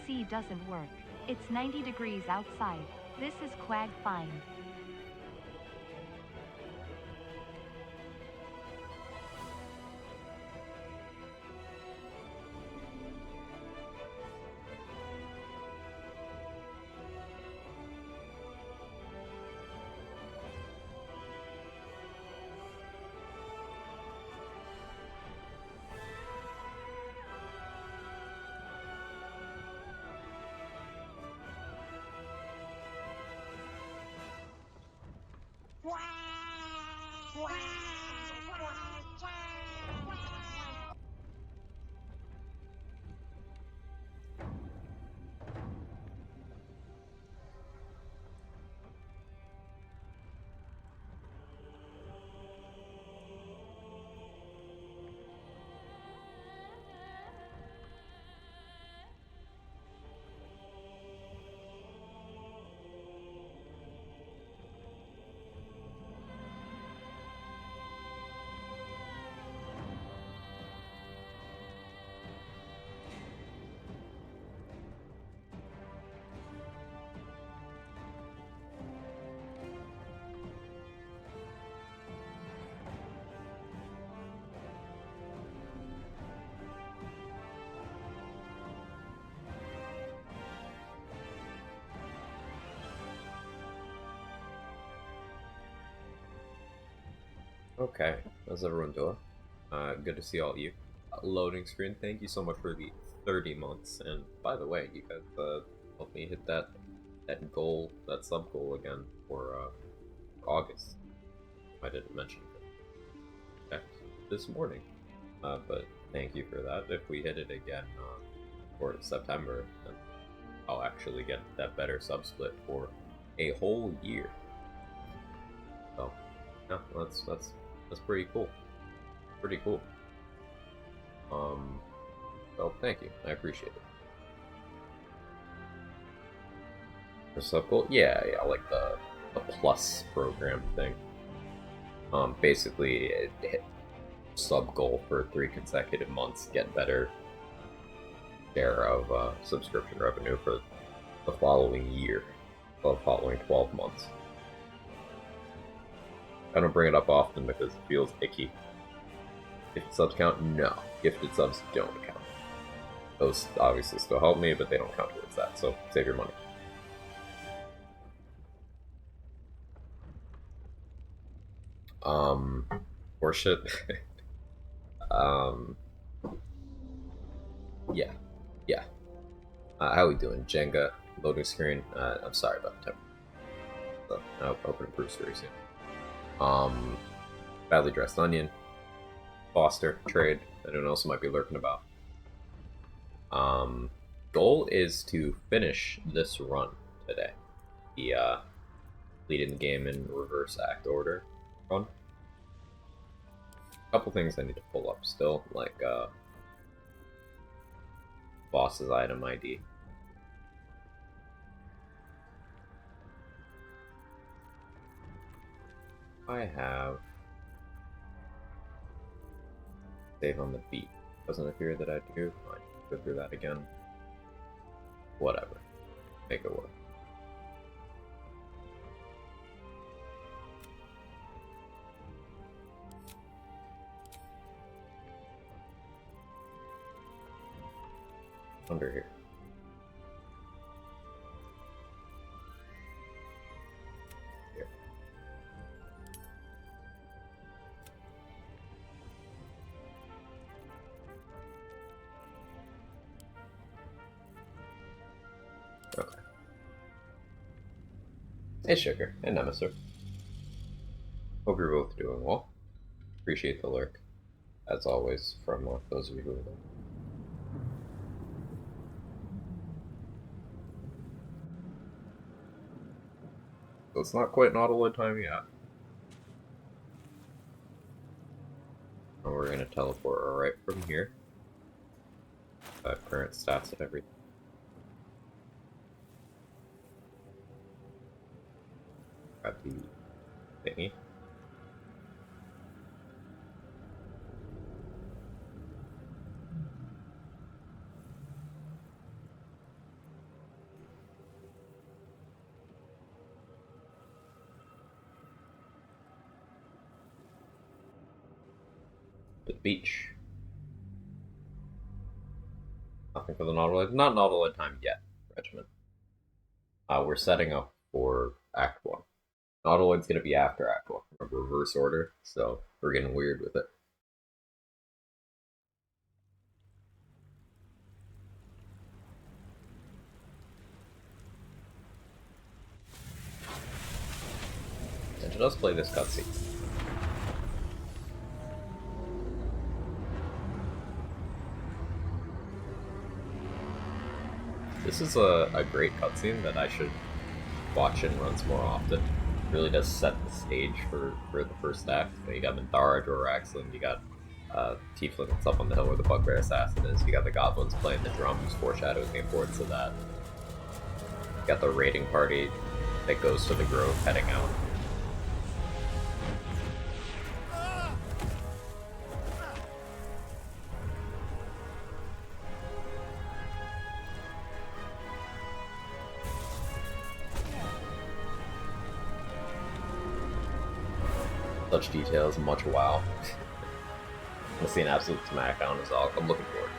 AC doesn't work. It's 90 degrees outside. This is Quag fine. Okay, how's everyone doing? Good to see all of you. Loading screen, thank you so much for the 30 months. And by the way, you guys helped me hit that goal, that sub goal again for August. I didn't mention it this morning, but thank you for that. If we hit it again for September, then I'll actually get that better sub split for a whole year. So, yeah, that's pretty cool. Pretty cool. So thank you. I appreciate it. For sub goal, yeah, I like the plus program thing. Basically, it hit sub goal for 3 consecutive months, get better share of subscription revenue for the following year, the following 12 months. I don't bring it up often because it feels icky. Gifted subs count? No. Gifted subs don't count. Those obviously still help me, but they don't count towards that, so save your money. Horseshit. Yeah. How we doing? Jenga, loading screen. I'm sorry about the temper. So, I hope it improves very soon. Badly dressed onion. Foster, trade. Anyone else might be lurking about. Goal is to finish this run today. The leading the game in reverse act order run. A couple things I need to pull up still, like boss's item ID. I have save on the beat. Doesn't appear that I do. I go through that again. Whatever. Make it work. Under here. Here. Okay. Hey Sugar, and Nemesis. Hope you're both doing well. Appreciate the lurk, as always, from those of you who are there. So it's not quite Nautiloid time yet. And we're going to teleport right from here. Current stats of everything. Got the thingy. beach. Nothing for the Nautiloid. Not Nautiloid time yet, Regiment. We're setting up for Act 1. Nautiloid's gonna be after Act 1. Reverse order, so we're getting weird with it. And to just play this cutscene. This is a great cutscene that I should watch in runs more often. It really does set the stage for the first act. You got Minthara, Doraxlin, you got Tiefling that's up on the hill where the Bugbear Assassin is, you got the Goblins playing the drums, foreshadowing the importance of that. You got the raiding party that goes to the grove heading out. Such details, much wow. We'll see an absolute smackdown as well. I'm looking forward to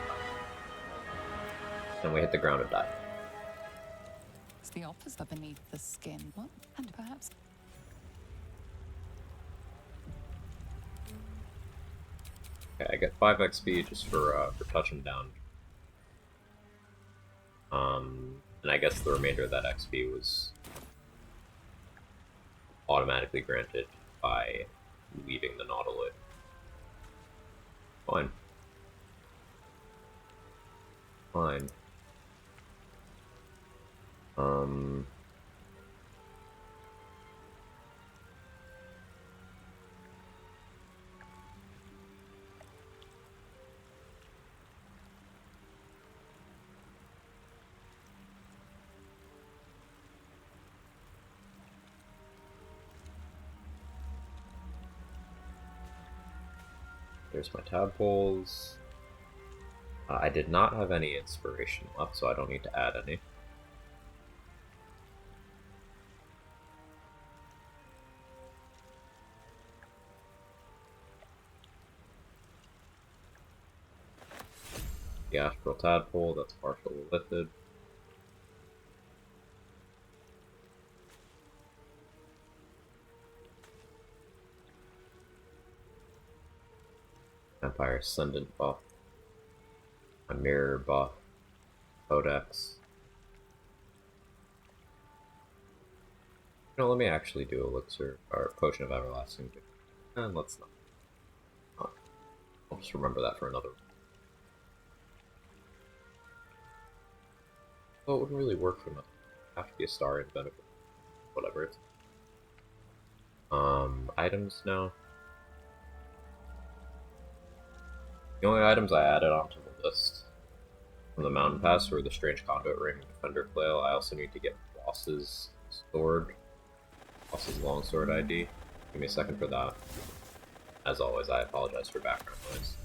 that. And we hit the ground and die. It's the opposite beneath the skin. What? And perhaps. Okay, I get 5 XP just for touching down. And I guess the remainder of that XP was automatically granted by leaving the Nautiloid. Fine. Fine. There's my tadpoles. I did not have any inspiration left, so I don't need to add any. The astral tadpole, that's partially lifted. Empire Ascendant buff. A mirror buff. Codex. No, let me actually do elixir or potion of everlasting. And let's not. I'll just remember that for another one. Well, it wouldn't really work for nothing. Have to be a star and benefit. Whatever it's. Items now. The only items I added onto the list from the Mountain Pass were the Strange Conduit Ring and Defender Flail. I also need to get Boss's Sword. Boss's Longsword ID. Give me a second for that. As always, I apologize for background noise.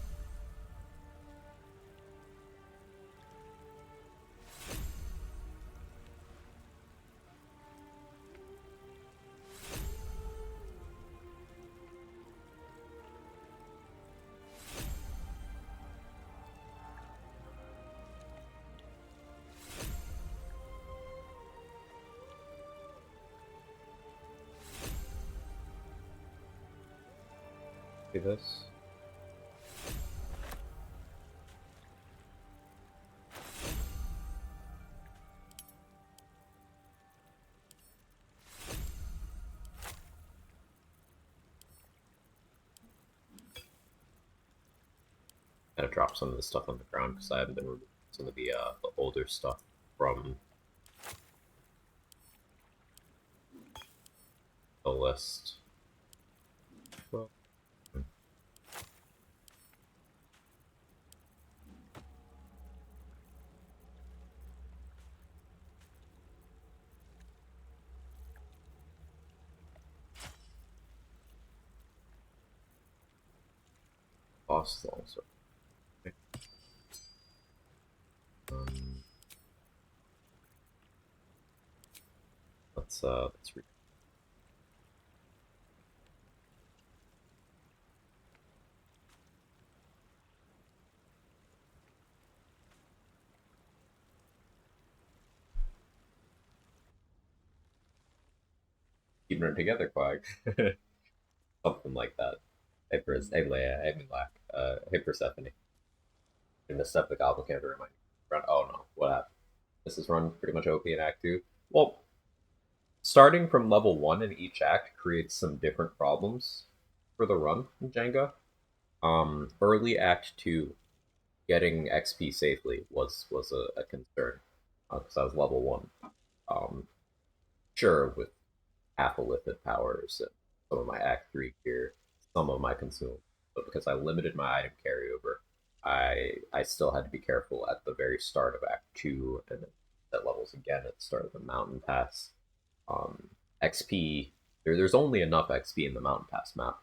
See this? Gotta drop some of the stuff on the ground because I haven't been removing some of the older stuff from the list. Well, boss longsword. Okay. Let's read. Keeping it together, Quag. Something like that. Hey, hey, Leia. Hey, Milak. Hey, Persephone. You misstep the Goblin Camp to remind you. Run. Oh no, what happened? This is run pretty much OP in Act 2. Well, starting from level 1 in each act creates some different problems for the run in Jenga. Early Act 2, getting XP safely was a concern because I was level 1. Sure, with half a lifted powers and some of my Act 3 gear, some of my consumables, but because I limited my item carryover, I still had to be careful at the very start of Act 2 and then set levels again at the start of the Mountain Pass. XP, there's only enough XP in the Mountain Pass map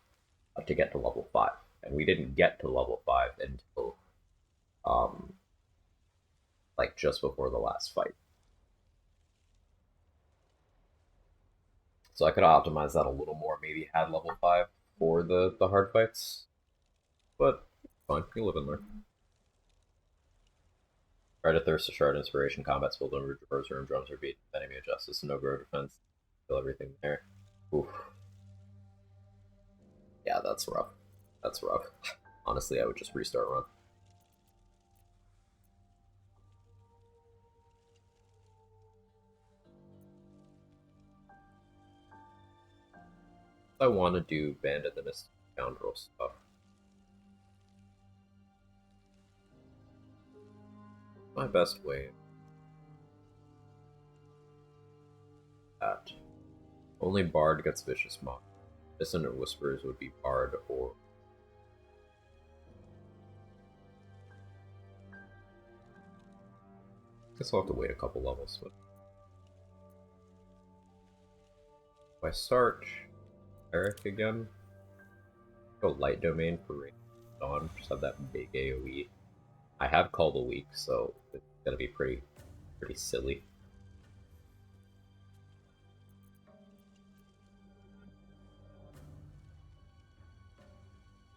to get to level 5, and we didn't get to level 5 until like just before the last fight. So I could optimize that a little more, maybe had level 5 for the hard fights. But fine, you live and learn. Try to thirst to shard inspiration, combat skill, don't reverse room, drums are beat, enemy of justice, no grow defense. Kill everything there. Oof. Yeah, that's rough. That's rough. Honestly, I would just restart run. I want to do Bandit the Mystic Scoundrel stuff. My best way. That. Only Bard gets Vicious Mock. Dissonant Whispers would be Bard or. Guess I'll have to wait a couple levels. But if I start Eric again, go Light Domain for Rain Dawn, just have that big AoE. I have Call the Weak, so it's gonna be pretty silly.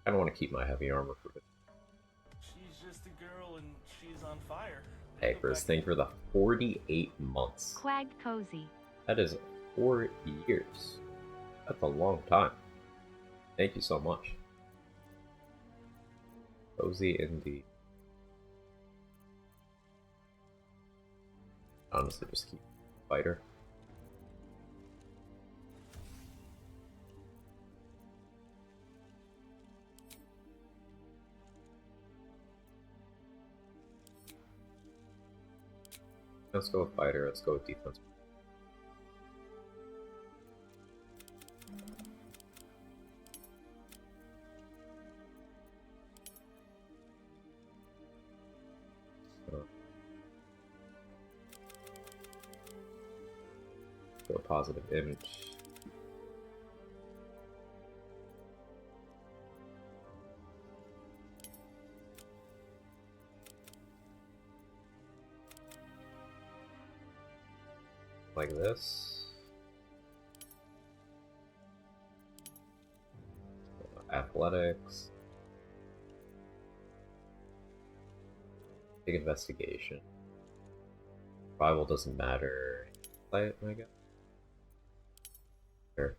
I don't want to keep my heavy armor for it. She's just a girl and she's on fire. Hey, for this thing for the 48 months. Quag Cozy. That is 4 years. That's a long time. Thank you so much. Cozy indeed. Honestly, just keep fighter. Let's go with fighter. Let's go with defense. Go positive image. Like this. Athletics. Big investigation. Survival doesn't matter. I guess. Sure.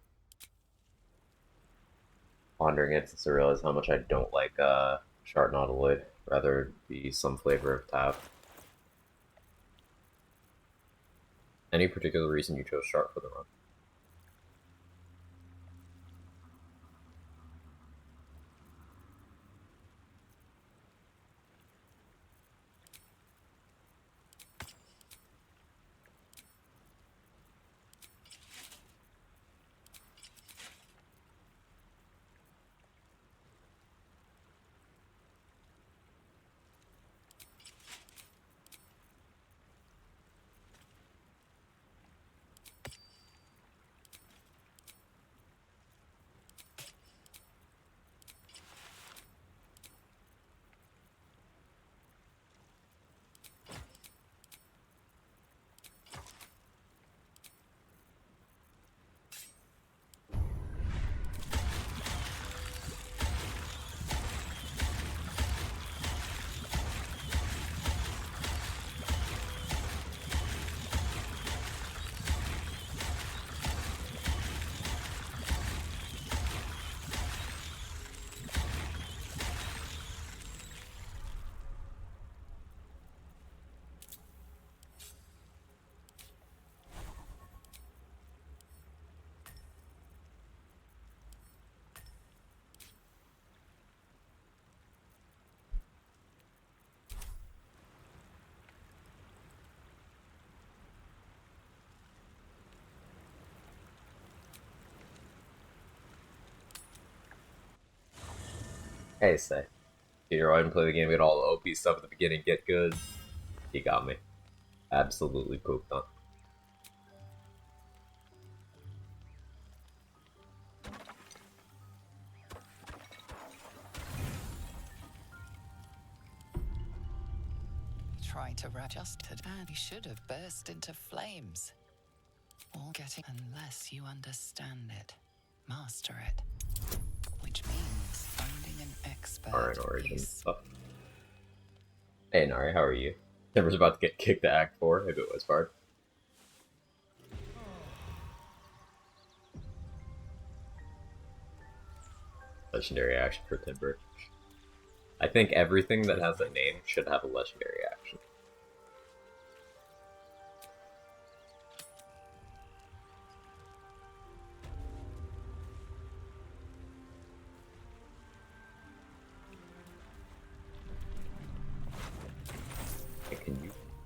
Pondering it since I realize how much I don't like Shard Nautiloid. Rather be some flavor of Tab. Any particular reason you chose Sharp for the run? Hey, say. You go ahead and play the game, get all the OP stuff at the beginning, get good. He got me. Absolutely pooped on. Try to readjust it, and you should have burst into flames. Or getting unless you understand it, master it, which means finding an expert. Alright, origin is stuff. Hey, Nari, how are you? Timber's about to get kicked to Act 4, if it was hard. Legendary action for Timber. I think everything that has a name should have a legendary action.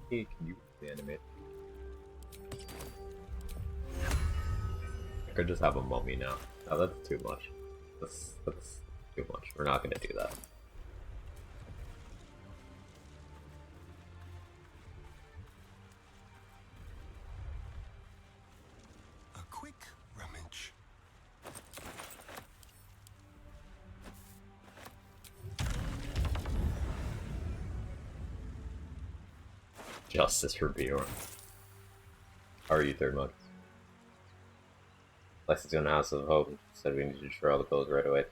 Hey, can you animate? I could just have a mummy now. No, that's too much. That's too much. We're not gonna do that. A quick rummage. Justice for Bjorn. How are you, third month? Lexi's gonna House of Hope said we need to destroy all the pillars right away.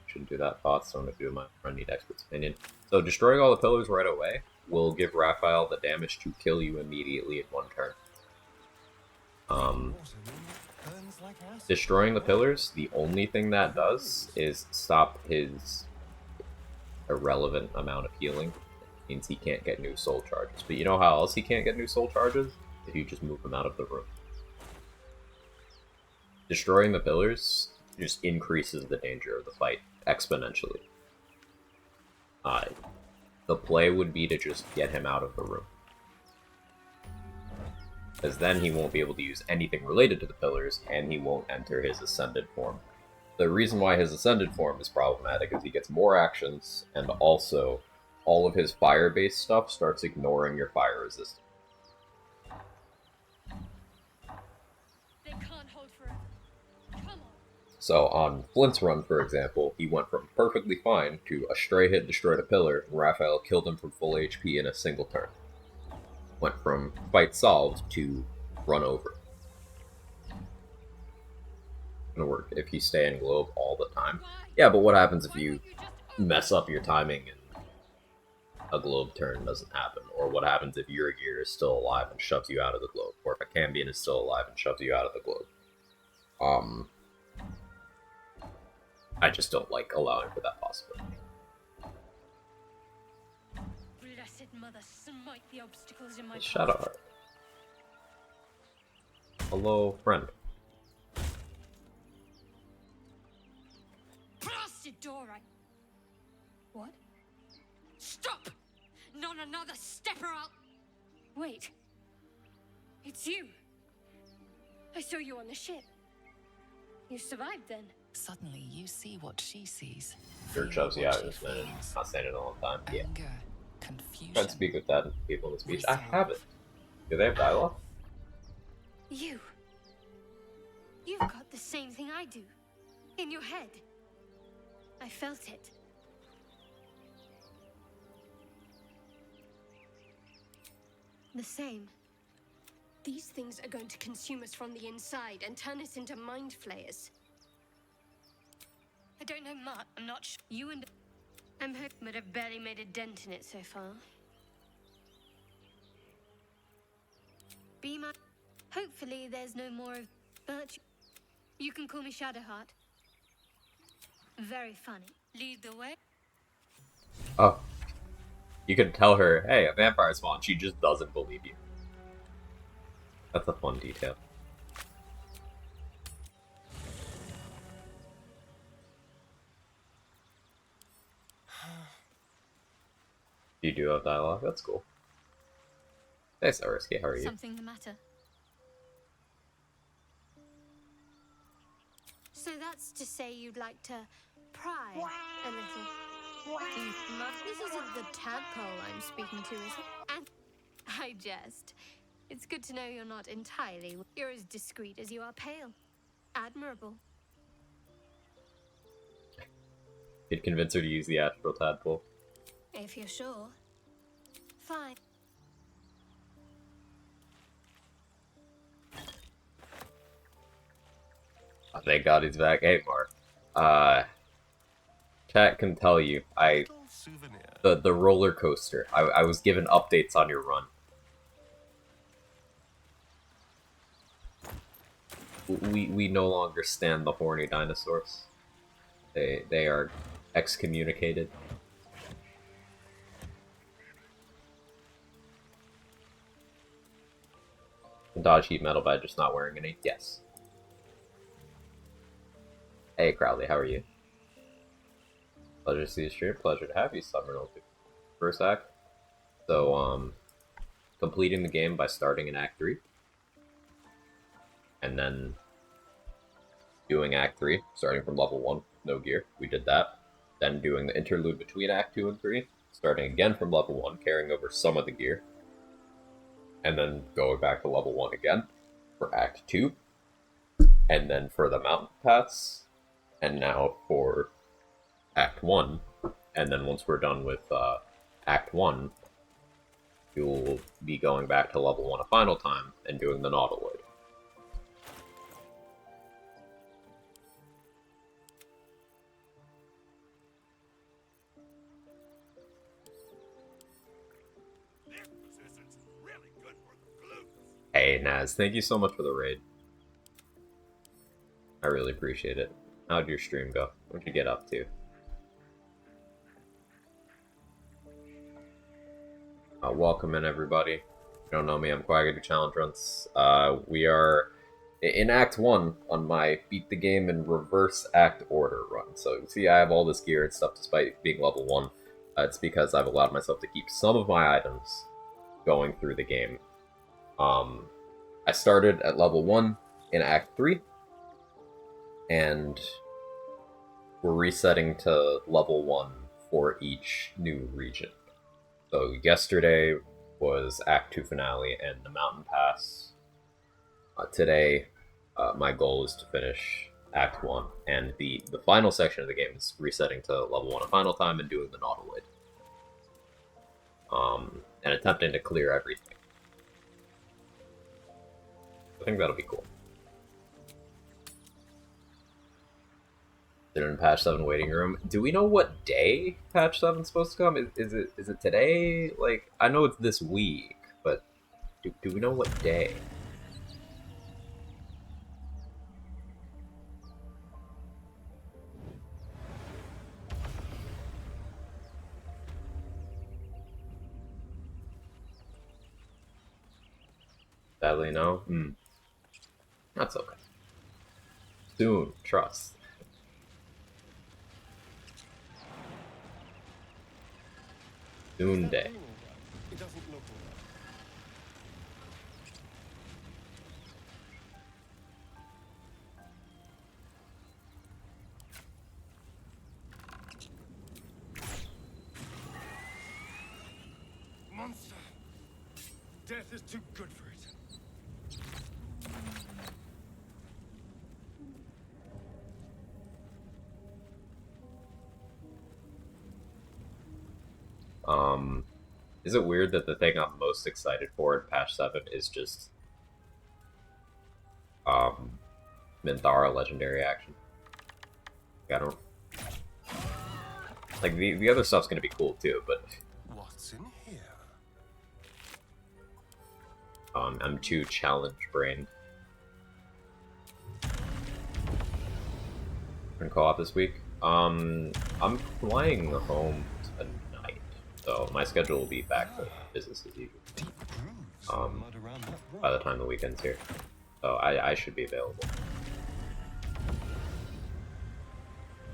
Shouldn't do that. Thoughts, so I'm gonna do my friend need expert's opinion. So destroying all the pillars right away will give Raphael the damage to kill you immediately in one turn. Destroying the pillars, the only thing that does is stop his irrelevant amount of healing. It means he can't get new soul charges. But you know how else he can't get new soul charges? If you just move him out of the room. Destroying the pillars just increases the danger of the fight exponentially. The play would be to just get him out of the room. Because then he won't be able to use anything related to the pillars, and he won't enter his ascended form. The reason why his ascended form is problematic is he gets more actions, and also all of his fire-based stuff starts ignoring your fire resistance. They can't hold forever. Come on. So on Flint's run, for example, he went from perfectly fine to a stray hit destroyed a pillar, and Raphael killed him from full HP in a single turn. Went from fight solved to run over. Gonna work if you stay in globe all the time. Yeah, but what happens if you mess up your timing and a globe turn doesn't happen? Or what happens if your gear is still alive and shoves you out of the globe? Or if a Cambion is still alive and shoves you out of the globe? I just don't like allowing for that possibility. Blessed mother, smite the obstacles in my path. Shadowheart. Hello, friend. Blasted door, What? Stop! Not another step or I'll... Wait. It's you. I saw you on the ship. You survived then. Suddenly you see what she sees. Sure shoves you out in this minute. Not saying it a long time. Yeah. Anger, confusion. Try to speak with that people in the speech. I haven't. Do they have dialogue? You. You've got the same thing I do. In your head. I felt it. The same. These things are going to consume us from the inside and turn us into mind flayers. I don't know much. I'm not sure. You and... I'm hoping, but I've barely made a dent in it so far. Be my... Hopefully there's no more of... But you can call me Shadowheart. Very funny. Lead the way. Oh. You can tell her, hey, a vampire spawned. She just doesn't believe you. That's a fun detail. You do have dialogue? That's cool. Hey, Sarisky, how are you? Something the matter? So that's to say you'd like to pry a little. This isn't the tadpole I'm speaking to, is it? And I jest. It's good to know you're not entirely. You're as discreet as you are pale. Admirable. Could convince her to use the astral tadpole. If you're sure. Fine. Oh, thank God he's back. Hey, Mark. Chat can tell you, Souvenir. the roller coaster. I was given updates on your run. We no longer stand the horny dinosaurs. They are excommunicated. Can dodge heat metal by just not wearing any? Yes. Hey Crowley, how are you? Pleasure to see you stream. Pleasure to have you, Summer. First act. So, completing the game by starting in Act 3. And then doing Act 3, starting from level 1, no gear. We did that. Then doing the interlude between Act 2 and 3, starting again from level 1, carrying over some of the gear. And then going back to level 1 again for Act 2. And then for the mountain paths. And now for Act 1. And then once we're done with Act 1, you'll be going back to level 1 a final time and doing the Nautiloid. Hey Naz, thank you so much for the raid. I really appreciate it. How'd your stream go? What'd you get up to? Welcome in everybody. If you don't know me, I'm Quag, I do challenge runs. We are in Act 1 on my beat the game in reverse act order run. So you see I have all this gear and stuff despite being level 1. It's because I've allowed myself to keep some of my items going through the game. I started at level 1 in Act 3, and we're resetting to level 1 for each new region. So yesterday was Act 2 finale and the mountain pass. Today, my goal is to finish Act 1, and the final section of the game is resetting to level 1 a final time and doing the Nautiloid. And attempting to clear everything. I think that'll be cool. They're in patch 7 waiting room. Do we know what day patch 7's supposed to come? Is it today? Like, I know it's this week, but do we know what day? Sadly, no? That's okay. Soon, trust. Soon day. It doesn't look all right. Monster! Death is too good for it. Is it weird that the thing I'm most excited for in patch 7 is just Minthara legendary action? I don't like the other stuff's gonna be cool too, but What's in here? I'm too challenge brained. Gonna call out this week. I'm flying home tonight, so my schedule will be back to business as usual. By the time the weekend's here, so I should be available.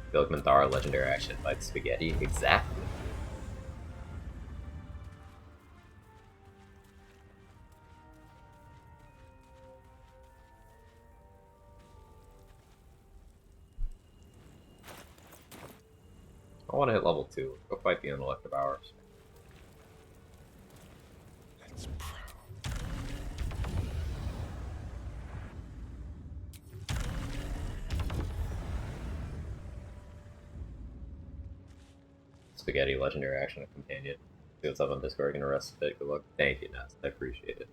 I feel like Minthara legendary action bites spaghetti. Exactly. I want to hit level 2. Go fight the Intellect of Ours. Let's prowl. Spaghetti, legendary action, a companion. See what's up on Discord, gonna rest a bit. Good luck. Thank you, Nest. I appreciate it.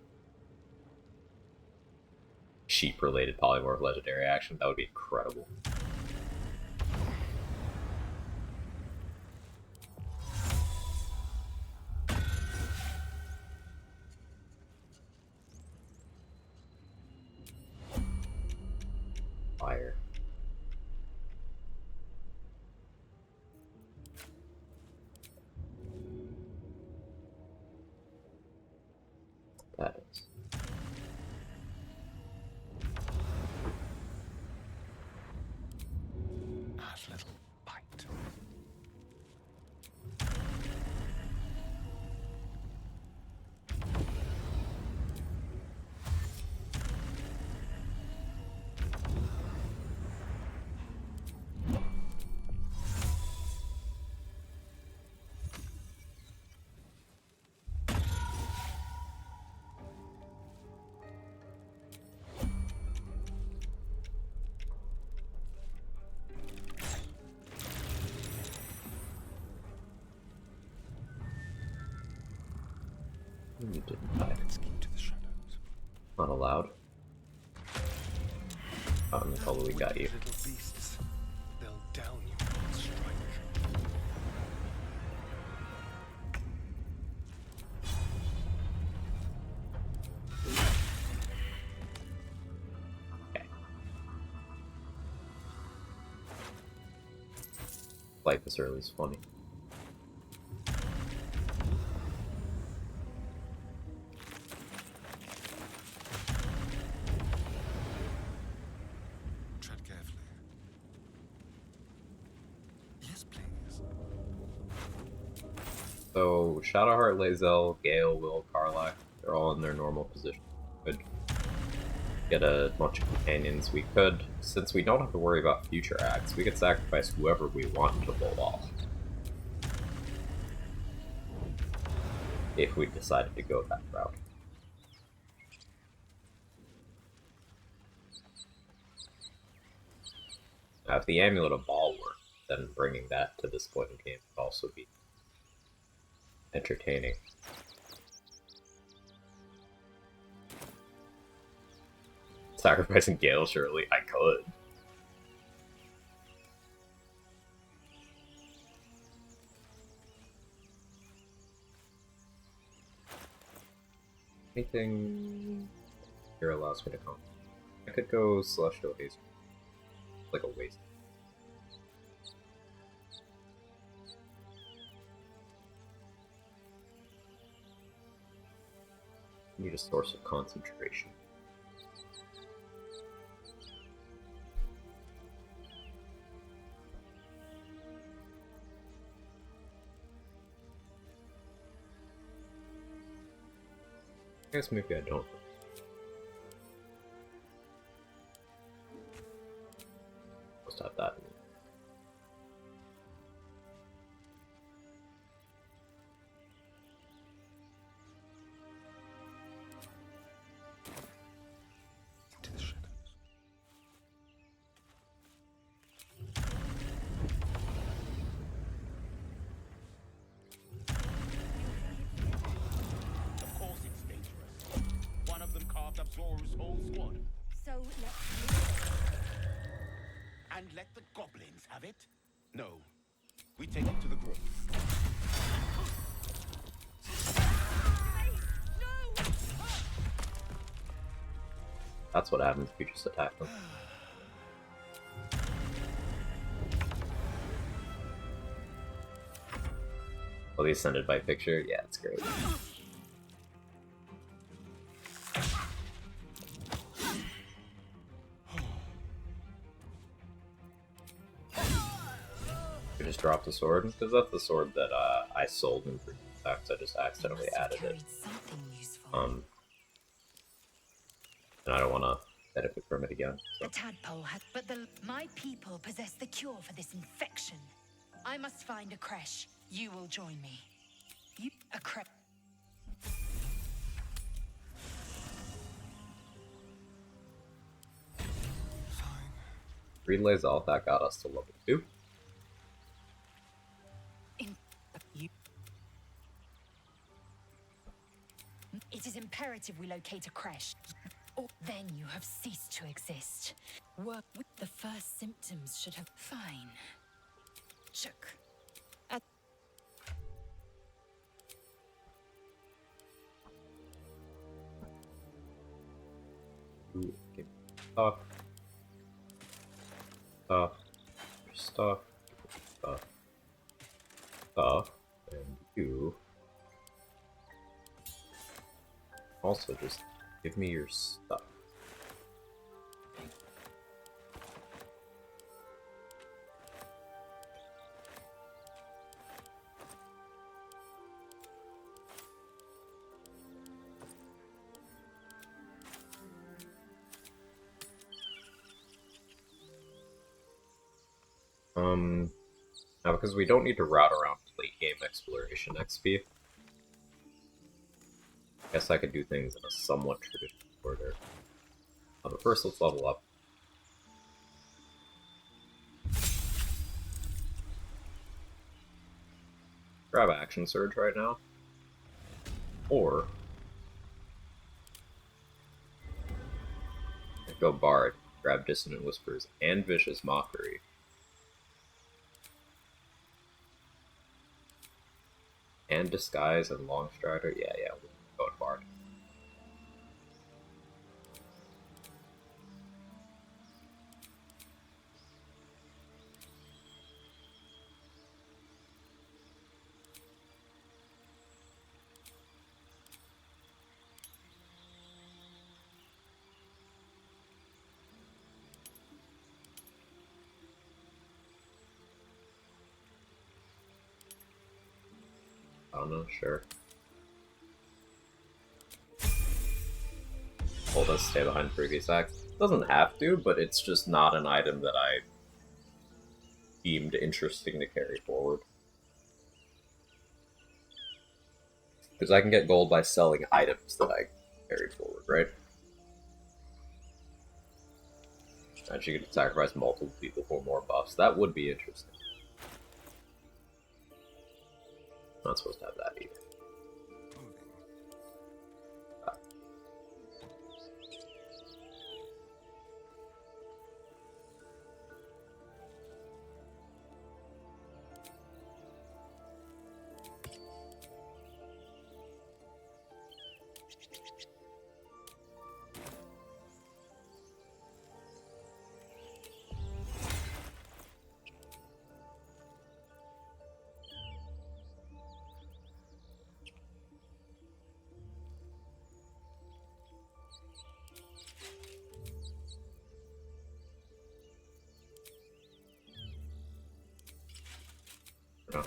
Sheep related polymorph legendary action, that would be incredible. Fire. That is. Add little bite. You didn't die. Let's keep to the shadows. Not allowed. Totally got you. Little beasts. They'll down you with one strike. Okay. Life this early is funny. Tread carefully. Yes, please. So, Shadowheart, Lae'zel, Gale, Will, Karlach, they're all in their normal position. Could get a bunch of companions. We could, since we don't have to worry about future acts, we could sacrifice whoever we want to pull off. If we decided to go that route. Now, if the Amulet of Ball worked, then bringing that to this point in the game would also be entertaining. Sacrificing Gale, surely I could. Anything here allows me to come. I could go Celestial Haze. Like a waste. Need a source of concentration. I guess maybe I don't. Must have that. To the shadows. Of course it's dangerous. One of them carved up Zoru's whole squad. So let's. And let the goblins have it? No. We take it to the grove. No! That's what happens if you just attack them. Well, the Ascended by picture? Yeah, it's great. You just dropped the sword? Because that's the sword that I sold in previous attacks. I just accidentally added it. Something useful. And I don't want to benefit from it again. So. The tadpole had, but my people possess the cure for this infection. I must find a creche. You will join me. You a creche. Relays off, that got us to level 2. It is imperative we locate a creche. Or then you have ceased to exist. Work with the first symptoms should have fine. Shook. Ooh, give me stuff. Stuff. Stuff. And you also just give me your stuff. Now because we don't need to route around late game exploration XP, I guess I could do things in a somewhat traditional order. But first, let's level up. Grab Action Surge right now. Or go Bard, grab Dissonant Whispers and Vicious Mockery. And Disguise and Long Strider. Yeah, we'll go with Bard. I don't know, sure. Hold us, stay behind previous act. Doesn't have to, but it's just not an item that I deemed interesting to carry forward. Because I can get gold by selling items that I carried forward, right? And you could sacrifice multiple people for more buffs. That would be interesting. Not supposed to have that either. Oh.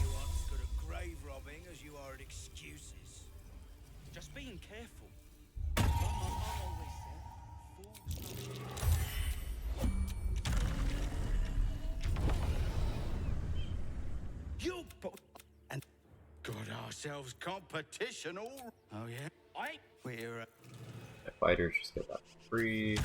You aren't as good at grave robbing as you are at excuses. Just being careful. Like my mum always said, fools You and got ourselves competition all. Oh yeah. We're Fighters just get that free.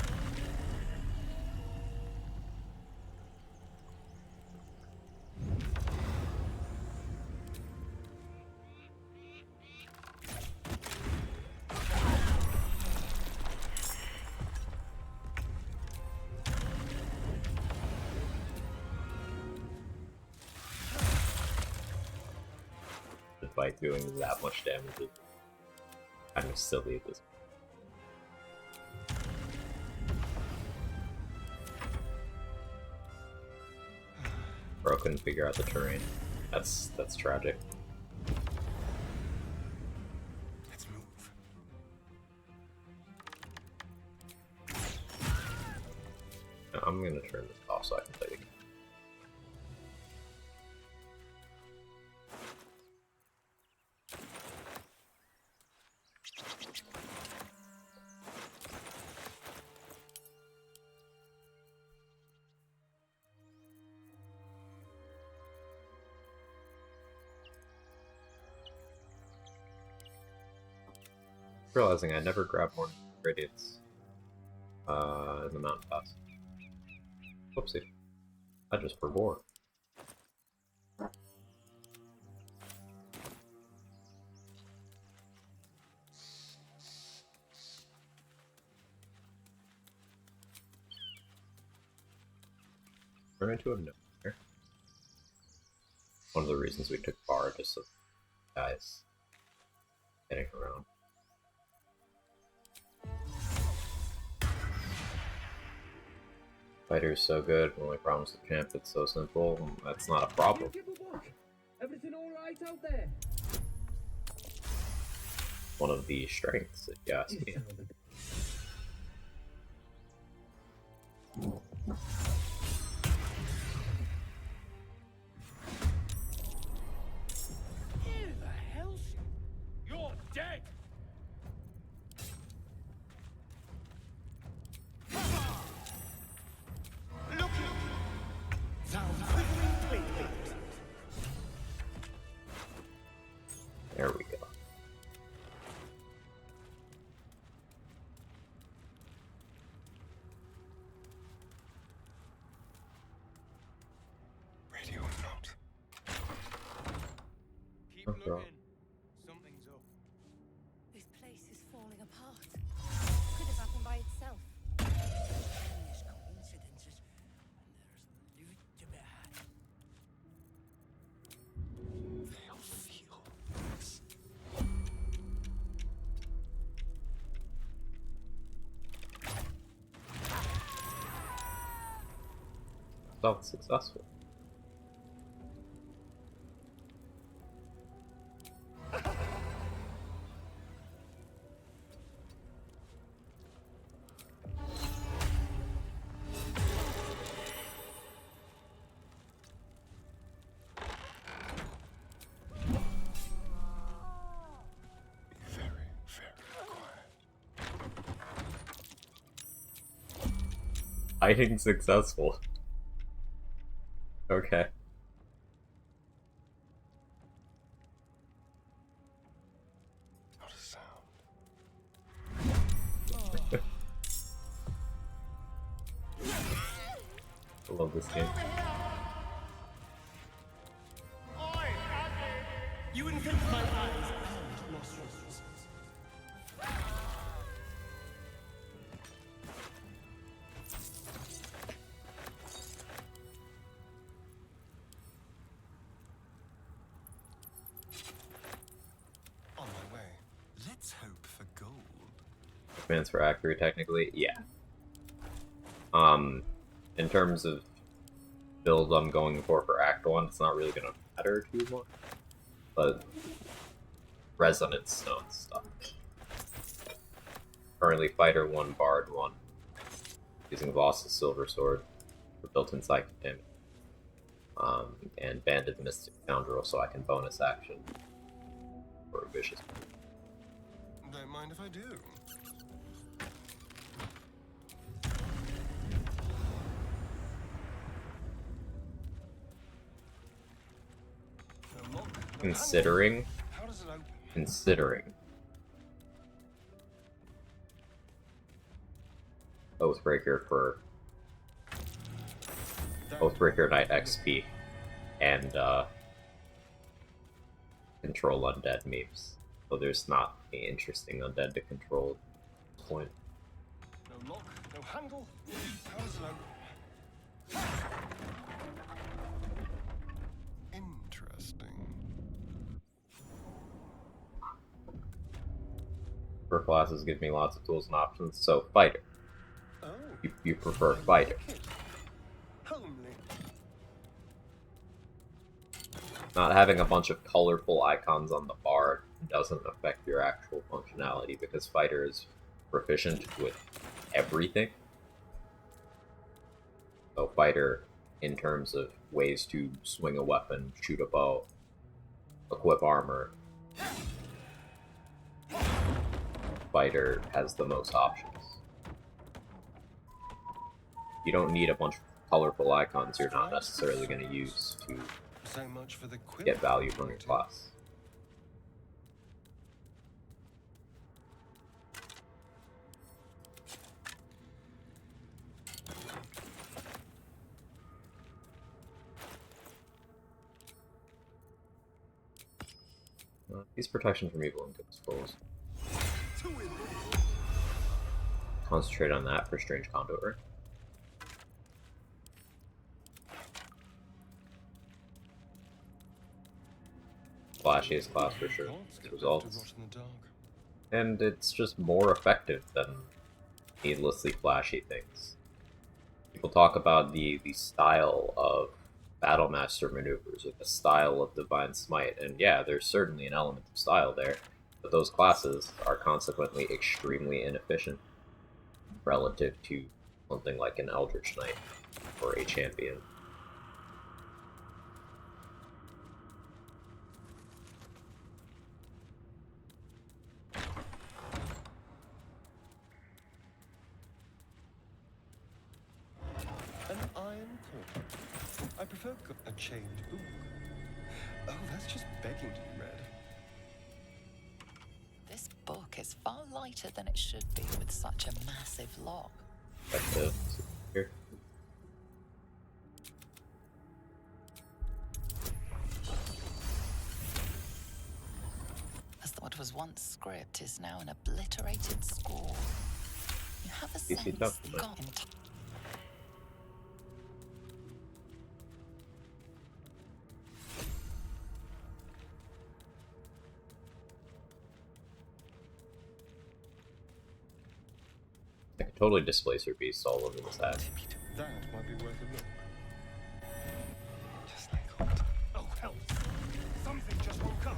Despite doing that much damage, is kind of silly at this point. Bro couldn't figure out the terrain. That's tragic. let's move. I'm gonna turn this off so I can play the game. Realizing I never grabbed more radiates in the mountain pass. Whoopsie. I just forbore. Run into a note here. One of the reasons we took Bard is so guys getting around. Fighter's so good, when we promise the champ it's so simple, that's not a problem. Everything alright out there? One of the strengths, if you ask me. Who the hell's... You're dead! Look! There we go. Radio note. Keep Okay. looking. Something's up. This place is falling apart. Could have happened by itself. Strange coincidences. And there's loot to be had. They'll feel this. Felt successful. Very, very quiet. Fighting successful. Okay. Not a sound. I love this game. You infect my eyes and nostrils. On my way. Let's hope for gold. Advance for accuracy, technically, yeah. In terms of build I'm going for Act 1, it's not really gonna matter too much. But resonance stone stuff. Currently Fighter 1, Bard 1. Using Voss's Silver Sword for built-in psychic damage. And Banded Mystic Scoundrel so I can bonus action for a vicious. Don't mind if I do. No lock, no Considering, handle. How does it open? considering Oathbreaker for Oathbreaker Knight XP and control undead memes. So there's not any interesting undead to control at this point. No lock, no handle. How does it open? Interesting. For classes give me lots of tools and options, so fighter. Oh. You prefer fighter. Homely. Not having a bunch of colorful icons on the bar doesn't affect your actual functionality because fighter is proficient with everything. So fighter in terms of ways to swing a weapon, shoot a bow, equip armor. Fighter has the most options. You don't need a bunch of colorful icons you're not necessarily going to use to So much for the get value from your class. These protection from evil and good scrolls. Concentrate on that for strange conduit. Flashiest class for sure. Results. And it's just more effective than needlessly flashy things. People talk about the style of Battlemaster maneuvers or the style of Divine Smite, and yeah, there's certainly an element of style there, but those classes are consequently extremely inefficient relative to something like an Eldritch Knight or a champion. An iron core. I prefer a chained book. Oh, that's just begging to be read. This book is far lighter than it should be with such a massive lock. That's it. Here. As what was once script is now an obliterated scrawl. You have a sense gone. I could totally displace her beast all over this hat. That might be worth a look. Just like hot. Oh, hell. Something just woke up.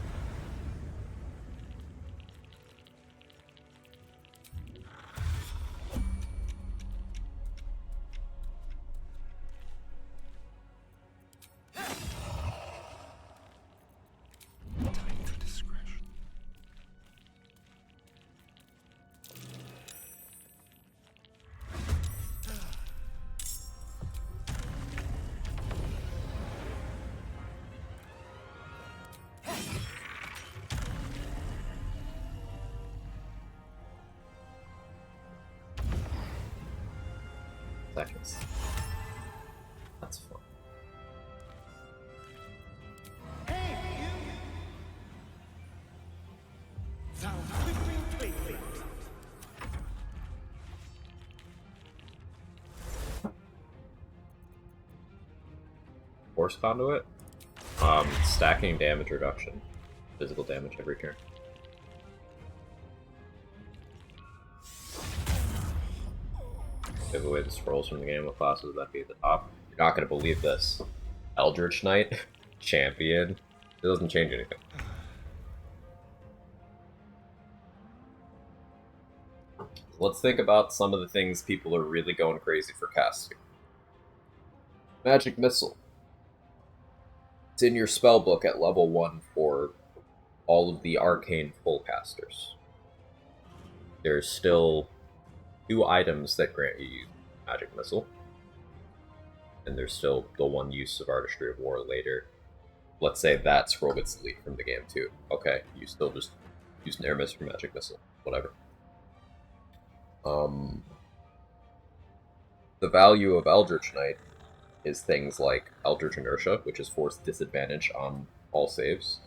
Time for discretion. Seconds. That's fun. Sound whispering plainly. Force conduit? Stacking damage reduction. Physical damage every turn. Give away the scrolls from the game. What classes would that be at the top? You're not going to believe this. Eldritch Knight, Champion. It doesn't change anything. Let's think about some of the things people are really going crazy for casting. Magic Missile. It's in your spellbook at level 1 for all of the arcane full casters. There's still 2 items that grant you Magic Missile. And there's still the 1 use of Artistry of War later. Let's say that scroll gets deleted from the game too. Okay, you still just use an Air Mist for Magic Missile. Whatever. The value of Eldritch Knight is things like Eldritch Inertia, which is force disadvantage on all saves,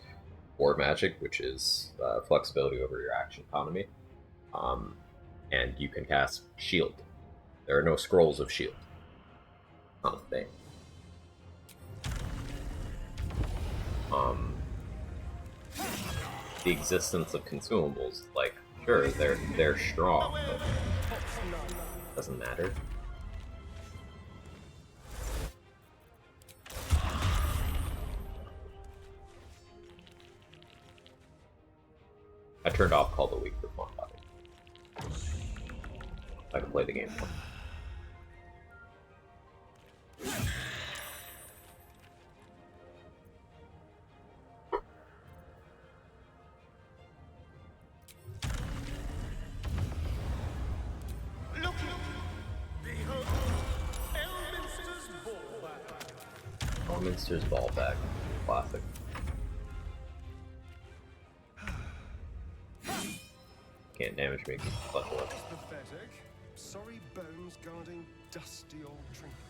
or Magic, which is flexibility over your action economy. And you can cast Shield. There are no scrolls of Shield. Not a thing. The existence of consumables, like, sure, they're strong, but doesn't matter. I turned off Call the Weak for fun, I can play the game more. Elminster's ball bag. Classic. Can't damage me. Plus one. Pathetic. Sorry bones guarding dusty old trinkets.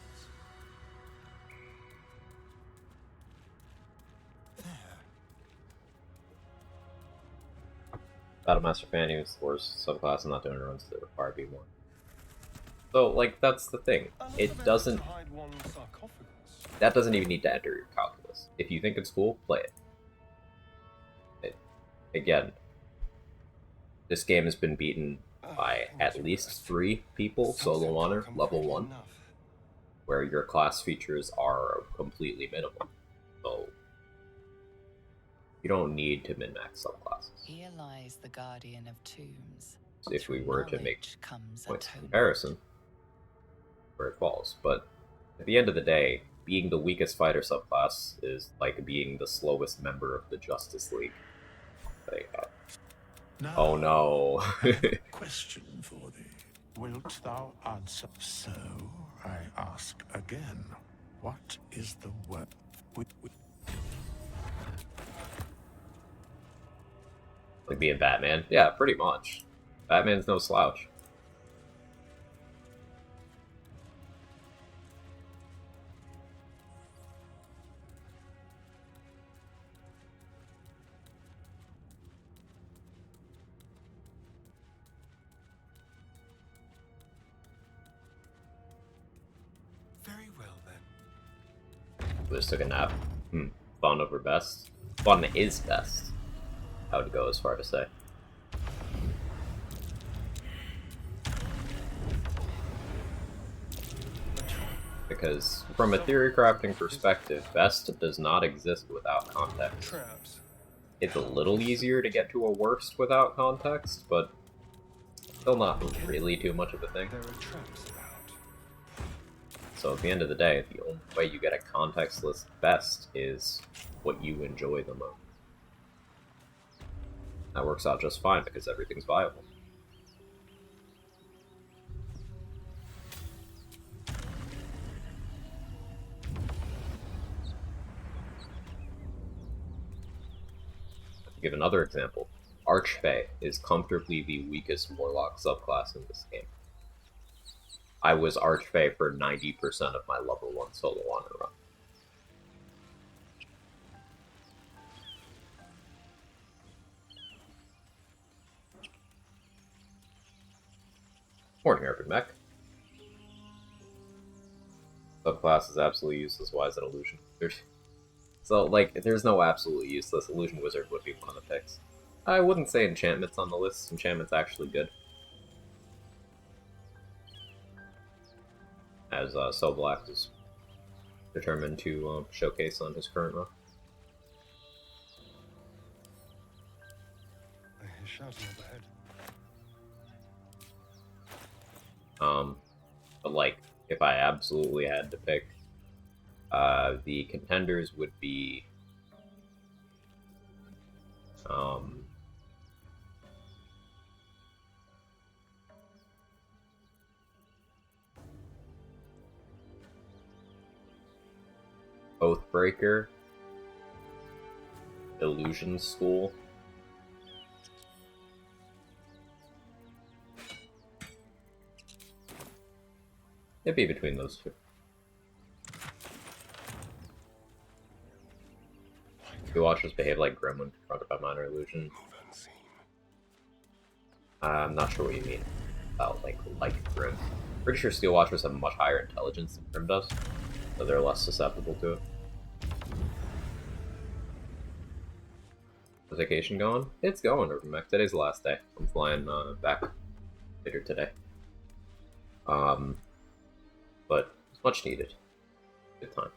Battlemaster Fanny was the worst subclass and not doing runs that require B1. So, like, that's the thing. It doesn't... That doesn't even need to enter your calculus. If you think it's cool, play it. Again, this game has been beaten by at least 3 people, solo honor, level 1, where your class features are completely minimal. So, you don't need to min-max subclasses. Here lies the guardian of tombs. If we were to make comes points of comparison, where it falls. But at the end of the day, being the weakest fighter subclass is like being the slowest member of the Justice League. Like, oh no. Question for thee. Wilt thou answer? So, I ask again. What is the word? Like being Batman? Yeah, pretty much. Batman's no slouch. Very well then. Just took a nap. Fun over best. Fun is best. I would go as far to say. Because from a theory crafting perspective, best does not exist without context. Traps. It's a little easier to get to a worst without context, but still not really too much of a thing. There are traps about. So at the end of the day, the only way you get a contextless best is what you enjoy the most. That works out just fine because everything's viable. To give another example, Archfey is comfortably the weakest Warlock subclass in this game. I was Archfey for 90% of my level 1 solo honor run. Morning, Urban Mech. Subclass is absolutely useless. Why is it illusion? So, like, there's no absolutely useless. Illusion Wizard would be one of the picks. I wouldn't say enchantment's on the list. Enchantment's actually good. As So Black is determined to showcase on his current run. I hear shouting overhead. But like, if I absolutely had to pick, the contenders would be, Oathbreaker, Illusion School, it'd be between those two. Do Watchers behave like Gremlin confronted by minor illusion? I'm not sure what you mean about like Grim. Pretty sure Steel Watchers have much higher intelligence than Grim does, so they're less susceptible to it. Is vacation going? It's going, Urban Mech. Today's the last day. I'm flying back later today. But it's much needed. Good time.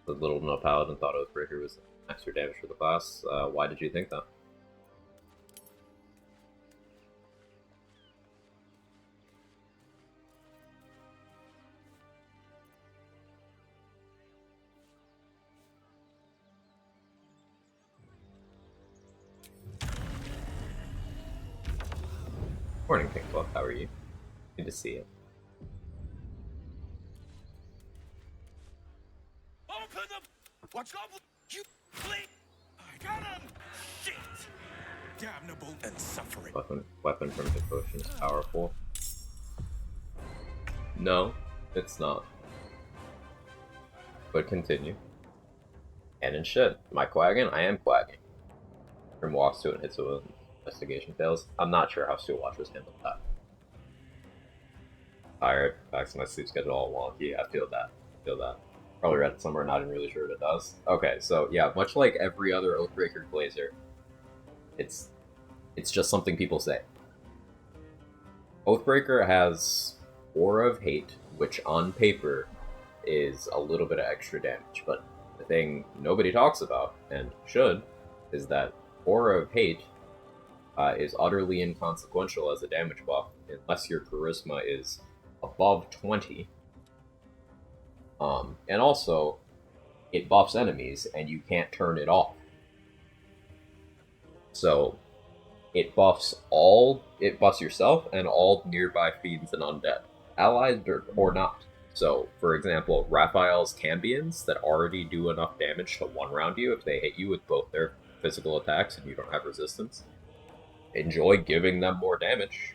The little to no paladin thought Oathbreaker was extra damage for the class. Why did you think that? Morning, Pink Fluff. How are you? Good to see you. Open the... What's up? You please... Cannon! Shit! Damnable and suffering. Weapon from Devotion is powerful. No, it's not. But continue. And in shit. Am I quagging? I am quagging. Grim walks to it and hits it with investigation fails. I'm not sure how Steel Watchers handled that. Tired. Back to my sleep schedule all wonky. I feel that. Probably read it somewhere, not even really sure what it does. Okay, so yeah, much like every other Oathbreaker Glazer, it's just something people say. Oathbreaker has Aura of Hate, which on paper is a little bit of extra damage, but the thing nobody talks about, and should, is that Aura of Hate is utterly inconsequential as a damage buff, unless your Charisma is above 20. And also, it buffs enemies, and you can't turn it off. So, it buffs yourself and all nearby fiends and undead, allied or not. So, for example, Raphael's Cambions that already do enough damage to one-round you if they hit you with both their physical attacks and you don't have resistance. Enjoy giving them more damage.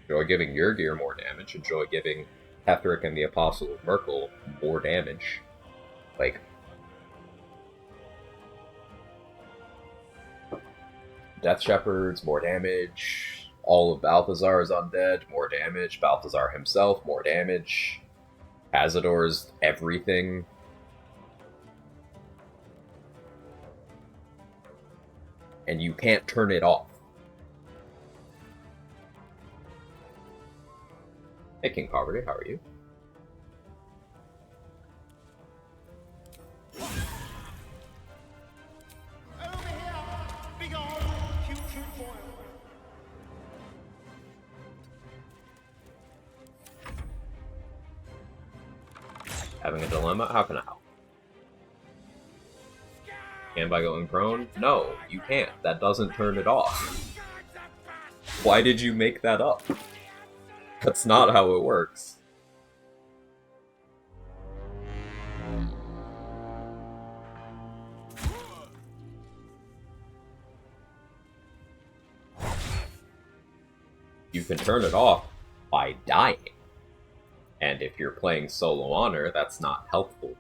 Enjoy giving your gear more damage. Enjoy giving Hethric and the Apostle of Merkel more damage. Like, Death Shepherds, more damage. All of Balthazar's undead, more damage. Balthazar himself, more damage. Cazador's everything. And you can't turn it off. Hey King Poverty, how are you? Having a dilemma? How can I help? Can by going prone? No, you can't. That doesn't turn it off. Why did you make that up? That's not how it works. You can turn it off by dying. And if you're playing solo honor, that's not helpful.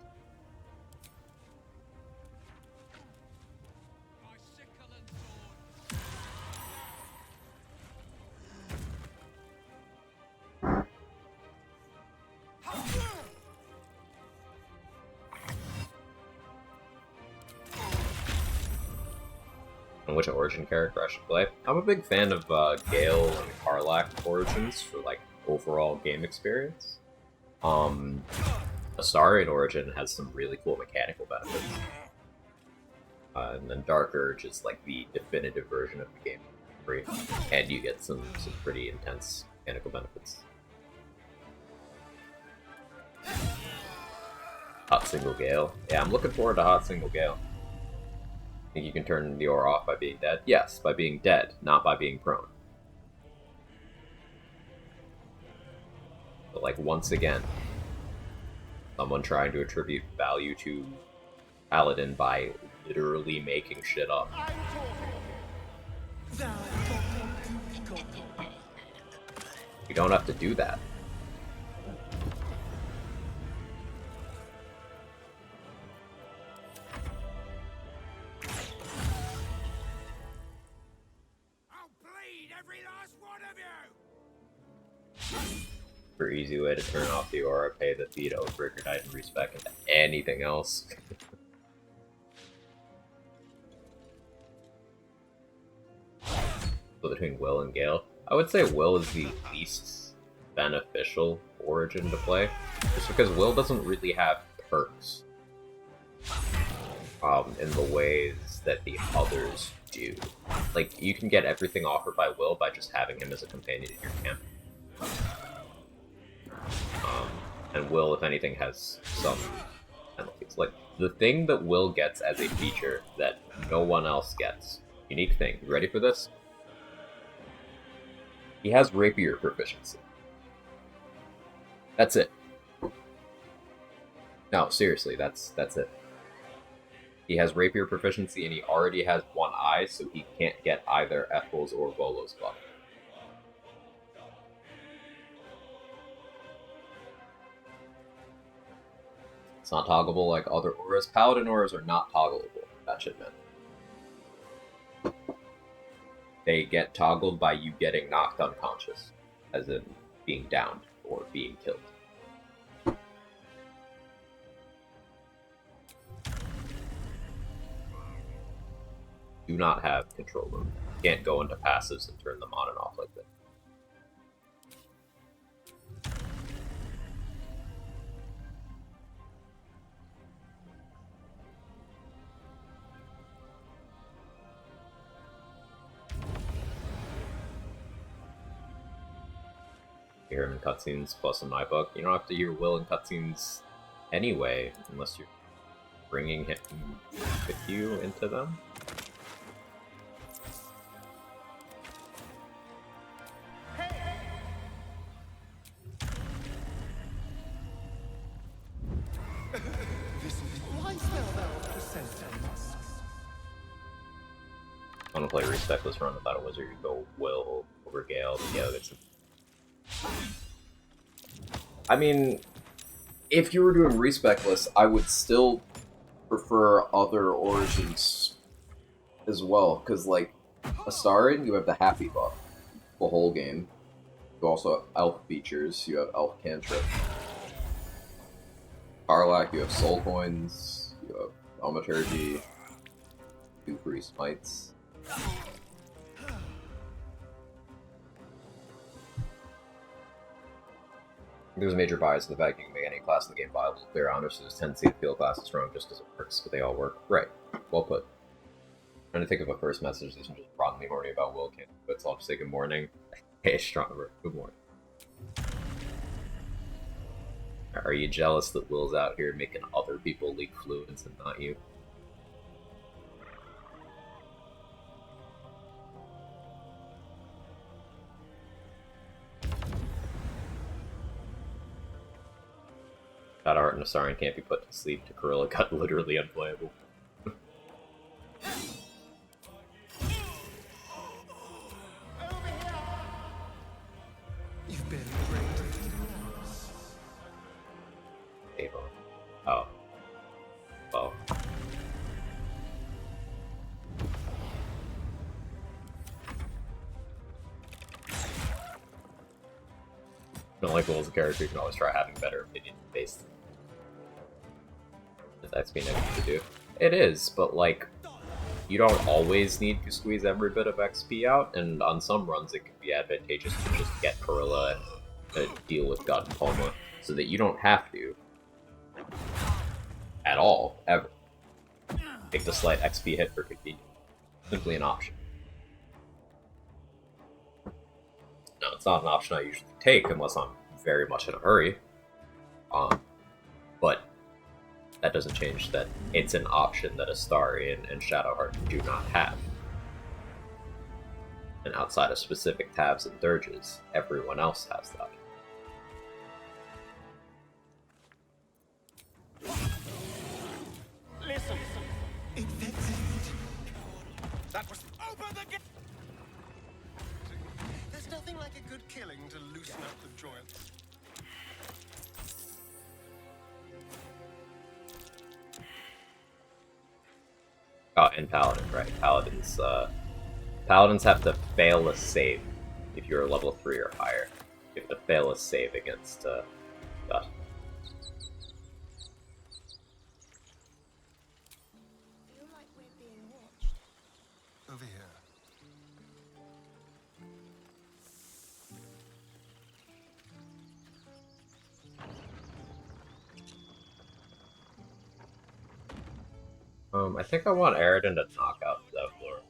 And which Origin character I should play? I'm a big fan of Gale and Karlach Origins for like overall game experience. Astarion Origin has some really cool mechanical benefits. And then Dark Urge is like the definitive version of the game free. And you get some pretty intense mechanical benefits. Hot Single Gale. Yeah, I'm looking forward to Hot Single Gale. Think you can turn the aura off by being dead? Yes, by being dead, not by being prone. But like, once again, someone trying to attribute value to Paladin by literally making shit up. You don't have to do that. Super easy way to turn off the aura, pay the fee to Oathbreaker Knight and respec into anything else. So between Will and Gale, I would say Will is the least beneficial Origin to play, just because Will doesn't really have perks in the ways that the others do. Like, you can get everything offered by Will by just having him as a companion in your camp. And Will, if anything, has some penalties. Like, the thing that Will gets as a feature that no one else gets. Unique thing. You ready for this? He has rapier proficiency. That's it. No, seriously, that's it. He has rapier proficiency, and he already has one eye, so he can't get either Ethel's or Volo's buff. It's not toggleable like other auras. Paladin auras are not toggleable. That shit, man. They get toggled by you getting knocked unconscious, as in being downed or being killed. Do not have control over them. You can't go into passives and turn them on and off like that. You hear him in cutscenes, plus in my book. You don't have to hear Will in cutscenes anyway, unless you're bringing him with you into them. I want to play a respectless run without a wizard. You go Will over Gale, yeah, that's. I mean, if you were doing respectless, I would still prefer other origins as well, because like Astarion, you have the happy buff the whole game. You also have elf features. You have elf cantrip. Karlak, you have soul coins. You have thaumaturgy. 2 free smites. There's a major bias in the fact you can make any class in the game viable. Clear honors, so there's a tendency to feel classes wrong just because it works, but they all work. Right. Well put. I'm trying to think of a first message that isn't just broadly horny about Will Can't, but so I'll just say good morning. Hey, Stronger. Good morning. Are you jealous that Will's out here making other people leak fluids and not you? That art and Astarion can't be put to sleep. To Corilla got literally unplayable. You've been great. Ava. Oh. Oh. I don't like Will as a character. You can always try having better opinion based. That's being able to do. It is, but like, you don't always need to squeeze every bit of XP out, and on some runs it can be advantageous to just get Corilla and deal with God and Palma, so that you don't have to, at all, ever, take the slight XP hit for convenience. Simply an option. No, it's not an option I usually take unless I'm very much in a hurry. But that doesn't change that it's an option that Astarion and Shadowheart do not have. And outside of specific tabs and dirges, everyone else has that. Listen. That was over the gate. There's nothing like a good killing to loosen up the joints. Oh, and Paladin, right. Paladins have to fail a save if you're level 3 or higher. You have to fail a save against God. Feel like we're being watched. Over here. I think I want Aridin to knock out Zevlor.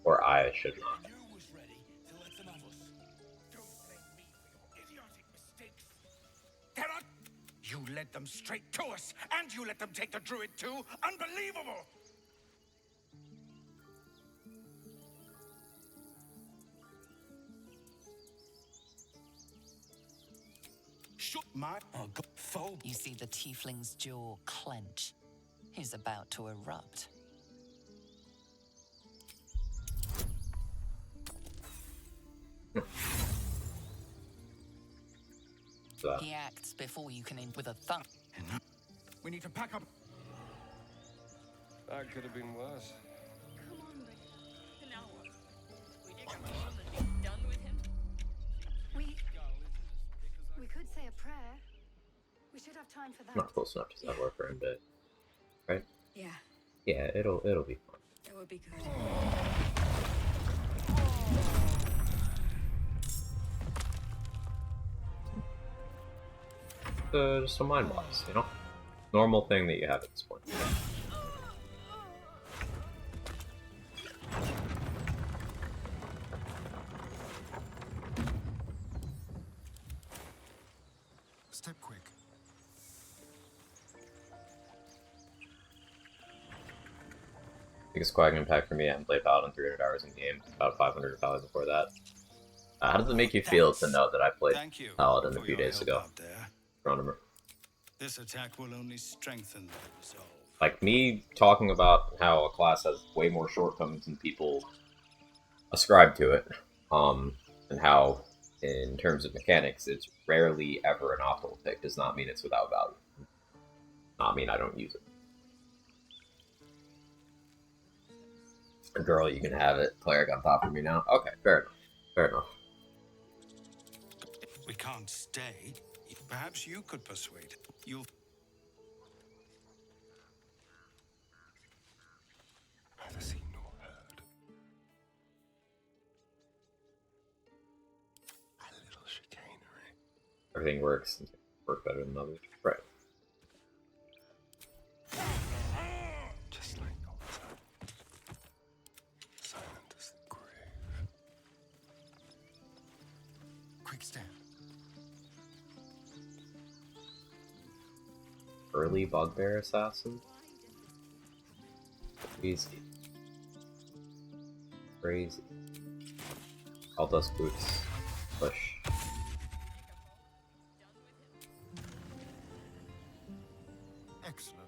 Or I should knock out. You led them straight to us, and you let them take the druid too? Unbelievable! My foe. You see the tiefling's jaw clench. He's about to erupt. He acts before you can with a thump. We need to pack up. That could have been worse. Come on, Richter. And now what? We dig a hole and be done with him? We could say a prayer. We should have time for that. Not close enough to start work for him to, right? Yeah, Yeah, it'll be fun. that would be good. Just a mind blast, you know? Normal thing that you have at this point. Step quick. Biggest Quag impact for me, I haven't played Paladin 300 hours in game, about 500 Paladin before that. How does it make you feel to know that I played Paladin a few days ago? Astronomer. This attack will only strengthen the resolve. Like, me talking about how a class has way more shortcomings than people ascribe to it, and how, in terms of mechanics, it's rarely ever an optimal pick, does not mean it's without value. Not mean I don't use it. Girl, you can have it. Cleric on top of me now. Okay, fair enough. Fair enough. We can't stay. Perhaps you could persuade. You'll. Neither seen nor heard. A little chicanery. Everything works. Work better than others. Right. Just like yours. Silent as the grave. Quick step. Early Bugbear Assassin? Crazy. Crazy. All dust boots. Push. Excellent.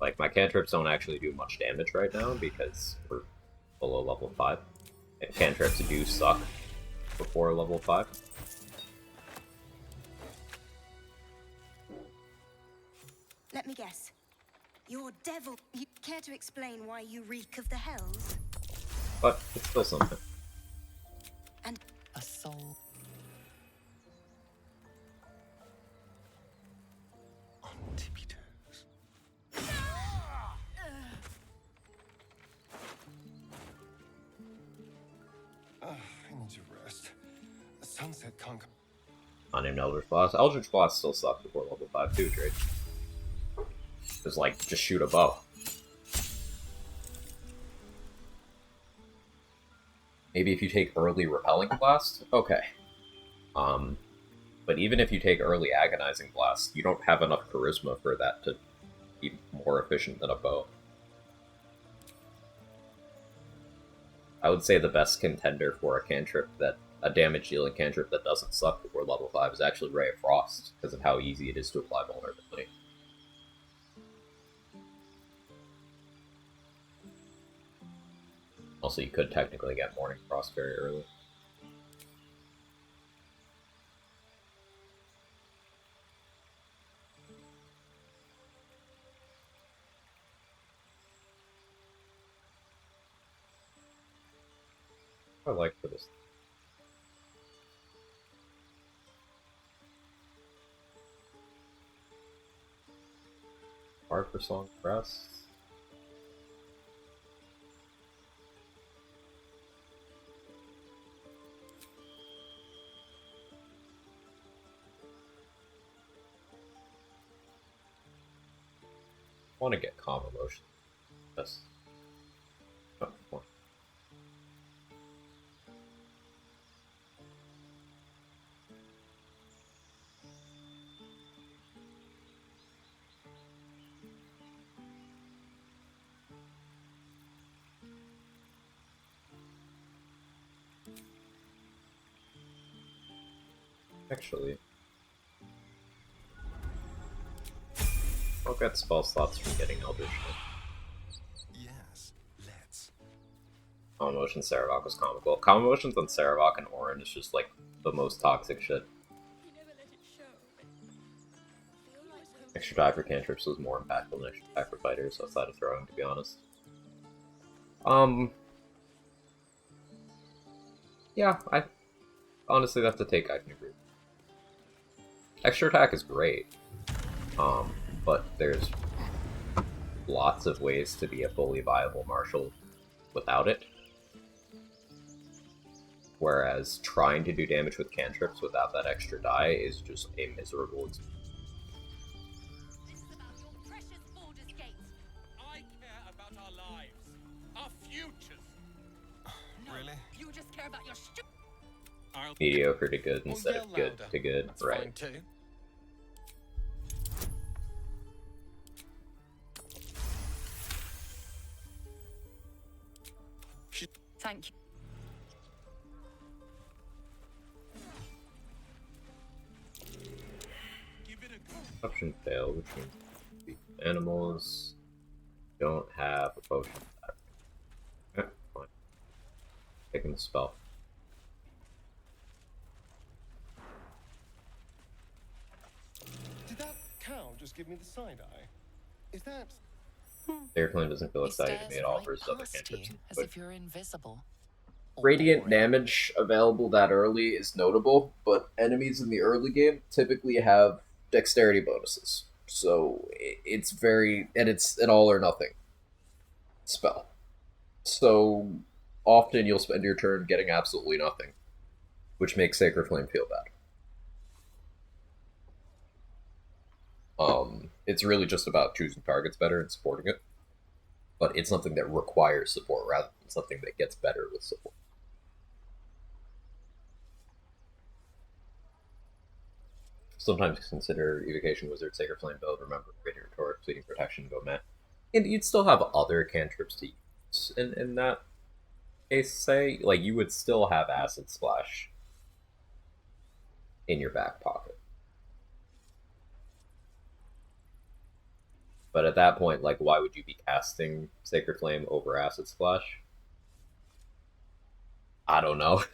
Like, my cantrips don't actually do much damage right now because we're below level 5. And cantrips do suck before level 5. Let me guess. You're devil. You care to explain why you reek of the hells? But it's still something. And A soul. On tippy toes. I need to rest. The sunset can't come. Unnamed Eldritch Blast. Eldritch Blast still sucks before level 5 too, Drake. Just like, just shoot a bow. Maybe if you take early Repelling Blast? Okay. But even if you take early Agonizing Blast, you don't have enough Charisma for that to be more efficient than a bow. I would say the best contender for a cantrip that a damage dealing cantrip that doesn't suck before level 5 is actually Ray of Frost, because of how easy it is to apply vulnerability. Also, you could technically get Morning Frost very early. I like for this. Hard for Song Press. I want to get calm emotion. Yes. Oh, well. Actually, I'll get spell slots from getting Eldritch. Yes, let's. Common Motion Saravok was comical. Common Motions on Saravok and Orin is just like the most toxic shit. Extra die for cantrips was more impactful than extra die for fighters outside of throwing, to be honest. Yeah, I honestly that's a take I can agree. Extra attack is great. But there's lots of ways to be a fully viable martial without it. Whereas trying to do damage with cantrips without that extra die is just a miserable experience. I care about our lives, our futures. Really? You just care about your Mediocre to good Or instead yell of good louder. to good, That's right? fine too. Thank you. Option failed, which means the animals don't have a potion. Okay, fine. Taking the spell. Did that cow just give me the side eye? Is that... Airplane doesn't feel He excited to stares me at all right versus other past cantrips. you, as But if you're invisible. Or radiant boring. damage available that early is notable, but enemies in the early game typically have dexterity bonuses. So it's very, and it's an all or nothing spell. So often you'll spend your turn getting absolutely nothing, which makes Sacred Flame feel bad. It's really just about choosing targets better and supporting it, but it's something that requires support rather than something that gets better with support. Sometimes consider Evocation Wizard, Sacred Flame build, remember Radiant Retort, Fleeting Protection, go Met. And you'd still have other cantrips to use in that case, say. Like, you would still have Acid Splash in your back pocket. But at that point, like, why would you be casting Sacred Flame over Acid Splash? I don't know.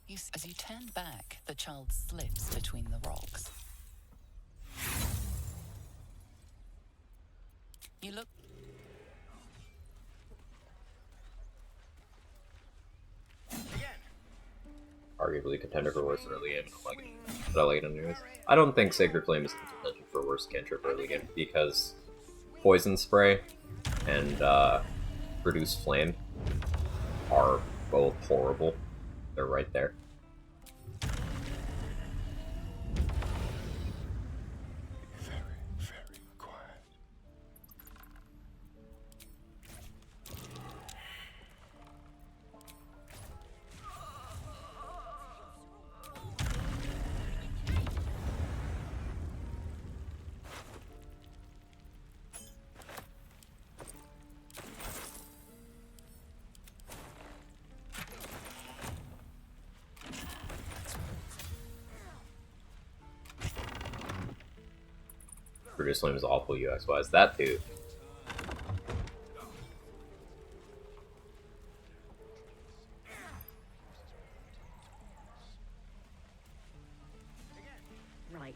As you turn back, the child slips between the rocks. You look. Arguably contender for worst early game, but I like it anyways. I don't think Sacred Flame is in contention for worst cantrip early game because Poison Spray and Produce Flame are both horrible. They're right there. Very, very quiet. Produce Flame is awful UX-wise. That too. Right.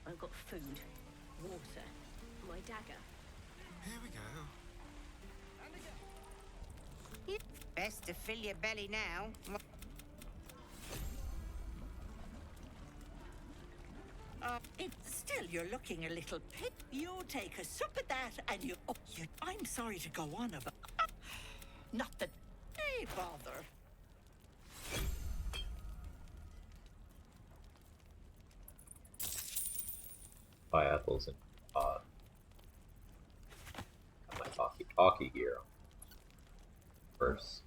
I've got food, water, my dagger. Here we go. Best to fill your belly now. Still, you're looking a little pit. You take a sup at that, and you. Oh, you. I'm sorry to go on about. Not that. Hey, bother. Buy apples and got my talkie gear on. first.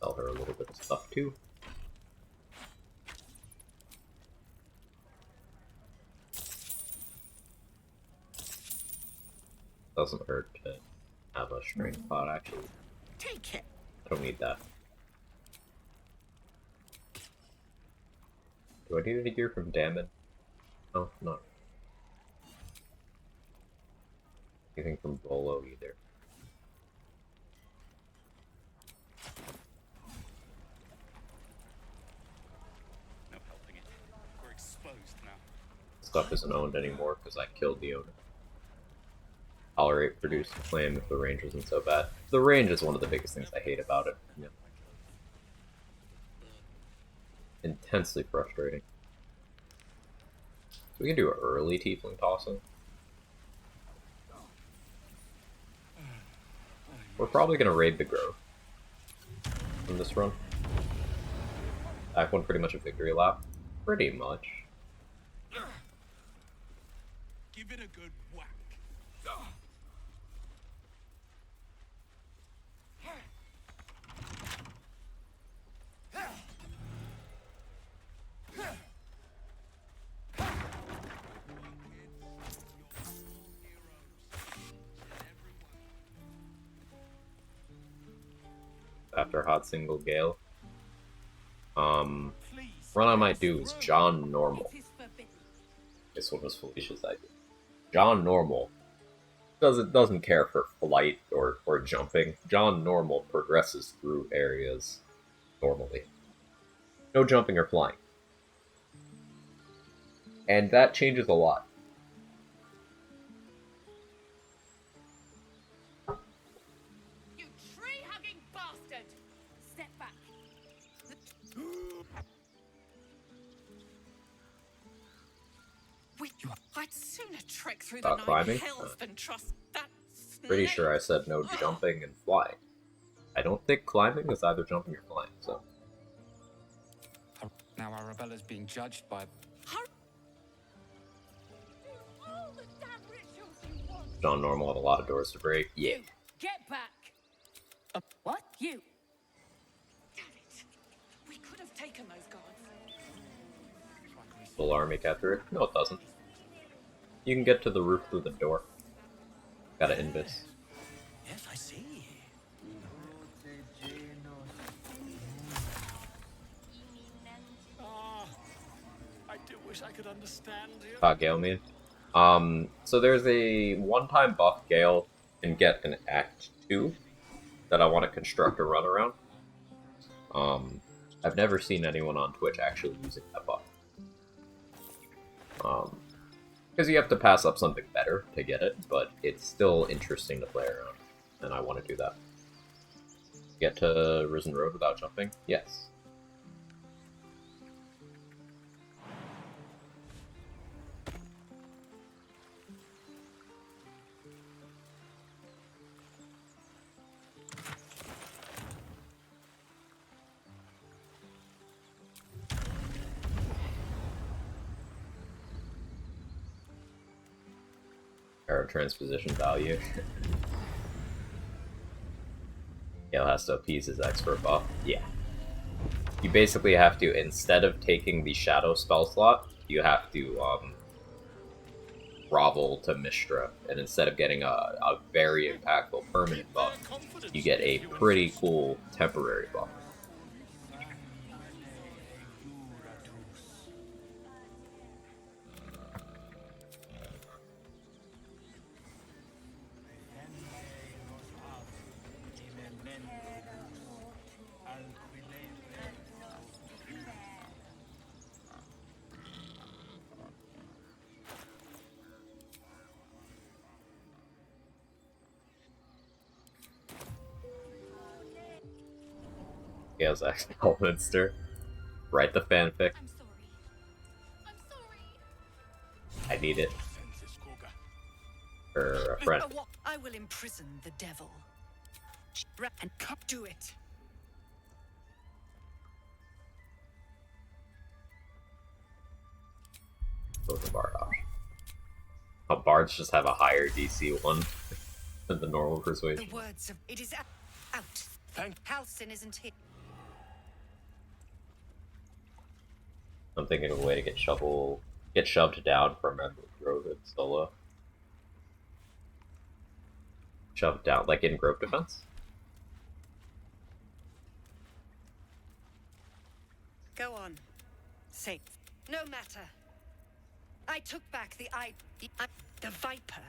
Sell her a little bit of stuff too. Doesn't hurt to have a strength pot, actually. Take it. I don't need that. Do I need any gear from Damon? No, not. Anything from Bolo either. No helping it. We're exposed now. Stuff isn't owned anymore because I killed the owner. Tolerate produced flame if the range isn't so bad. The range is one of the biggest things I hate about it. Yeah. Intensely frustrating. So we can do an early tiefling tossing. We're probably gonna raid the grove in this run. Back one pretty much a victory lap. Pretty much. Give it a good whack. After a hot single gale. Run I might do is John Normal. This one was Felicia's idea. John Normal doesn't care for flight or jumping. John Normal progresses through areas normally. No jumping or flying. And that changes a lot. You tree-hugging bastard! Step back. I'd sooner trek through About the climbing? nine hells than trust that Pretty sure I said no jumping and flying. I don't think climbing is either jumping or flying, so. Now Arabella's being judged by... All the damn rituals you want. John Normal had a lot of doors to break. Yeah. Get back. What? You. Damn it. We could have taken those guards. Full army capture it? No, it doesn't. You can get to the roof through the door. Gotta invis. Yes, I see. I do wish I could understand you. Gale mean. So there's a one-time buff Gale can get an Act 2 that I want to construct a run around. I've never seen anyone on Twitch actually using that buff. Because you have to pass up something better to get it, but it's still interesting to play around, and I want to do that. Get to Risen Road without jumping? Yes. Arrow transposition value. Gale has to appease his expert buff. Yeah. You basically have to, instead of taking the shadow spell slot, you have to grovel to Mistra, and instead of getting a very impactful permanent buff, you get a pretty cool temporary buff. Gale's Exile Minster. Write the fanfic. I'm sorry. I'm sorry. I need it. For a friend. I will imprison the devil. And do it. Both of Bardosh. Oh, bards just have a higher DC one The normal persuasion. The words of it is out. Thank Halcyon isn't here. I'm thinking of a way to get shoved down from Grove and solo. Shoved down, like in Grove defense? Go on. Safe. No matter. I took back the Viper.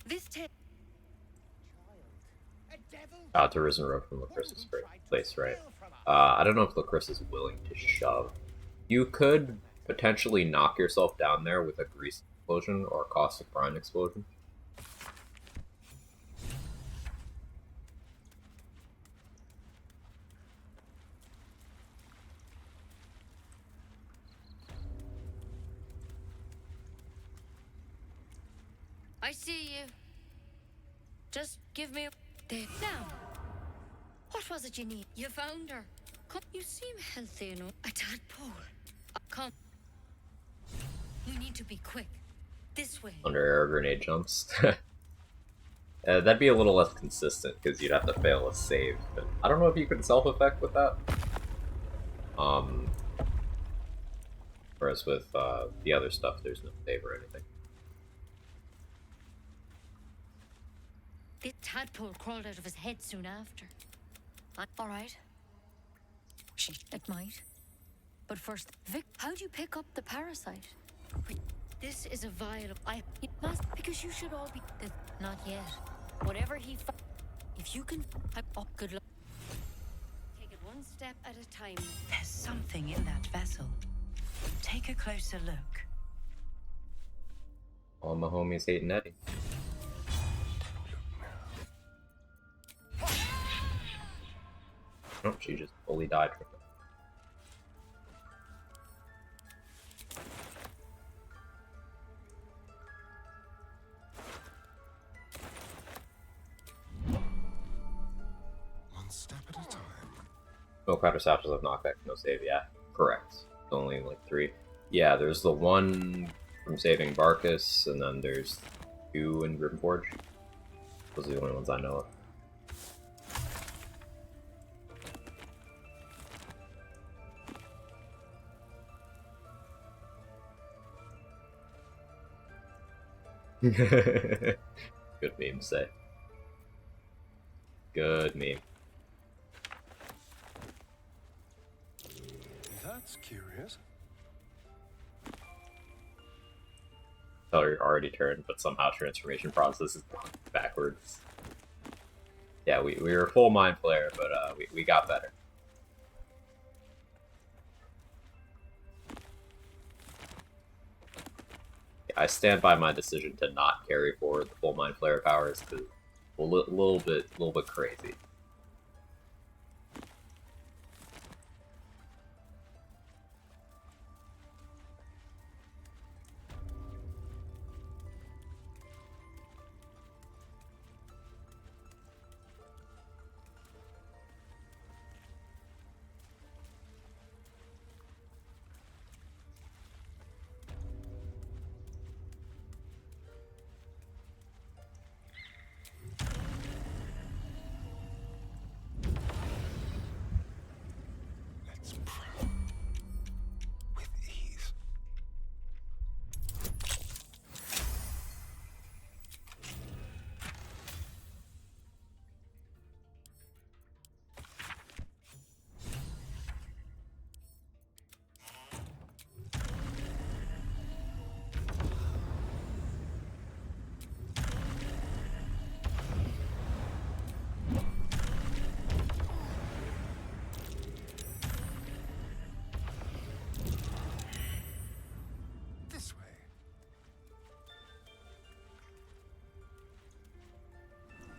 This Out to Risen Road from Lacrissa's place, right? I don't know if Lacris is willing to shove. You could potentially knock yourself down there with a Grease Explosion or a Caustic Brine Explosion. I see you. Just give me there. Now, what was it you need? You found her. Come, you seem healthy, you know. A tadpole. Come. We need to be quick. This way. Under air grenade jumps. That'd be a little less consistent because you'd have to fail a save. But I don't know if you could self-effect with that. Whereas with the other stuff, there's no save or anything. The tadpole crawled out of his head soon after. All right. It might. But first, Vic, how'd you pick up the parasite? This is a vial. It must, because you should all be. Not yet. Whatever he. If you can. Oh, good luck. Take it one step at a time. There's something in that vessel. Take a closer look. All my homies hating Eddie. Nope, she just fully died from it. One step at a time. No counter satchels have knockback, no save. Yeah, correct. Only like 3. Yeah, there's the one from saving Barkus, and then there's 2 in Grimforge. Those are the only ones I know of. Good meme, say. Good meme. That's curious. Color already turned, but somehow transformation process is going backwards. Yeah, we were full mind flare, but we got better. I stand by my decision to not carry forward the full mind flare powers because a little bit crazy.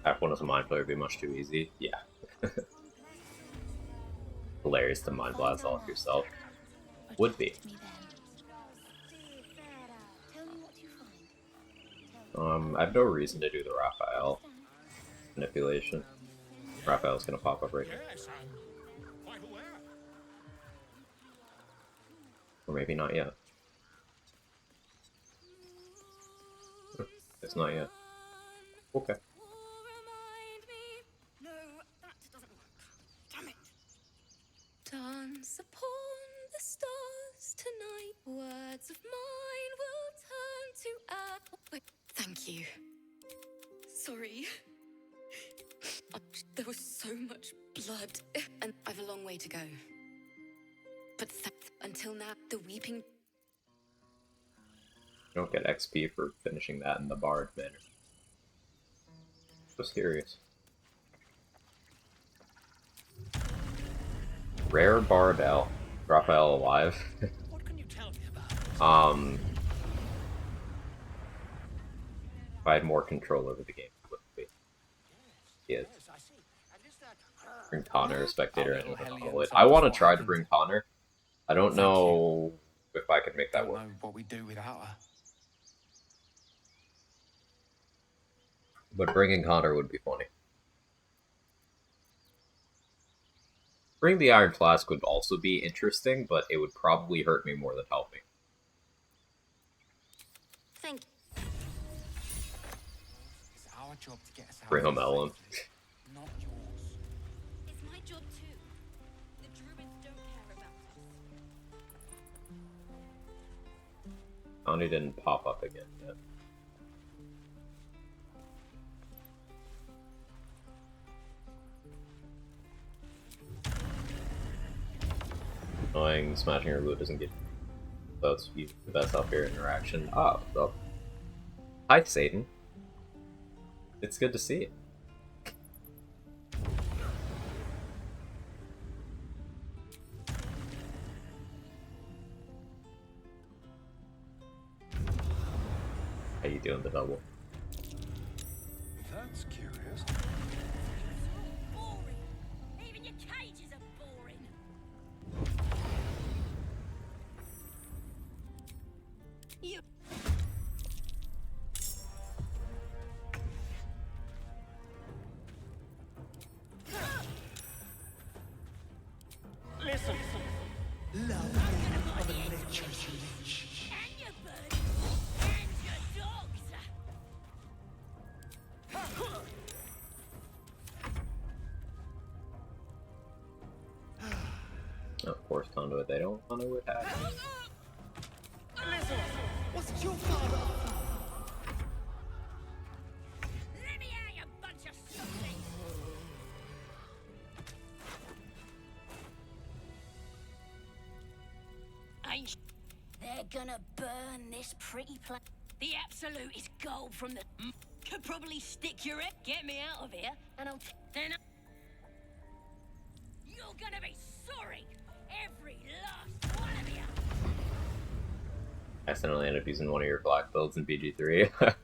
Half one as a mind player would be much too easy. Yeah. Hilarious to mind blast all of yourself. Would be. I have no reason to do the Raphael manipulation. Raphael's gonna pop up right here. Or maybe not yet. It's not yet. Okay. you. Sorry. There was so much blood, and I've a long way to go. But until now, the weeping... You don't get XP for finishing that in the bard manner. Just curious. Rare Bard L. Raphael alive. What can you tell me about If I had more control over the game, it wouldn't be. Yes. Bring Connor, a spectator, and Nautiloid. I want to try to bring Connor. I don't know if I can make that work. Know what we do without her. But bringing Connor would be funny. Bring the Iron Flask would also be interesting, but it would probably hurt me more than help me. Thank you. It's our job to get us out. Bring home Ellen. Not yours. It's my job too. The druids don't care about us. Connie didn't pop up again yet. Annoying, smashing her loot doesn't get that's the best up here interaction. Ah, oh. Hi Satan. It's good to see you. How you doing, the double? That's curious. Boring. Even your cages are boring. You. Listen. Love of a nature's lich. And your birds. And your dogs. Of course, Conduit. They don't Conduit have. Listen. Wasn't your father? Let me out, you bunch of something. They're gonna burn this pretty place. The absolute is gold from the... Could probably stick your head. Get me out of here, and I'll... You're gonna be sorry. Every last one of you. I accidentally ended up using one of your black builds in BG3.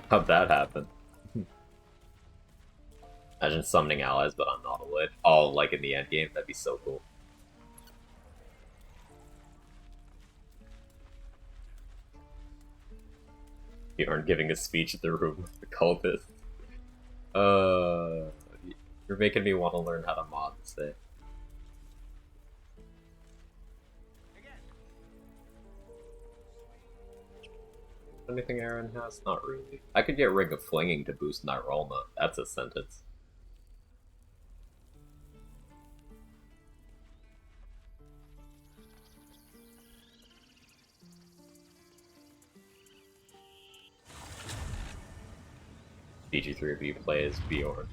How'd that happen? Imagine summoning allies, but on Nautiloid. Oh, like in the end game? That'd be so cool. You aren't giving a speech at the room with the cultist. You're making me want to learn how to mod this day. Anything Aaron has? Not really. I could get Ring of Flinging to boost Nirolna. That's a sentence. BG3B plays Bjorn.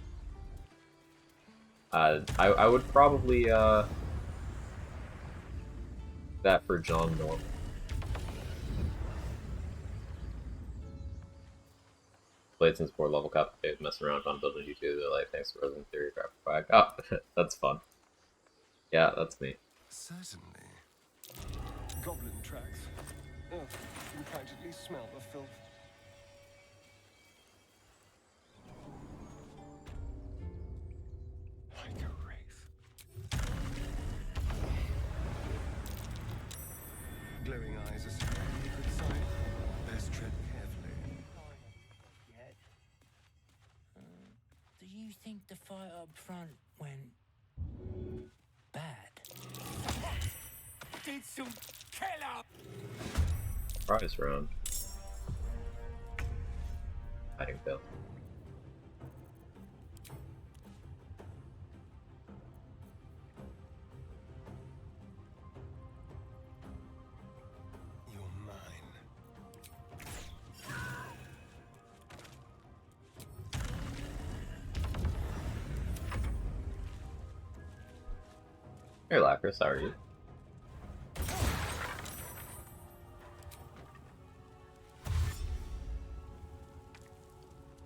I would probably that for John Norman. Played since 4 level cap. They've messed around on building you too. They're like, thanks for Resident Theory Craft Quag. Oh, that's fun. Yeah, that's me. Certainly. Goblin tracks. Oh, you can't at least smell the filth. Like a wraith. Glowing eyes are certainly a good sign. Best tread carefully. Yet. Do you think the fight up front went bad? Did some killer. Prize round. Hiding Bill. You're mine. Hey, Lacris, how are you?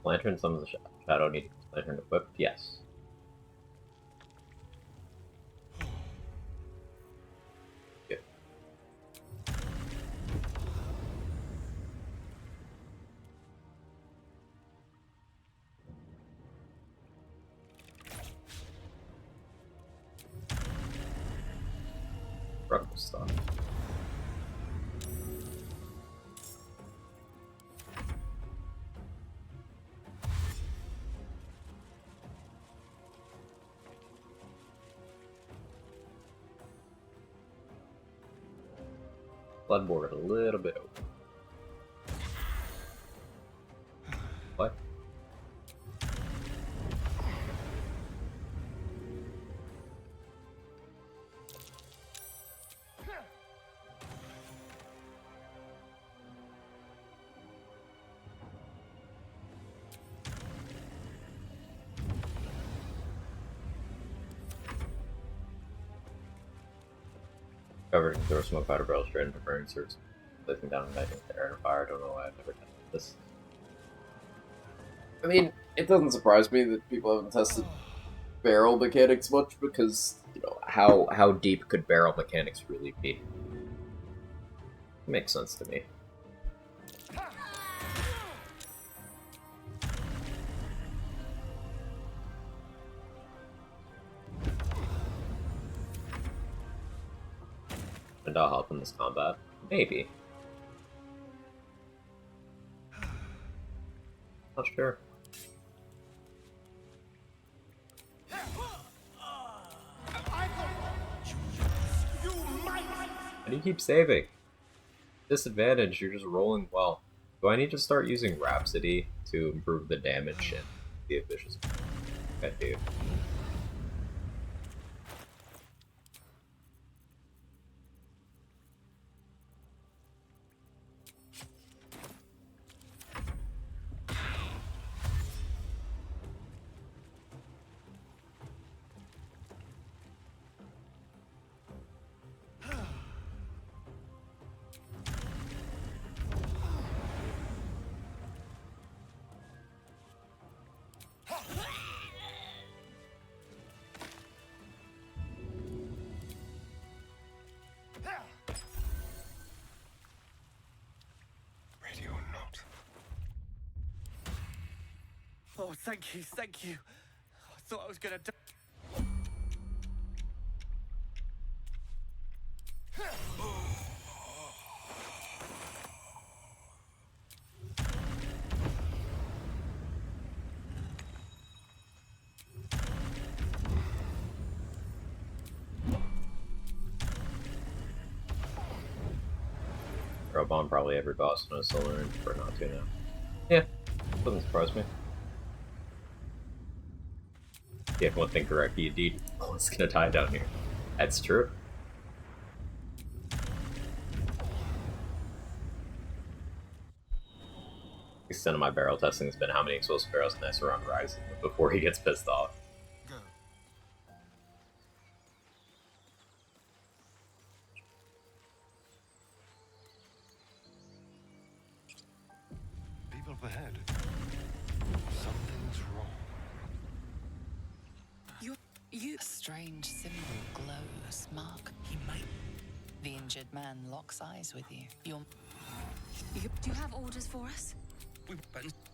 Lantern summons the shadow. Need lantern equipped? Yes. Good. Rebel stuff. Blood bordered a little bit open. What? Covered in throw smoke powder barrel straight into burning surge, placing down igniting the air and fire. I don't know why I've never done this. I mean, it doesn't surprise me that people haven't tested barrel mechanics much because, you know, how deep could barrel mechanics really be? Makes sense to me. And I'll help in this combat. Maybe. Not sure. How do you keep saving? Disadvantage, you're just rolling well. Do I need to start using Rhapsody to improve the damage and the efficiency? I do. Oh, thank you, thank you. I thought I was gonna die. Throw a bomb probably every boss in a solar and for not to now. Yeah, doesn't surprise me. Yeah, if one thing correct, you indeed one's gonna die down here. That's true. The extent of my barrel testing has been how many explosive barrels can I surround Ryzen before he gets pissed off. People up ahead. Something's wrong. A strange symbol glows. Mark, he might. The injured man locks eyes with you. Do you have orders for us?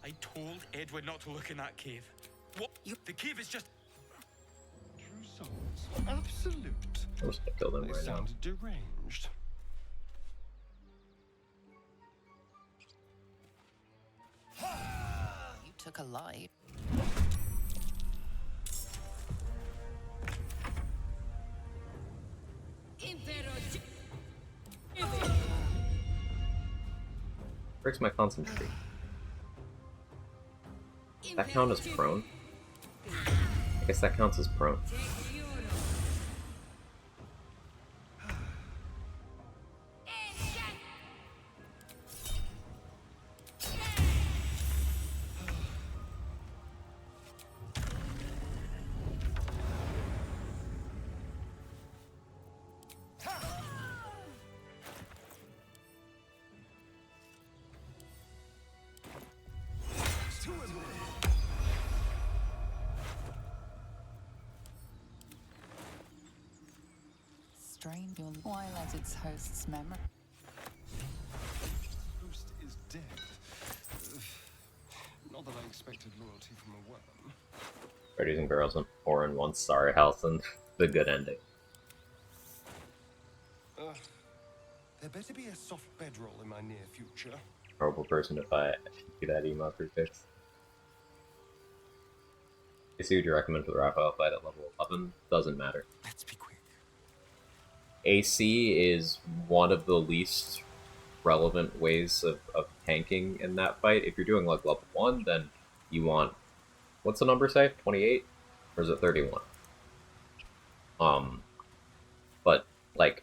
I told Edward not to look in that cave. What? The cave is just... True souls. Absolute. I'm just gonna kill them They right now. sounded deranged. You took a light. Breaks my concentration. That count as prone? I guess that counts as prone. drain your while at its host's memory. Host is dead. Not that I expected loyalty from a worm. Freddy's and Girls and 4 in 1 Sorry Halson. The good ending. There better be a soft bedroll in my near future. Horrible person if I do that emo prefix. AC, would you recommend for the Raphael fight at level 11? Doesn't matter. Let's be quick. AC is one of the least relevant ways of tanking in that fight. If you're doing like level 1, then you want, what's the number say? 28? Or is it 31? But like,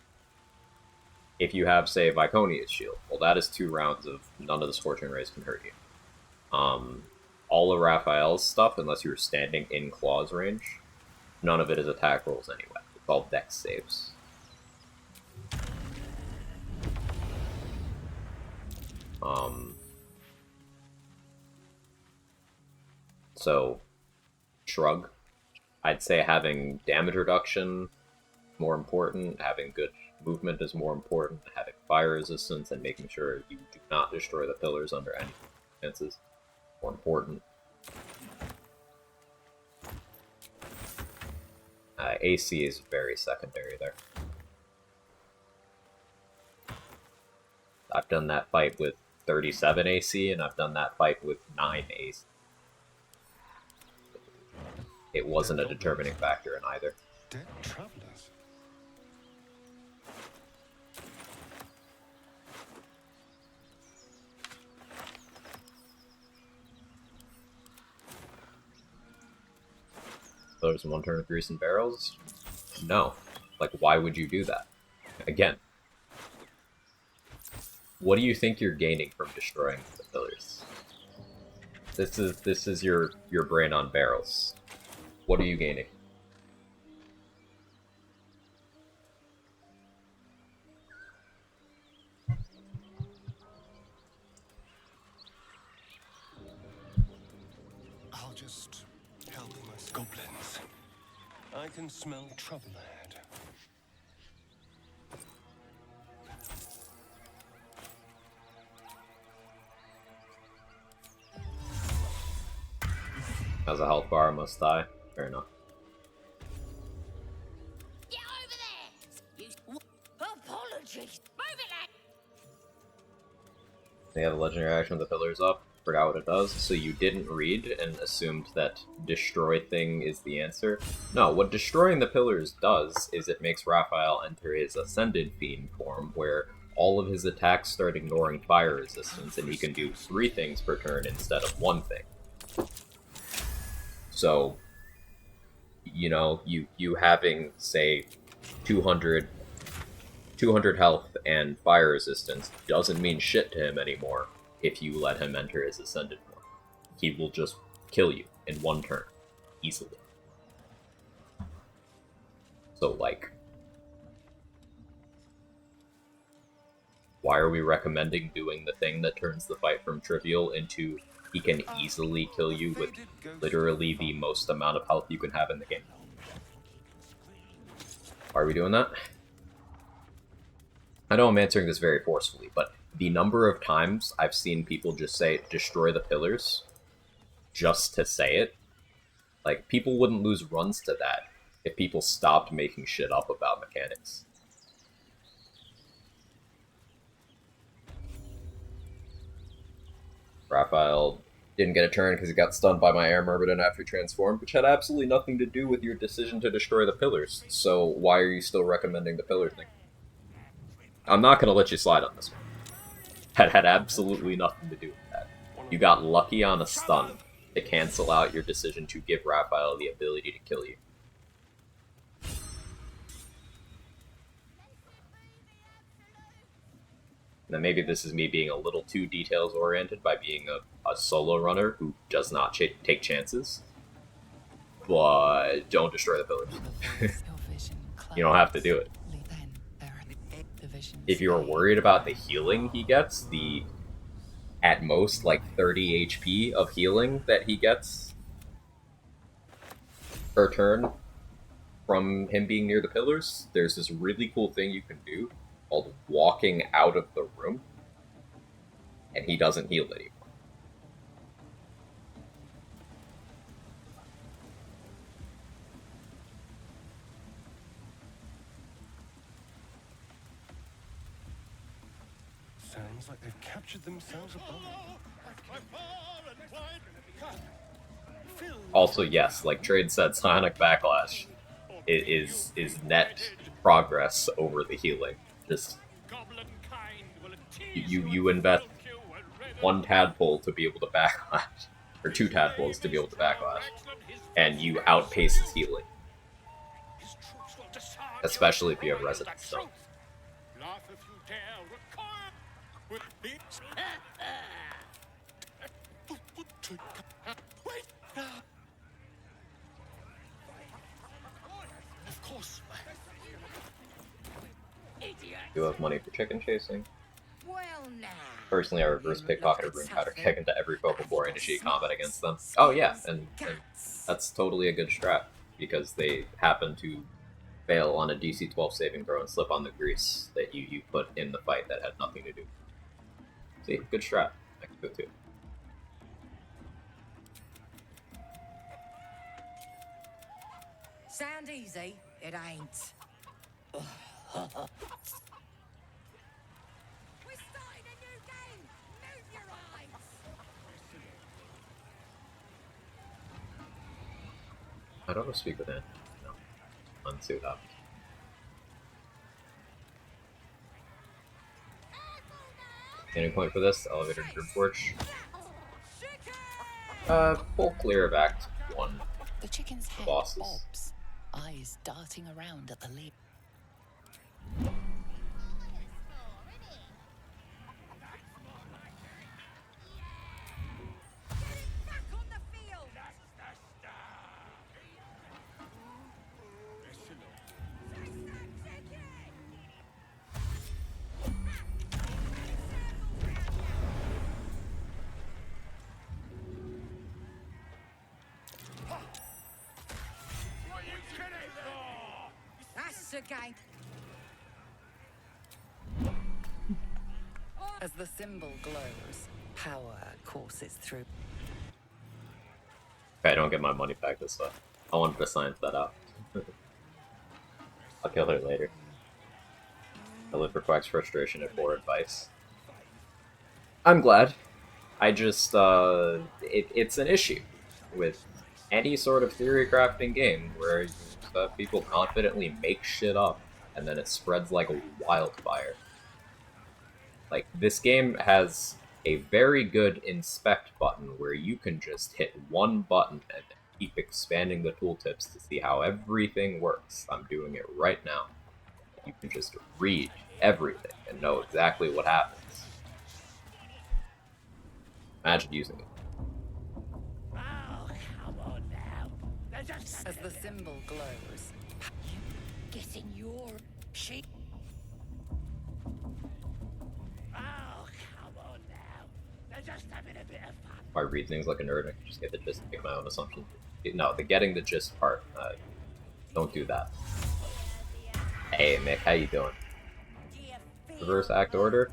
if you have, say, Viconia's shield, well, that is 2 rounds of none of the Scorching Rays can hurt you. All of Raphael's stuff, unless you're standing in claws range, none of it is attack rolls anyway. It's all dex saves. So, shrug. I'd say having damage reduction more important, having good movement is more important, having fire resistance, and making sure you do not destroy the pillars under any circumstances more important. AC is very secondary there. I've done that fight with 37 AC, and I've done that fight with 9 AC. It wasn't a determining factor in either. Dead travelers. There's 1 turn of grease and barrels? No. Like, why would you do that? Again, what do you think you're gaining from destroying the pillars? This is your brain on barrels. What are you gaining? I'll just help my goblins. I can smell trouble ahead. As a health bar, I must die. Fair enough. Get over there! Apologies. Move it, lad! They have a legendary action with the pillars up. Forgot what it does. So you didn't read and assumed that destroy thing is the answer. No, what destroying the pillars does is it makes Raphael enter his Ascended Fiend form, where all of his attacks start ignoring fire resistance, and he can do 3 things per turn instead of 1 thing. So, you know, you having, say, 200 health and fire resistance doesn't mean shit to him anymore if you let him enter his Ascended form. He will just kill you in 1 turn, easily. So, like, why are we recommending doing the thing that turns the fight from trivial into he can easily kill you with literally the most amount of health you can have in the game? Why are we doing that? I know I'm answering this very forcefully, but the number of times I've seen people just say, destroy the pillars, just to say it, like, people wouldn't lose runs to that if people stopped making shit up about mechanics. Raphael didn't get a turn because he got stunned by my air myrmidon after he transformed, which had absolutely nothing to do with your decision to destroy the pillars. So why are you still recommending the pillar thing? I'm not going to let you slide on this one. That had absolutely nothing to do with that. You got lucky on a stun to cancel out your decision to give Raphael the ability to kill you. Now maybe this is me being a little too details-oriented by being a solo runner who does not take chances. But don't destroy the pillars. You don't have to do it. If you're worried about the healing he gets, the at most like 30 HP of healing that he gets per turn from him being near the pillars, there's this really cool thing you can do called walking out of the room, and he doesn't heal anymore. Sounds like they've captured themselves a bomb. Also, yes, like Trade said, Psionic Backlash is net progress over the healing. Just you invest 1 tadpole to be able to backlash, or 2 tadpoles to be able to backlash, and you outpace his healing. Especially if you have Resident Stone. Of course. You have money for chicken chasing. Well, now. Personally, I reverse pickpocket a room powder keg into every foe before I initiate combat against them. Oh yeah, and that's totally a good strat, because they happen to fail on a DC 12 saving throw and slip on the grease that you put in the fight that had nothing to do. See, good strat. I can go too. Sound easy? It ain't. We're starting a new game! Move your eyes! I don't know, speak with Anthony. No. Let's see what happens. Ending point for this, elevator to group porch. Full clear of Act 1. The chicken's head bosses. bobs, eyes darting around at the lead. That's a game. As the symbol glows, power courses through. Okay, I don't get my money back this way. I wanted to science that out. I'll kill her later. I live for Quag's frustration and poor advice. I'm glad. I just, it's an issue with any sort of theory crafting game where people confidently make shit up and then it spreads like a wildfire. Like, this game has a very good inspect button where you can just hit one button and keep expanding the tooltips to see how everything works. I'm doing it right now. You can just read everything and know exactly what happens. Imagine using it. Oh, come on now. As the symbol glows, Getting your sheep. Oh, come on now. They're just having a bit of fun. If I read things like a nerd, I can just get the gist and make my own assumptions. No, the getting the gist part, don't do that. Hey, Mick, how you doing? Reverse act order?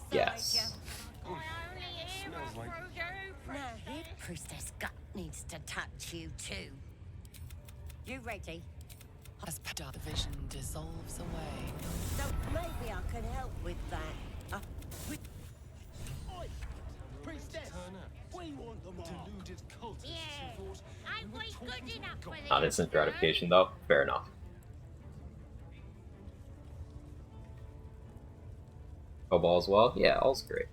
Yes. Now, Priestess Gut needs to touch you too. You ready? as dark vision dissolves away. So maybe I can help with that. Priestess, we want them all. Deluded cultists who thought Ain't we good enough for this? Not instant gratification, though. Fair enough. Hope all's well? Yeah, all's great.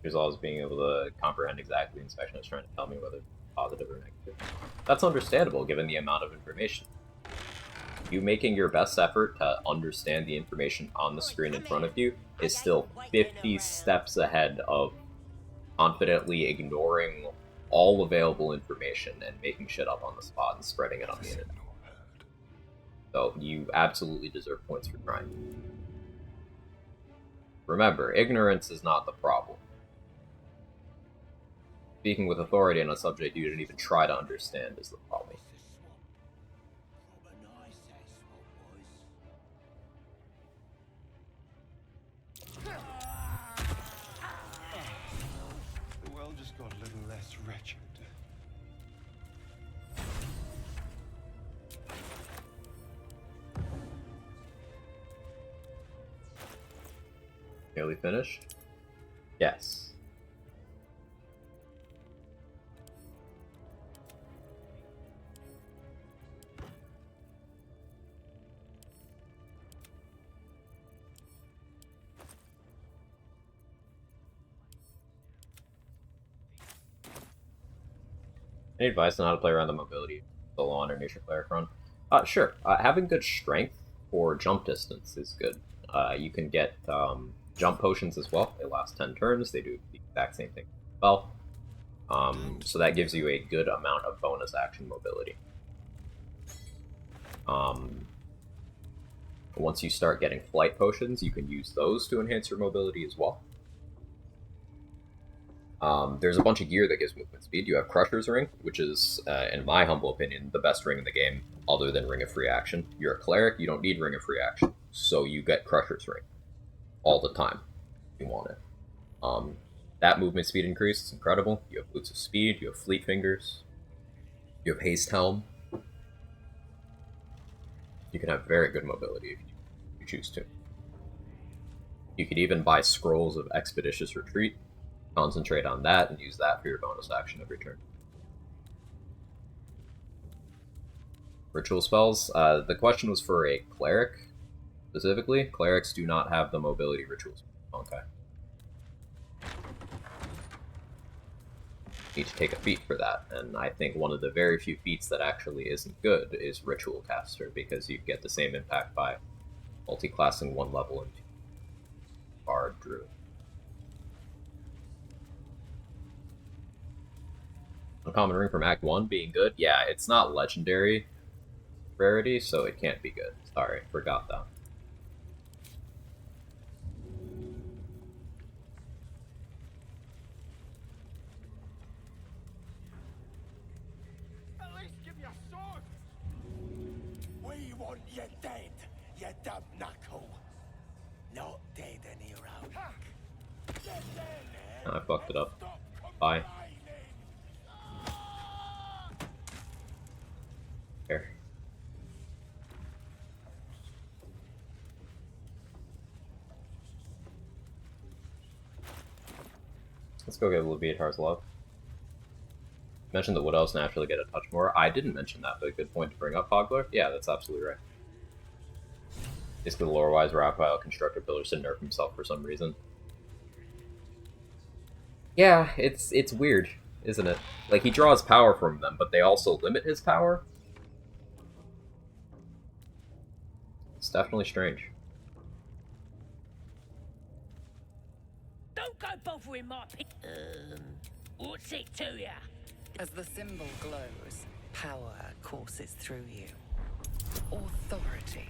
Here's always being able to comprehend exactly the inspection is trying to tell me whether it's positive or negative. That's understandable given the amount of information. You making your best effort to understand the information on the screen in front of you is still 50 steps ahead of confidently ignoring all available information and making shit up on the spot and spreading it on the internet. So you absolutely deserve points for trying. Remember, ignorance is not the problem. Speaking with authority on a subject you didn't even try to understand is the problem. The world just got a little less wretched. Nearly finished? Yes. Any advice on how to play around the mobility solo on or nature cleric run? Sure. Having good strength for jump distance is good. You can get jump potions as well. They last 10 turns. They do the exact same thing as well. So that gives you a good amount of bonus action mobility. Once you start getting flight potions, you can use those to enhance your mobility as well. There's a bunch of gear that gives movement speed. You have Crusher's Ring, which is, in my humble opinion, the best ring in the game, other than Ring of Free Action. You're a cleric, you don't need Ring of Free Action, so you get Crusher's Ring all the time if you want it. That movement speed increase is incredible. You have Boots of Speed, you have Fleet Fingers, you have Haste Helm. You can have very good mobility if you choose to. You could even buy Scrolls of Expeditious Retreat, concentrate on that, and use that for your bonus action every turn. Ritual spells. The question was for a cleric, specifically. Clerics do not have the mobility rituals. Okay. Need to take a feat for that, and I think one of the very few feats that actually isn't good is Ritual Caster, because you get the same impact by multi-classing one level into Bard Druid. Uncommon Ring from Act 1 being good? Yeah, it's not legendary rarity, so it can't be good. Sorry, forgot that. At least give me a sword! We want you dead, you dumb knuckle. Not dead in here, I fucked it up. Bye. Here. Let's go get Leviathar's Love. Mentioned that Wood Elves naturally get a touch more. I didn't mention that, but a good point to bring up, Hogler. Yeah, that's absolutely right. Basically, lore-wise, Raphael constructed pillars to nerf himself for some reason. Yeah, it's weird, isn't it? Like, he draws power from them, but they also limit his power? It's definitely strange. Don't go bothering my what's it to ya? As the symbol glows, power courses through you. Authority.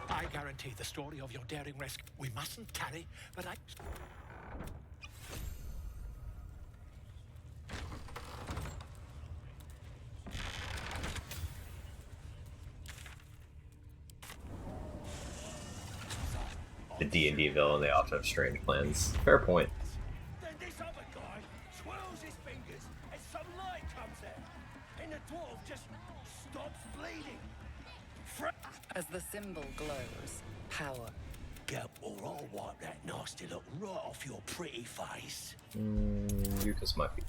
I guarantee the story of your daring rescue. We mustn't tarry, but I... The D&D villain, they often have strange plans. Fair point. Then this other guy swirls his fingers and some light comes out. And the dwarf just stops bleeding. As the symbol glows, power. Go, or I'll wipe that nasty look right off your pretty face. You kiss my feet.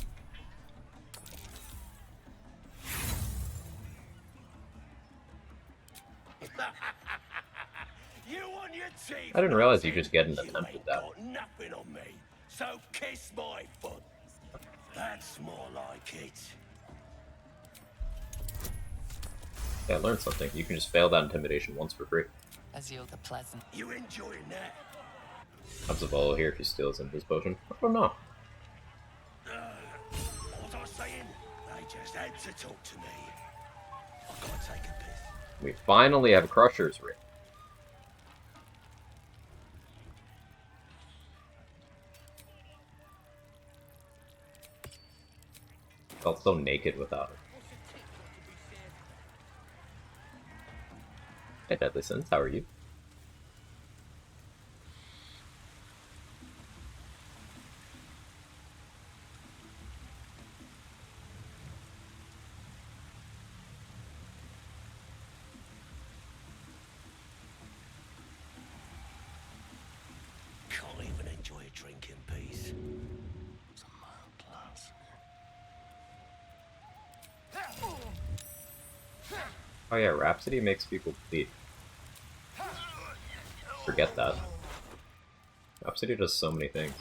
You on your teeth? I didn't realize you just get an attempt at that. Got nothing on me, so kiss my foot. That's more like it. Yeah, I learned something. You can just fail that intimidation once for free. As you're the pleasant. You enjoying that? Comes a bolo here if he steals in his potion. I don't know. What I saying? They just had to talk to me. I gotta take a piss. We finally have Crusher's Ring. Felt so naked without it. Hey, Deadly Sins, how are you? Can't even enjoy a drink in peace. It's a mild class. Oh yeah, Rhapsody makes people bleed. Forget that. Rhapsody does so many things.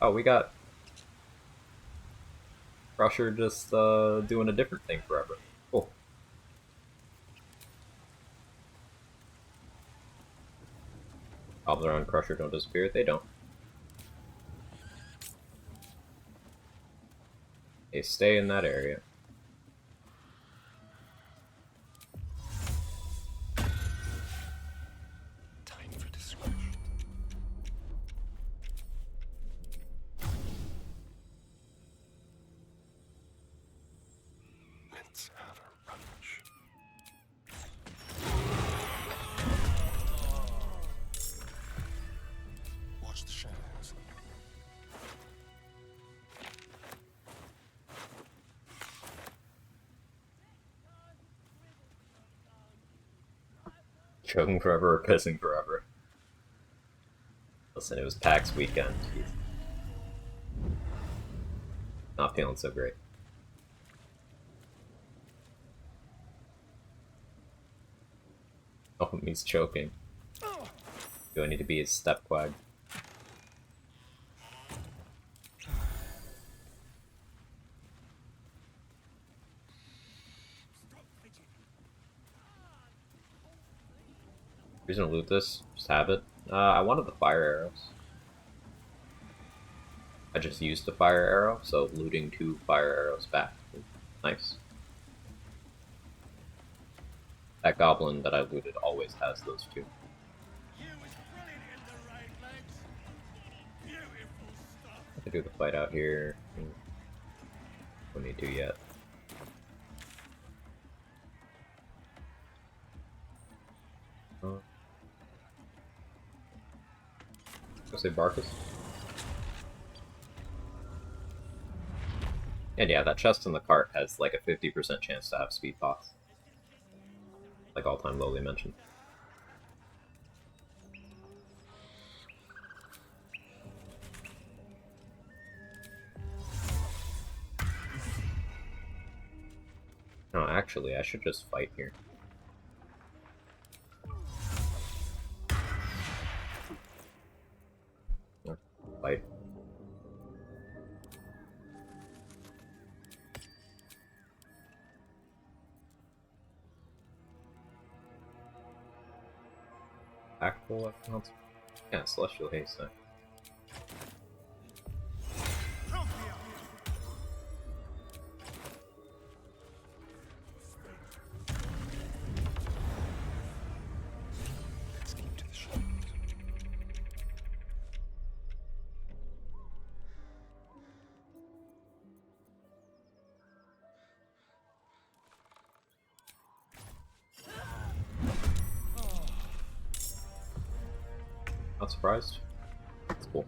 Oh, we got Crusher just doing a different thing forever. Cool. Goblins around Crusher don't disappear. They don't. They stay in that area. Time for discretion. Let's have a brunch. Watch the shadows. Choking forever or pissing forever. Listen, it was PAX weekend. Jeez. Not feeling so great. Oh, he's choking. Do I need to be his step Quag? Reason to loot this? Just have it. I wanted the fire arrows. I just used the fire arrow, so looting 2 fire arrows back. Nice. That goblin that I looted always has those 2. I could do the fight out here. Don't need to yet. Go say Barkus. And yeah, that chest in the cart has like a 50% chance to have speed pots. Like all-time lowly mentioned. No, actually, I should just fight here. No, fight. Tactical weapons? Yeah, Celestial Haste. Let's keep to the shadows. Not surprised. That's cool.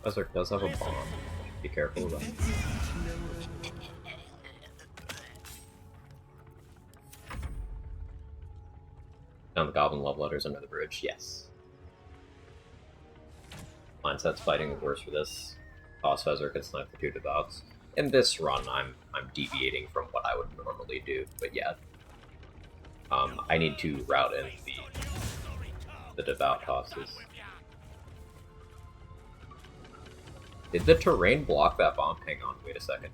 Berserk does have a bomb. Be careful of that. Down the goblin love letters under the bridge, yes. Mindset's fighting the worst for this. Toss Feather could snipe the 2 Devouts. In this run, I'm deviating from what I would normally do, but yeah. I need to route in the Devout tosses. Did the terrain block that bomb? Hang on, wait a second.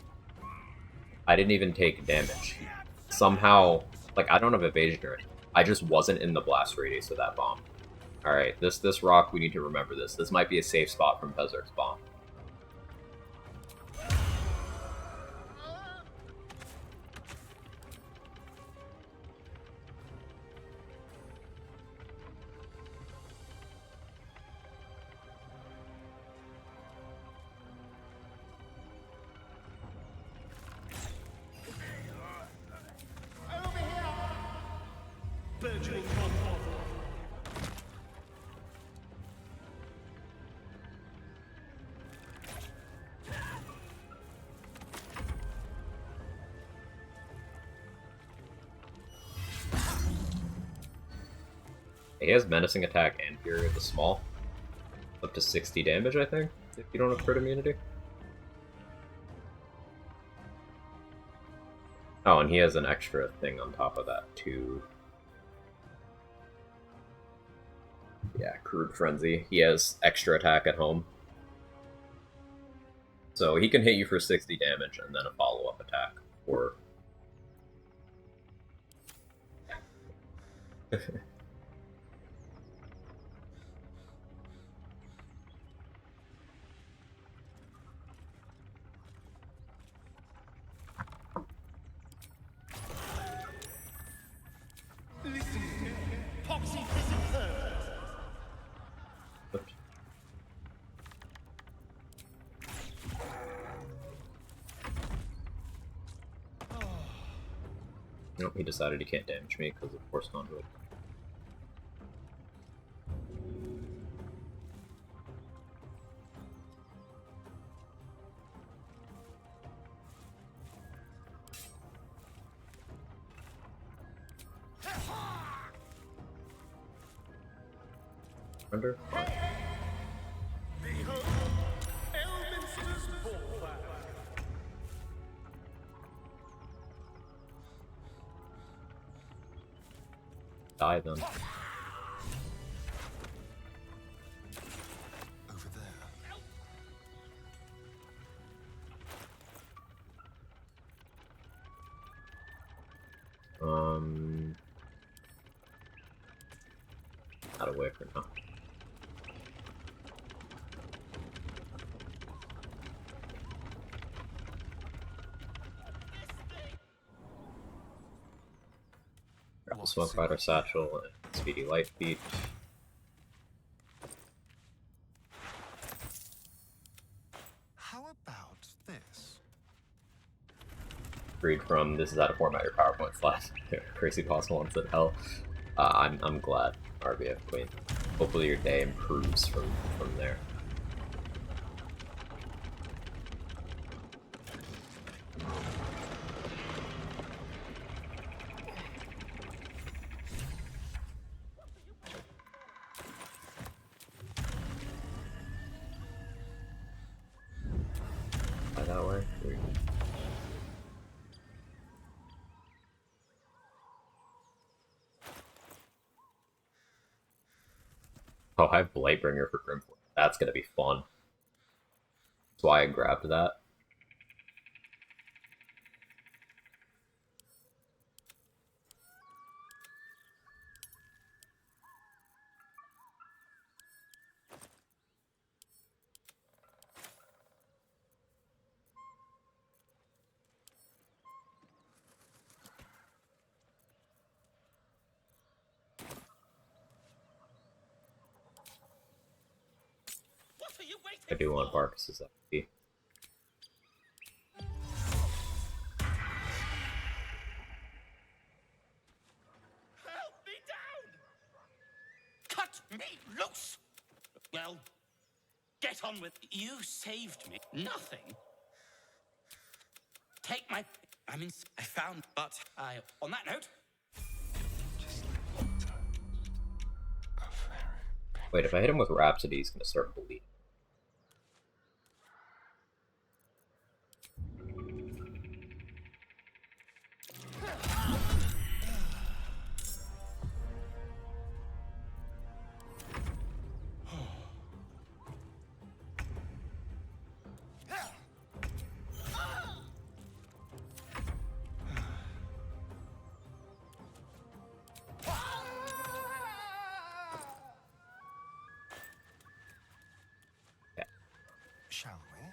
I didn't even take damage. Somehow, like, I don't have evasion or anything. I just wasn't in the blast radius of that bomb. Alright, this rock, we need to remember this. This might be a safe spot from Berserk's bomb. He has Menacing Attack and Fury of the Small. Up to 60 damage, I think, if you don't have crit immunity. Oh, and he has an extra thing on top of that, too. Yeah, Crude Frenzy. He has extra attack at home. So he can hit you for 60 damage and then a follow-up attack. Or... Nope, he decided he can't damage me because of Force Conduit. Surrender? Die then. Over there. Not away for now. Grab the Smoke Rider Satchel and Speedy Light Feet. How about this? Read from this is how to format your PowerPoint slides. Crazy Boss wants it. Hell, I'm glad, RBF Queen. Hopefully your day improves from there. That way. Oh, I have Blightbringer for Grimforce. That's gonna be fun. That's why I grabbed that. I do want Barkus's FP. Help me down! Cut me loose! Well, get on with it. You saved me. Nothing. Take my... I mean, I found... But on that note... Wait, if I hit him with Rhapsody, he's gonna start bleeding. shall we?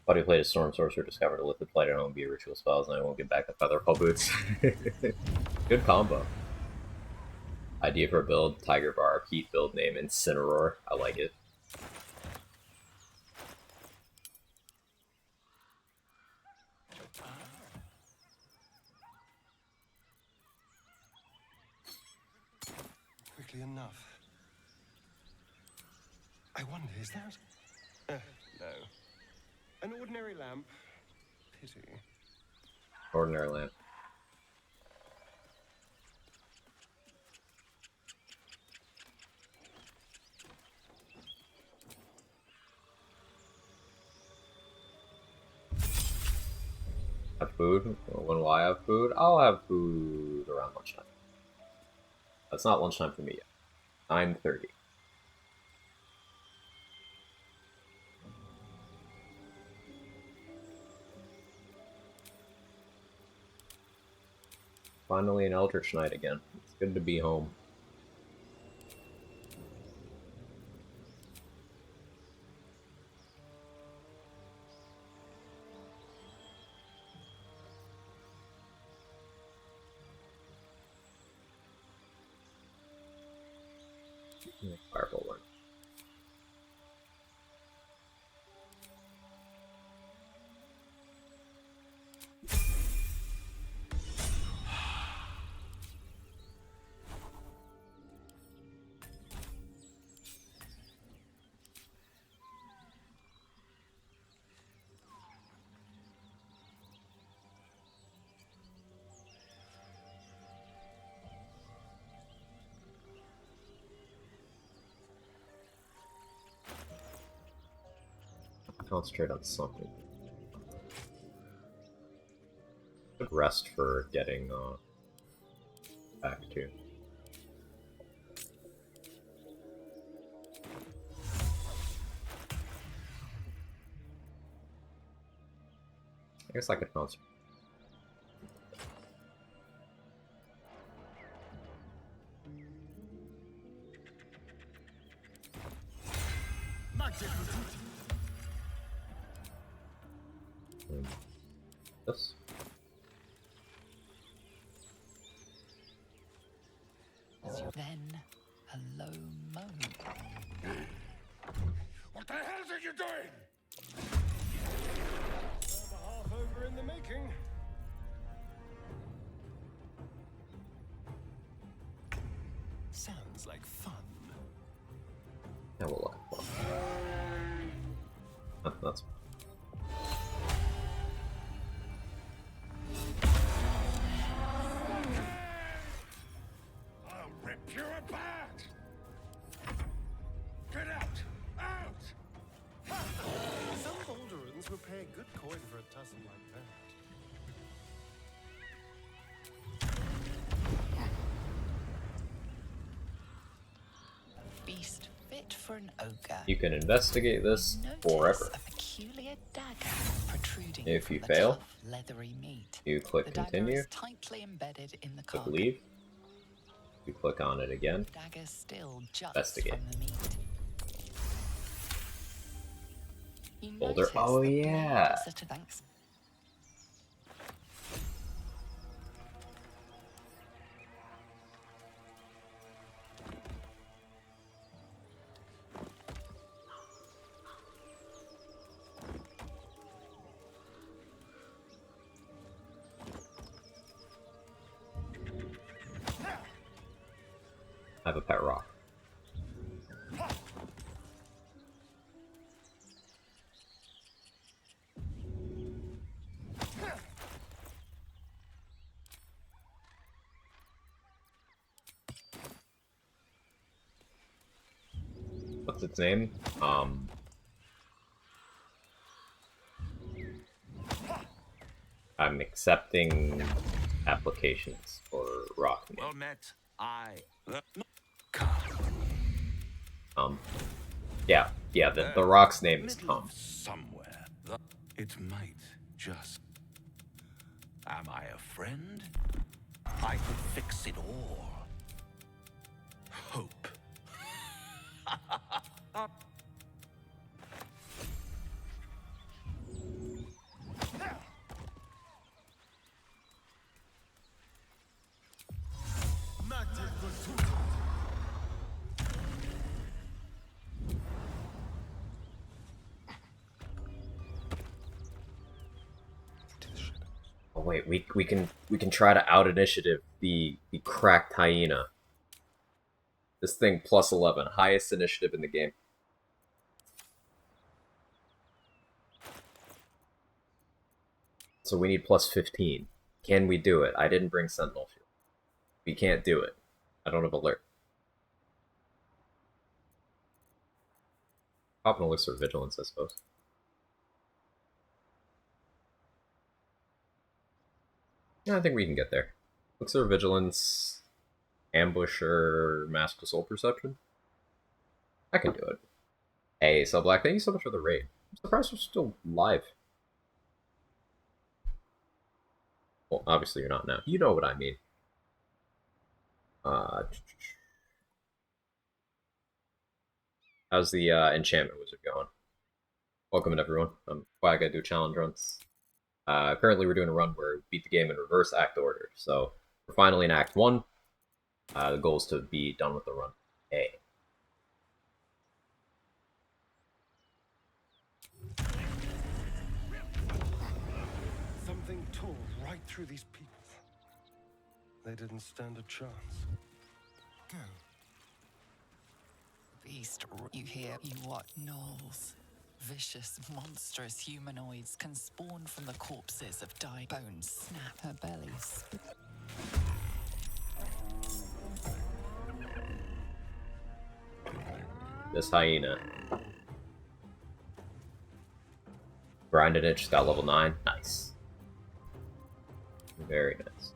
Buddy played a Storm Sorcerer, discovered a Lifted Flight at home, be a ritual spells, and I won't get back the Featherfall Boots. Good combo. Idea for a build, Tiger Bar, Heat build name, Incineroar. I like it. Quickly enough. I wonder, is that? No. An ordinary lamp. Pity. Ordinary lamp. Have food? When will I have food? I'll have food around lunchtime. That's not lunchtime for me yet. 9:30. Finally an Eldritch night again. It's good to be home. Fireball one. Concentrate on something. Good rest for getting back to. I guess I could concentrate. This. Then a low moan. What the hell are you doing? Half over in the making. Sounds like fun. Now we'll look at that's. I'll rip you apart! Get out! Out! Some Boulderans would pay a good coin for a tussle like that. Beast fit for an ogre. You can investigate this forever. A peculiar dagger protruding If you from the fail, tough, leathery meat. you click The dagger continue. is tightly embedded in the Click carcass. leave. You click on it again. Dagger still juts Investigate. from the meat. You Boulder. notice Oh the blade yeah. is at a thanks. I have a pet rock. What's its name? I'm accepting applications for rock name. Well met. Yeah, the rock's name is Tom. Somewhere. It might just. Am I a friend? I could fix it all. Hope. wait, we can try to out initiative the cracked hyena. This thing plus 11, highest initiative in the game. So we need plus 15. Can we do it? I didn't bring Sentinel Shield. We can't do it. I don't have alert. Pop an elixir of vigilance, I suppose. Yeah, I think we can get there. Elixir of vigilance, ambusher, mask of soul perception. I can do it. Hey, Cell Black, thank you so much for the raid. I'm surprised we're still live. Well, obviously you're not now. You know what I mean. How's the enchantment wizard going? Welcome everyone. I'm Quag, I do challenge runs. Currently we're doing a run where we beat the game in reverse act order. So we're finally in Act 1. The goal is to be done with the run A. Something tore right through these people. They didn't stand a chance. Go. Beast, you hear, you what? Gnolls. Vicious, monstrous humanoids can spawn from the corpses of dying bones. Snap her belly. This hyena. Grinded it, just got level 9. Nice. Very nice.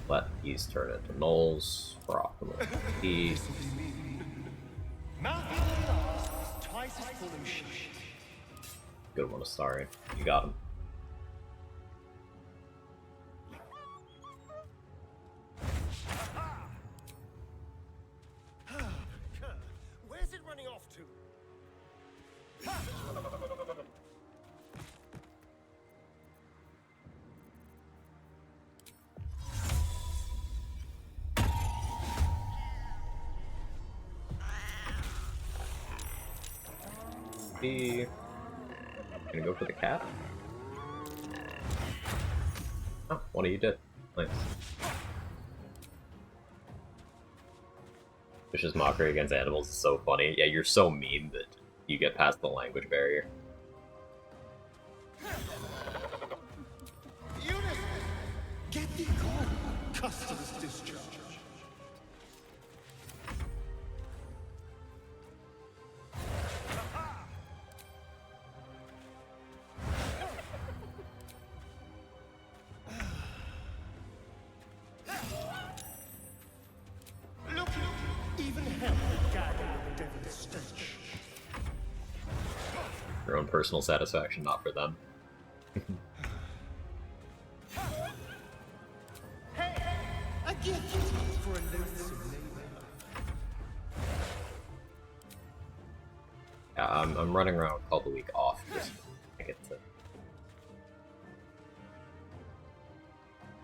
Let these turn into gnolls for optimal speed. Good one, Astari. You got him. Where's it running off to? Gonna go for the cat? Oh, one of you did. Nice. Vicious mockery against animals is so funny. Yeah, you're so mean that you get past the language barrier. Get thee gone! Customs discharge. Your own personal satisfaction, not for them. A gift for a loathsome neighbor. Yeah, I'm running around called the week off just to get to,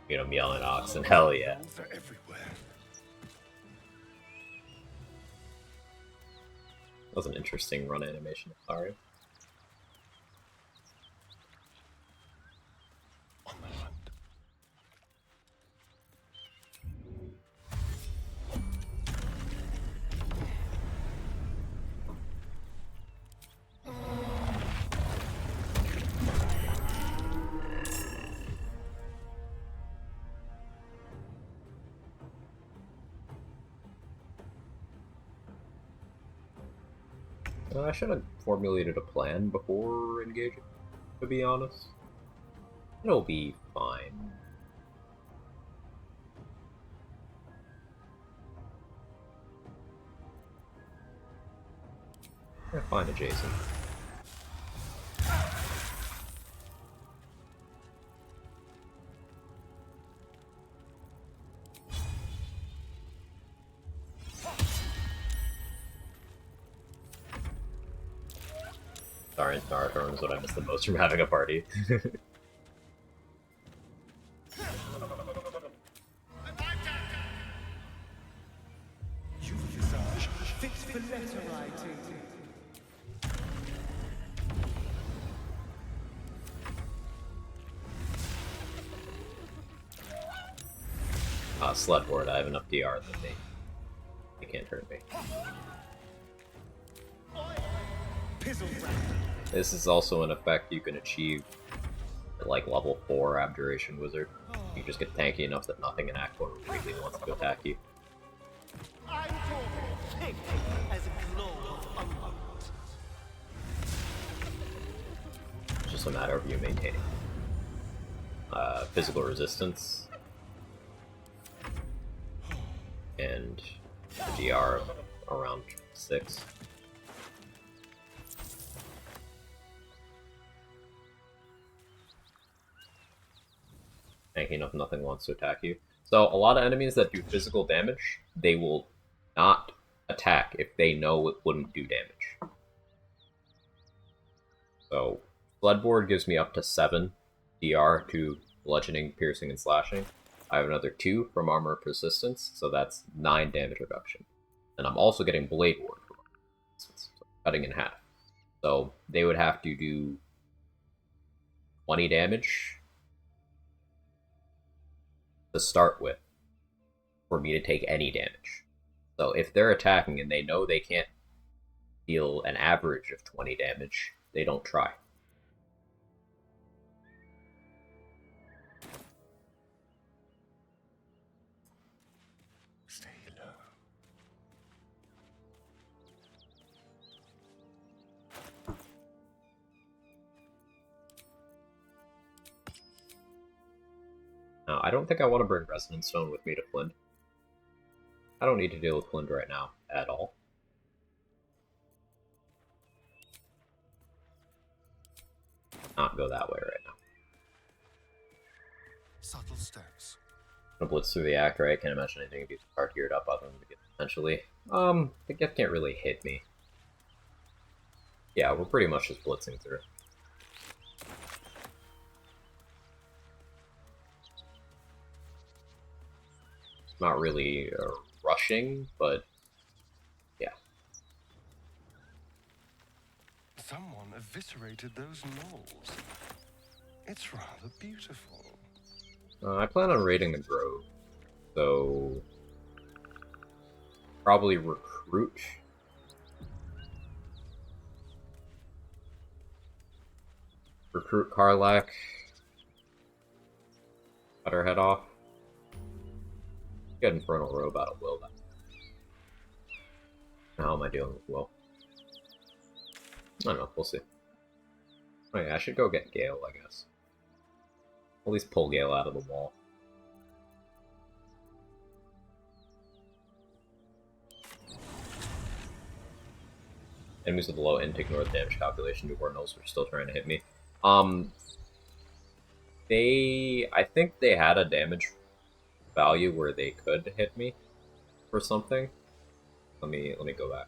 you know, meowing oxen. Hell yeah. They're everywhere. That was an interesting run animation. Sorry. I should have formulated a plan before engaging, to be honest. It'll be fine. Yeah, fine, adjacent. Sorry, Naruto is what I missed the most from having a party. You visage fit for letter writing. Sled board, I have enough DR that they can't hurt me. This is also an effect you can achieve at like level 4 Abjuration Wizard. You just get tanky enough that nothing in Act 1 really wants to attack you. I'm talking thick as a glow of unlocked. It's just a matter of you maintaining physical resistance and a GR around 6. Tanky enough, nothing wants to attack you. So a lot of enemies that do physical damage, they will not attack if they know it wouldn't do damage. So Bloodboard gives me up to 7 DR to bludgeoning, piercing, and slashing. I have another 2 from armor persistence, so that's 9 damage reduction. And I'm also getting Blade Ward from armor persistence, so cutting in half. So they would have to do 20 damage to start with for me to take any damage. So if they're attacking and they know they can't deal an average of 20 damage, they don't try. Stay low. Now, I don't think I want to bring Resonance Stone with me to Flint. I don't need to deal with Flint right now, at all. Not go that way right now. Subtle steps. I'm gonna blitz through the act, right? I can't imagine anything if he's hard geared up other than to get potentially. The Geth can't really hit me. Yeah, we're pretty much just blitzing through. Not really rushing, but yeah. Someone eviscerated those gnolls. It's rather beautiful. I plan on raiding the Grove, so probably recruit. Recruit Karlach. Cut her head off. Get Infernal Robe out of Will. How am I dealing with Will? I don't know, we'll see. Oh yeah, I should go get Gale, I guess. At least pull Gale out of the wall. Enemies with low end ignore the damage calculation to Warnels, which are still trying to hit me. I think they had a damage value where they could hit me for something. Let me go back.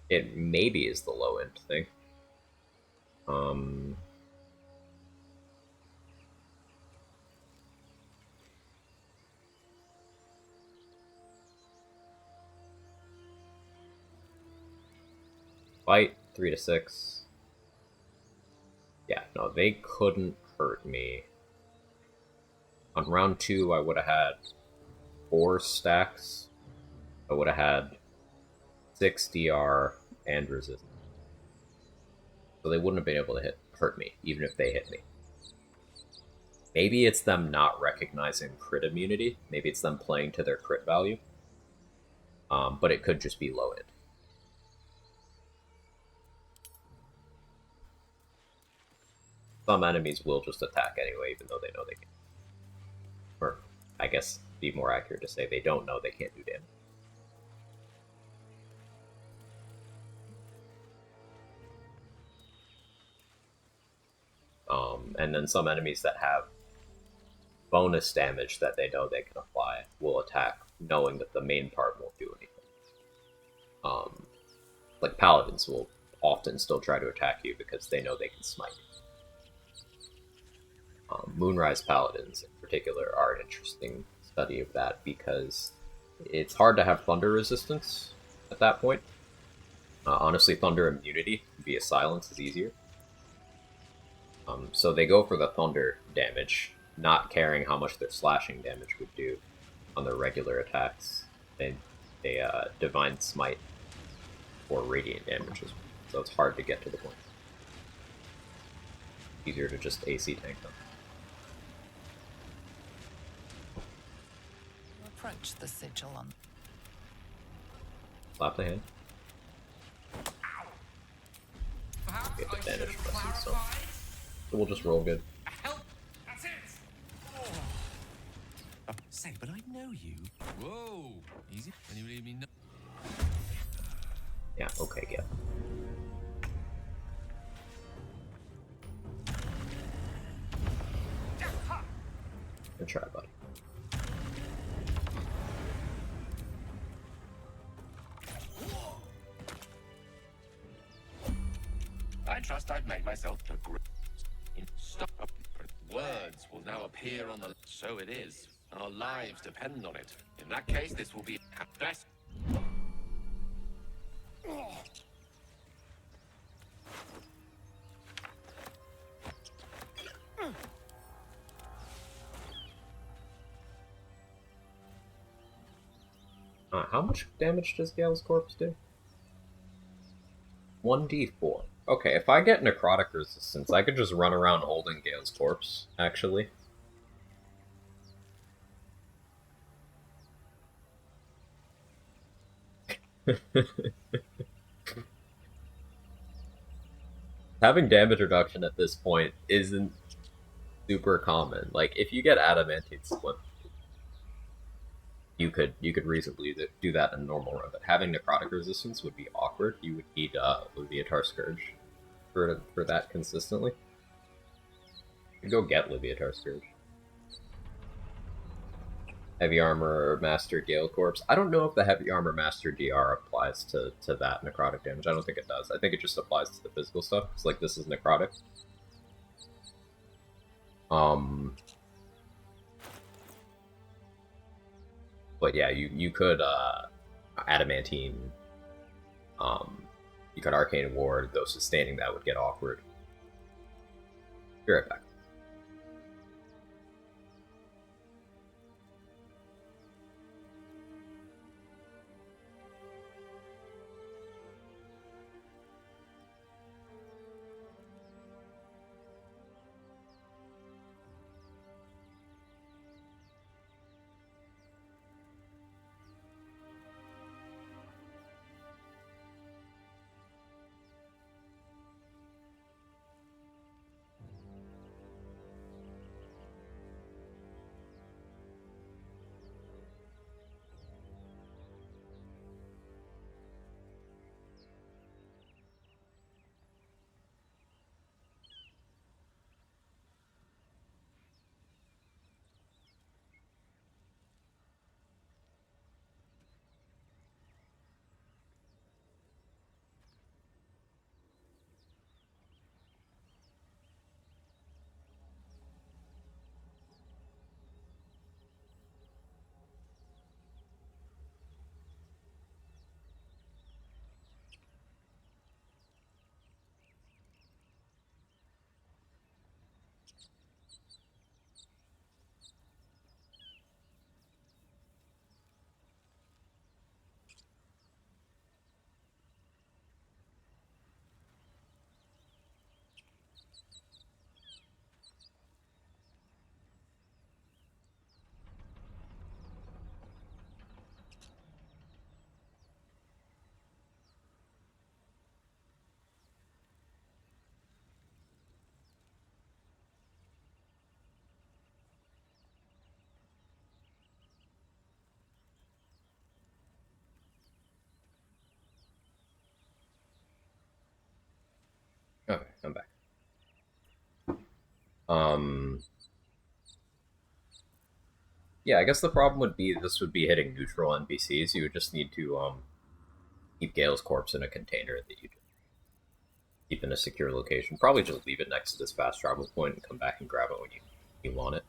It maybe is the low end thing. Fight 3 to 6. Yeah, no, they couldn't hurt me. On round 2, I would have had 4 stacks. I would have had 6 DR and resistance. So they wouldn't have been able to hurt me, even if they hit me. Maybe it's them not recognizing crit immunity. Maybe it's them playing to their crit value. But it could just be low end. Some enemies will just attack anyway, even though they know they can. Or, I guess, be more accurate to say they don't know they can't do damage. And then some enemies that have bonus damage that they know they can apply will attack, knowing that the main part won't do anything. Like Paladins will often still try to attack you because they know they can smite. Moonrise Paladins, in particular, are an interesting study of that because it's hard to have thunder resistance at that point. Honestly, thunder immunity via silence is easier. So they go for the thunder damage, not caring how much their slashing damage would do on their regular attacks. They Divine Smite or radiant damage as well. So it's hard to get to the point. Easier to just AC tank them. Approach the sigil on. Slap the hand. Get the damage presses, so we'll just roll good. That's it. Say, but I know you. Whoa, easy. Can you leave me? Yeah. Okay. Yeah. Good try, buddy. I trust I've made myself a great. Stop. Words will now appear on the. So it is. Our lives depend on it. In that case, this will be best. How much damage does Gale's Corpse do? 1d4. Okay, if I get necrotic resistance, I could just run around holding Gale's Corpse, actually. Having damage reduction at this point isn't super common. Like, if you get Adamantine Slip, you could reasonably do that in a normal run, but having necrotic resistance would be awkward. You would need Leviatar Scourge for that consistently. You could go get Leviatar Scourge. Heavy Armor Master Gale Corpse. I don't know if the Heavy Armor Master DR applies to that necrotic damage. I don't think it does. I think it just applies to the physical stuff. It's like this is necrotic. But yeah, you could Adamantine, you could Arcane Ward, though sustaining that would get awkward. Be right back. Okay, I'm back. Yeah, I guess the problem would be this would be hitting neutral NPCs. You would just need to keep Gale's Corpse in a container that you keep in a secure location. Probably just leave it next to this fast travel point and come back and grab it when you want it.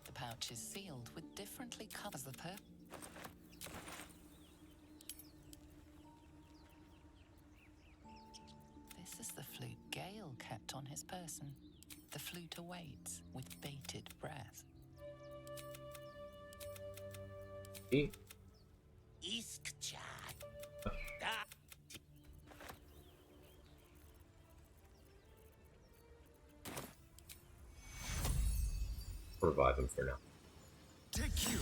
The pouch is sealed with differently covers the per. This This is the flute Gale kept on his person. The flute awaits with bated breath. Revive him for now. Take you.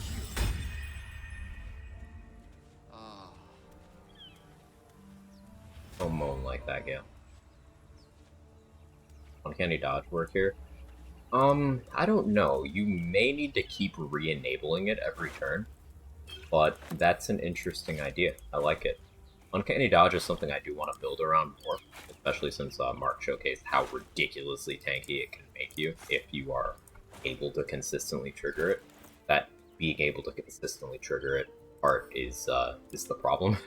Don't moan like that, Gale. Uncanny dodge work here. I don't know. You may need to keep re-enabling it every turn, but that's an interesting idea. I like it. Uncanny dodge is something I do want to build around more, especially since Mark showcased how ridiculously tanky it can make you if you are able to consistently trigger it. That being able to consistently trigger it part is the problem.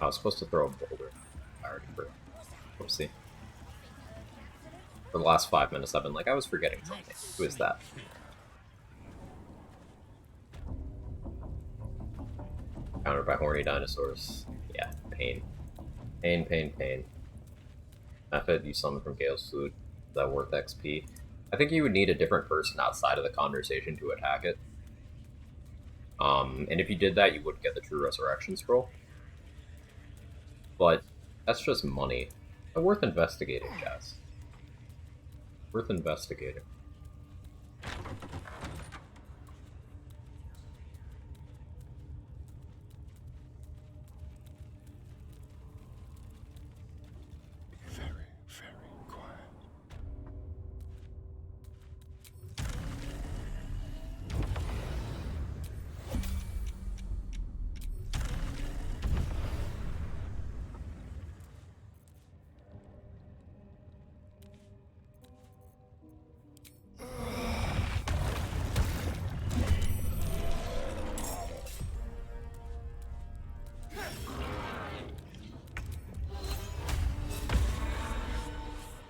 I was supposed to throw a boulder. I already forgot. Oopsie. For the last 5 minutes, I've been like, I was forgetting something. Who is that? Countered by horny dinosaurs. Yeah, pain. Pain, pain, pain. Method you summon from Gale's Flute. Is that worth XP? I think you would need a different person outside of the conversation to attack it. And if you did that, you wouldn't get the True Resurrection Scroll. But that's just money. But worth investigating, Jazz. Worth investigating. Very, very quiet.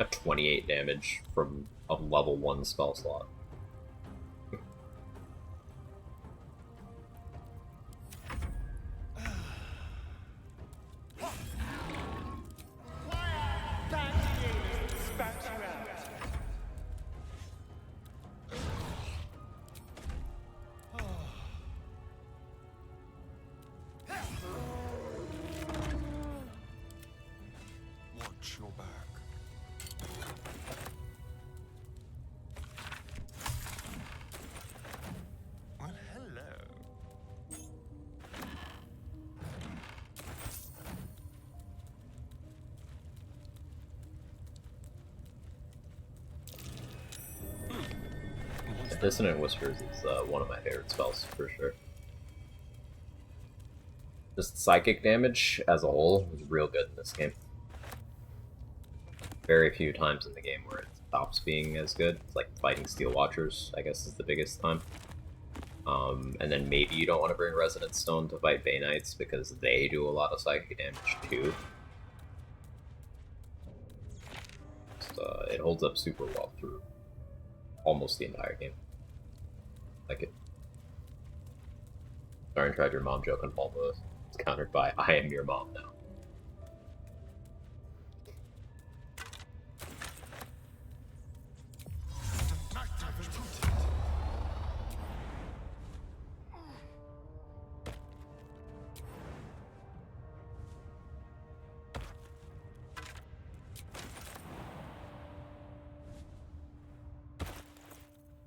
At 28 damage from a level 1 spell slot. Watch your back. Well, hello. Dissonant Whispers is one of my favorite spells, for sure. Just psychic damage as a whole is real good in this game. Very few times in the game where it stops being as good. It's like fighting Steel Watchers, I guess, is the biggest time. And then maybe you don't want to bring Resonance Stone to fight Bay Knights because they do a lot of psychic damage too. So, it holds up super well through almost the entire game. Like it. Sorry, tried your mom joke on Bulba. It's countered by I am your mom now.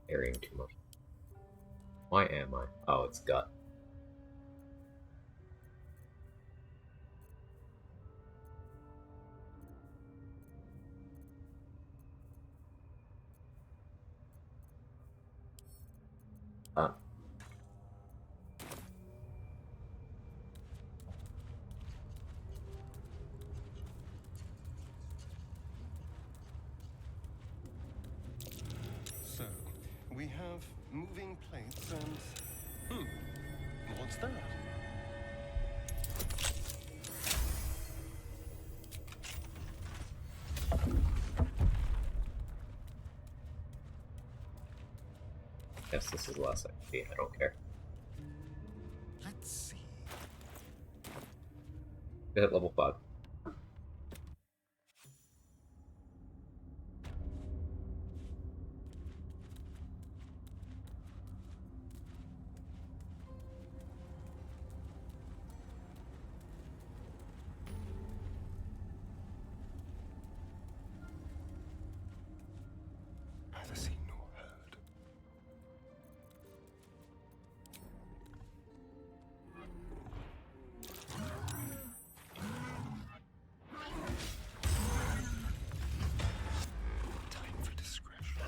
Carrying too much. Why am I? Oh, it's gut. Ah. So, we have moving plates and... what's that? Guess this is the last I can see. I don't care. Let's see. Hit level 5. Neither seen nor heard. Time for discretion.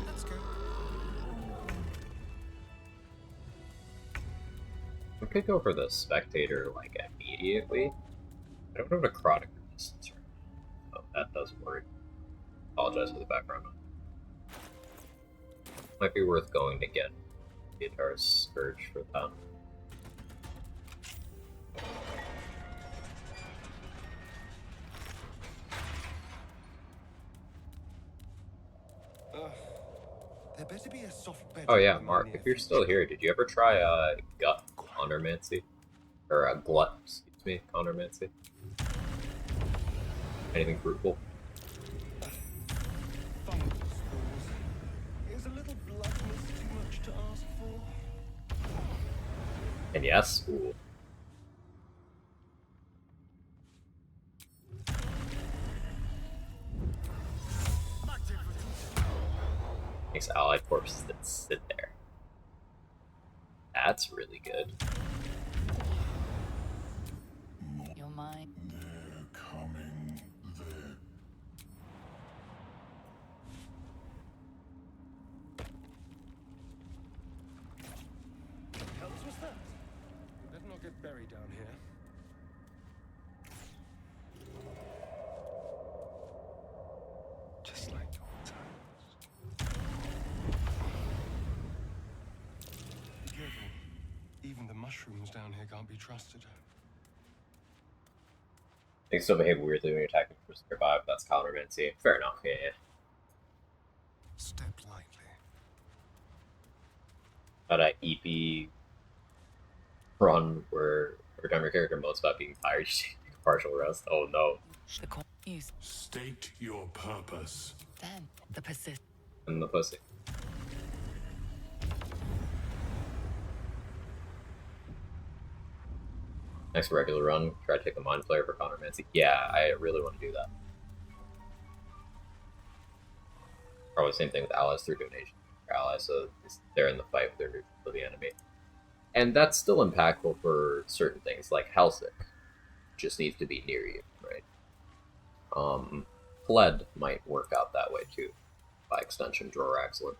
Let's go. We could go for the spectator like immediately. I don't have a necrotic resistance, so that does worry. Apologize for the background. Might be worth going to get the entire scourge for that. There better be a soft bed. Oh yeah, Mark, if you're still here, did you ever try gut countermancy? Or glut, excuse me, countermancy? Anything fruitful? Fungal spores. Is a little bloodness too much to ask for? And yes, ooh. Makes allied corpses that sit there. That's really good. Your mind. They're coming. They're... What the hell was that? Better not get buried down here. Just like old times. Be careful. Even the mushrooms down here can't be trusted. They still behave weirdly when you're attacking for survive. That's countermancy. Fair enough, yeah. Step lightly. But a EP run where every time your character modes about being tired, you take a partial rest. Oh no. State your purpose. Then the persist. And the pussy. Next regular run, try to take the mind player for countermancy. Yeah, I really want to do that. Probably the same thing with allies through donation. Allies, so they're in the fight with their neutral to the enemy. And that's still impactful for certain things, like Helsik. Just needs to be near you, right? Fled might work out that way too. By extension, Droraxlin.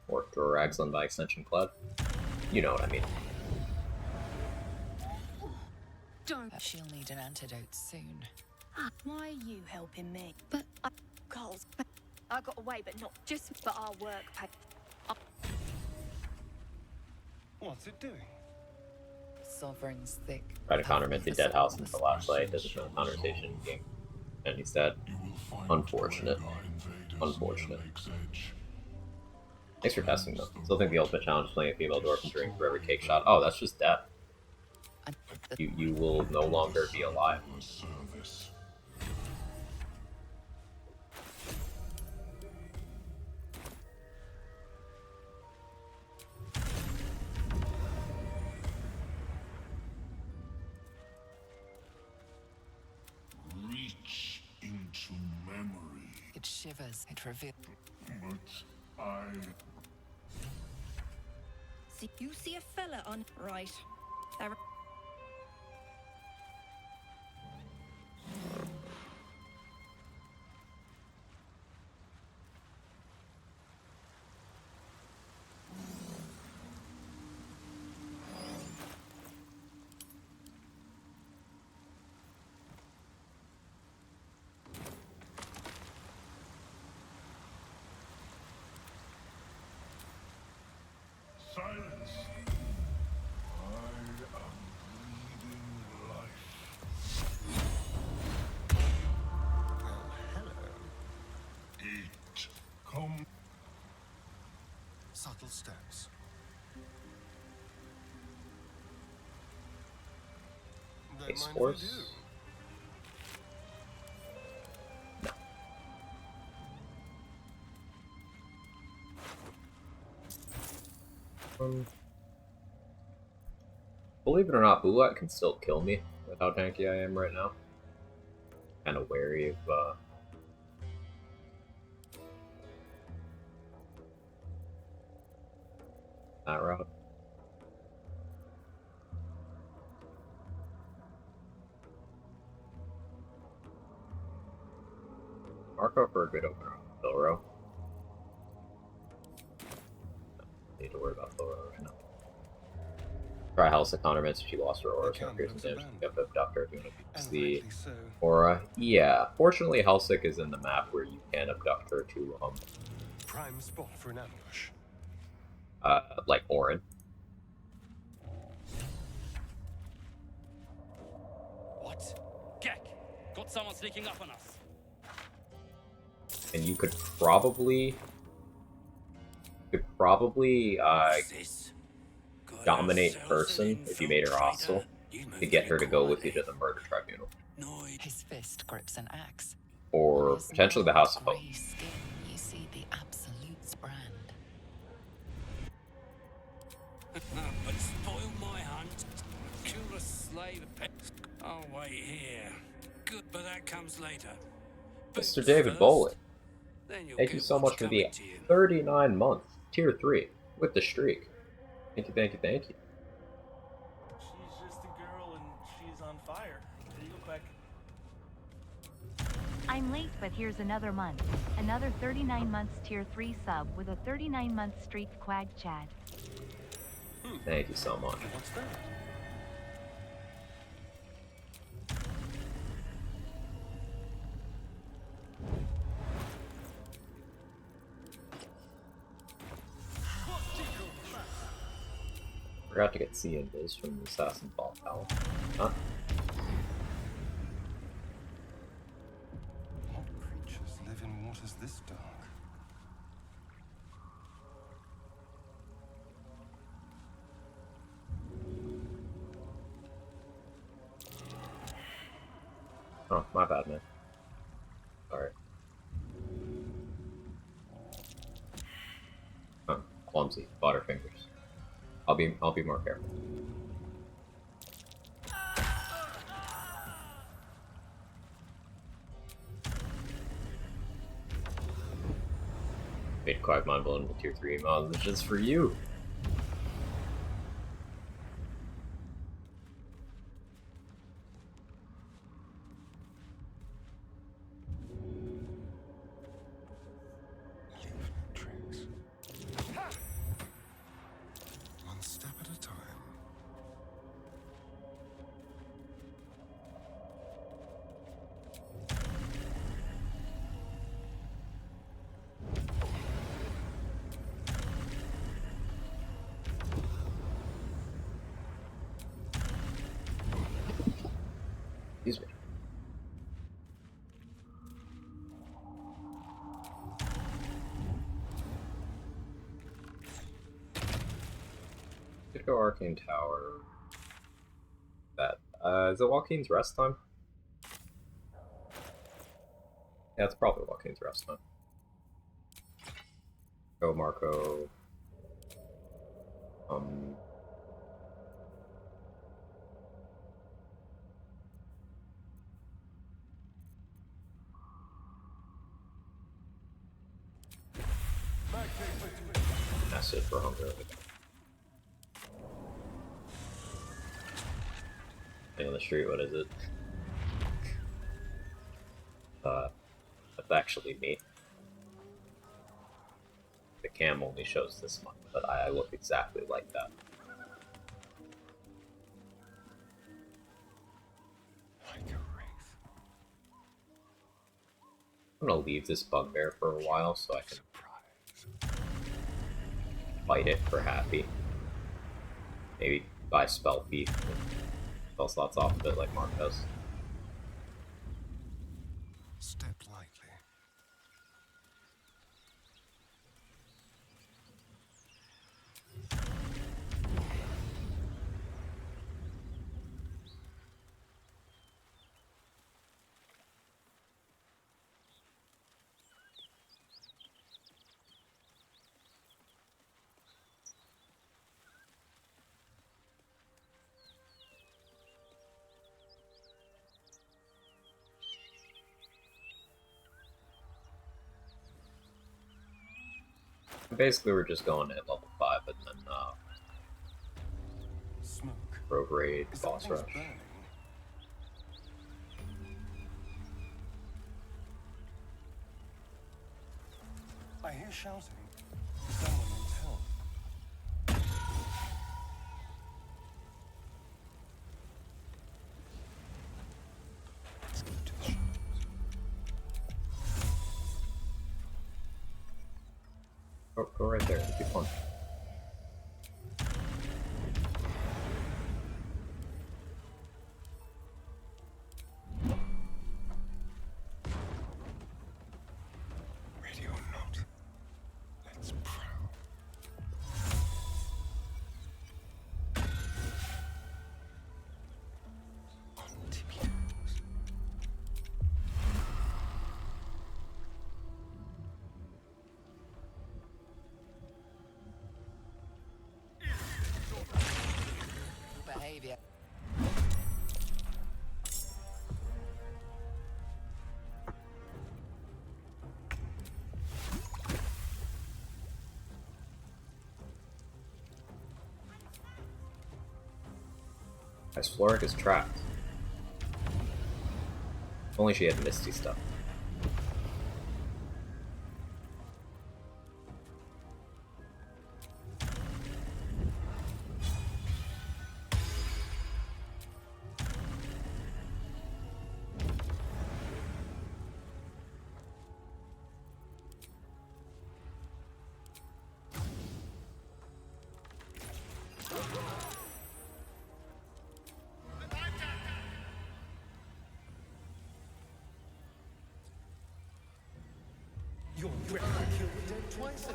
Or Droraxlin by extension, Kled. You know what I mean. Don't. She'll need an antidote soon. Why are you helping me? But Carl's. I got away, but not just for our work. What's it doing? Sovereign's thick. Try to countermand the dead house in the last fight. Doesn't show conversation game. And he's dead. Unfortunate. Unfortunate. Thanks for testing though. Still think the ultimate challenge is playing a female dwarf and drink for every cake shot. Oh, that's just death. You will no longer be alive. Reach into memory. It shivers. It reveals. But I... See, you see a fella on right. There. Silence. I am reading Subtle steps. Don't Ace mind Force? if I do. Believe it or not, Bullet can still kill me with how tanky I am right now. Kind of wary of that route. Marco for a good opener on Thilro. Need to worry about Thilro right now. Try House of Countermeasures if she lost her aura, so here's the damage. You have to abduct her if you want to use the aura. Yeah, fortunately Helsik is in the map where you can abduct her to Prime spot for an ambush. like Orin. What? Gek! Got someone sneaking up on us. And you could probably dominate person if you made her hostile to get her to go with you to the murder tribunal. His fist grips an axe. Or potentially the House of Hope. Grey skin, you see the Absolute's brand. But spoil my hunt. Kill a slave. I'll wait here. Good, but that comes later. Mr. David Bowling, thank you so much for the 39 month tier 3 with the streak. Thank you, thank you, thank you. She's just a girl and she's on fire. There you go, Quag. I'm late, but here's another month. Another 39 months tier 3 sub with a 39 month streak, Quag Chad. Thank you so much. What's that? Forgot to get C in this from the Assassin Ball Pal. Huh? What creatures live in waters this dark? Oh, my bad, man. Sorry. Clumsy. Butterfingers. I'll be more careful. Made Quag Mind Blown into tier 3 mod, which is for you. One step at a time. Excuse me. Could go Arcane Tower. That is it Joaquin's rest time? Yeah, it's probably Joaquin's rest time. Go Marco. That's it for hunger. Thing on the street, what is it? That's actually me. The cam only shows this much, but I look exactly like that. Like a wraith. I'm gonna leave this bugbear for a while so I can fight it for happy. Maybe buy spell feet. Spell slots off of it like Mark does. Step lightly. Basically, we're just going at level 5 and then Smoke. rogue raid, boss Something's rush. burning. I hear shouting. Someone needs help. Let's go to the shop. Go right there. It'll be fun. Ready or not, let's prowl. On tippy toes. Behavior. As Floric is trapped. If only she had Misty stuff. Your weapon killed the dead twice.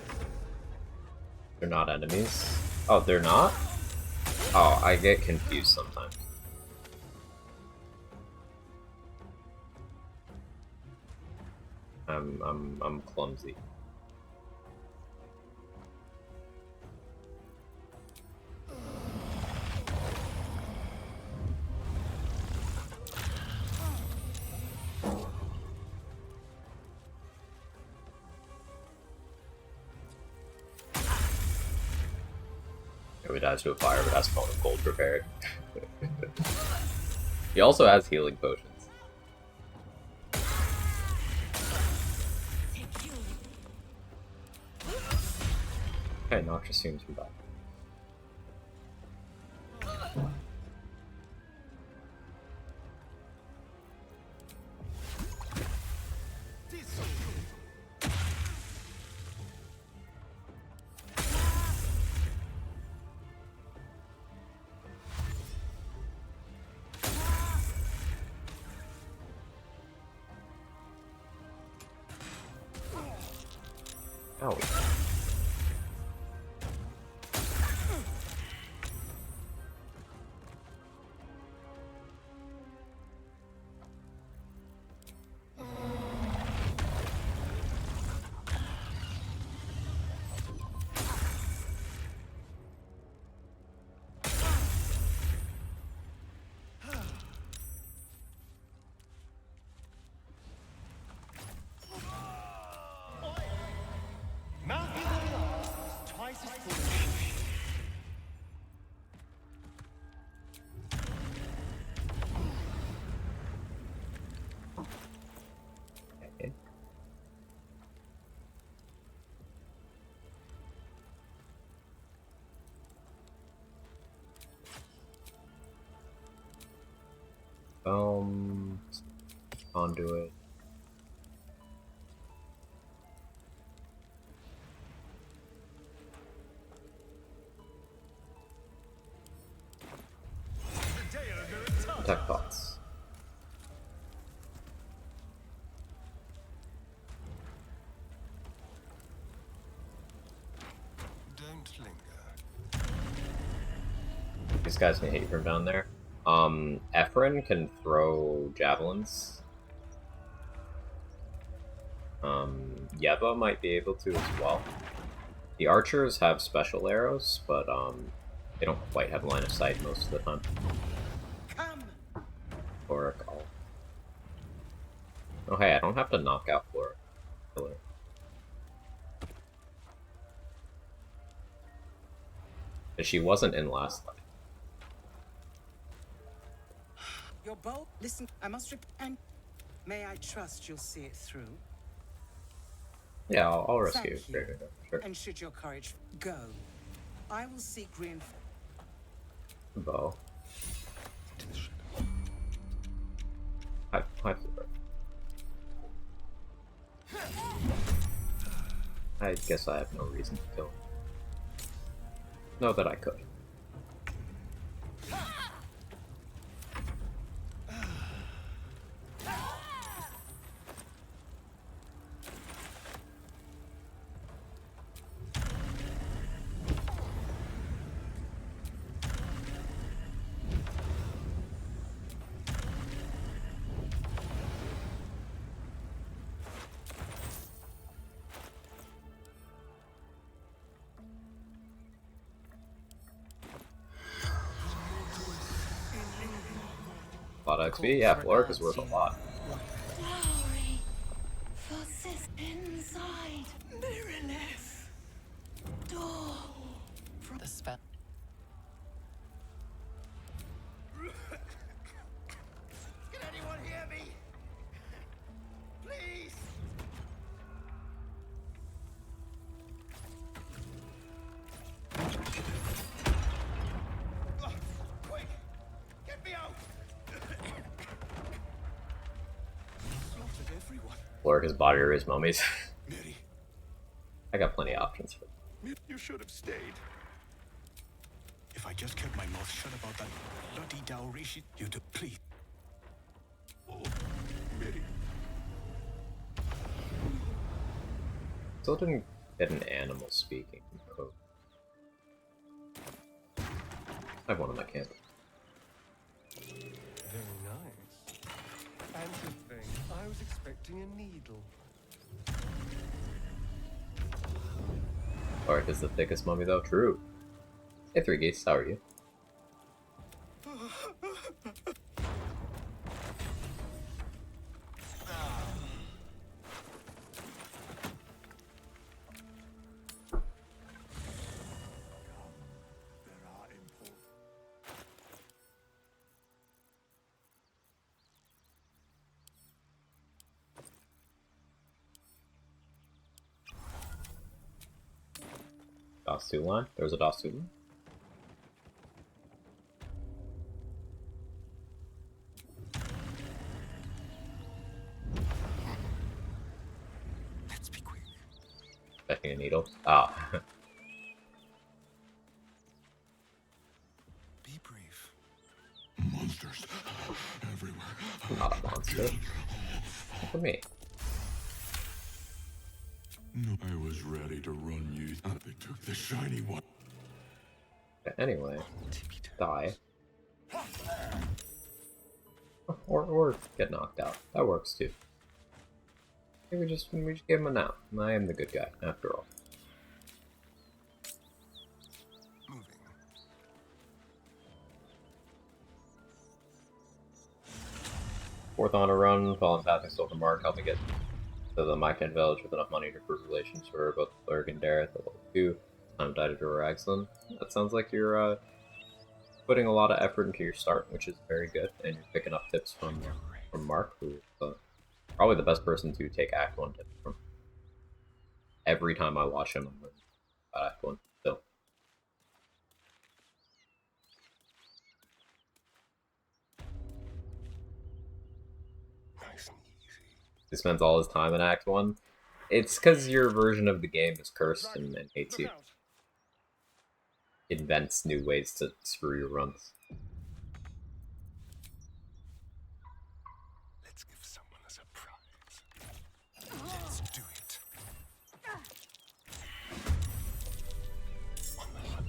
They're not enemies. Oh, they're not? Oh, I get confused sometimes. I'm clumsy. He dies to a fire, but has Phone of Gold prepared. He also has healing potions. Okay, Noxious seems to be back. Ow. Twice as foolish. Okay. Conduit. Attack bots. Don't linger. These guys can hit you from down there. Ephron can throw javelins. Yeva might be able to as well. The archers have special arrows, but they don't quite have line of sight most of the time. Come. Floric, oh hey, I don't have to knock out Floric. Killer. And she wasn't in last life. Your bow. Listen, I must and may I trust you'll see it through? Yeah, I'll rescue Thank you. Graveyard, sure. And should your courage go, I will seek reinforcement. Bow. Hi, Flora. I guess I have no reason to kill him. Know that I could. A lot of XP? Yeah, Floric is worth a lot. Glory for sis inside. Mirrorless door From the spell. Can anyone hear me? Please! Quick! Get me out! Slaughtered everyone. Floric is body or his mummies. I got plenty of options for You should have stayed. If I just kept my mouth shut about that bloody dowry, you'd have please. Oh, Mary. Still didn't get an animal speaking code. I have one in my camp. Very nice. And to think, I was expecting a needle. Floric is the thickest mummy though, true. Hey 3 Geese, how are you? DOS 2 line? There was a DOS 2 line? Let's be quick. Expecting a needle? Ah. Be brief. Monsters everywhere. Not a monster. For me. No, I was ready to run you. They took the shiny one. Anyway, die. Or get knocked out. That works too. Okay, we just give him a nap. I am the good guy, after all. Moving. Fourth on a run, following path and stole from Mark, help me get to the Mycan village with enough money to prove relations for both Cleric and Dareth at level 2. Time died to Ragsland. That sounds like you're putting a lot of effort into your start, which is very good, and you're picking up tips from Mark, who's probably the best person to take Act 1 tips from. Every time I watch him, I'm learning about Act 1 still. Nice and easy. He spends all his time in Act 1. It's because your version of the game is cursed and hates you. Invents new ways to screw your runs. Let's give someone a surprise. Let's do it. On the hunt.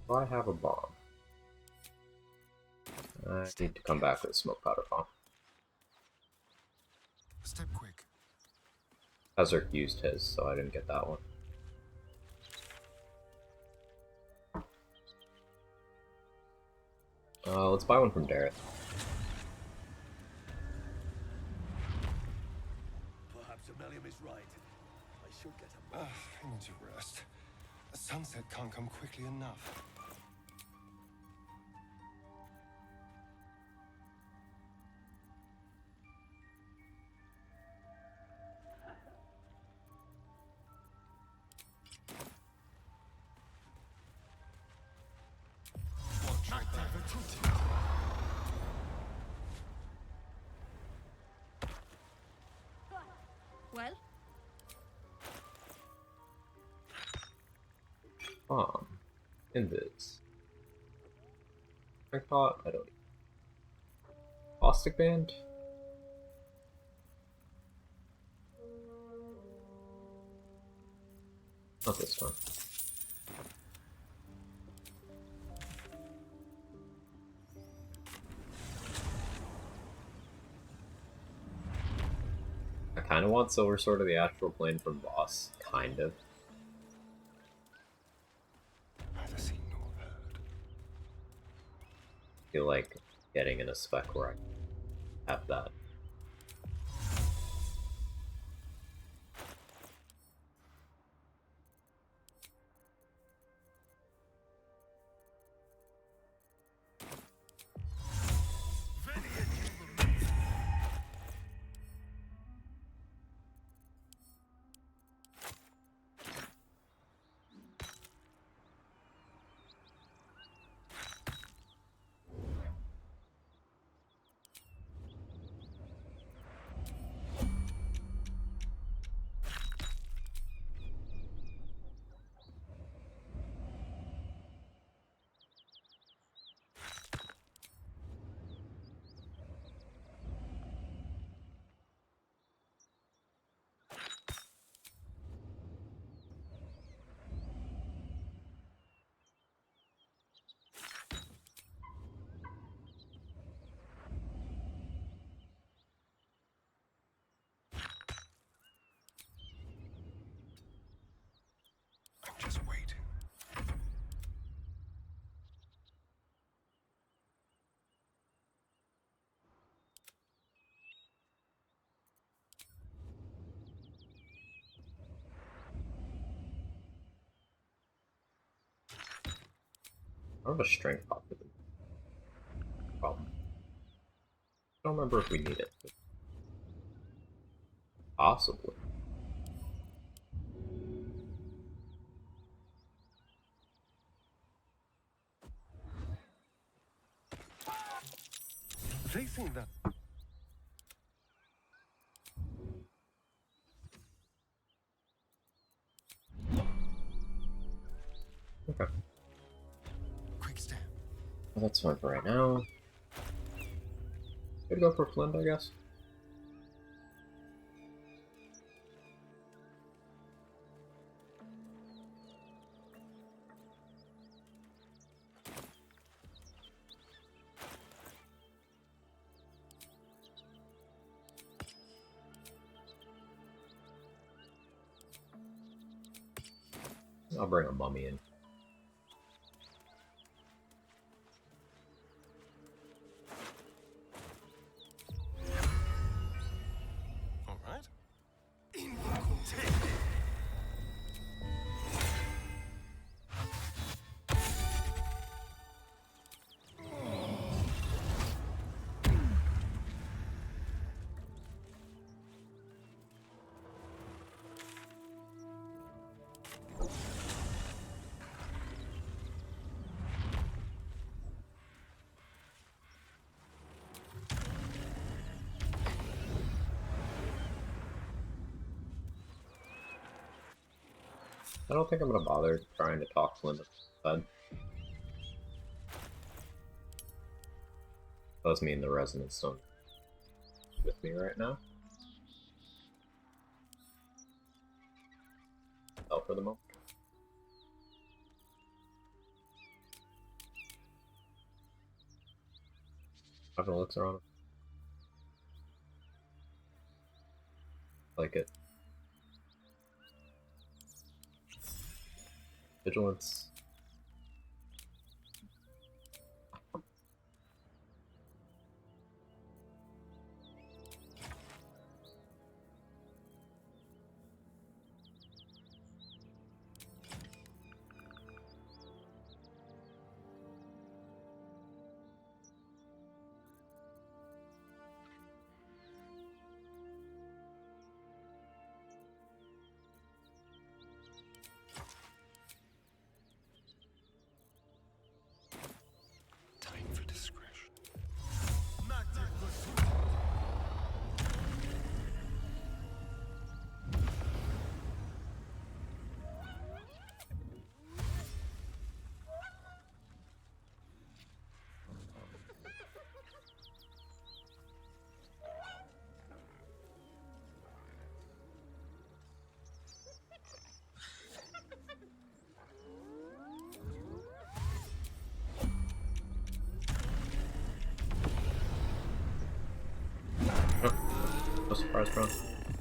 Do I have a bomb? I need to come back with a smoke powder bomb. Step quick. Hazard used his, so I didn't get that one. Let's buy one from Dareth. Perhaps Amelia is right. I should get a I need to rest. The sunset can't come quickly enough. Well? Invis. Crackpot? I don't know. Caustic Band? Not this one. I kind of want Silver Sword of the Astral Plane from Boss. Kind of. Neither seen nor heard. Feel like getting in a spec where I have that. I'm just waiting. I don't have a strength pop with them. Problem. I don't remember if we need it. Possibly. Facing that. Okay. Quick step. Well, that's fine for right now. Could go for Flint, I guess. I'll bring a mummy in. All right. I don't think I'm gonna bother trying to talk Flint instead. Does mean the resonance stone with me right now. Oh, for the moment. Having looks around. Like it. Vigilance. restaurant.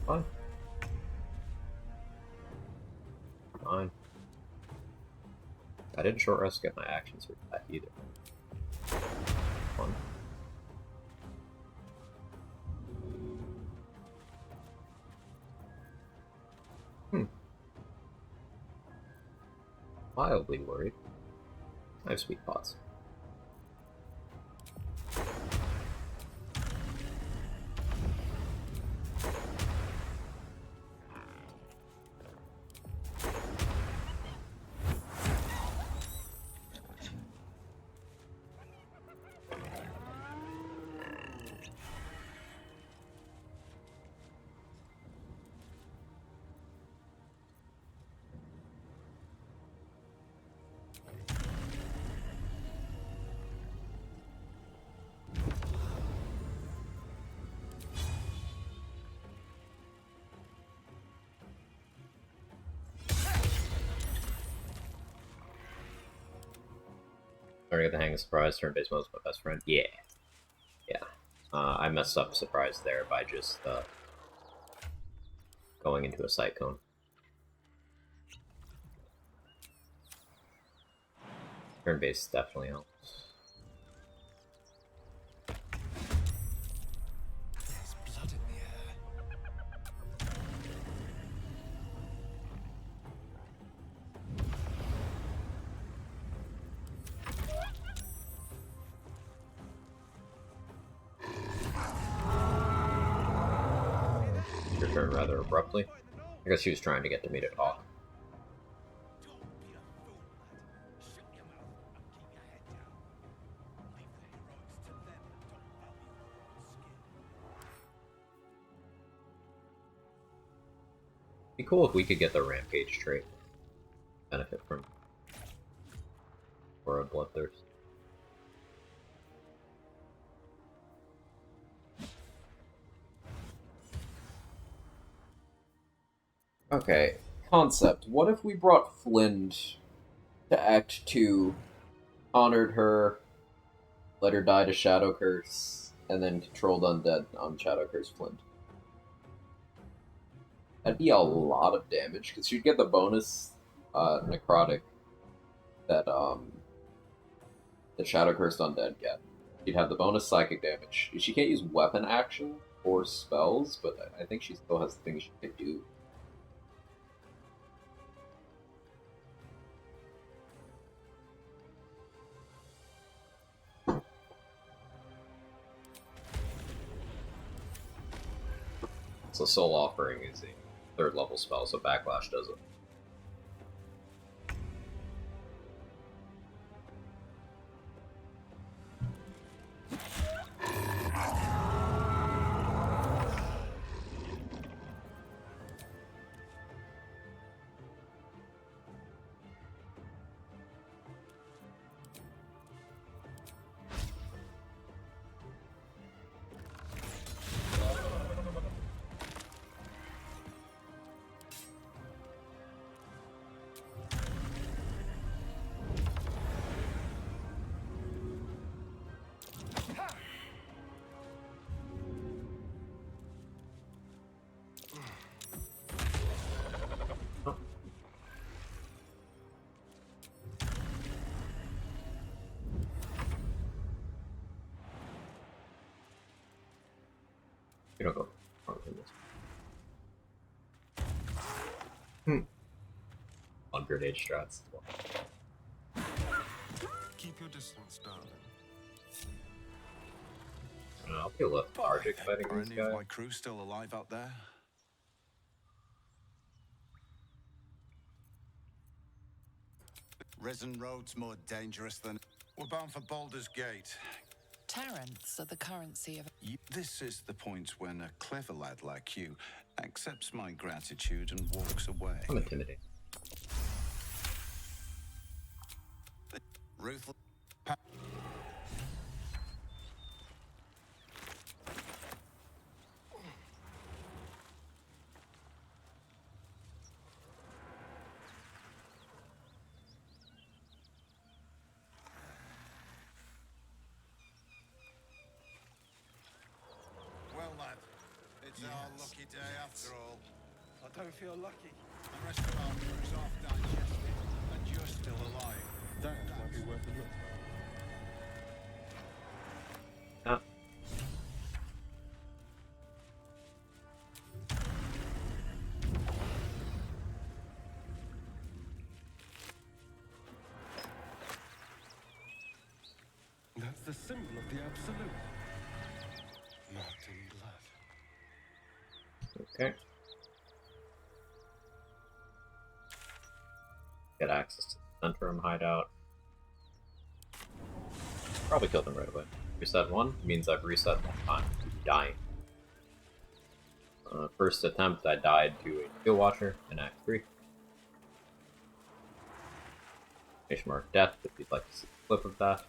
Fine. Fine. I didn't short rest get my actions for that either. Fun. Mildly worried. I have sweet pots. Starting to get the hang of surprise. Turn-based mode is my best friend. Yeah. Yeah. I messed up surprise there by just going into a cyclone. Turn-based definitely helps. There's blood in the air. Your turn rather abruptly. I guess she was trying to get to me to talk. Be cool if we could get the rampage trait. Benefit from or a bloodthirst. Okay, concept. What if we brought Flint to Act 2, honored her, let her die to Shadow Curse, and then controlled undead on Shadow Curse Flint? That'd be a lot of damage, because she'd get the bonus necrotic that the Shadow Cursed undead get. She'd have the bonus psychic damage. She can't use weapon action or spells, but I think she still has things she can do. So Soul Offering is a 3rd level spell, so Backlash does it. You don't go wrong in this. On grenade strats. Keep your distance, darling. I'll be lethargic fighting Are this any of guy. my crew still alive out there? Risen road's more dangerous than... We're bound for Baldur's Gate. Talents are the currency of... This is the point when a clever lad like you accepts my gratitude and walks away. I'm intimidated. Ruthless... Well, lad, it's our lucky day after all. I don't feel lucky. The rest of our crew's half digested, and you're still alive. That might be worth a look. Ah. That's the symbol of the Absolute. Marked in blood. Okay. Get access to the center room hideout. Probably killed him right away. Reset 1 means I've reset 1 time to dying. First attempt, I died to a Steel Watcher in Act 3. Mark death if you'd like to see a clip of that.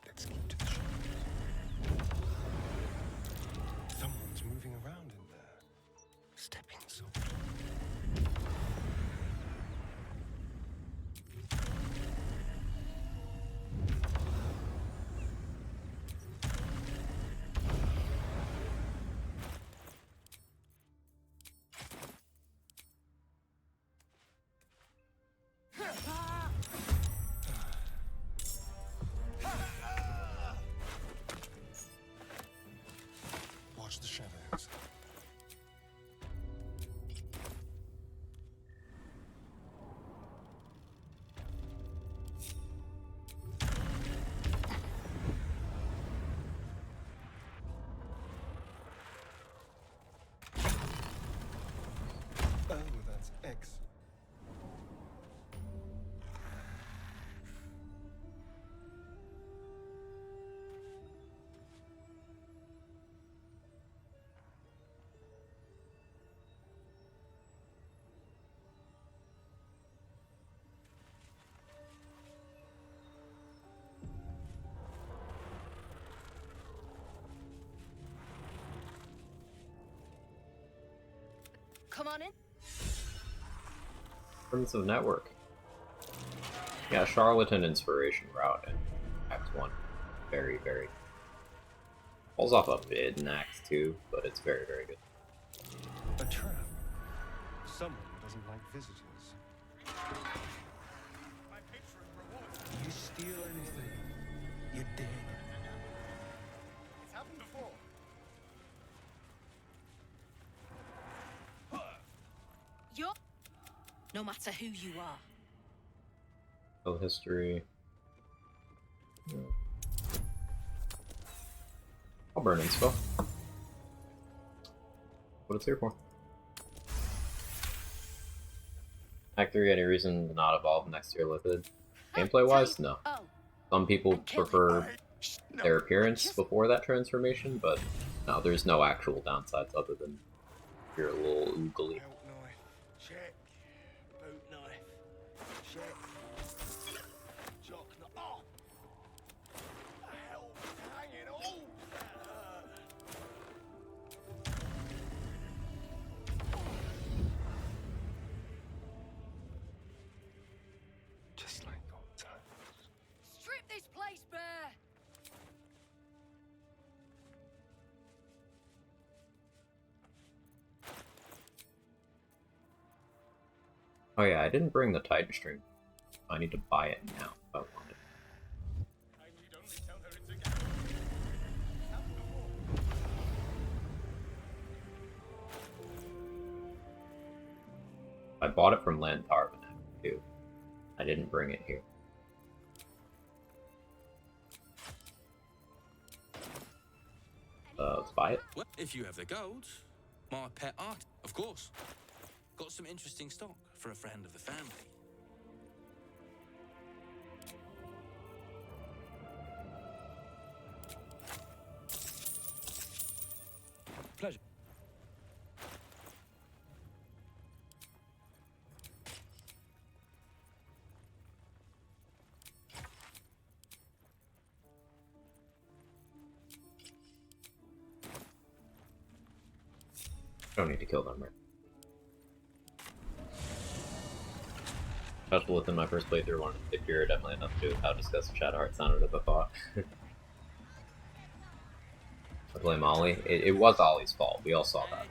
Let's keep to the shadows. Someone's moving around in there. Stepping softly. Watch the shadows. Oh, that's X. Come on in. Primitive network. Yeah, Charlatan Inspiration route in Act 1. Very, very. Falls off a bit in Act 2, but it's very, very good. A trap. Someone doesn't like visitors. You steal anything, you're dead. It's happened before. You're... No matter who you are. Kill history. Yeah. I'll burn inspo. What it's here for. Act 3, any reason to not evolve next to your lipid? Gameplay wise, no. Some people prefer their appearance before that transformation, but no, there's no actual downsides other than you're a little oogly. Belt knife. Check. Boot knife. Check. Jock knife. Oh! Hell, hanging all. Just like old times. Strip this place bare. Oh yeah, I didn't bring the Titan string. I need to buy it now if I want it. I bought it from Lantarvin too. I didn't bring it here. Let's buy it. Well, if you have the gold, my pet art, of course. Got some interesting stock for a friend of the family. Pleasure. Don't need to kill them, right? Especially within my first playthrough, wanted to figure definitely enough to do with how disgusting Shadow Heart sounded at the thought. I blame Ollie. It was Ollie's fault. We all saw that.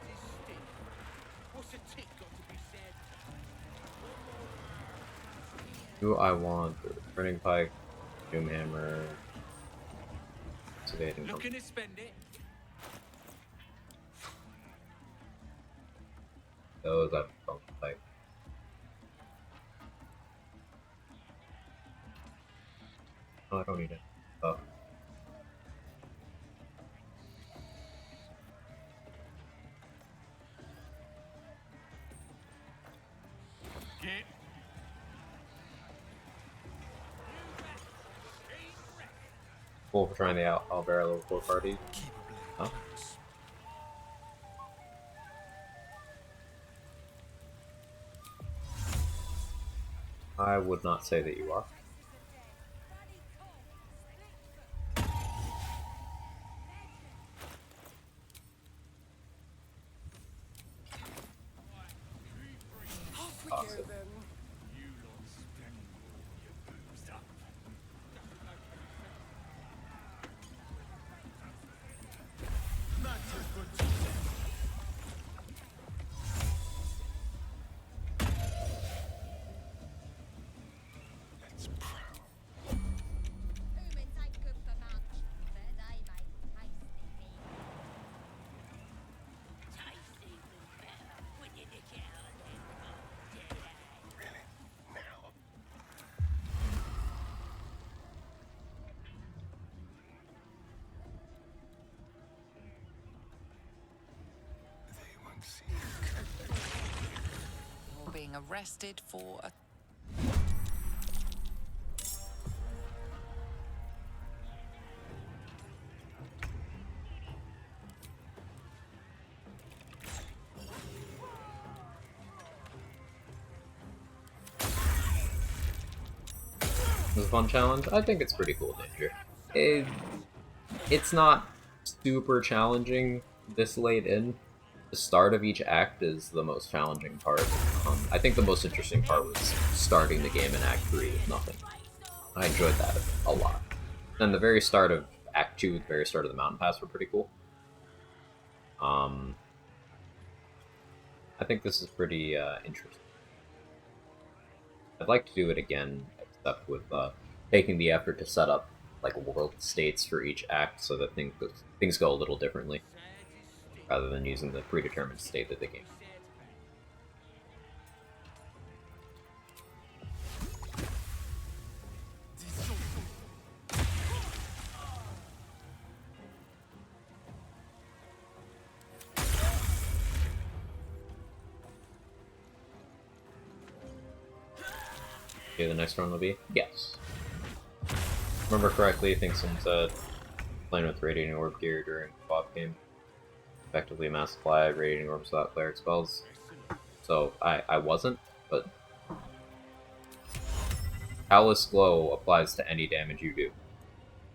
Who I want? Burning Pike, Doomhammer, Sedating. Looking to spend it? Those I've Burning Pike. Oh, I don't need it. Oh. Get. Cool for trying the Alvera level 4 party. Huh? I would not say that you are. Awesome. You're being arrested for a... This is a fun challenge. I think it's pretty cool, Danger. It's not super challenging this late in. The start of each act is the most challenging part. I think the most interesting part was starting the game in Act 3 with nothing. I enjoyed that a lot. And the very start of Act 2, the very start of the Mountain Pass were pretty cool. I think this is pretty interesting. I'd like to do it again, except with taking the effort to set up like world states for each act so that things go a little differently, rather than using the predetermined state of the game. Okay, the next one will be yes. Remember correctly, I think someone said playing with Radiating Orb gear during the Quag game. Effectively a mass supply of Radiating Orbs without cleric spells. So I wasn't, but Callous Glow applies to any damage you do.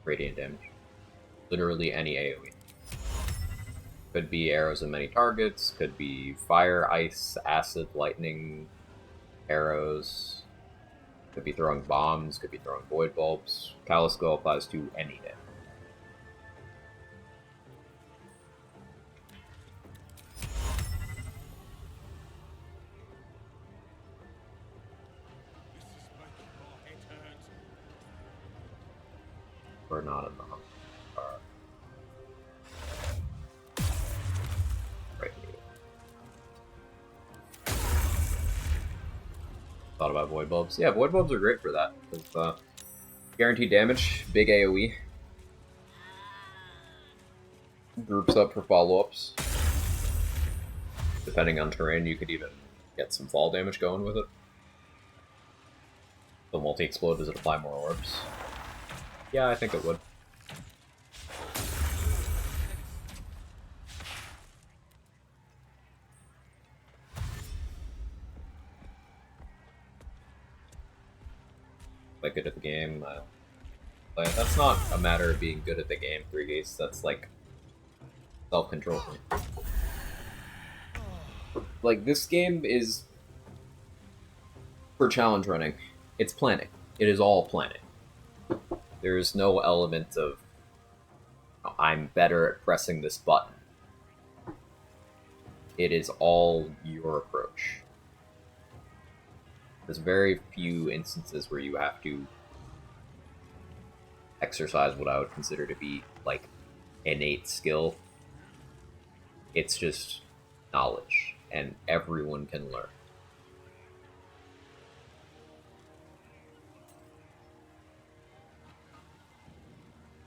Radiant damage. Literally any AoE. Could be arrows in many targets, could be fire, ice, acid, lightning, arrows. Could be throwing bombs, could be throwing void bulbs. Callous Glow applies to any damage. We're not in the hump. Right here. Thought about void bulbs. Yeah, void bulbs are great for that. Because, guaranteed damage, big AoE. Groups up for follow-ups. Depending on terrain, you could even get some fall damage going with it. So multi-explode, does it apply more orbs? Yeah, I think it would. Like good at the game. Like, that's not a matter of being good at the game, 3Ds. That's like self-control. Like this game is for challenge running, it's planning. It is all planning. There's no element of I'm better at pressing this button. It is all your approach. There's very few instances where you have to exercise what I would consider to be like innate skill. It's just knowledge, and everyone can learn.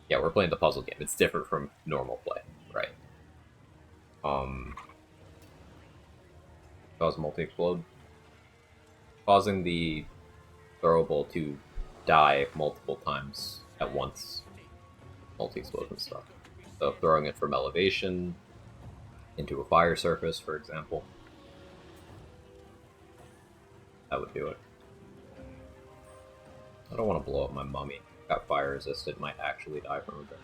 Yeah, we're playing the puzzle game. It's different from normal play, right? Cause multi-explode. Causing the throwable to die multiple times at once. Multi-explosion stuff. So throwing it from elevation into a fire surface, for example. That would do it. I don't want to blow up my mummy. Got fire resistant, might actually die from it.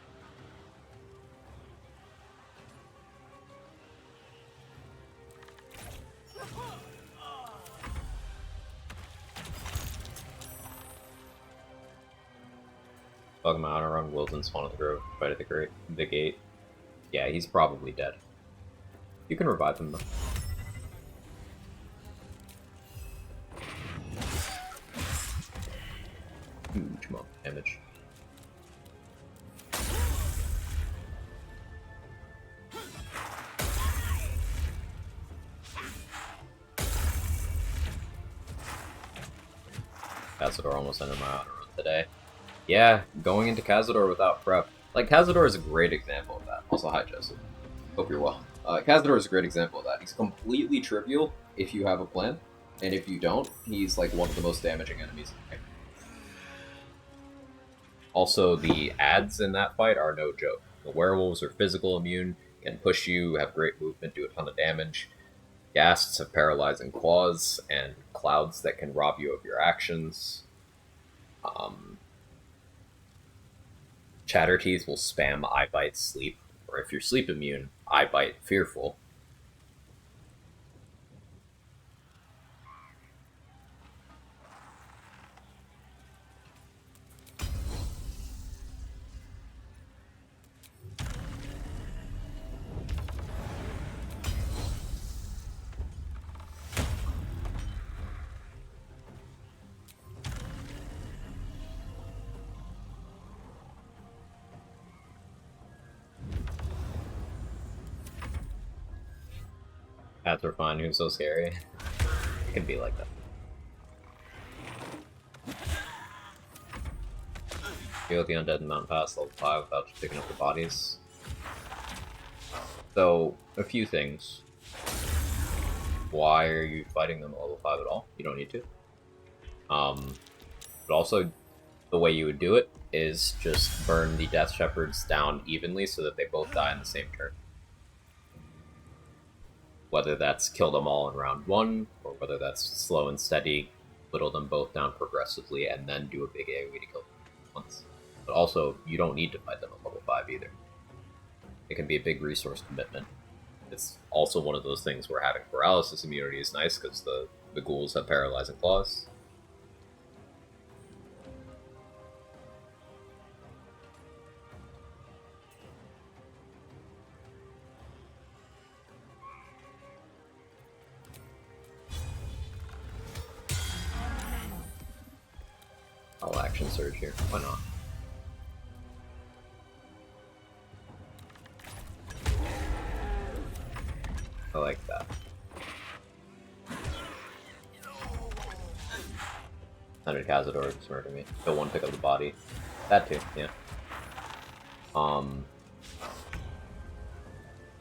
Bug him out around Wilton, spawn at the grove, fight at the gate. Yeah, he's probably dead. You can revive him though. Huge amount of damage. Cazador almost ended my auto run today. Yeah, going into Cazador without prep. Like, Cazador is a great example of that. Also, hi, Joseph. Hope you're well. Cazador is a great example of that. He's completely trivial if you have a plan, and if you don't, he's like one of the most damaging enemies in the game. Also, the ads in that fight are no joke. The werewolves are physical immune, can push you, have great movement, do a ton of damage. Ghasts have paralyzing claws, and clouds that can rob you of your actions. Chatterteeth will spam Eye Bite Sleep, or if you're sleep immune, Eye Bite Fearful. Cats are fine, who's so scary? It can be like that. You with the undead in Mountain Pass level 5 without just picking up the bodies. So, a few things. Why are you fighting them at level 5 at all? You don't need to. But also, the way you would do it is just burn the Death Shepherds down evenly so that they both die in the same turn. Whether that's kill them all in round 1, or whether that's slow and steady, whittle them both down progressively, and then do a big AoE to kill them once. But also, you don't need to fight them at level 5 either. It can be a big resource commitment. It's also one of those things where having paralysis immunity is nice, because the ghouls have paralyzing claws. I'll action surge here. Why not? I like that. Hundred Cazador just murdered me. Still one pick up the body. That too, yeah. Well,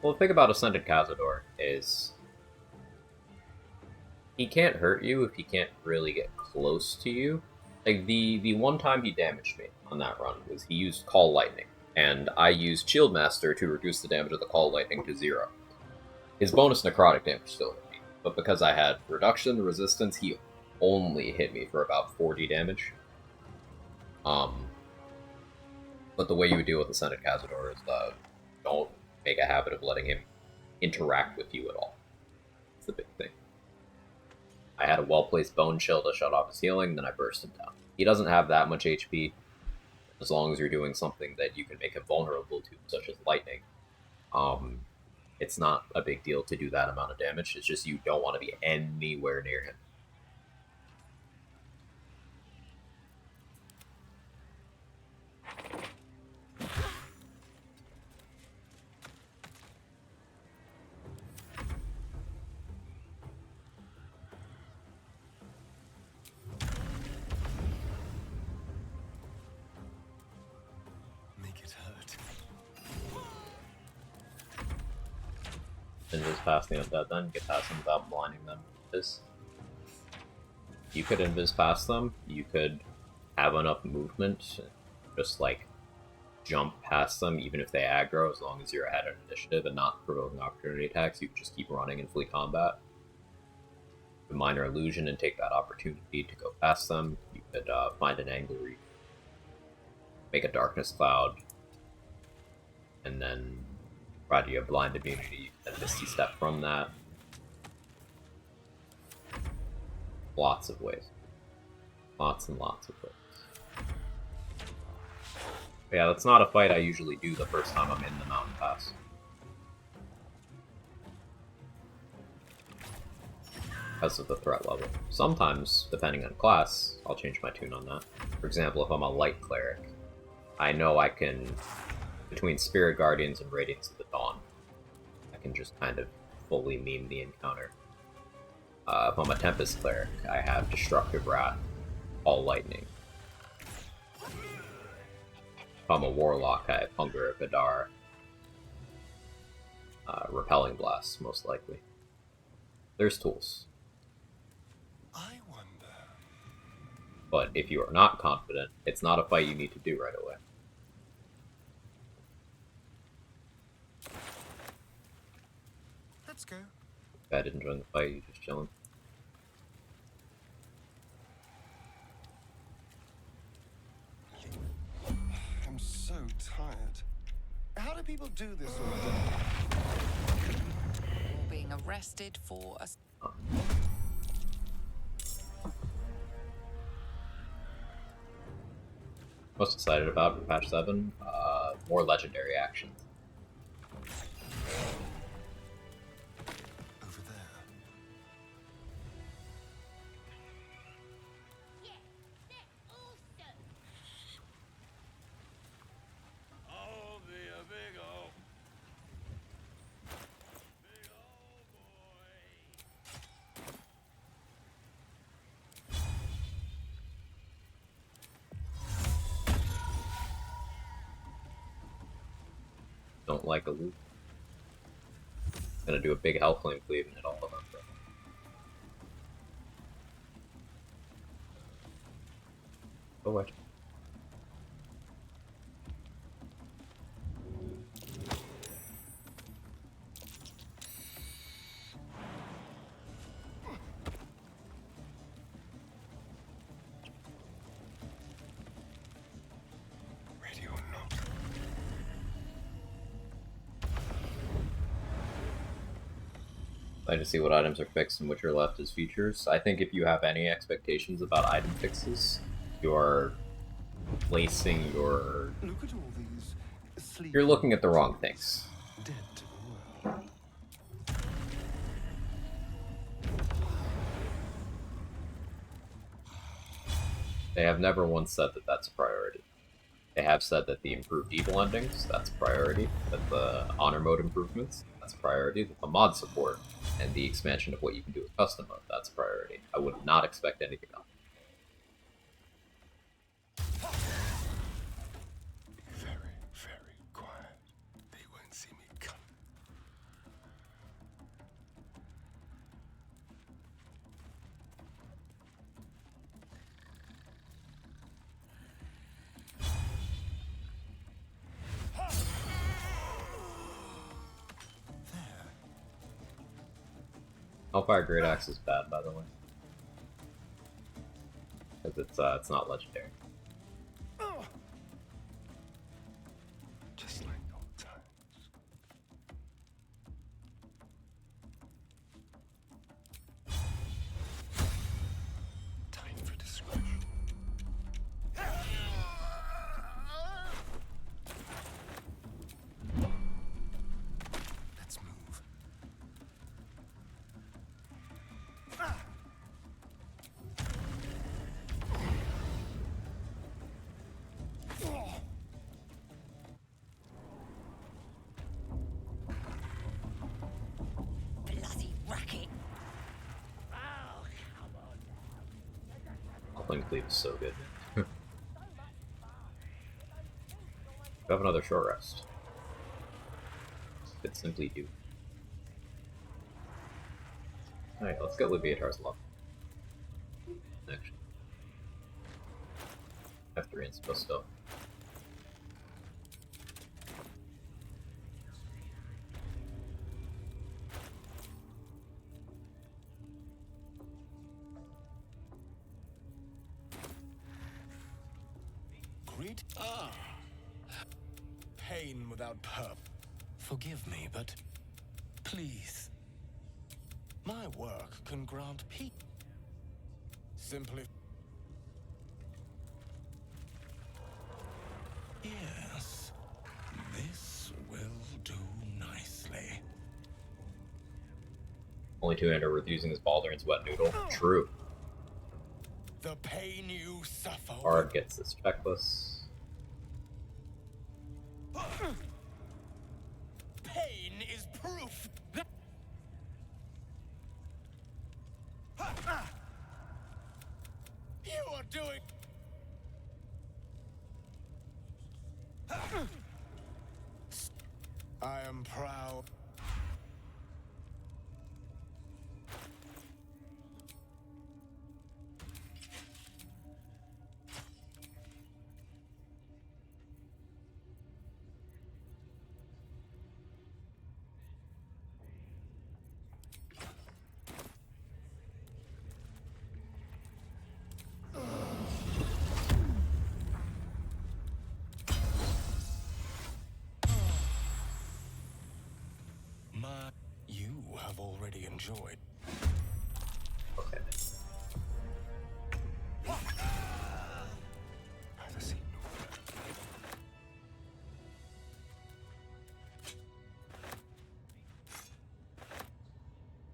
the thing about Ascended Cazador is he can't hurt you if he can't really get close to you. Like, the one time he damaged me on that run was he used Call Lightning, and I used Shieldmaster to reduce the damage of the Call Lightning to 0. His bonus necrotic damage still hit me, but because I had reduction resistance, he only hit me for about 40 damage. But the way you would deal with Ascended Cazador is don't make a habit of letting him interact with you at all. It's the big thing. I had a well-placed bone chill to shut off his healing, then I burst him down. He doesn't have that much HP, as long as you're doing something that you can make him vulnerable to, such as lightning. It's not a big deal to do that amount of damage, it's just you don't want to be anywhere near him. Invis past the undead, then get past them without blinding them. You could invis past them, you could have enough movement, just like jump past them even if they aggro, as long as you're ahead of initiative and not provoking opportunity attacks. You can just keep running in fleet combat. A minor illusion and take that opportunity to go past them. You could find an angle where you make a darkness cloud, and then provided you have blind immunity, and misty step from that. Lots of ways. Lots and lots of ways. But yeah, that's not a fight I usually do the first time I'm in the mountain pass. Because of the threat level. Sometimes, depending on class, I'll change my tune on that. For example, if I'm a light cleric, I know I can, between Spirit Guardians and Radiance of the Dawn, I can just kind of fully meme the encounter. If I'm a Tempest cleric, I have Destructive Wrath, all lightning. If I'm a Warlock, I have Hunger of Vidar, Repelling Blast, most likely. There's tools. I wonder. But if you are not confident, it's not a fight you need to do right away. Let's go. If I didn't join the fight, you're just chilling. I'm so tired. How do people do this all day? You're being arrested for a... Most excited about for patch 7, more legendary actions. Over there. I'll be a big ol' Don't like a loop. Gonna do a big Hell Flame cleave and hit all of them. Oh, what? Ready or not. I just see what items are fixed and which are left as features. I think if you have any expectations about item fixes, you are placing your... Look at all these You're looking at the wrong things. dead to the world. They have never once said that that's a priority. They have said that the improved evil endings, that's a priority. That the honor mode improvements, that's a priority. That the mod support and the expansion of what you can do with custom mode, that's a priority. I would not expect anything else. Very, very quiet. They won't see me come. Hellfire Great Axe is bad, by the way. Because it's not legendary. Just like old times. Flame Cleave is so good. Have another short rest. Could simply do. Alright, let's get Leviatar's Love. Actually. I have 3 inspo still. Greed? Ah. Pain without purpose. Forgive me, but please. My work can grant peace. Simply. Yes. This will do nicely. Only 2 ender worth using is Baldur's Wet Noodle. True. The pain you suffer. Bard gets this checklist. Pain is proof that you are doing. I am proud. You have already enjoyed. Okay.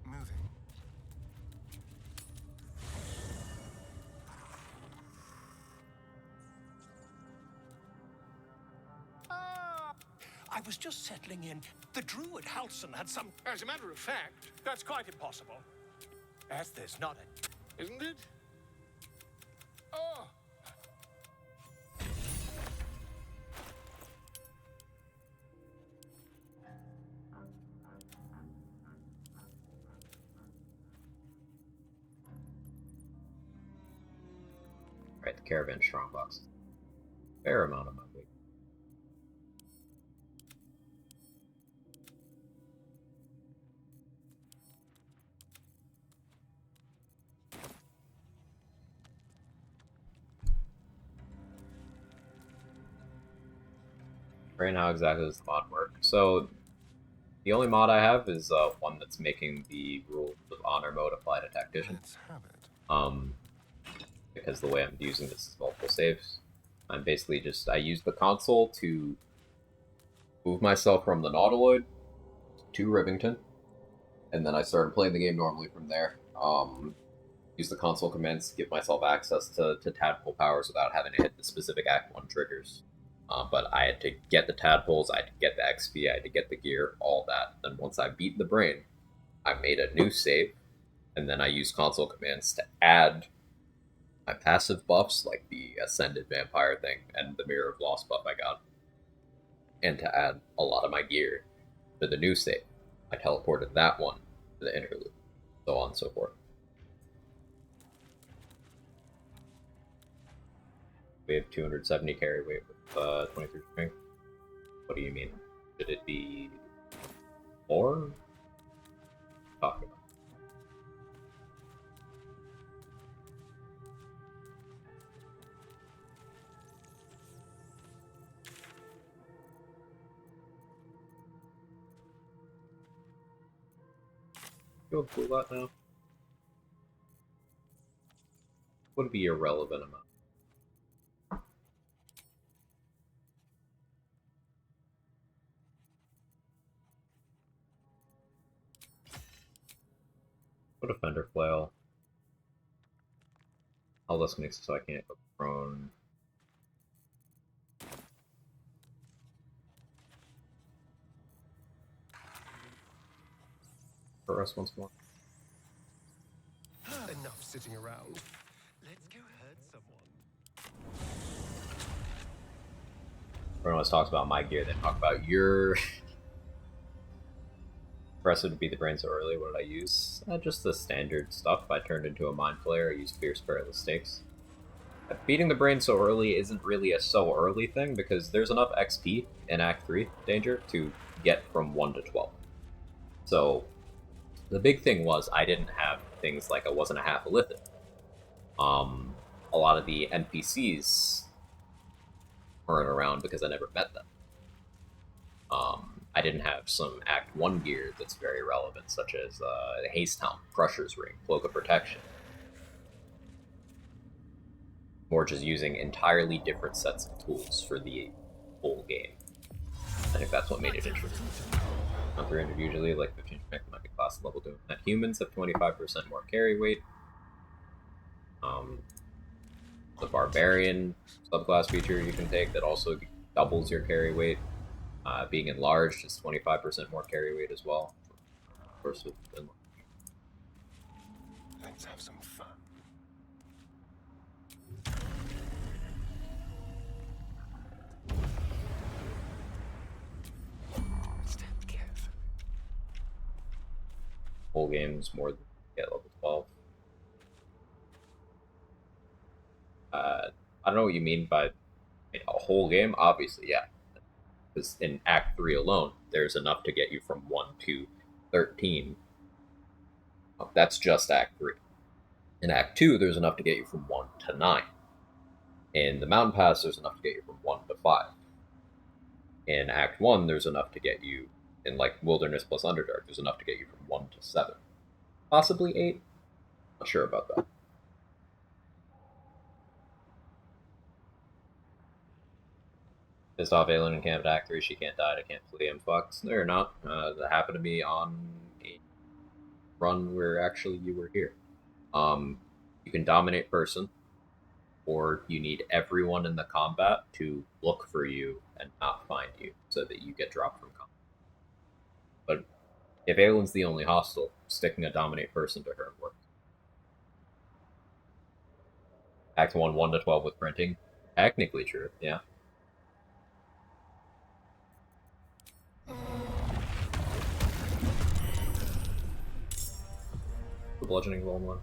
Moving. I was just settling in. The druid Halson had some. As a matter of fact, that's quite impossible. As there's not a. Isn't it? Oh! Right, the Caravan Strongbox. Fair amount of money. Right now, exactly does the mod work? So, the only mod I have is one that's making the rules of honor mode apply to Tactician. Because the way I'm using this is multiple saves. I'm basically I use the console to move myself from the Nautiloid to Rivington, and then I started playing the game normally from there. Use the console commands to give myself access to tadpole powers without having to hit the specific Act 1 triggers. But I had to get the tadpoles, I had to get the XP, I had to get the gear, all that. Then once I beat the brain, I made a new save, and then I used console commands to add my passive buffs, like the Ascended Vampire thing, and the Mirror of Loss buff I got. And to add a lot of my gear to the new save. I teleported that one to the Interlude, so on and so forth. We have 270 carry weight with 23 strength. What do you mean? Should it be more? Talking about. Go cool that now. Would be irrelevant amount. Put a Fender Flail. I'll listen mix so I can't go prone. For us once more. Enough sitting around. Let's go herd some. Everyone always talks about my gear, they talk about your... Impressive to beat the brain so early. What did I use? Just the standard stuff. I turned into a mind flayer. I used fierce perilous stakes. Beating the brain so early isn't really a so early thing because there's enough XP in Act 3 danger to get from 1 to 12. So the big thing was I didn't have things like I wasn't a half a Lithic. A lot of the NPCs weren't around because I never met them. I didn't have some Act 1 gear that's very relevant, such as Haste Helm, Crusher's Ring, Cloak of Protection. Or just using entirely different sets of tools for the whole game. I think that's what made it interesting. On 300 usually, like 15 might be class level doing that. Humans have 25% more carry weight. The Barbarian subclass feature you can take that also doubles your carry weight. Being enlarged is 25% more carry weight as well. Of course, with enlarged. Let's have some fun. Stand careful. Whole game's more than get level 12. I don't know what you mean by a whole game. Obviously, yeah. Because in Act 3 alone, there's enough to get you from 1 to 13. That's just Act 3. In Act 2, there's enough to get you from 1 to 9. In the Mountain Pass, there's enough to get you from 1 to 5. In Act 1, there's enough to get you, in like Wilderness plus Underdark, there's enough to get you from 1 to 7. Possibly 8? Not sure about that. Pissed off Aelin in camp at Act 3, she can't die, I can't flee, I'm fucked. No, you're not. That happened to me on a run where actually you were here. You can dominate person, or you need everyone in the combat to look for you and not find you, so that you get dropped from combat. But if Aelin's the only hostile, sticking a dominate person to her works. Act 1, 1 to 12 with printing. Technically true, yeah. The bludgeoning roll one.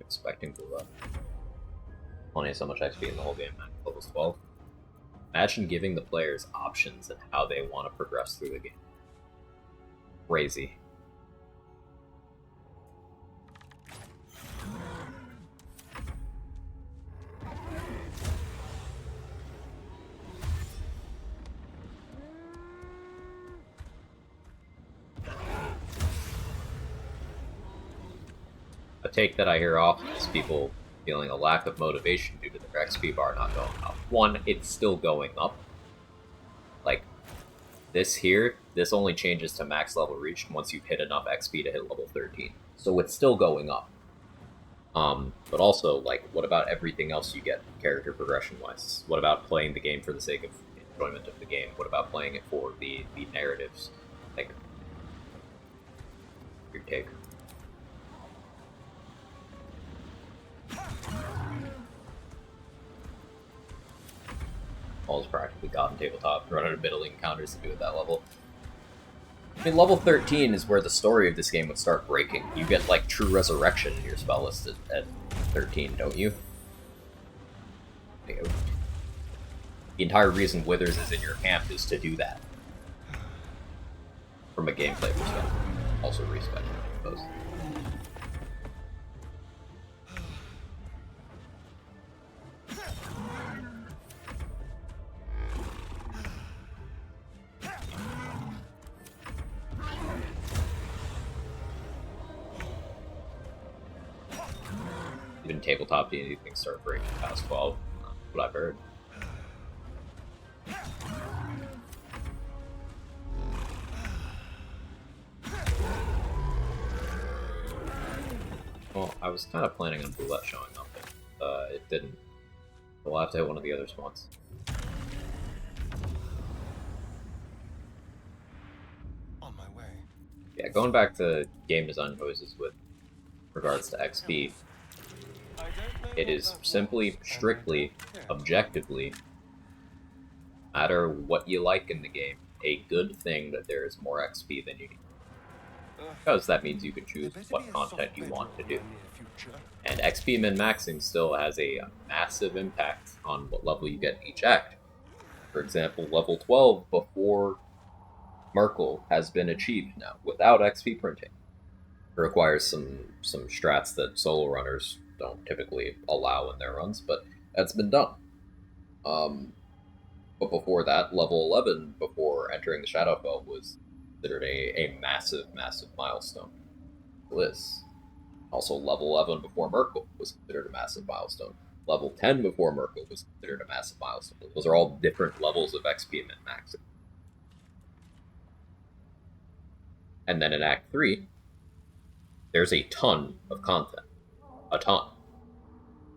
Expecting to only so much XP in the whole game at level 12. Imagine giving the players options and how they want to progress through the game. Crazy. A take that I hear often is people feeling a lack of motivation due to their XP bar not going up. One, it's still going up. Like, this here, this only changes to max level reached once you've hit enough XP to hit level 13. So it's still going up. But also, like, what about everything else you get character progression-wise? What about playing the game for the sake of enjoyment of the game? What about playing it for the narratives? Like, your take. All is practically God in tabletop. Run out of middling encounters to do at that level. I mean, level 13 is where the story of this game would start breaking. You get, like, true resurrection in your spell list at 13, don't you? The entire reason Withers is in your camp is to do that. From a gameplay perspective. Also respect, I suppose. Even tabletop D&D things start breaking past 12. What I've heard. Well, I was kind of planning on Boulette showing up, but it didn't We'll have to hit one of the other spawns. On my way. Yeah, going back to game design choices with regards to XP, it is simply, strictly, objectively, no matter what you like in the game, a good thing that there is more XP than you need. Because that means you can choose what content you want to do. And XP min-maxing still has a massive impact on what level you get in each act. For example, level 12 before Merkle has been achieved now without XP printing. It requires some strats that solo runners don't typically allow in their runs, but that's been done. But before that, level 11 before entering the Shadowfell was considered a massive, massive milestone. Bliss. Also, level 11 before Merkle was considered a massive milestone. Level 10 before Merkle was considered a massive milestone. Those are all different levels of XP and min-maxing. And then in Act 3, there's a ton of content. A ton.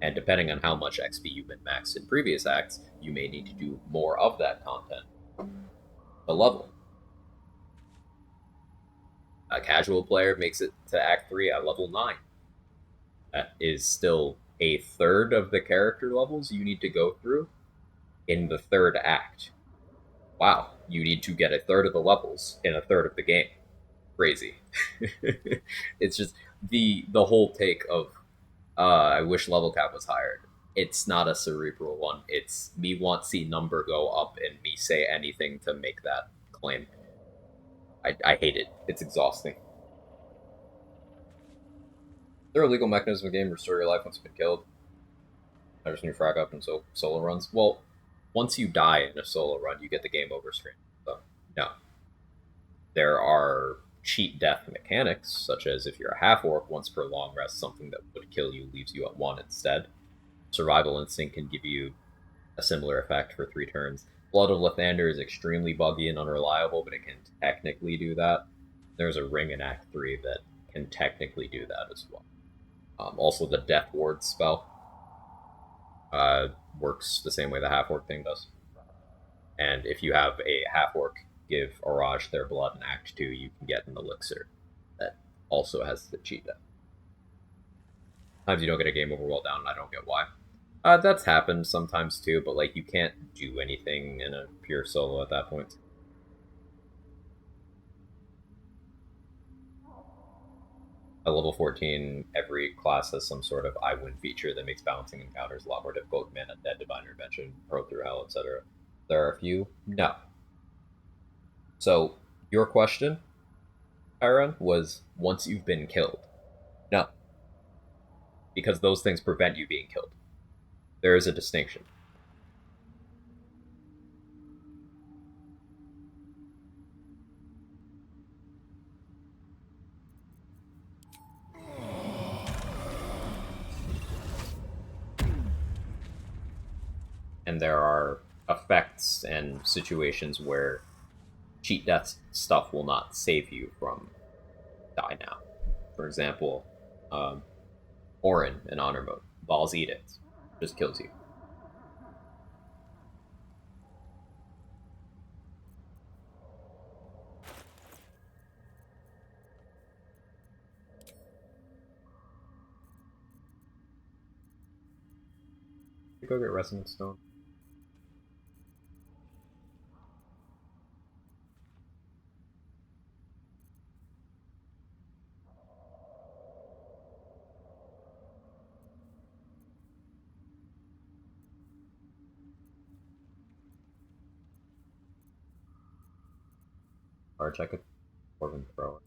And depending on how much XP you min-maxed in previous acts, you may need to do more of that content to level. A casual player makes it to Act 3 at level 9. That is still a third of the character levels you need to go through in the third act. Wow, you need to get a third of the levels in a third of the game. Crazy. It's just the whole take of I wish level cap was higher. It's not a cerebral one. It's me want see number go up and me say anything to make that claim. I hate it. It's exhausting. Is there a legal mechanism in the game to restore your life once you've been killed? I just new frag up in solo runs. Well, once you die in a solo run, you get the game over screen. So, no. There are cheat death mechanics, such as if you're a half-orc, once per long rest, something that would kill you leaves you at 1 instead. Survival Instinct can give you a similar effect for 3 turns. Blood of Lathander is extremely buggy and unreliable, but it can technically do that. There's a ring in Act 3 that can technically do that as well. Also, the Death Ward spell works the same way the half-orc thing does. And if you have a half-orc give Orage their blood in Act 2, you can get an elixir that also has the cheat death. Sometimes you don't get a game over well down, and I don't get why. That's happened sometimes too, but like you can't do anything in a pure solo at that point. At level 14, every class has some sort of I win feature that makes balancing encounters a lot more difficult. Command Undead, Divine Intervention, Pro Through Hell, etc. There are a few? No. So, your question, Tyron, was once you've been killed. No. Because those things prevent you being killed. There is a distinction. And there are effects and situations where cheat death stuff will not save you from die now. For example, Orin in Honor Mode, Baal's Edict, just kills you. Go get Resonance Stone. Or check it. Dwarven Thrower.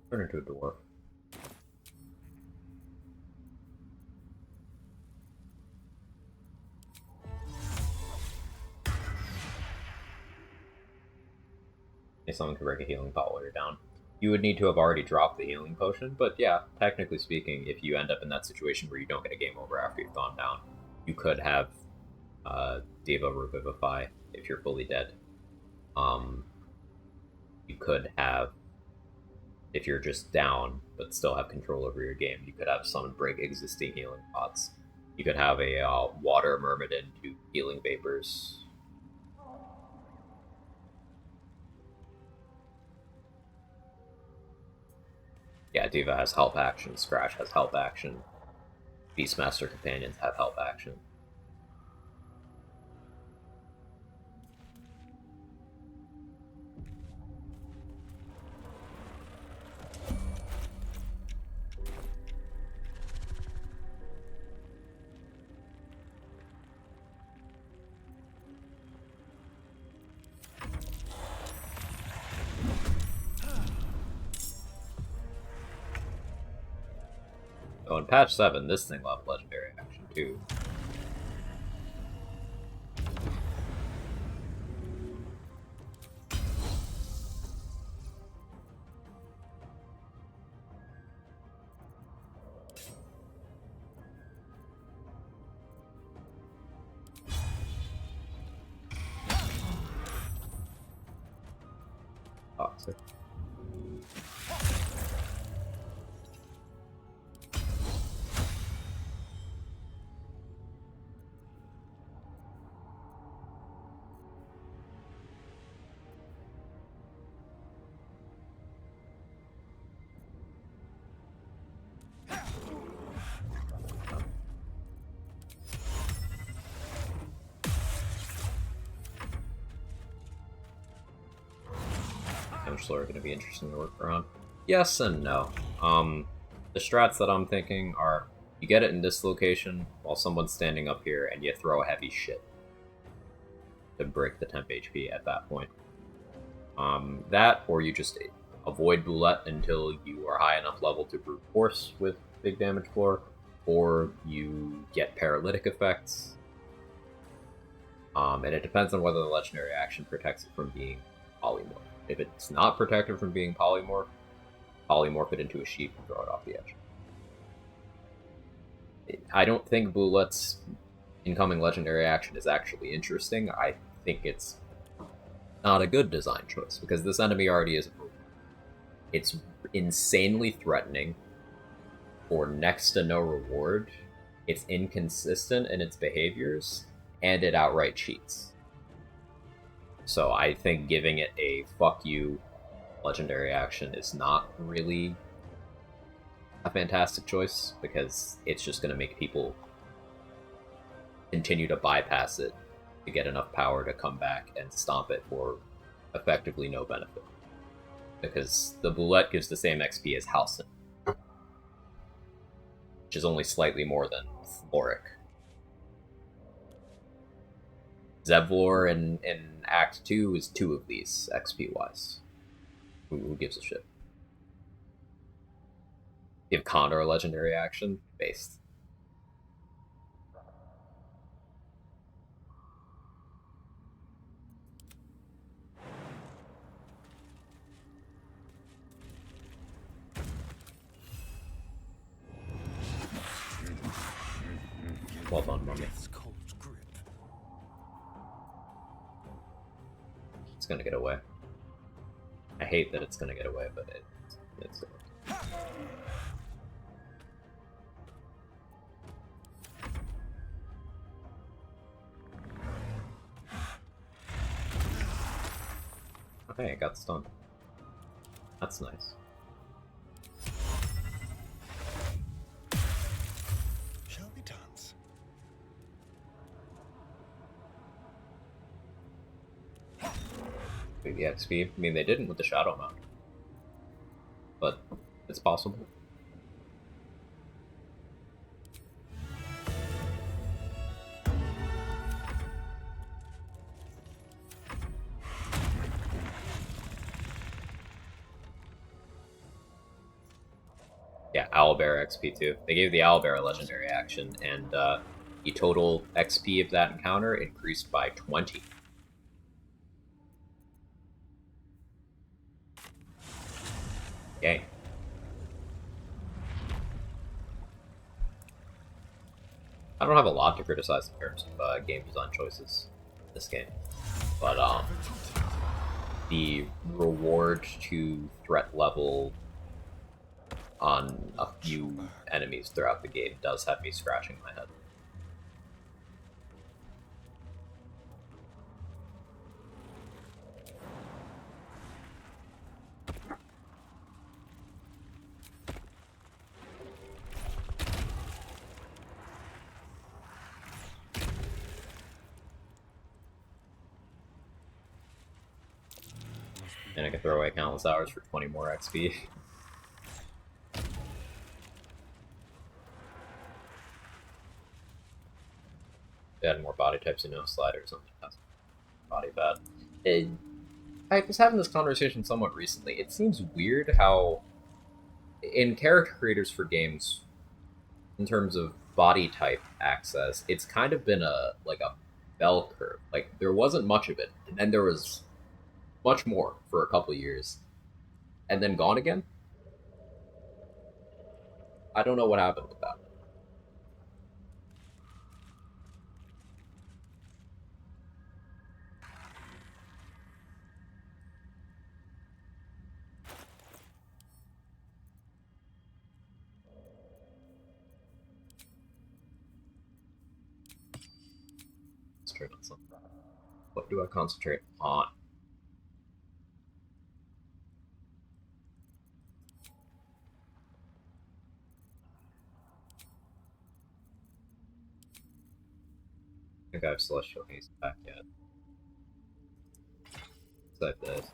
Turn into a dwarf. Someone could break a healing pot while you're down. You would need to have already dropped the healing potion, but yeah, technically speaking, if you end up in that situation where you don't get a game over after you've gone down, you could have Diva Revivify if you're fully dead. You could have if you're just down but still have control over your game, you could have someone break existing healing pots. You could have a water myrmidon do healing vapors. Yeah, Diva has help action, Scratch has help action, Beastmaster companions have help action. Oh, in patch 7, this thing will have legendary action too. Toxic. Are going to be interesting to work around. Yes and no. The strats that I'm thinking are you get it in this location while someone's standing up here and you throw a heavy shit to break the temp HP at that point. That, or you just avoid Boulette until you are high enough level to brute force with big damage floor, or you get paralytic effects. And it depends on whether the legendary action protects it from being polymorph. If it's not protected from being polymorph it into a sheep and throw it off the edge. I don't think Boulette's incoming legendary action is actually interesting. I think it's not a good design choice, because this enemy already is a problem. It's insanely threatening for next to no reward, it's inconsistent in its behaviors, and it outright cheats. So I think giving it a fuck you legendary action is not really a fantastic choice, because it's just going to make people continue to bypass it to get enough power to come back and stomp it for effectively no benefit. Because the Boulette gives the same XP as Halcyon, which is only slightly more than Floric. Zevlor in Act 2 is 2 of these, XP-wise. Who gives a shit? Give Condor a legendary action? Based. Well done, Mummy. It's gonna get away. I hate that it's gonna get away, but it's going. Okay, it got stunned. That's nice. Shall we dance? The XP. I mean, they didn't with the Shadow Mount, but it's possible. Yeah, Owlbear XP too. They gave the Owlbear a legendary action, and the total XP of that encounter increased by 20. Yay. I don't have a lot to criticize in terms of game design choices in this game, but the reward to threat level on a few enemies throughout the game does have me scratching my head. And I can throw away countless hours for 20 more XP. Add more body types, slide or something. That's body fat. I was having this conversation somewhat recently. It seems weird how, in character creators for games, in terms of body type access, it's kind of been a bell curve. Like there wasn't much of it, and then there was much more for a couple years, and then gone again. I don't know what happened with that. Concentrate on something. What do I concentrate on? I think I have Celestial Haste back yet. Except this.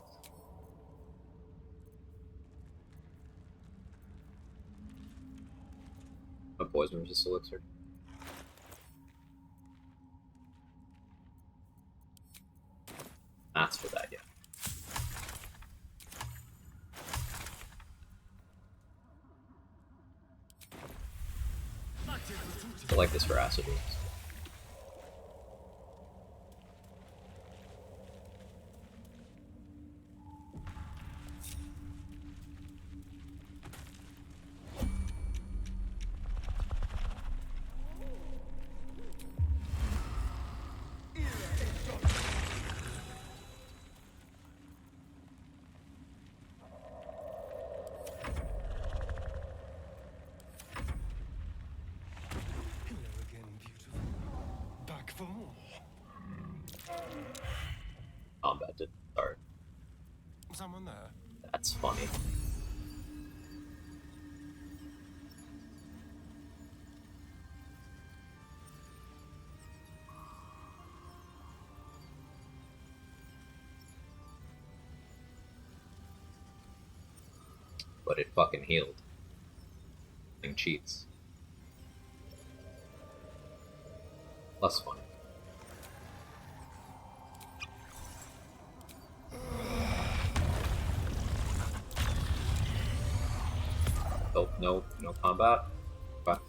A poison resist elixir. That's for that, yeah. I like this for acid wounds. Combat didn't start. Someone there? That's funny. But it fucking healed. Thing cheats. Less funny. Oh, no combat. Okay.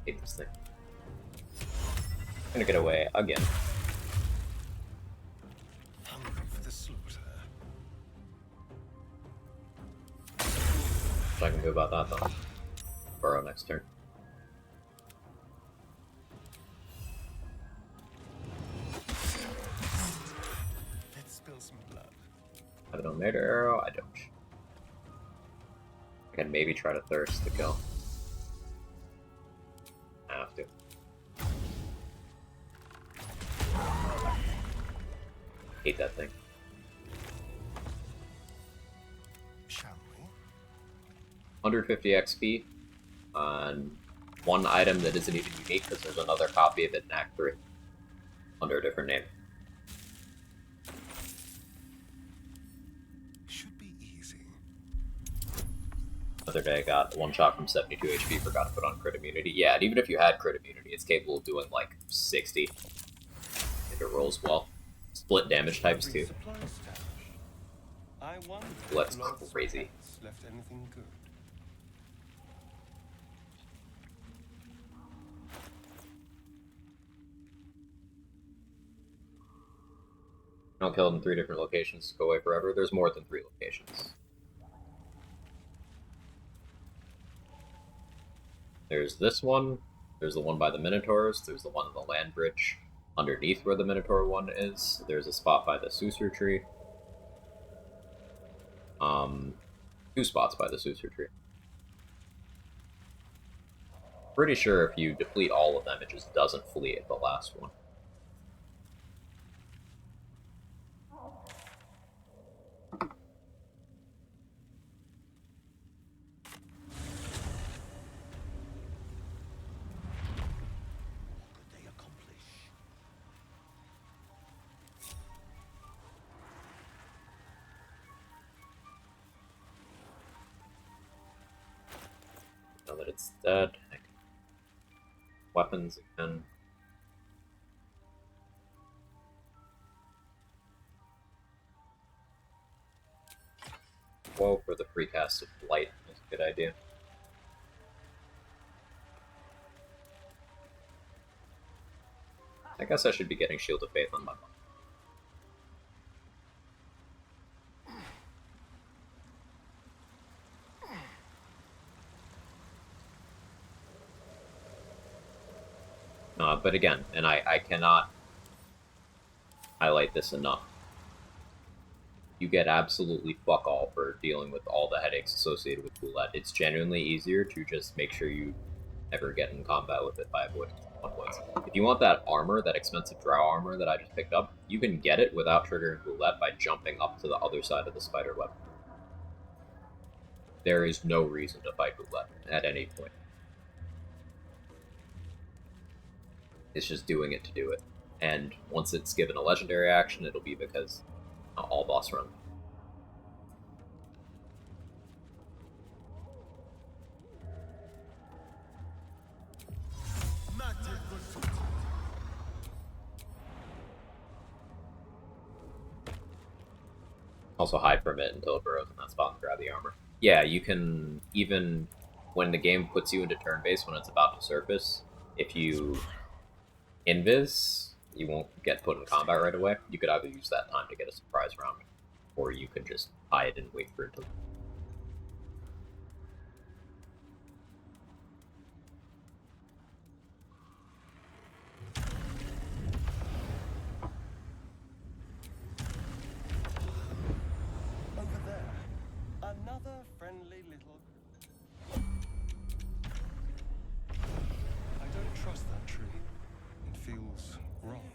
Hate this thing. I'm gonna get away again. Hungry for the slaughter. What I can do about that though? Burrow next turn. Let's spill some blood. Have it on Nader arrow? I don't. I can maybe try to thirst to kill. I have to. Hate that thing. Shall we? 150 XP on one item that isn't even unique because there's another copy of it in Act 3 under a different name. Should be easy. The other day I got one shot from 72 HP, forgot to put on crit immunity. Yeah, and even if you had crit immunity, it's capable of doing like 60 if it rolls well. Split damage types too. I wonder That's if Lord crazy. Spence left anything good. Don't kill it in 3 different locations, go away forever. There's more than 3 locations. There's this one. There's the one by the Minotaurs. There's the one on the land bridge underneath where the Minotaur one is. There's a spot by the Susur tree. 2 spots by the Susur tree. Pretty sure if you deplete all of them, it just doesn't flee at the last one. Now that it's dead, I can... weapons again. Whoa, for the free cast of Blight is a good idea. I guess I should be getting Shield of Faith on my monk. But again, and I cannot highlight this enough. You get absolutely fuck all for dealing with all the headaches associated with Boulette. It's genuinely easier to just make sure you never get in combat with it by avoiding one points. If you want that armor, that expensive drow armor that I just picked up, you can get it without triggering Boulette by jumping up to the other side of the spider web. There is no reason to fight Boulette at any point. It's just doing it to do it. And once it's given a legendary action, it'll be because all boss run. Also hide from it until it burrows in that spot and grab the armor. Yeah, you can, even when the game puts you into turn base when it's about to surface, if you invis, you won't get put in combat right away. You could either use that time to get a surprise round, or you could just hide and wait for it to... Over there, another friendly little... I don't trust that tree. It feels wrong.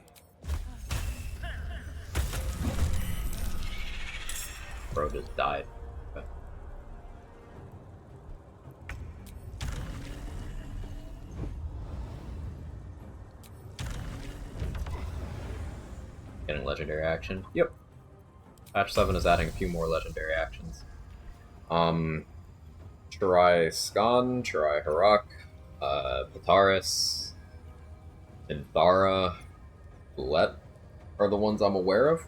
Bro just died. Okay. Getting legendary action. Yep. Patch 7 is adding a few more legendary actions. Chirai Skan, Chirai Harak, Pataris, Inthara, Boulette are the ones I'm aware of.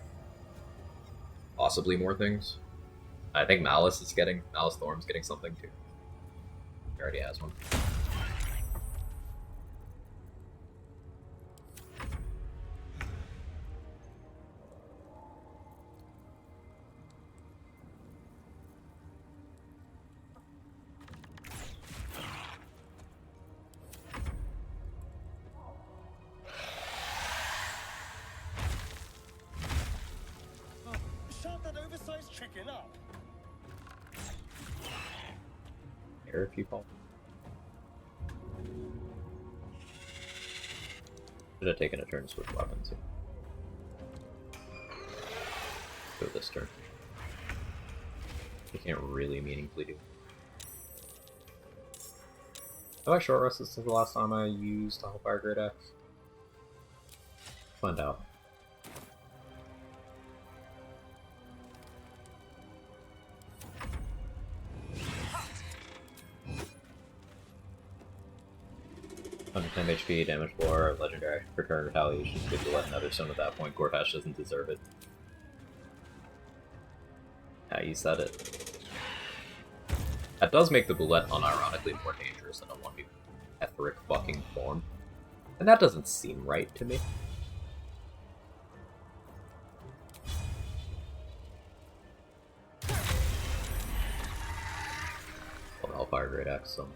Possibly more things. I think Malice Thorm's getting something too. He already has one. Shut that oversized chicken up! Air if you fall. Should have taken a turn to switch weapons. Go this turn. You can't really meaningfully do. Have I short rested since the last time I used a Hellfire Great Axe? Find out. Under 10 HP, damage 4, legendary, recurring retaliation, get to let another stone at that point. Gortash doesn't deserve it. Yeah, you said it. That does make the Boulette unironically more dangerous than a 1v etheric fucking form. And that doesn't seem right to me. Well, Hellfire Great Axe, so...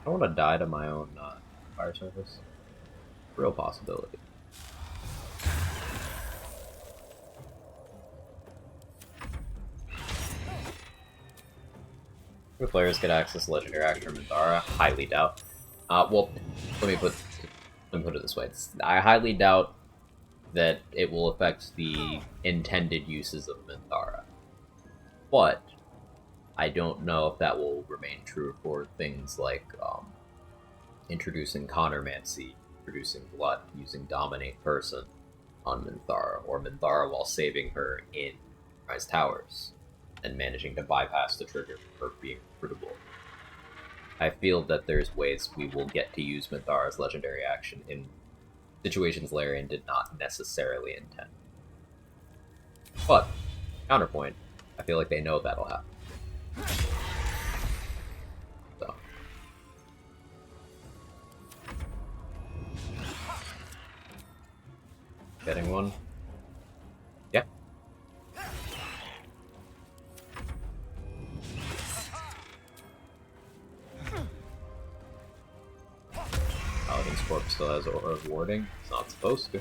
I want to die to my own fire service. Real possibility. New players get access to legendary action from Minthara. Highly doubt. Well, let me put it this way. I highly doubt that it will affect the intended uses of Minthara. But I don't know if that will remain true for things like introducing Connormancy, producing blood, using Dominate Person on Minthara, or Minthara while saving her in Rise Towers, and managing to bypass the trigger for being recruitable. I feel that there's ways we will get to use Minthara's legendary action in situations Larian did not necessarily intend. But, counterpoint, I feel like they know that'll happen. So. Getting one? Yeah. Paladin's corpse still has aura of warding. It's not supposed to.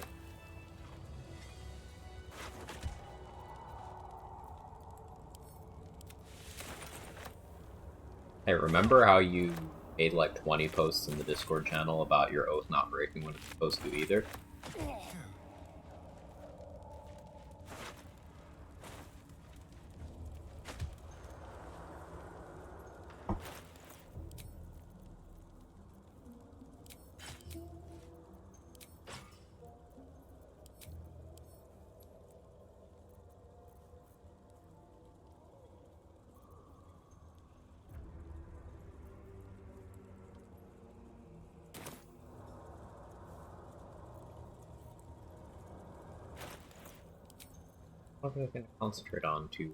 Hey, remember how you made like 20 posts in the Discord channel about your oath not breaking when it's supposed to either? What am I going to concentrate on to,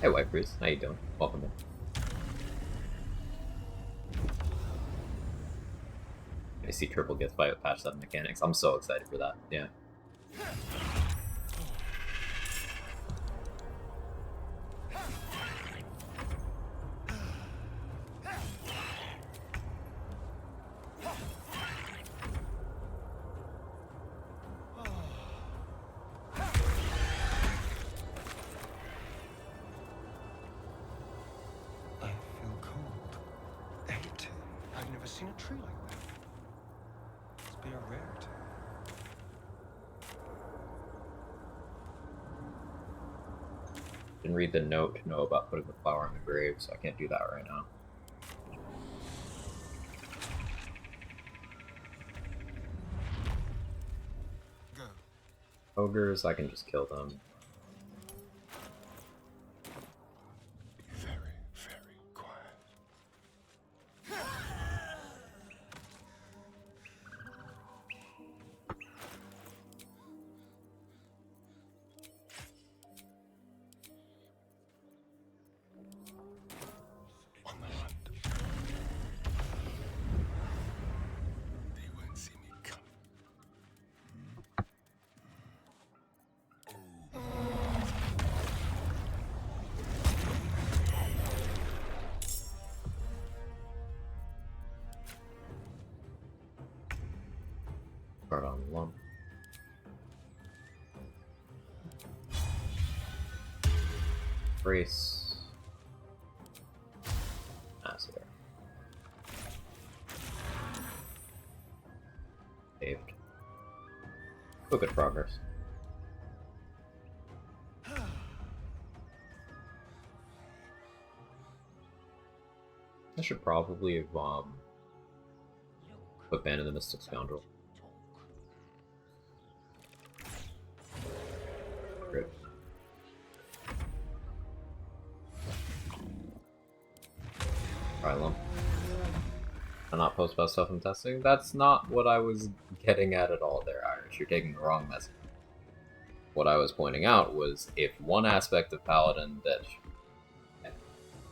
Hey, White Priest. How you doing? Welcome in. I see Triple gets by with patch 7 mechanics. I'm so excited for that. Yeah. I've never seen a tree like that. Must be a rarity. Didn't read the note to know about putting the flower in the grave, so I can't do that right now. Go. Ogres, I can just kill them. Start on lump. Brace. Master. Saved. Oh, good progress. I should probably have put Ban of the Mystic Scoundrel. Good. Phylum. I'm not post about stuff I'm testing. That's not what I was getting at all there, Irish. You're taking the wrong message. What I was pointing out was if one aspect of Paladin that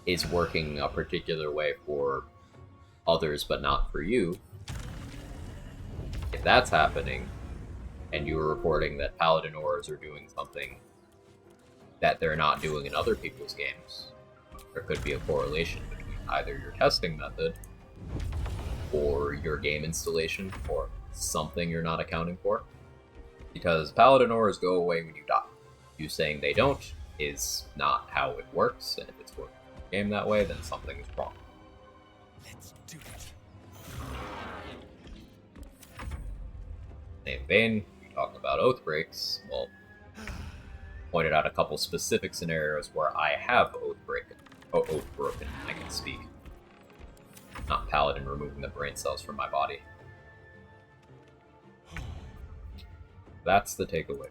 is working a particular way for others but not for you, if that's happening, and you were reporting that Paladin Auras are doing something that they're not doing in other people's games, there could be a correlation between either your testing method or your game installation or something you're not accounting for. Because Paladin Auras go away when you die. You saying they don't is not how it works, and if it's working in the game that way, then something is wrong. Let's do it. Same vein, we talked about oath breaks. Well, pointed out a couple specific scenarios where I have oath broken. I can speak. Not Paladin removing the brain cells from my body. That's the takeaway.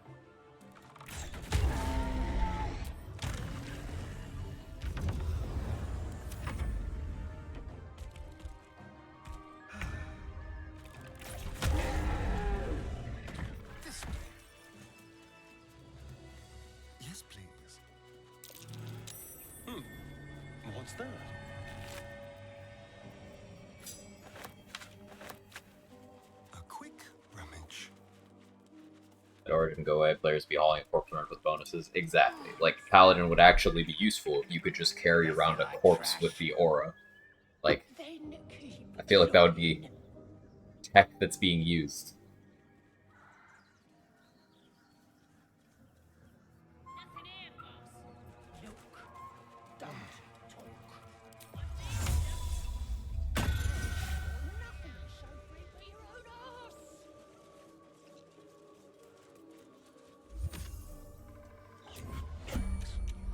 Yes, please. What's that? A quick rummage. At Origin Go away, players be hauling a corpse around with bonuses. Exactly. Like, Paladin would actually be useful if you could just carry around a corpse with the aura. Like, I feel like that would be tech that's being used.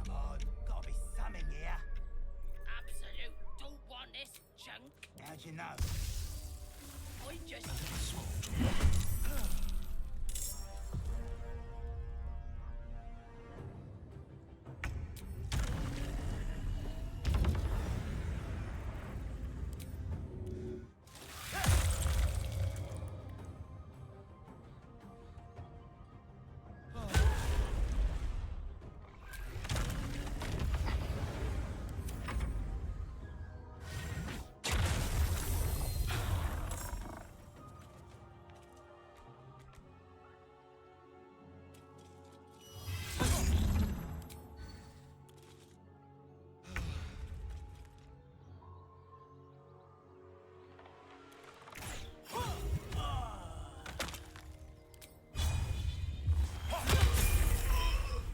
Come on, gotta be something here. Absolute don't want this junk. How'd you know? I just...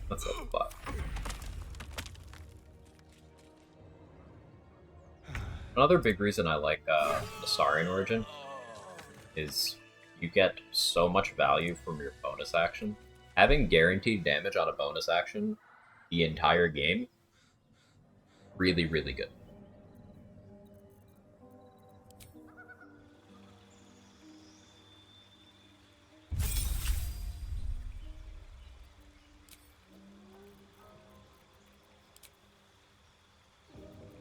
That's level 5. Another big reason I like Astarian Origin is you get so much value from your bonus action. Having guaranteed damage on a bonus action the entire game, really, really good.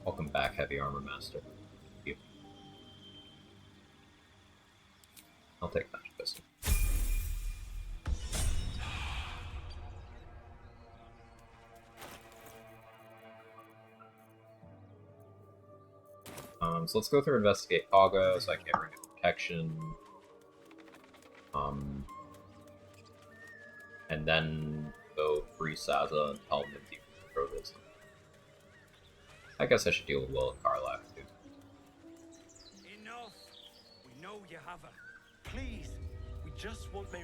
Welcome back, Heavy Armor Master. Thank you. I'll take Magic Pistol. So let's go through Investigate Paga, so I can't bring in Protection. And then go free Saza and tell him to throw this. I guess I should deal with Will and Karlach too. Enough. We know you have her. Please, we just want me.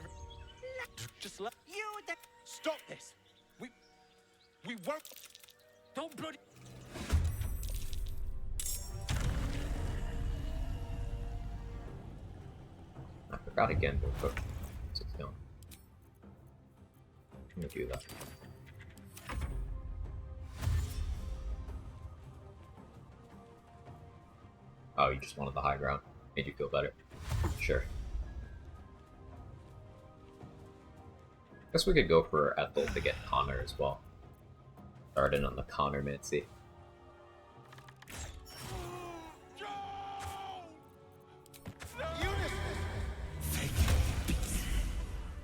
Just let you. Stop this. We won't. Don't bloody. I forgot again to put 6 down. I'm gonna do that. Oh, you just wanted the high ground. Made you feel better. Sure. Guess we could go for Ethel to get Connor as well. Start in on the Connor Mitzi.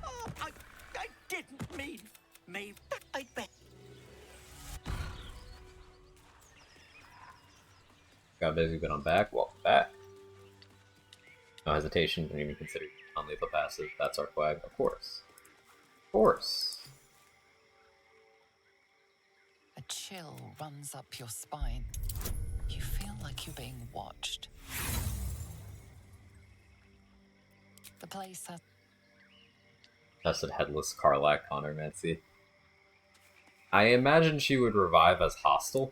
Oh, I didn't mean me. I bet. Got busy, but I'm back. Welcome back. No hesitation, don't even consider non-lethal passive. That's our Quag, of course. Of course. A chill runs up your spine. You feel like you're being watched. The place has... Tested headless Karlak Mancy. I imagine she would revive as hostile.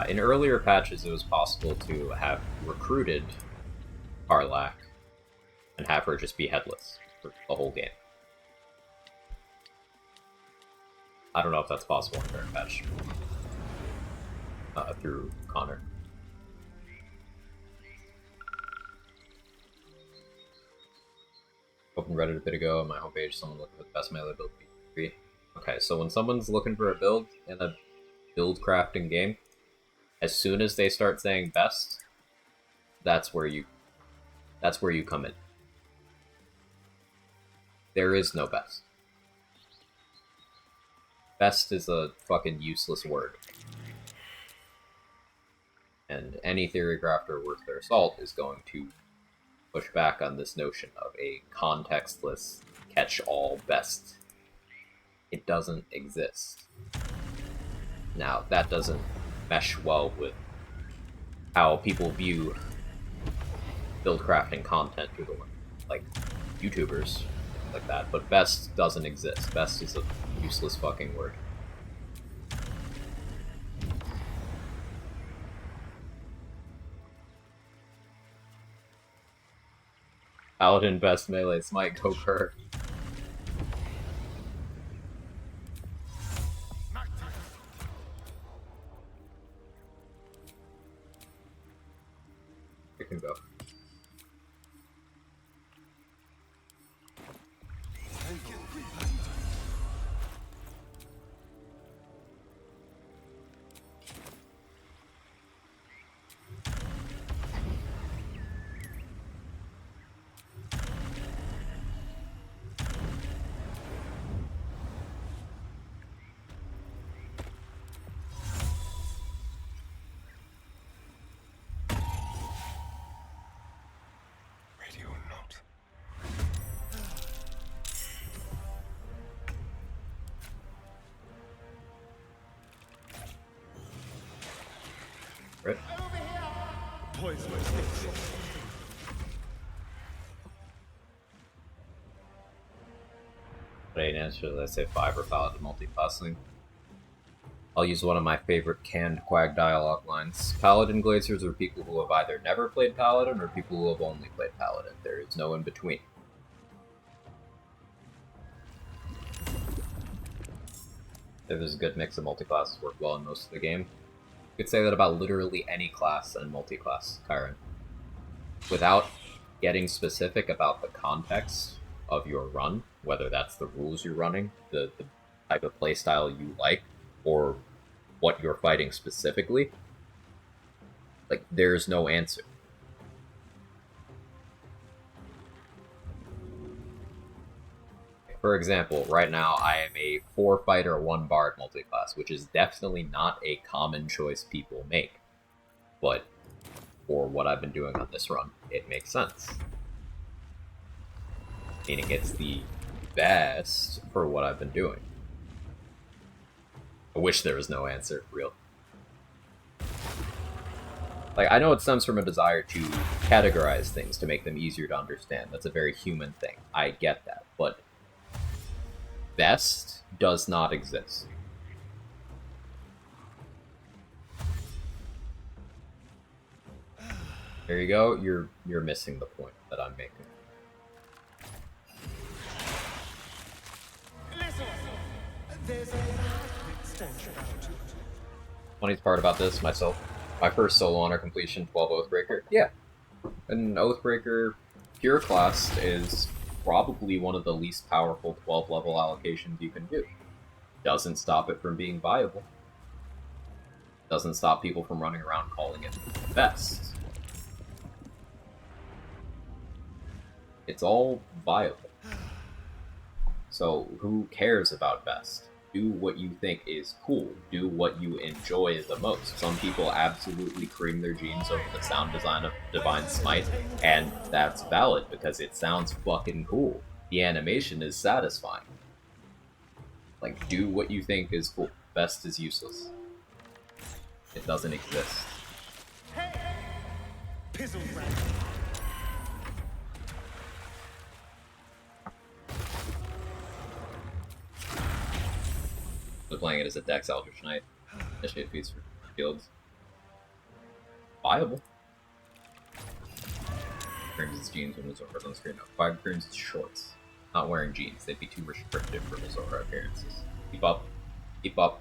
In earlier patches, it was possible to have recruited Karlak and have her just be headless for the whole game. I don't know if that's possible in current patch through Connor. Opened Reddit a bit ago on my homepage. Someone looking for the best melee build B3. Okay, so when someone's looking for a build in a build crafting game, as soon as they start saying best, that's where you come in. There is no best. Best is a fucking useless word. And any theory crafter worth their salt is going to push back on this notion of a contextless catch-all best. It doesn't exist. Now, that doesn't mesh well with how people view build crafting content through the like YouTubers like that, but best doesn't exist. Best is a useless fucking word. Paladin best melee smite, go her. It can go. Right. Right answer, let's say 5 or Paladin multi-classing. I'll use one of my favorite canned Quag dialogue lines. Paladin Glazers are people who have either never played Paladin or people who have only played Paladin. There is no in between. There's a good mix of multi-classes work well in most of the game. You could say that about literally any class and multi-class, Kyron. Without getting specific about the context of your run, whether that's the rules you're running, the type of playstyle you like, or what you're fighting specifically, like, there's no answer. For example, right now I am a 4 fighter, 1 bard multi-class, which is definitely not a common choice people make. But for what I've been doing on this run, it makes sense. Meaning it's the best for what I've been doing. I wish there was no answer, for real. Like, I know it stems from a desire to categorize things to make them easier to understand. That's a very human thing. I get that, but best does not exist. There you go. You're missing the point that I'm making. Funniest part about this, my first solo honor completion, 12 Oathbreaker. Yeah, an Oathbreaker pure class is probably one of the least powerful 12 level allocations you can do. Doesn't stop it from being viable. Doesn't stop people from running around calling it best. It's all viable. So who cares about best? Do what you think is cool. Do what you enjoy the most. Some people absolutely cream their jeans over the sound design of Divine Smite, and that's valid because it sounds fucking cool. The animation is satisfying. Like, do what you think is cool. Best is useless. It doesn't exist. Pizzle They're playing it as a Dex Eldritch Knight. Initiate feats for fields. Viable. Creams his jeans when Mizora on the screen. No, Quag creams his shorts. Not wearing jeans. They'd be too restrictive for Mizora appearances. Keep up. Keep up.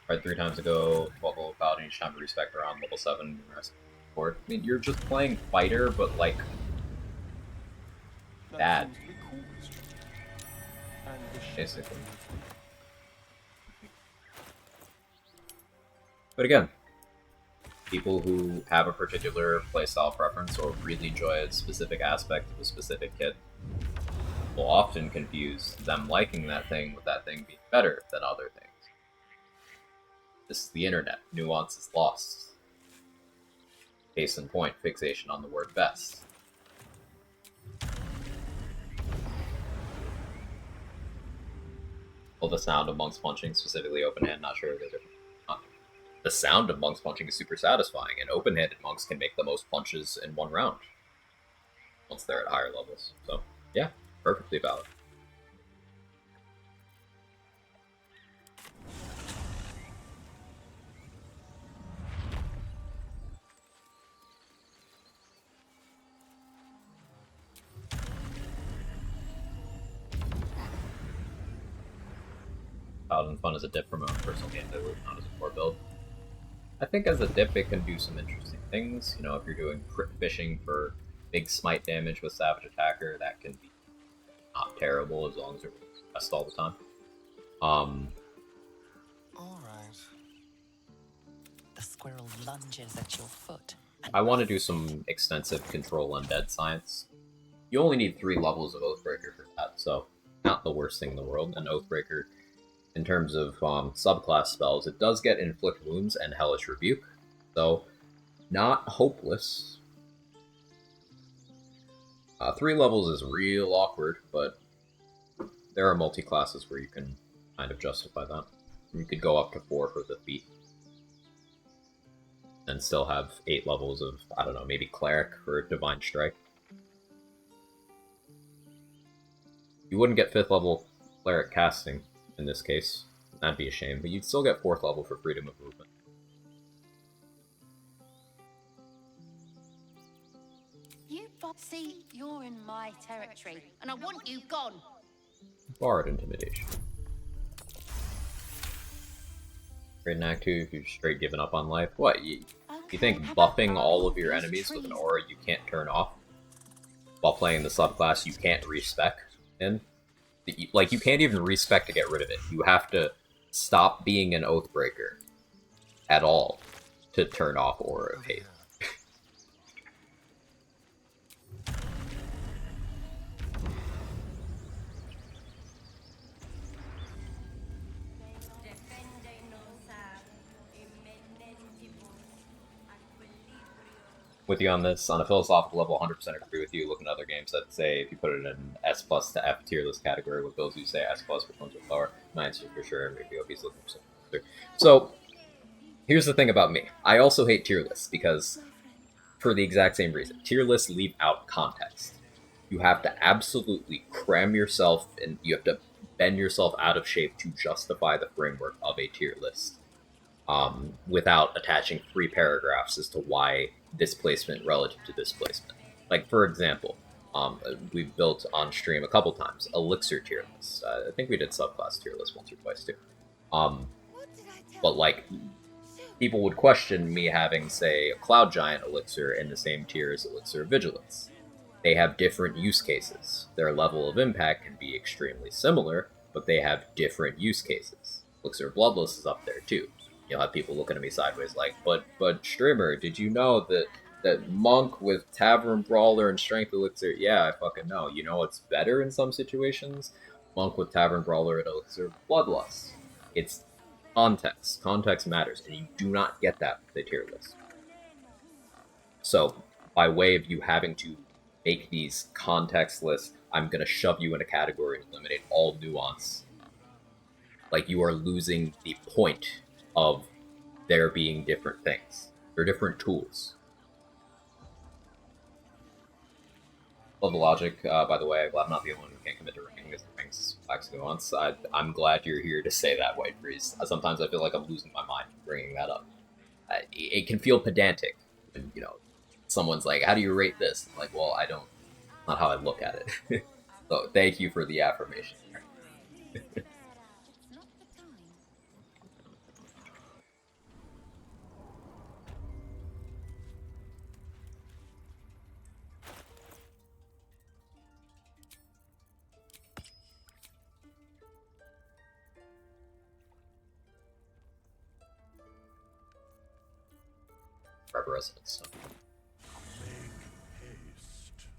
Tried 3 times ago, 12 level paladin, each time to respect around level 7 rest board. I mean, you're just playing fighter, but like bad. Basically. But again, people who have a particular playstyle preference or really enjoy a specific aspect of a specific kit will often confuse them liking that thing with that thing being better than other things. This is the internet. Nuance is lost. Case in point, fixation on the word best. Well, the sound of monks punching, specifically open hand, not sure if they're different. The sound of monks punching is super satisfying, and open-handed monks can make the most punches in one round once they're at higher levels. So, yeah, perfectly valid. Paladin fun as a dip for my own personal game, not as a core build. I think as a dip it can do some interesting things. You know, if you're doing crit fishing for big smite damage with Savage Attacker, that can be not terrible as long as it works best all the time. Alright. The squirrel lunges at your foot. I want to do some extensive control undead science. You only need 3 levels of Oathbreaker for that, so not the worst thing in the world. And Oathbreaker, in terms of subclass spells, it does get Inflict Wounds and Hellish Rebuke, so not hopeless. 3 levels is real awkward, but there are multi-classes where you can kind of justify that. You could go up to 4 for the feat, and still have 8 levels of, I don't know, maybe Cleric or Divine Strike. You wouldn't get 5th level Cleric casting in this case. That'd be a shame, but you'd still get 4th level for freedom of movement. See, you're in my territory, and I want you gone. Bard Intimidation. Great in Act 2 if you're straight giving up on life. What, you think buffing all of your enemies with an aura you can't turn off while playing the subclass you can't respec in? Like, you can't even respec to get rid of it. You have to stop being an Oathbreaker at all to turn off Aura of Hate. With you on this, on a philosophical level, 100% agree with you. Looking at other games that say if you put it in an S plus to F tier list category with those who say S plus which ones are lower, my answer for sure, maybe OP's looking for something. So, here's the thing about me. I also hate tier lists because, for the exact same reason, tier lists leave out context. You have to absolutely cram yourself and you have to bend yourself out of shape to justify the framework of a tier list. Without attaching 3 paragraphs as to why this placement relative to this placement. Like, for example, we've built on stream a couple times Elixir tier lists. I think we did subclass tier lists once or twice too. But like, people would question me having, say, a Cloud Giant Elixir in the same tier as Elixir Vigilance. they have different use cases. Their level of impact can be extremely similar, but they have different use cases. Elixir Bloodless is up there too. You'll have people looking at me sideways like, but streamer, did you know that monk with Tavern Brawler and Strength Elixir? Yeah, I fucking know. You know what's better in some situations? Monk with Tavern Brawler and Elixir Bloodlust. It's context. Context matters, and you do not get that with the tier list. So, by way of you having to make these context lists, I'm going to shove you in a category and eliminate all nuance. Like, you are losing the point of there being different things. They're different tools. Love the logic, by the way. I'm not the only one who can't commit to ranking because the ranks lacks nuance. I'm glad you're here to say that, White Freeze. Sometimes I feel like I'm losing my mind bringing that up. It can feel pedantic when, someone's like, how do you rate this? I'm like, well, I don't, not how I look at it. So thank you for the affirmation. Forever Resonance.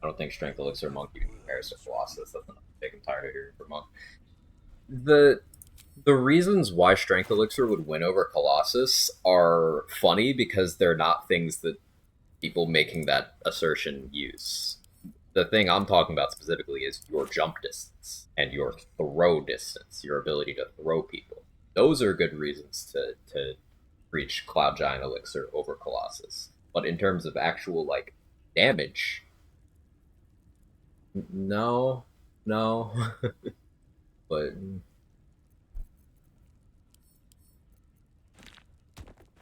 I don't think Strength Elixir Monk even compares to Colossus. That's enough to take. I'm tired of hearing from Monk. The reasons why Strength Elixir would win over Colossus are funny because they're not things that people making that assertion use. The thing I'm talking about specifically is your jump distance and your throw distance, your ability to throw people. Those are good reasons to reach Cloud Giant Elixir over Colossus. But in terms of actual, damage, no. But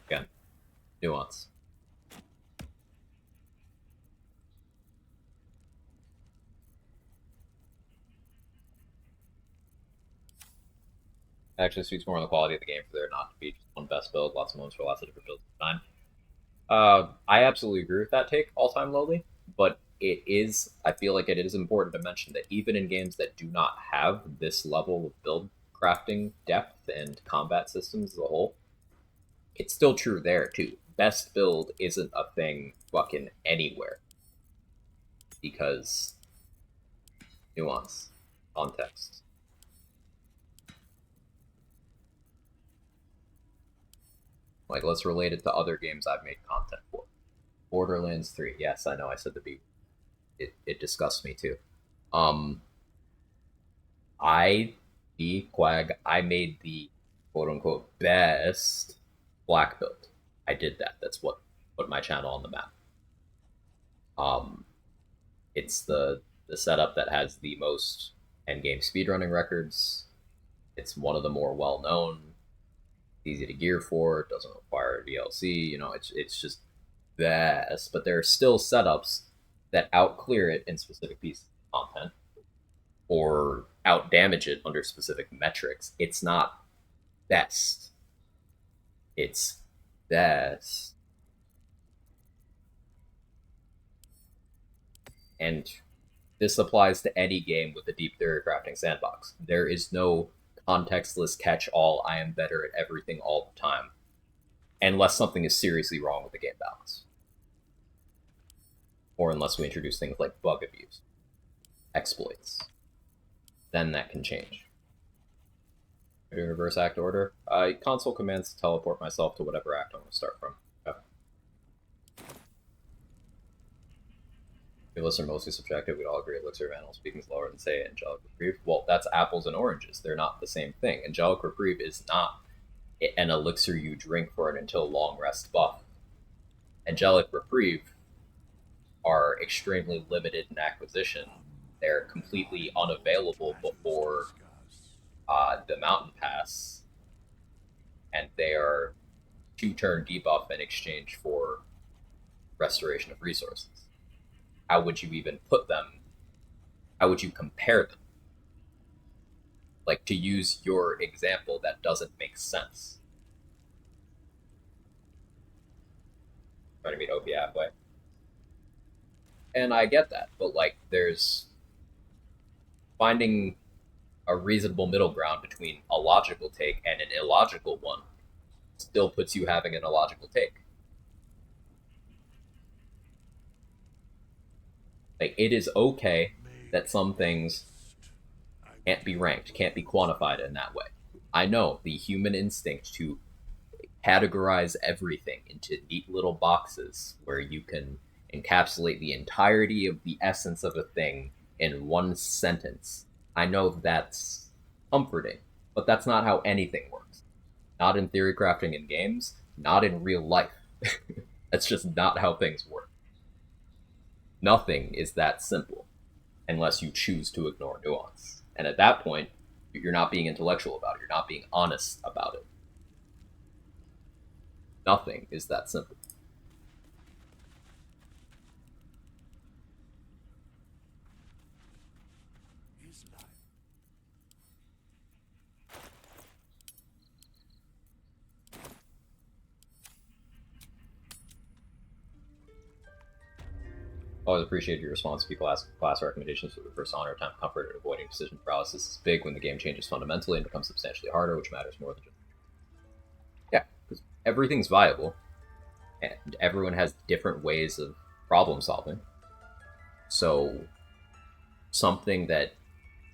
again, nuance. Actually speaks more on the quality of the game for there not to be just one best build, lots of moments for lots of different builds at a time. I absolutely agree with that take, all-time lowly, but I feel like it is important to mention that even in games that do not have this level of build crafting depth and combat systems as a whole, it's still true there too. Best build isn't a thing fucking anywhere. Because nuance, context. Let's relate it to other games I've made content for. Borderlands 3. Yes, I know I said the B. It disgusts me too. Quag, I made the quote-unquote best black build. I did that. That's what put my channel on the map. It's the setup that has the most endgame speedrunning records. It's one of the more well-known. Easy to gear for. It doesn't require DLC. It's just best. But there are still setups that outclear it in specific pieces of content or outdamage it under specific metrics. It's not best. It's best. And this applies to any game with a deep theory crafting sandbox. There is no contextless catch-all, I am better at everything all the time, unless something is seriously wrong with the game balance. Or unless we introduce things like bug abuse, exploits. Then that can change. In reverse act order, console commands to teleport myself to whatever act I want to start from. Lists are mostly subjective. We'd all agree Elixir of Animal Speaking is lower than, say, Angelic Reprieve. Well, that's apples and oranges. They're not the same thing. Angelic Reprieve is not an elixir you drink for an until long rest buff. Angelic Reprieve are extremely limited in acquisition. They're completely unavailable before the Mountain Pass, and they are 2-turn debuff in exchange for restoration of resources. How would you even put them? How would you compare them? To use your example, that doesn't make sense. Trying to meet OP halfway. And I get that, but like, there's finding a reasonable middle ground between a logical take and an illogical one still puts you having an illogical take. Like, it is okay that some things can't be ranked, can't be quantified in that way. I know the human instinct to categorize everything into neat little boxes where you can encapsulate the entirety of the essence of a thing in one sentence. I know that's comforting, but that's not how anything works. Not in theory crafting in games, not in real life. That's just not how things work. Nothing is that simple unless you choose to ignore nuance. And at that point, you're not being intellectual about it, you're not being honest about it. Nothing is that simple. Always appreciate your response. People ask class recommendations for the first honor, time, comfort, and avoiding decision paralysis is big when the game changes fundamentally and becomes substantially harder, which matters more than just. Yeah, because everything's viable, and everyone has different ways of problem solving. So, something that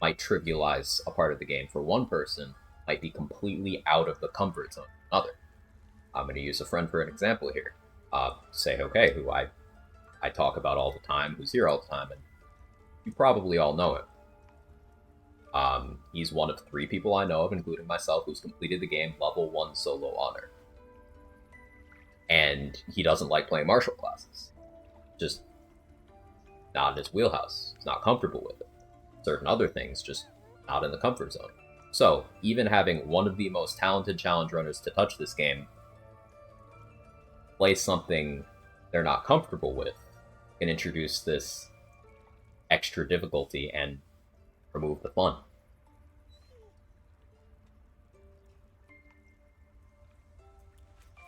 might trivialize a part of the game for one person might be completely out of the comfort zone of another. I'm going to use a friend for an example here. Say, okay, who I talk about all the time, who's here all the time, and you probably all know him. He's one of 3 people I know of, including myself, who's completed the game level 1 solo honor. And he doesn't like playing martial classes. Just not in his wheelhouse. He's not comfortable with it. Certain other things, just not in the comfort zone. So, even having one of the most talented challenge runners to touch this game play something they're not comfortable with can introduce this extra difficulty and remove the fun.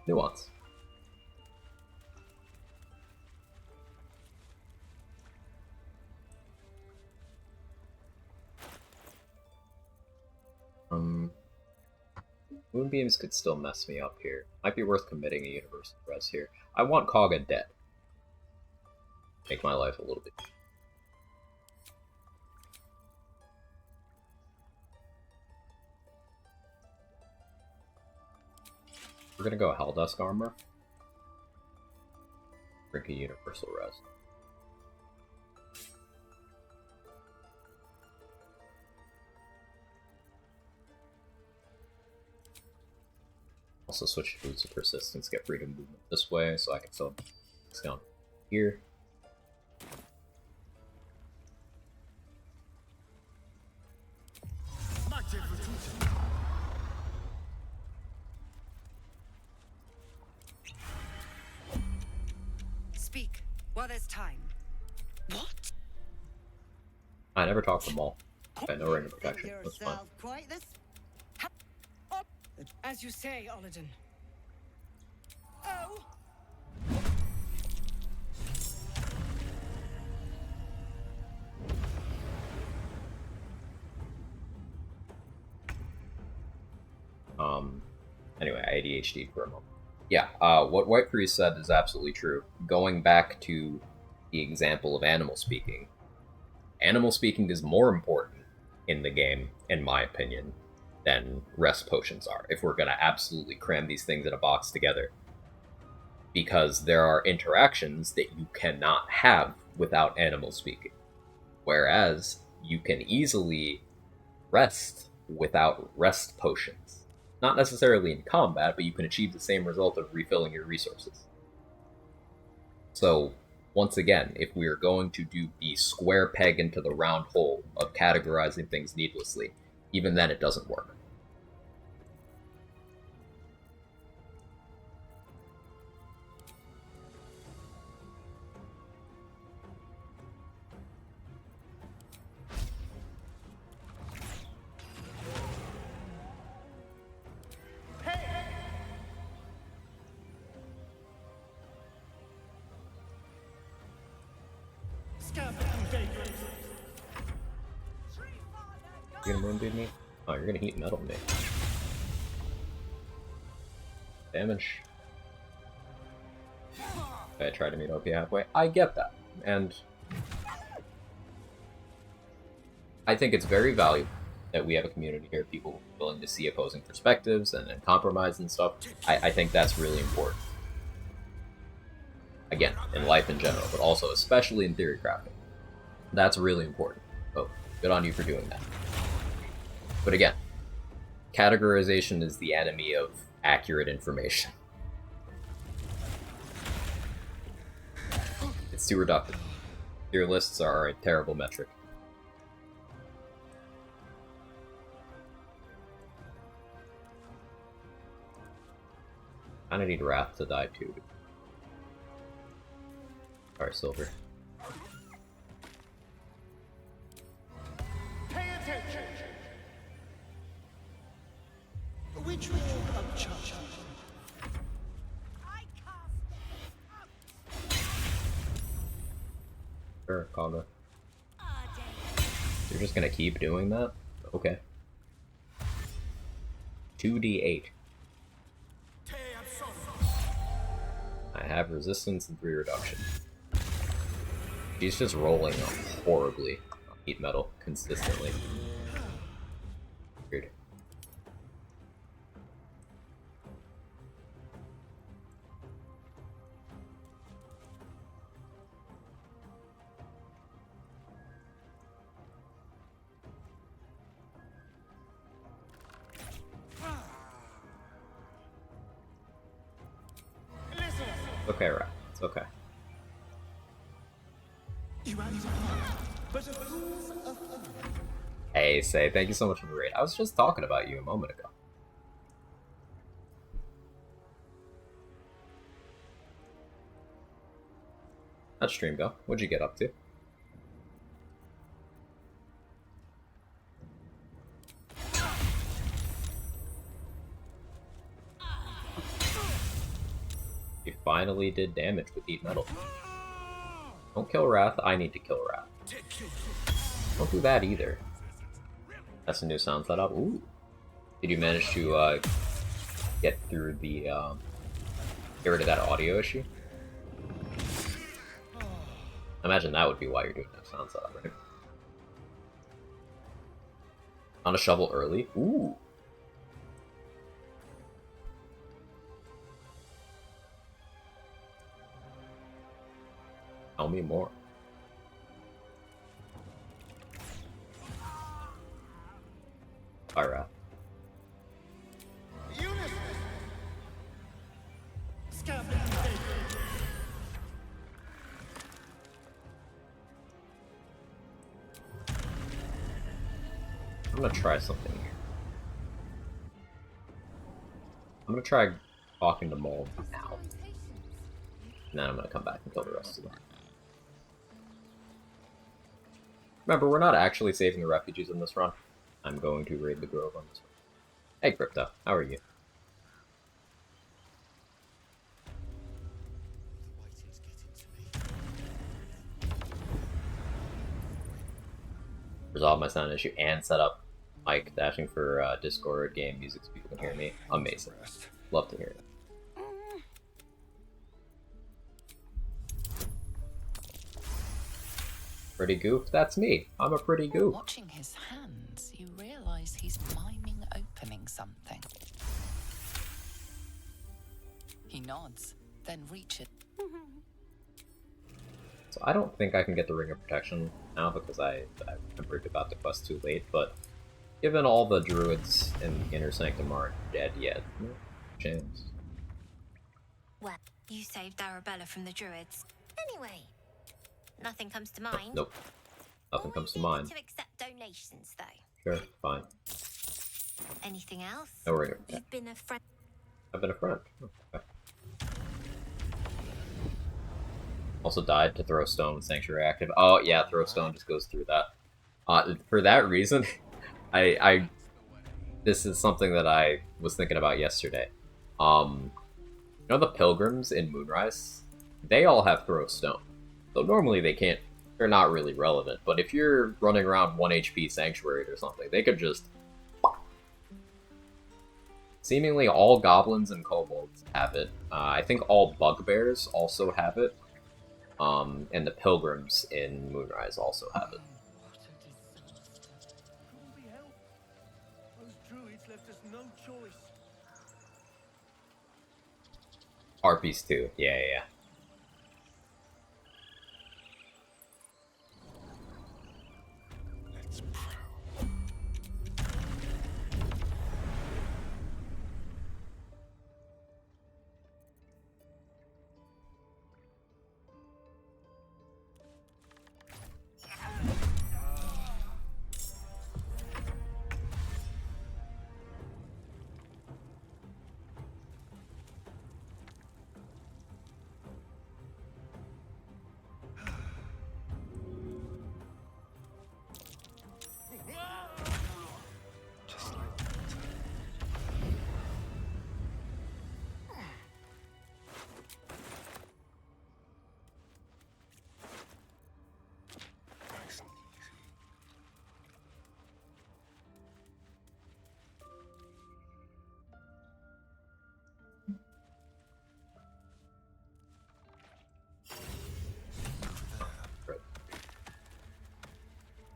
Nuance. Moonbeams could still mess me up here. Might be worth committing a universal res here. I want Quag dead. Make my life a little bit. We're gonna go Helldusk armor. Drink a universal res. Also switch to Boots of Persistence, get freedom movement this way, so I can still discount here. Speak while there's time. What? I never talked to them all. I know ring of protection. That's fine. Quite this. As you say, Olladin. Oh. Anyway, I ADHD for a moment. Yeah, what White Priest said is absolutely true. Going back to the example of animal speaking is more important in the game, in my opinion, than rest potions are, if we're going to absolutely cram these things in a box together. Because there are interactions that you cannot have without animal speaking. Whereas, you can easily rest without rest potions. Not necessarily in combat, but you can achieve the same result of refilling your resources. So, once again, if we are going to do the square peg into the round hole of categorizing things needlessly, even then it doesn't work. You gonna moonbeam me? Oh, you're gonna heat metal me. Damage. I try to meet OP halfway. I get that. And I think it's very valuable that we have a community here, people willing to see opposing perspectives and compromise and stuff. I think that's really important. Again, in life in general, but also especially in theory crafting. That's really important. So, good on you for doing that. But again, categorization is the enemy of accurate information. It's too reductive. Tier lists are a terrible metric. I kinda need Wrath to die too. Alright, Silver. Pay attention. Which way of charge? Sure, Kaga. You're just gonna keep doing that? Okay. 2d8. I have resistance and 3 reduction. She's just rolling horribly on heat metal consistently. Weird. It's okay, right? It's okay. Hey, Say, thank you so much for the raid. I was just talking about you a moment ago. How'd stream go? What'd you get up to? You finally did damage with heat metal. Don't kill Wrath, I need to kill Wrath. Don't do that either. That's a new sound setup. Ooh. Did you manage to get through the get rid of that audio issue? I imagine that would be why you're doing that sound setup, right? On a shovel early? Ooh. Tell me more. Alright. I'm gonna try something here. I'm gonna try talking to Mold now. And then I'm gonna come back and kill the rest of them. Remember, we're not actually saving the refugees in this run. I'm going to raid the Grove on this one. Hey, Crypto, how are you? Resolve my sound issue and set up mic dashing for Discord game music so people can hear me. Amazing. Love to hear it. Pretty goof? That's me. I'm a pretty goof. Watching his hands, you realize he's miming opening something. He nods, then reaches. So I don't think I can get the Ring of Protection now because I remembered about the quest too late, but given all the druids in the Inner Sanctum aren't dead yet, no chance. Well, you saved Arabella from the druids. Anyway, nothing comes to mind. Nope. Nothing comes to mind. To accept donations, though. Sure, fine. Anything else? No Ring of Protection. You've been a friend. I've been a friend. Okay. Also died to throw stone with Sanctuary active. Oh yeah, throw stone just goes through that. For that reason, this is something that I was thinking about yesterday. You know the pilgrims in Moonrise? They all have throw stone. So normally they can't they're not really relevant. But if you're running around 1 HP Sanctuary or something, they could just... Seemingly all goblins and kobolds have it. I think all bugbears also have it. And the pilgrims in Moonrise also have it. Couldn't be helped. Those druids left us no choice. Harpies too. Yeah. Let's pray.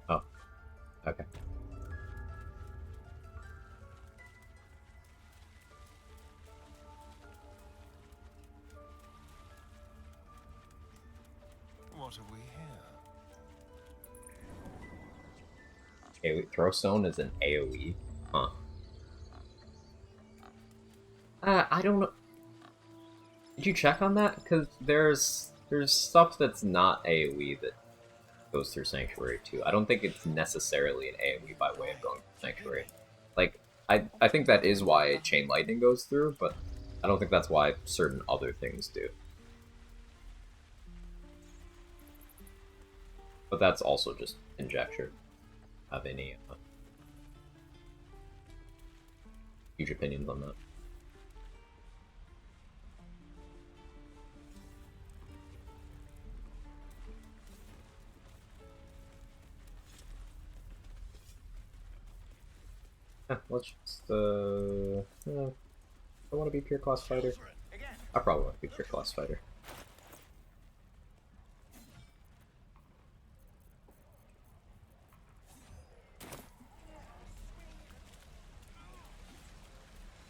Oh, okay. What have we here? Throwstone is an AoE? Huh. I don't know. Did you check on that? Because there's stuff that's not AoE that goes through Sanctuary too. I don't think it's necessarily an AoE by way of going through Sanctuary. Like, I think that is why Chain Lightning goes through, but I don't think that's why certain other things do. But that's also just conjecture. Have any huge opinions on that? Let's just, I want to be pure class fighter. I probably want to be pure class fighter.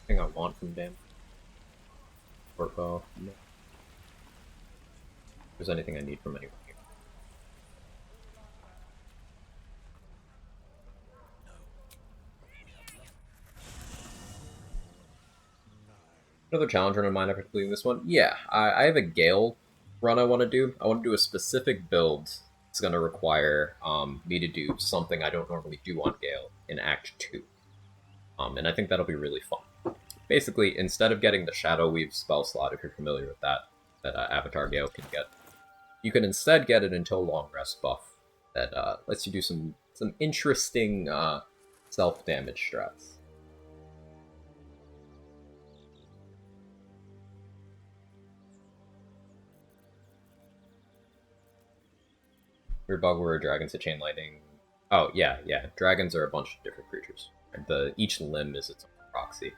Thing I want from damage. Short bow. No. If there's anything I need from anyone here. Another challenge run in mind after completing this one? Yeah, I have a Gale run I want to do. I want to do a specific build. It's going to require me to do something I don't normally do on Gale in Act 2. And I think that'll be really fun. Basically, instead of getting the Shadow Weave spell slot, if you're familiar with that Avatar Gale can get, you can instead get an Until Long Rest buff that lets you do some interesting self-damage strats. Weird bug where dragons hit chain lightning. Oh, yeah. Dragons are a bunch of different creatures. Each limb is its own proxy.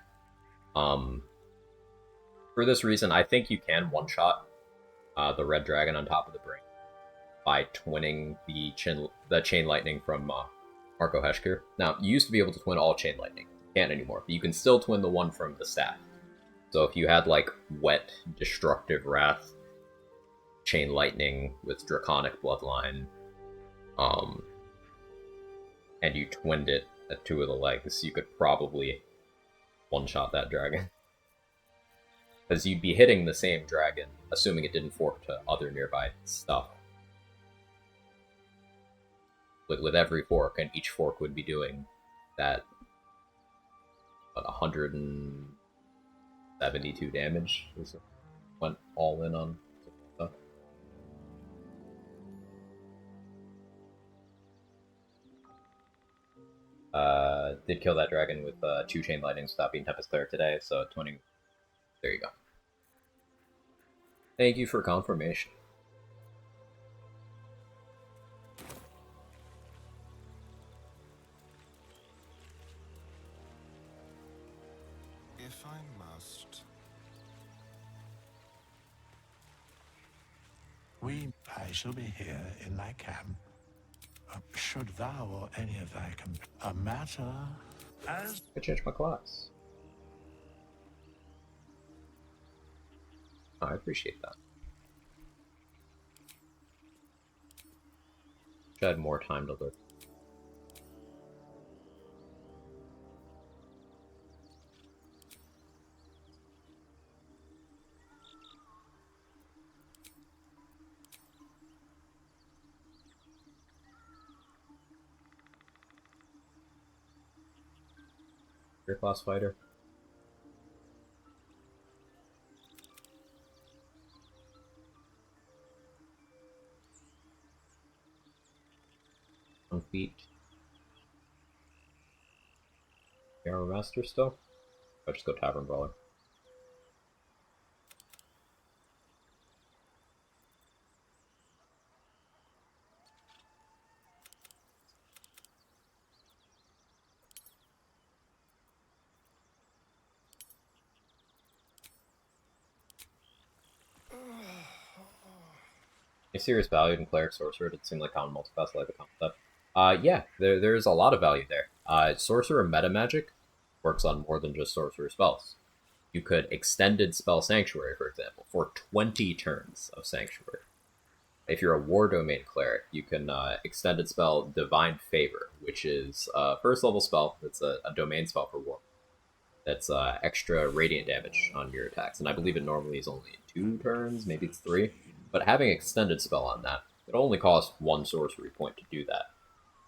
For this reason, I think you can one-shot the red dragon on top of the brain by twinning the chain lightning from Marco Heshkir. Now, you used to be able to twin all chain lightning. You can't anymore, but you can still twin the one from the staff. So if you had, like, wet, destructive wrath, chain lightning with draconic bloodline, and you twinned it at 2 of the legs, you could probably one-shot that dragon. Because you'd be hitting the same dragon, assuming it didn't fork to other nearby stuff. With every fork, and each fork would be doing that, 172 damage. Went all in on stuff. Did kill that dragon with 2 chain lightnings without being Tempest Cleric today, so 20. There you go. Thank you for confirmation. shall be here in thy camp. Should thou or any of thy a matter as I changed my class. Oh, I appreciate that. Should have had more time to learn. Your class fighter. On feet. Arrow Master still? I'll just go Tavern Brawler. A serious value in Cleric Sorcerer. It seemed like common multipass like the concept. Yeah, there's a lot of value there. Sorcerer meta magic works on more than just sorcerer spells. You could extended spell Sanctuary, for example, for 20 turns of Sanctuary. If you're a War Domain Cleric, you can extended spell Divine Favor, which is a first level spell. It's a domain spell for War. That's extra radiant damage on your attacks, and I believe it normally is only 2 turns, maybe it's 3. But having extended spell on that, it only costs 1 sorcery point to do that.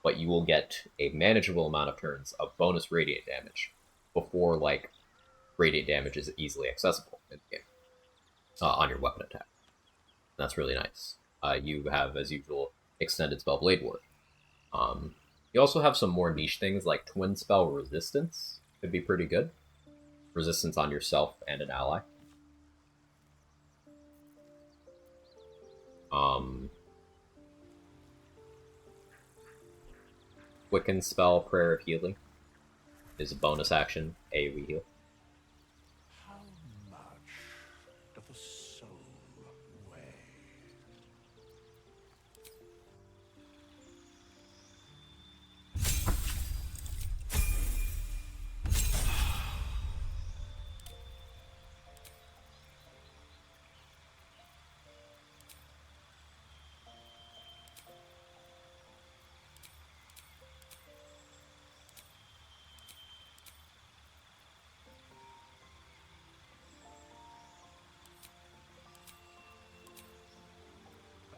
But you will get a manageable amount of turns of bonus radiant damage before, like, radiant damage is easily accessible in the game on your weapon attack. And that's really nice. You have, as usual, extended spell Blade Ward. You also have some more niche things like Twin Spell Resistance. Could be pretty good. Resistance on yourself and an ally. Quicken Spell Prayer of Healing is a bonus action, AoE heal. how much doth a soul weigh?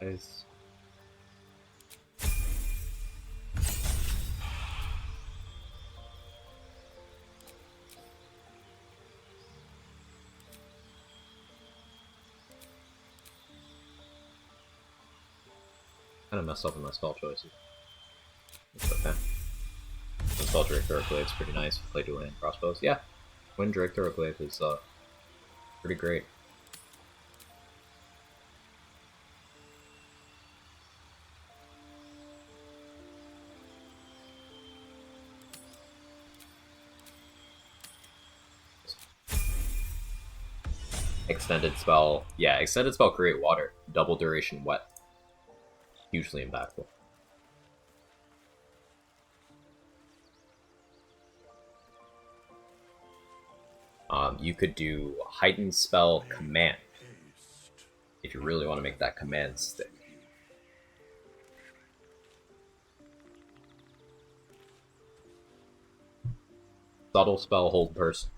Nice. Kind of messed up with my spell choices. It's okay. The spell Drake Thoroclave is pretty nice. Play dual hand crossbows. Yeah, Twin Drake Thoroclave is pretty great. Extended spell, yeah, extended spell Create Water, double duration wet. Hugely impactful. You could do heightened spell Command if you really want to make that command stick. Subtle spell Hold Person.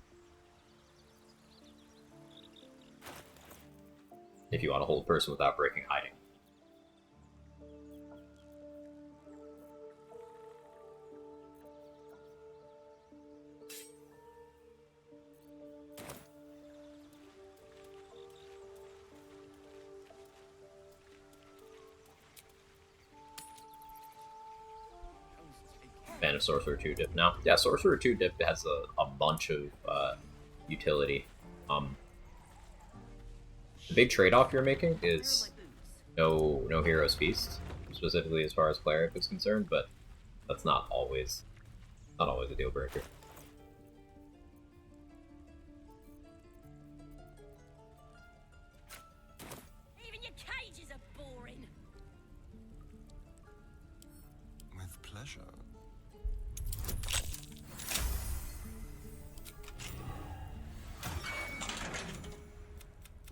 If you want to hold person without breaking hiding. Fan of Sorcerer 2 Dip now. Yeah, Sorcerer 2 Dip has a bunch of utility. The big trade-off you're making is no Hero's Feast, specifically as far as Cleric is concerned, but that's not always a deal breaker. Even your cages are boring. pleasure.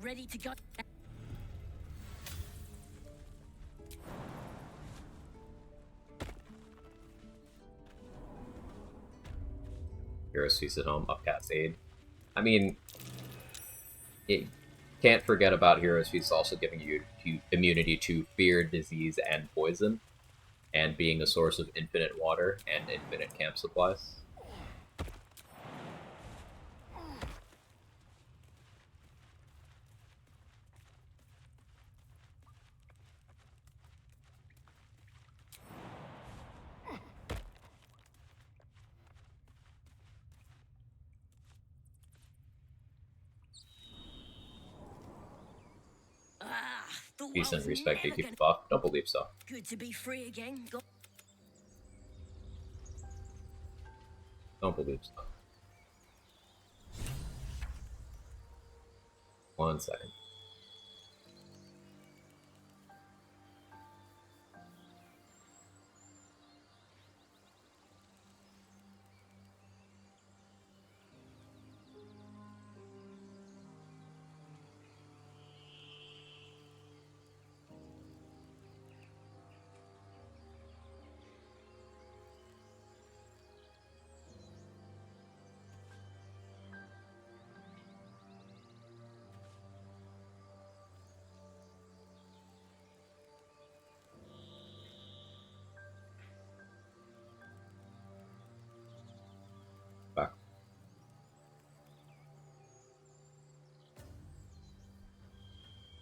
Ready to go. Heroes Feast at home, upcast aid. I mean, it can't forget about Heroes Feast also giving you immunity to fear, disease, and poison, and being a source of infinite water and infinite camp supplies. Decent respect to keep the buff. Don't believe so. Good to be free again. Don't believe so. 1 second. Back.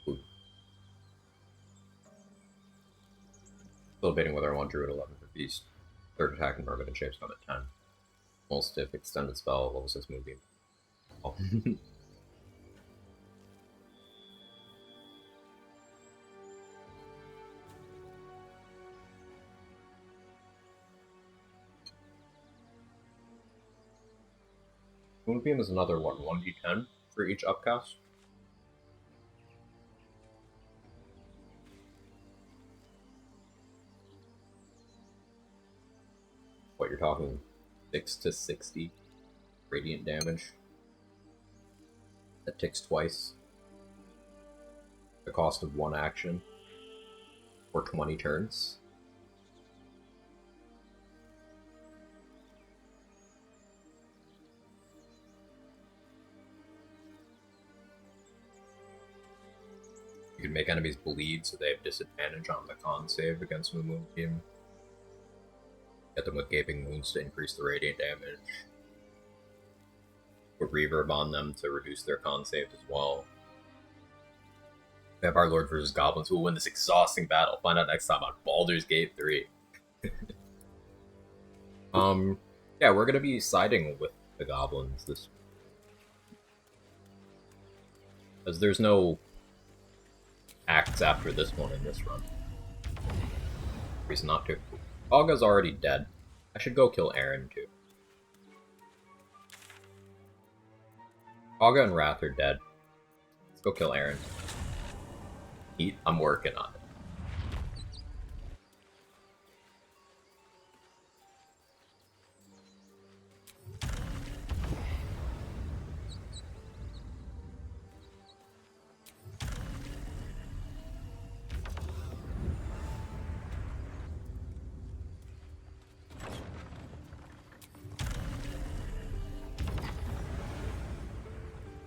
Ooh. Still debating whether I want Druid 11 for Feast. Third attack and permanent shapes come at 10. Most stiff extended spell, level 6 Moonbeam. Oh. Moonbeam is another what, 1d10 for each upcast? What, you're talking 6 to 60 radiant damage? That ticks twice. The cost of 1 action. For 20 turns. You can make enemies bleed so they have disadvantage on the con save against Moonbeam. Get them with Gaping Wounds to increase the radiant damage. Put Reverb on them to reduce their con save as well. Vampire Lord versus Goblins, who will win this exhausting battle. Find out next time on Baldur's Gate 3. Yeah, we're gonna be siding with the Goblins this... Because there's no acts after this one in this run. Reason not to. Olga's already dead. I should go kill Aaron too. Olga and Wrath are dead. Let's go kill Aaron. I'm working on it.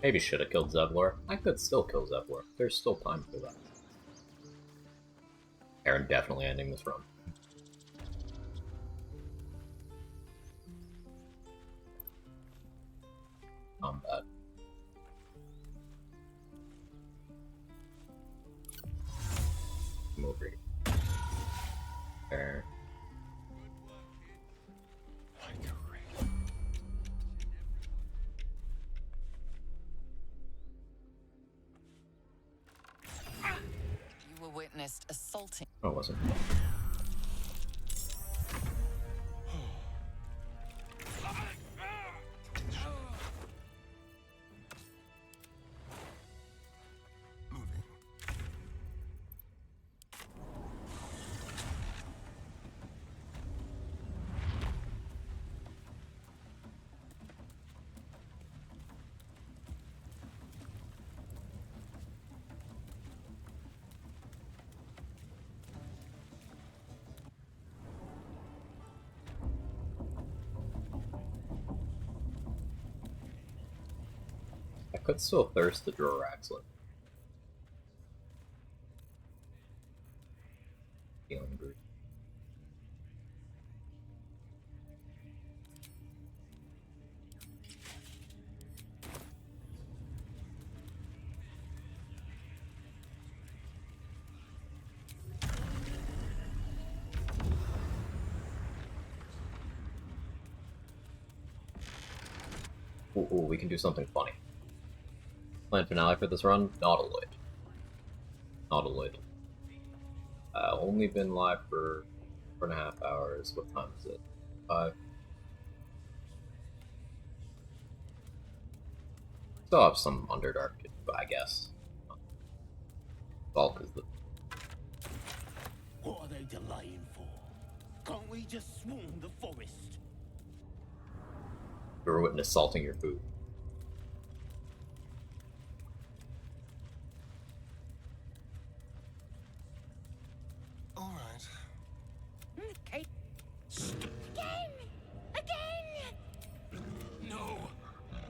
Maybe should have killed Zevlor. I could still kill Zevlor. There's still time for that. Aaron definitely ending this run. Combat. Come over here. There. You were witnessed assaulting. Oh, it wasn't. could still thirst the Droraxlin. Feeling great. Ooh, we can do something funny. Plan finale for this run, Nautiloid. Nautiloid. Only been live for 4.5 hours. What time is it? 5. Still have some Underdark to do, I guess. Bulk is the... What are they delaying for? Can't we just swarm the forest? Druid assaulting your food. All right. Okay. Again! Again! No.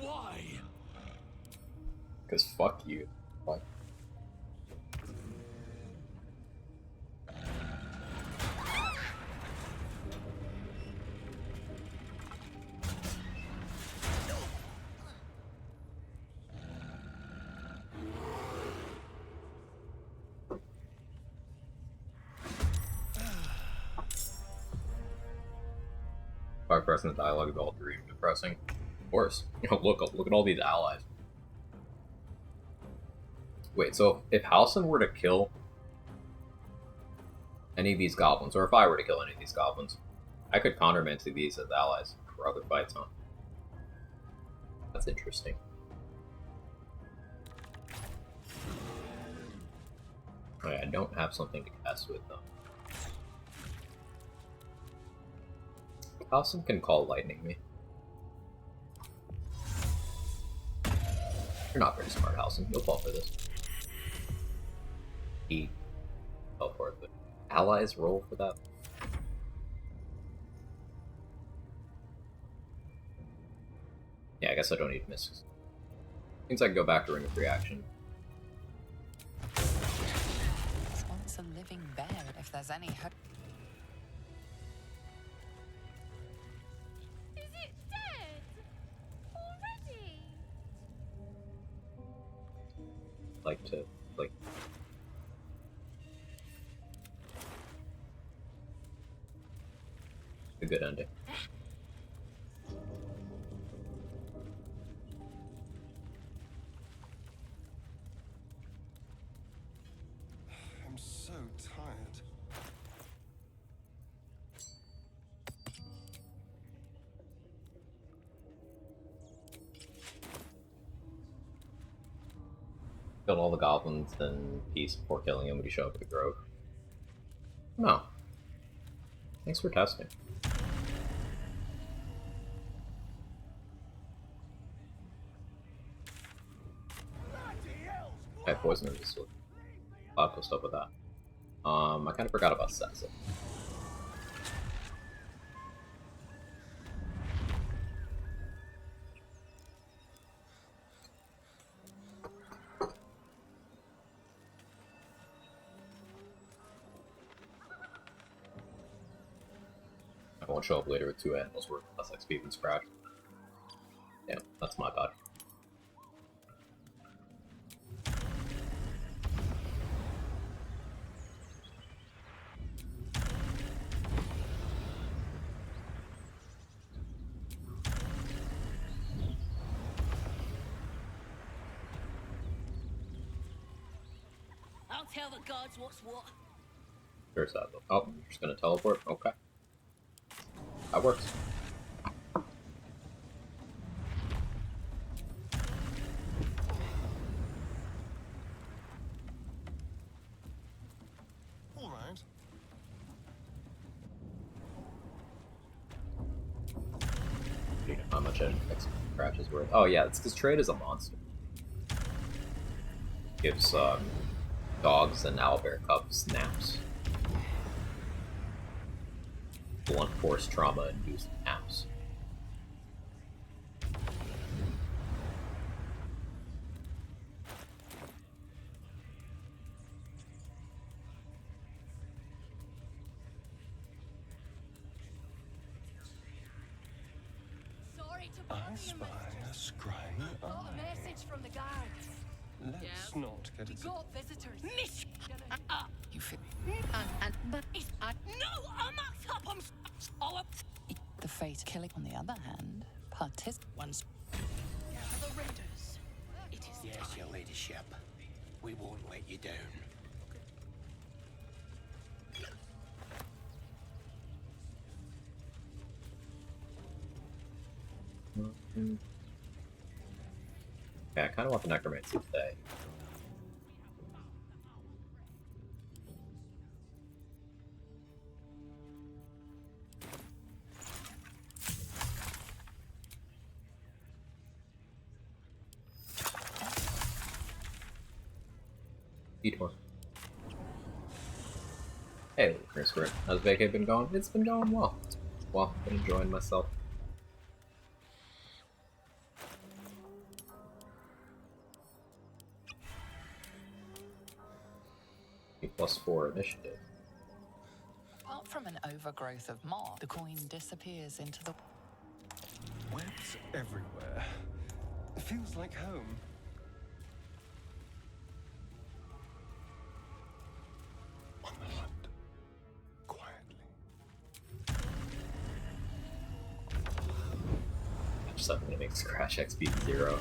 Why? Because fuck you. What? Five percent dialogue is all three depressing. Of course. Look at all these allies. Wait, so if Halsin were to kill any of these goblins, or if I were to kill any of these goblins, I could countermancy these as allies for other fights, huh? That's interesting. I don't have something to cast with them. Halsin can call lightning me. You're not very smart, Halsin. You'll fall for this. He fell for it, but allies roll for that. Yeah, I guess I don't need misses. Means I can go back to Ring of Reaction. This one's a living bear, if there's any hope. Is it dead? Already? Like a good ending. I'm so tired. Killed all the goblins in peace before killing him when you show up at the grove. No. Thanks for testing. Okay, poison resistant. I'll have to stuff with that. I kind of forgot about Setsa. I won't show up later with 2 animals worth less XP than Scratch. Yeah, that's my bad. I'll tell the gods what's what. There's that though. Oh, you're just gonna teleport? Okay. That works. All right. You know how much Scratch is worth. Oh yeah, it's because Trade is a monster. Gives dogs and owlbear cubs naps. Blunt force trauma induced naps. I spy a scrying Got a message from the guards. Let's not get We it. got visitors. Miss. You feel But it's no, I'm not up. I'm the fate killing. On the other hand, participants. the raiders. It is Yes, your ladyship. We won't let you down. Yeah, I kind of want the necromancy today. Detour. Hey, Chris, how's vacay been going? It's been going well. Well, been enjoying myself. +4 initiative. Apart from an overgrowth of moss, the coin disappears into the. Webs everywhere. It feels like home. On the hunt. Quietly. Something that makes crash XP 0.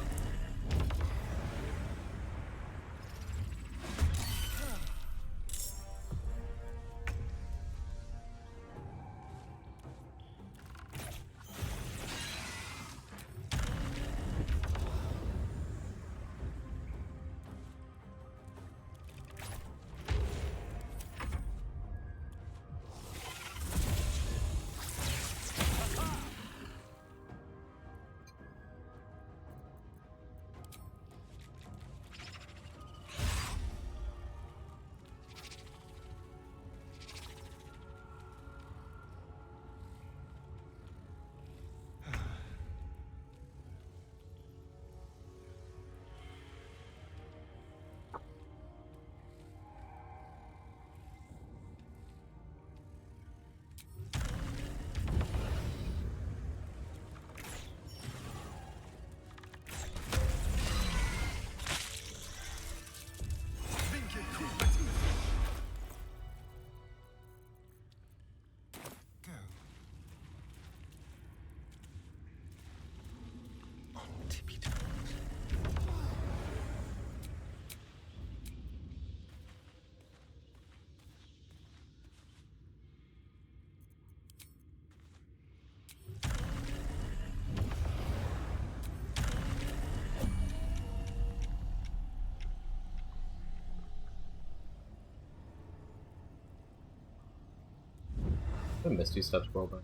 I missed 2 steps roll by.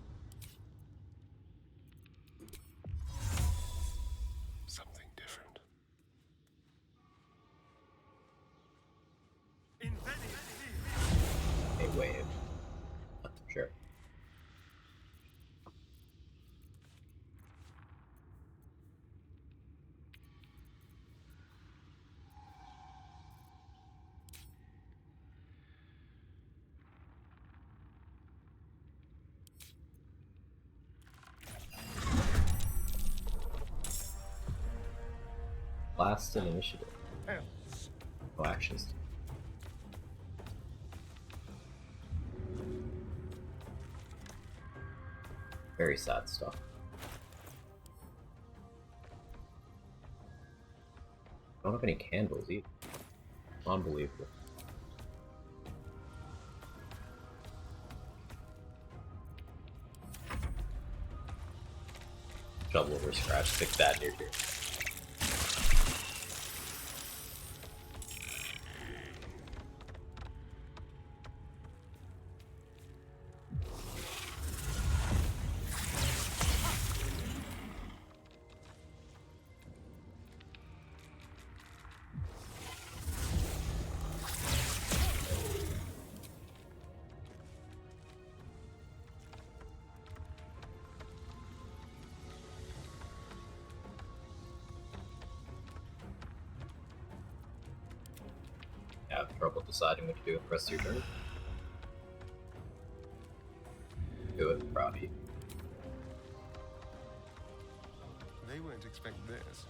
Something different. A wave. Sure. Last initiative. No actions. Very sad stuff. I don't have any candles either. Unbelievable. Shovel over scratch, fix that near here. Have trouble deciding what to do with the rest of your turn. Do it, proud of you. They won't expect this.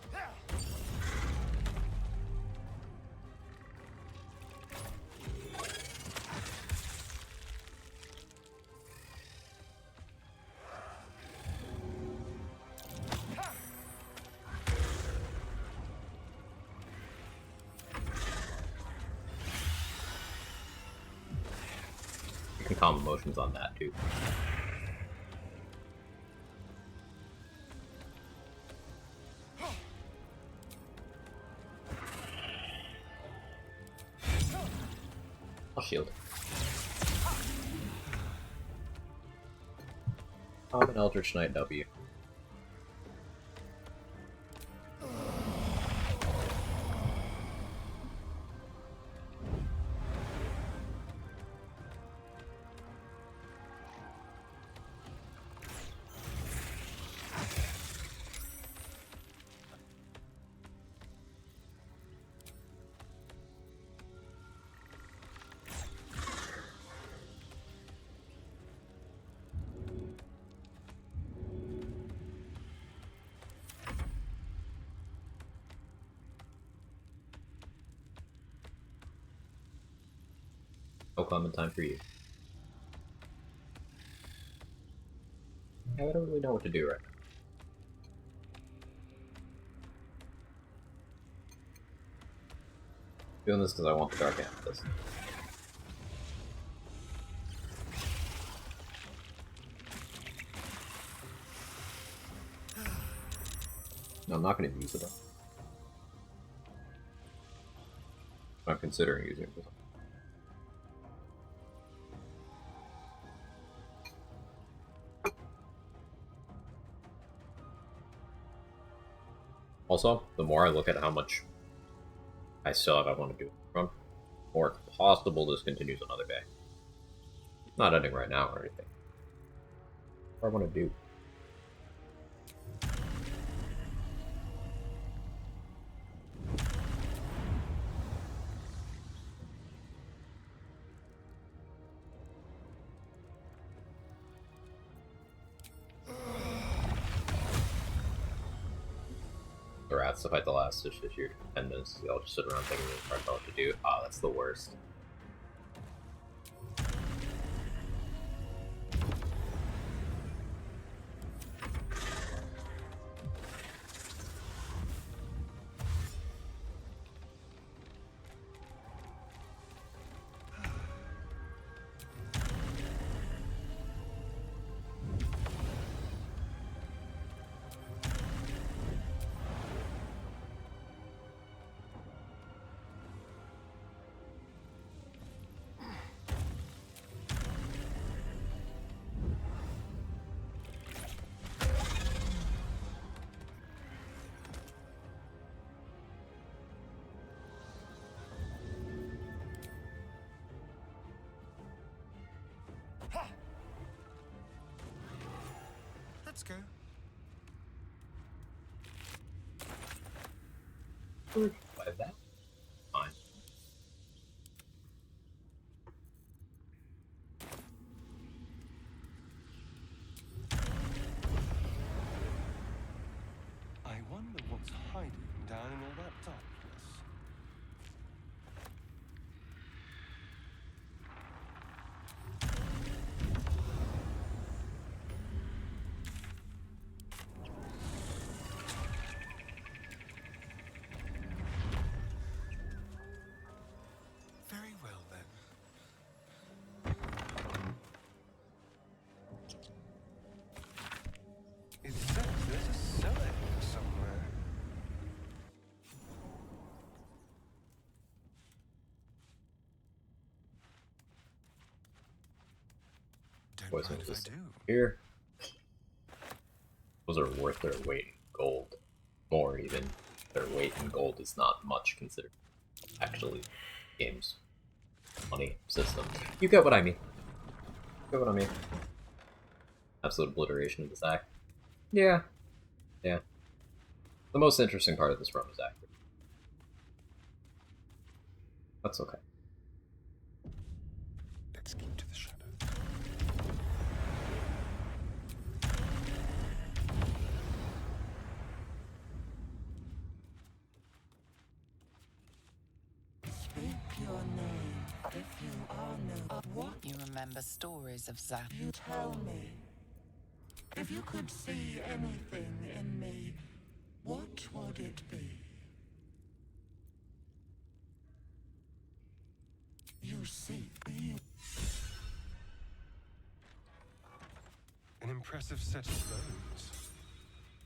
You can calm emotions on that too. I'll shield. I'm an Eldritch Knight W. No common time for you. Yeah, I don't really know what to do right now. Doing this because I want the Dark Amethyst. No, I'm not going to use it though. I'm considering using it. Also, the more I look at how much I still have I want to do from, the more it's possible this continues another day. Not ending right now or anything. What do I want to do? The rats to fight the last ditch this year. 10 minutes. I'll just sit around thinking about what to do. Ah, that's the worst. Let's go. By that? Fine. I wonder what's hiding down in all that darkness. Very well then. It says there's a cellar here somewhere. What's this here? Those are worth their weight in gold. More even. Their weight in gold is not much considered. Actually, games. Money system. You get what I mean. You get what I mean. Absolute obliteration of this act. Yeah. Yeah. The most interesting part of this run is accurate. That's okay. Let's keep to the shadows. What? You remember stories of Zap. You tell me. If you could see anything in me, what would it be? You seek me. An impressive set of bones.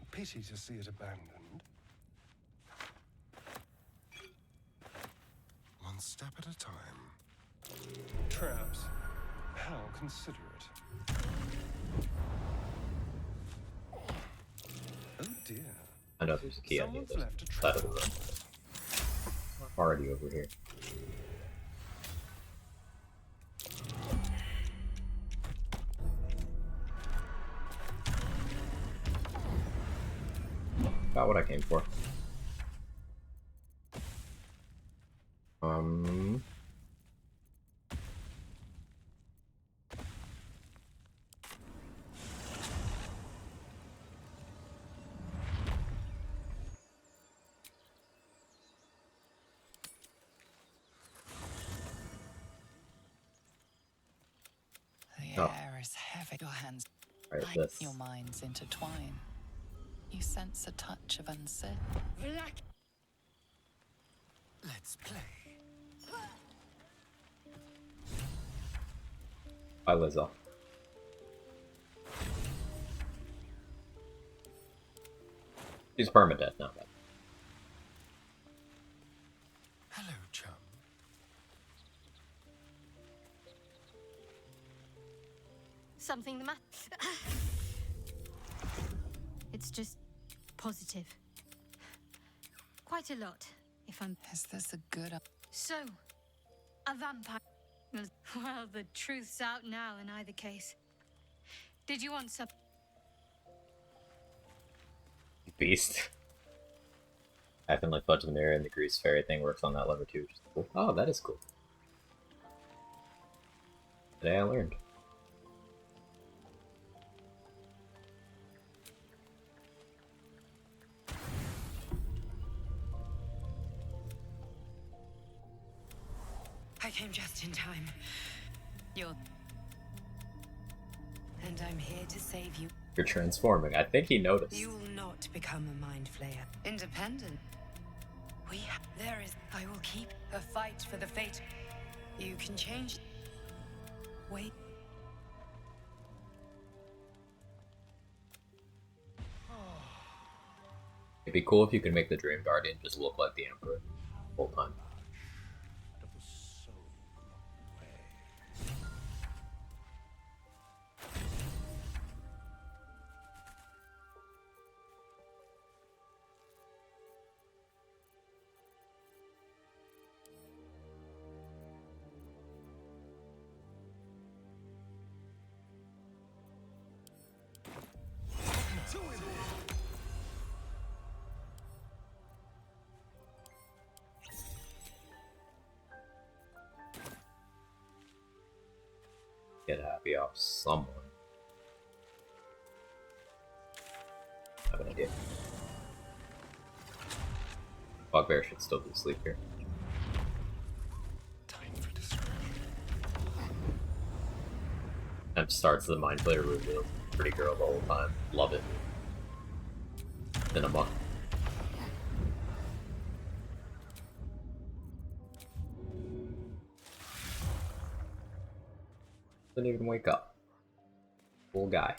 Pity to see it abandoned. One step at a time. Traps. How considerate. Oh dear. I know there's a key on the Someone's other left a side of the room. I'm already over here. Got what I came for. The air is heavy. Your hands, Right, like this. your minds intertwine. You sense a touch of uncertainty. Let's play. Bye, Lizzo. She's permadeath now. Hello, chum. Something the matter? It's just positive. Quite a lot, if I'm... Is this a good... So, a vampire... Well, the truth's out now in either case. Did you want some... Beast. Acting like Fudge the Mirror and the Grease Fairy thing works on that lever too. Which is cool. Oh, that is cool. Today I learned. I came just in time. You're... And I'm here to save you. You're transforming. I think he noticed. You will not become a mind flayer. Independent. There is... I will keep a fight for the fate. You can change... Wait. It'd be cool if you could make the Dream Guardian just look like the Emperor the whole time. Get happy off someone. I have an idea. Bugbear should still be asleep here. Time for discretion. And starts the Mind Flayer reveal. Pretty girl the whole time. Love it. Cinema. Didn't even wake up. Cool guy.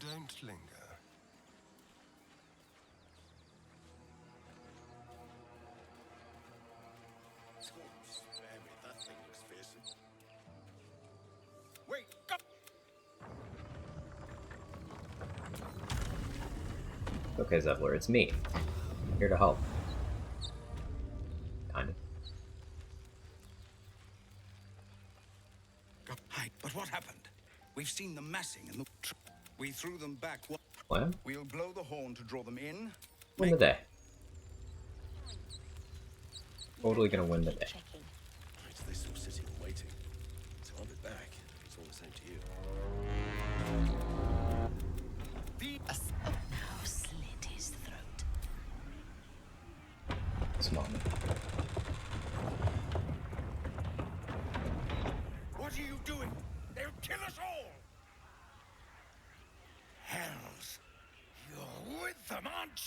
Don't linger. Spare me, that thing looks fearsome. Wait, go! Okay, Zevler, it's me. I'm here to help. Kind of. Hi, but what happened? We've seen them massing and we threw them back. Plan? We'll blow the horn to draw them in. Win the day. Totally gonna win the day. It's they still sitting and waiting. So I'll be back. It's all the same to you.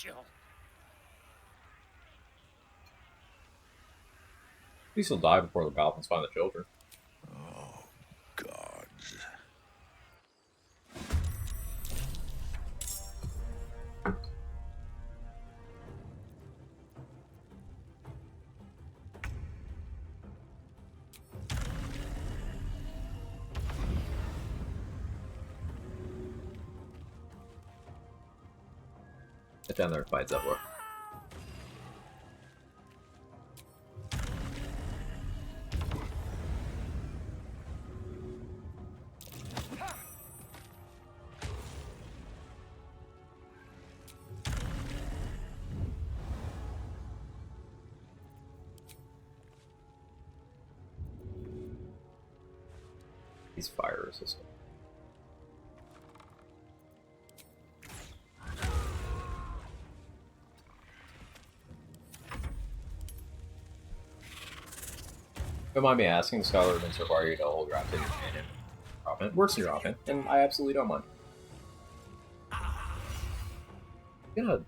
you. At least he'll die before the goblins find the children. Oh, gods. Get down there and fight Zevlor. He's fire resistant. Don't mind me asking, Scholar has been so far you to hold your opinion and offhand. Works in your offhand, and I absolutely don't mind. Gonna...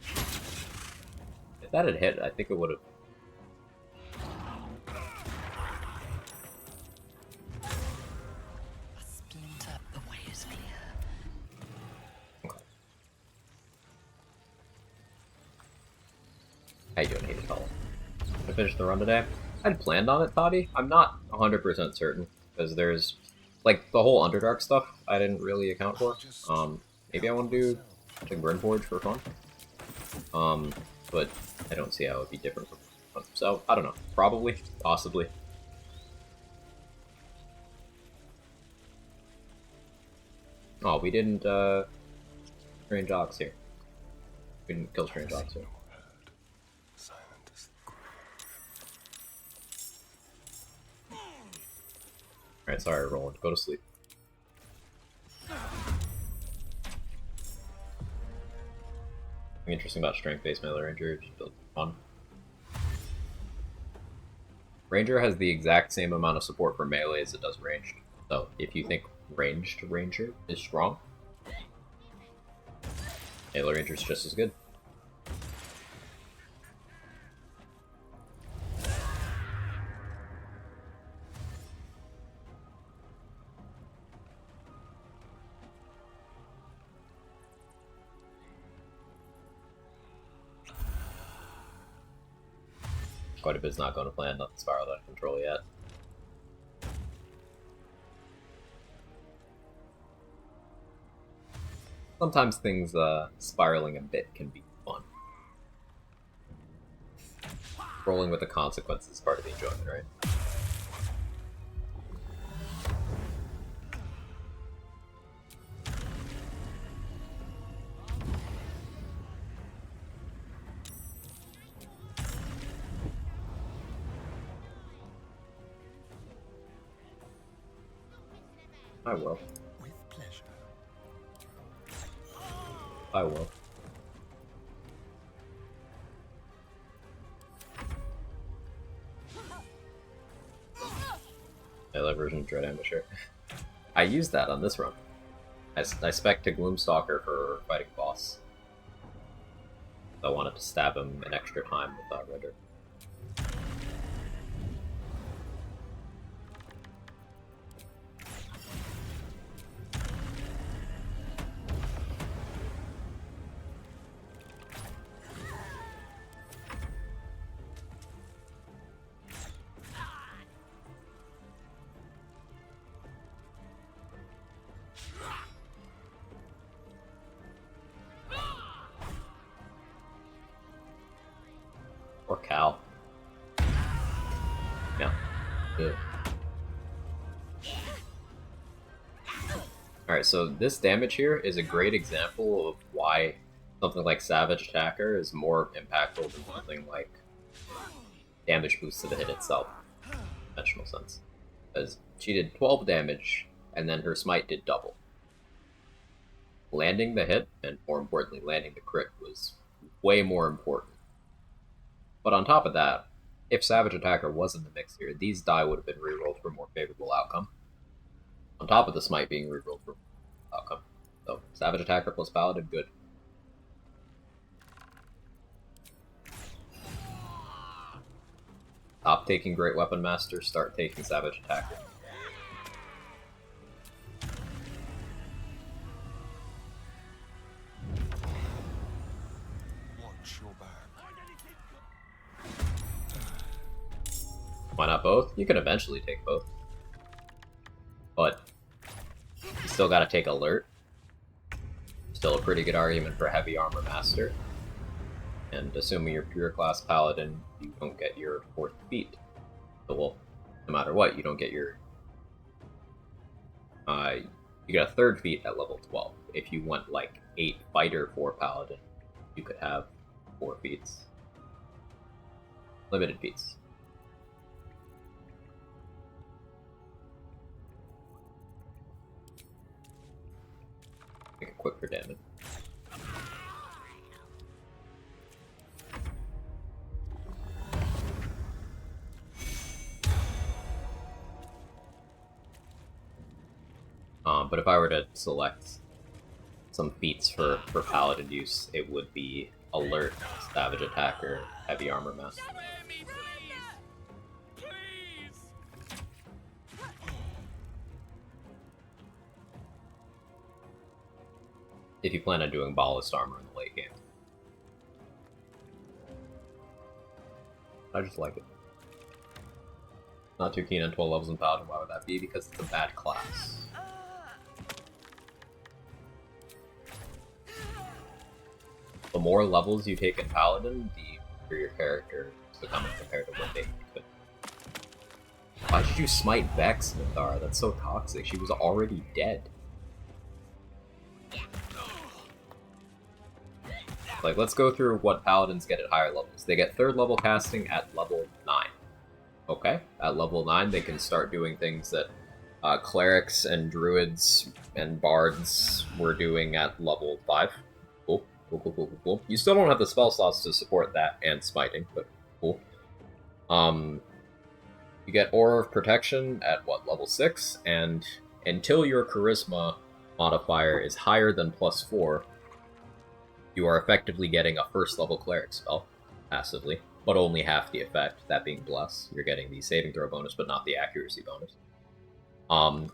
If that had hit, I think it would have. A splinter, the way is clear. How you doing, Hated Hollow? I finished the run today. I'd planned on it, Toddy. I'm not 100% certain, because there's, like, the whole Underdark stuff I didn't really account for. Maybe I want to do like Brimforge for fun. But I don't see how it would be different from fun. So, I don't know. Probably. Possibly. Oh, we didn't, Strange Ox here. We didn't kill Strange Ox here. Alright, sorry, Roland. Go to sleep. Something interesting about strength-based melee ranger, just build fun. Ranger has the exact same amount of support for melee as it does ranged. So, if you think ranged ranger is strong, melee ranger is just as good. Quite a bit's not going to plan, nothing spiraled out of control yet. Sometimes things spiraling a bit can be fun. Rolling with the consequences is part of the enjoyment, right? I will. With pleasure. I will. Melee version of Dread Ambusher. I used that on this run. I spec to Gloomstalker for fighting boss. I wanted to stab him an extra time without render. Or Cal. Yeah. Good. Alright, so this damage here is a great example of why something like Savage Attacker is more impactful than something like damage boost to the hit itself. In a conventional sense. Because she did 12 damage, and then her smite did double. Landing the hit, and more importantly, landing the crit, was way more important. But on top of that, if Savage Attacker was in the mix here, these die would have been rerolled for a more favorable outcome. On top of the smite being rerolled for outcome. So, Savage Attacker plus Paladin, good. Stop taking Great Weapon Master, start taking Savage Attacker. Watch your back. Why not both? You can eventually take both. But you still gotta take Alert. Still a pretty good argument for Heavy Armor Master. And assuming you're pure class Paladin, you don't get your 4th feat. So, well, no matter what, you don't get your... you get a 3rd feat at level 12. If you went, like, 8 Fighter 4 Paladin, you could have 4 feats. Limited feats. Make it quick for damage. But if I were to select some feats for Paladin use, it would be Alert, Savage Attacker, Heavy Armor Master. If you plan on doing Ballast Armor in the late game. I just like it. Not too keen on 12 levels in Paladin, why would that be? Because it's a bad class. The more levels you take in Paladin, the weaker your character is becoming compared to what they could. Why did you smite Vex, Mithara? That's so toxic. She was already dead. Like, let's go through what Paladins get at higher levels. They get 3rd level casting at level 9. Okay, at level 9 they can start doing things that clerics and druids and bards were doing at level 5. Cool. Cool. You still don't have the spell slots to support that and smiting, but cool. You get Aura of Protection at, what, level 6? And until your Charisma modifier is higher than +4, you are effectively getting a 1st level cleric spell, passively, but only half the effect, that being Bless. You're getting the saving throw bonus, but not the accuracy bonus.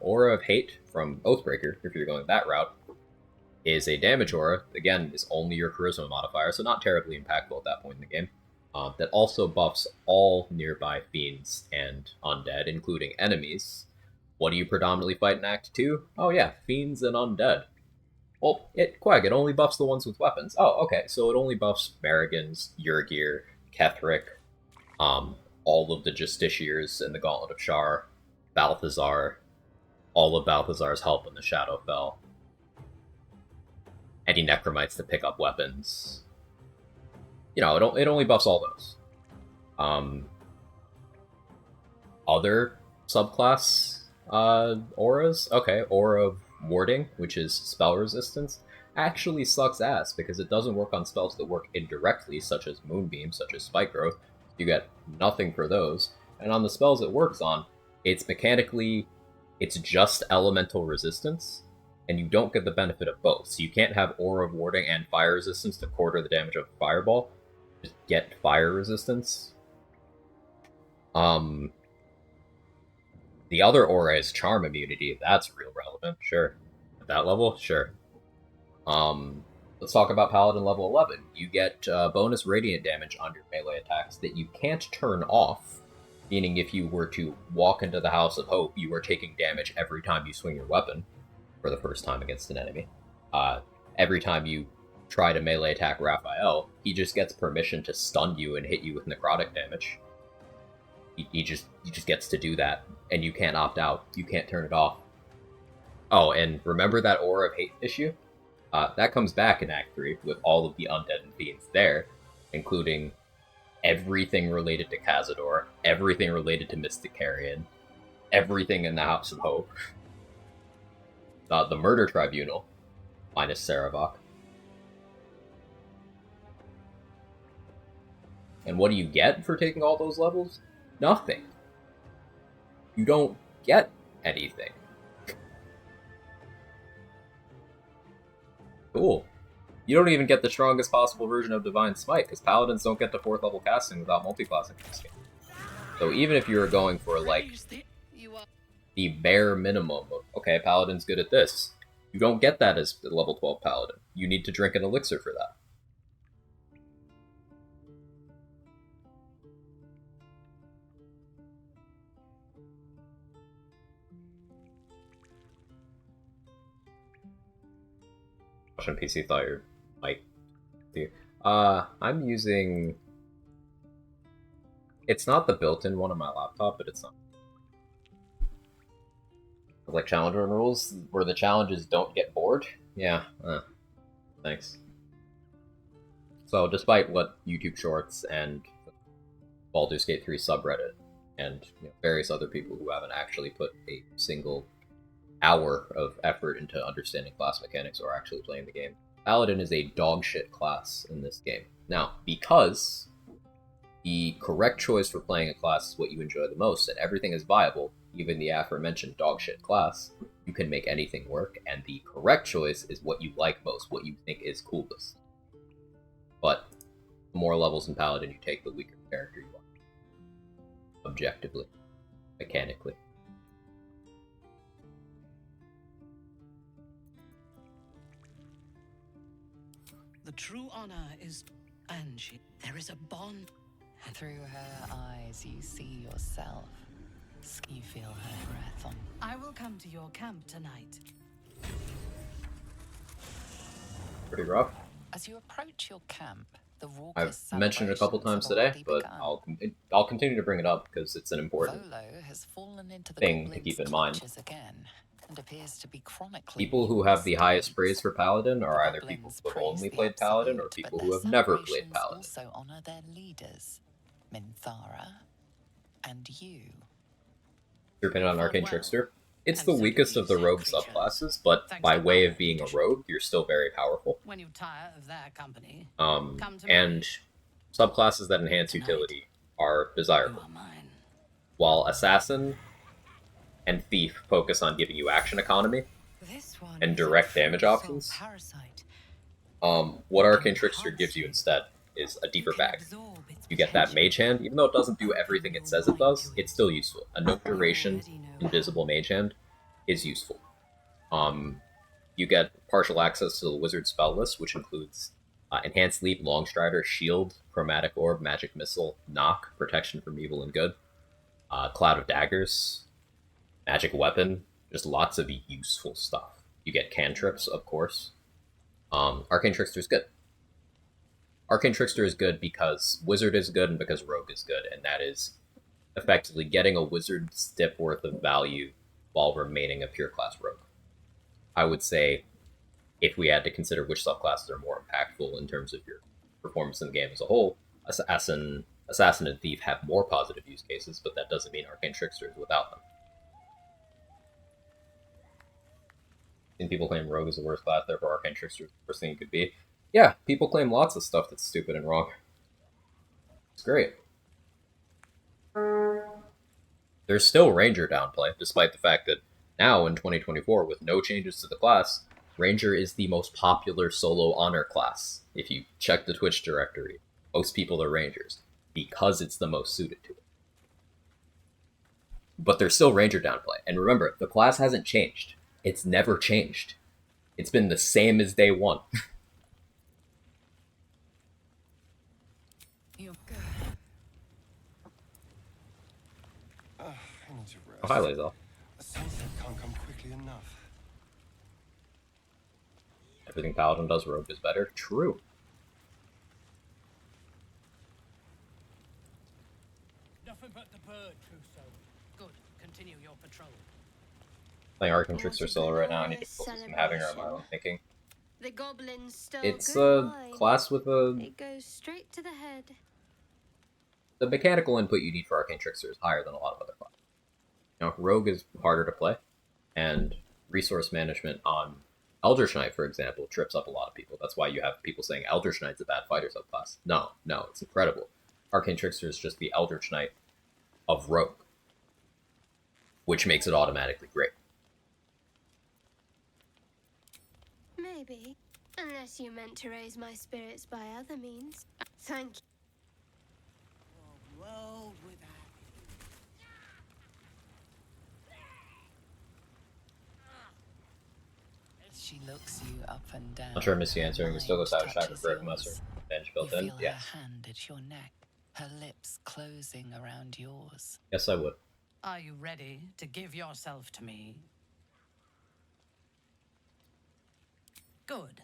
Aura of Hate from Oathbreaker, if you're going that route, is a damage aura, again, is only your Charisma modifier, so not terribly impactful at that point in the game. That also buffs all nearby fiends and undead, including enemies. What do you predominantly fight in Act 2? Oh yeah, fiends and undead. Well, Quag, it only buffs the ones with weapons. Oh, okay, so it only buffs Marigans, Yurgir, Ketheric, all of the Justiciars in the Gauntlet of Shar, Balthazar, all of Balthazar's help in the Shadowfell, any Necromites to pick up weapons. You know, it only buffs all those. Other subclass auras? Okay, Aura of Warding, which is spell resistance, actually sucks ass because it doesn't work on spells that work indirectly, such as Moonbeam, such as Spike Growth. You get nothing for those. And on the spells it works on, it's just elemental resistance, and you don't get the benefit of both. So you can't have Aura of Warding and Fire Resistance to quarter the damage of a Fireball. Just get Fire Resistance. The other aura is Charm Immunity. That's real relevant, sure. At that level, sure. Let's talk about Paladin level 11. You get bonus Radiant damage on your melee attacks that you can't turn off, meaning if you were to walk into the House of Hope, you are taking damage every time you swing your weapon for the first time against an enemy. Every time you try to melee attack Raphael, he just gets permission to stun you and hit you with necrotic damage. He just gets to do that, and you can't opt out. You can't turn it off. Oh, and remember that Aura of Hate issue? That comes back in Act 3 with all of the undead and fiends there, including everything related to Cazador, everything related to Mystic Carrion, everything in the House of Hope. The Murder Tribunal, minus Saravok. And what do you get for taking all those levels? Nothing. You don't get anything. Cool. You don't even get the strongest possible version of Divine Smite, because Paladins don't get to 4th level casting without multiclassing in this game. So even if you were going for, like, the bare minimum of, okay, Paladin's good at this, you don't get that as the level 12 Paladin. You need to drink an elixir for that. Russian PC thought your mic. I'm using. It's not the built-in one on my laptop, but it's not. Like Challenger rules, where the challenges don't get bored. Yeah. Thanks. So, despite what YouTube Shorts and Baldur's Gate 3 subreddit and various other people who haven't actually put a single hour of effort into understanding class mechanics or actually playing the game, Paladin is a dogshit class in this game. Now, because the correct choice for playing a class is what you enjoy the most, and everything is viable, even the aforementioned dogshit class, you can make anything work, and the correct choice is what you like most, what you think is coolest. But the more levels in Paladin you take, the weaker character you are. Objectively. Mechanically. The true honor is Angie. There is a bond. Through her eyes, you see yourself. You feel her breath on. I will come to your camp tonight. Pretty rough. As you approach your camp, the I've mentioned it a couple times today, but I'll continue to bring it up because it's an important thing to keep in mind. Again, and appears to be chronically people who have the highest praise for Paladin are either people who have only played Paladin or people who have never played Paladin. Also honor their leaders, Minthara and you. Your opinion on Arcane Trickster? It's the weakest of the rogue subclasses, but by way of being a rogue, you're still very powerful. When you tire of their company, and subclasses that enhance utility are desirable. While Assassin and Thief focus on giving you action economy and direct damage options, what Arcane Trickster gives you instead is a deeper bag. You get that Mage Hand, even though it doesn't do everything it says it does, it's still useful. A no duration, invisible Mage Hand is useful. You get partial access to the Wizard spell list, which includes Enhanced Leap, Longstrider, Shield, Chromatic Orb, Magic Missile, Knock, Protection from Evil and Good, Cloud of Daggers, Magic Weapon, just lots of useful stuff. You get cantrips, of course. Arcane Trickster is good. Arcane Trickster is good because Wizard is good and because Rogue is good, and that is effectively getting a Wizard's dip worth of value while remaining a pure class Rogue. I would say, if we had to consider which subclasses are more impactful in terms of your performance in the game as a whole, Assassin and Thief have more positive use cases, but that doesn't mean Arcane Trickster is without them. And people claim Rogue is the worst class, therefore Arcane Trickster is the worst thing it could be. Yeah, people claim lots of stuff that's stupid and wrong. It's great. There's still Ranger downplay, despite the fact that now in 2024, with no changes to the class, Ranger is the most popular solo honor class. If you check the Twitch directory, most people are Rangers, because it's the most suited to it. But there's still Ranger downplay. And remember, the class hasn't changed. It's never changed. It's been the same as day one. I need to rest. Oh, hi, Lazel. A sunset can't come quickly enough. Everything Paladin does, Rogue is better. True. Nothing but the bird, Crusoe. Good. Continue your patrol. Playing Arcane Trickster solo right now, I need to focus on having her on my own thinking. The goblins stole It's good a wine. class with a... It goes straight to the head. The mechanical input you need for Arcane Trickster is higher than a lot of other classes. You know, Rogue is harder to play, and resource management on Eldritch Knight, for example, trips up a lot of people. That's why you have people saying Eldritch Knight's a bad fighter subclass. No, it's incredible. Arcane Trickster is just the Eldritch Knight of Rogue, which makes it automatically great. Maybe. Unless you meant to raise my spirits by other means. Thank you. Roll with that. She looks you up and down. Not sure I missed you answering. You still go Savage Attack with Greg Musser. Yours. Bench You built in? feel Yes. her hand at your neck, her lips closing around yours. Yes, I would. Are you ready to give yourself to me? Good.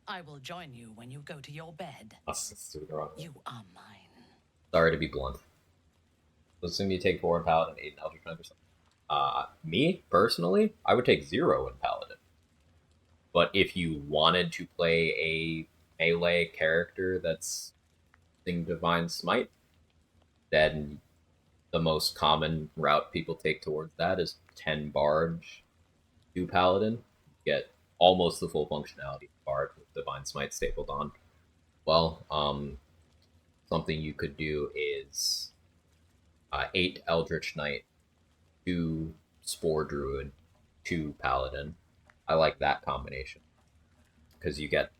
I will join you when you go to your bed. Let's do the wrong one. You are mine. Sorry to be blunt. Let's assume you take 4 in Paladin, 8 in Eldritch Knight or something. Me, personally, I would take 0 in Paladin. But if you wanted to play a melee character that's using Divine Smite, then the most common route people take towards that is 10 Barge, 2 Paladin. You get almost the full functionality of Bard with Divine Smite stapled on. Well, something you could do is 8 Eldritch Knight, 2 Spore Druid, 2 Paladin. I like that combination because you get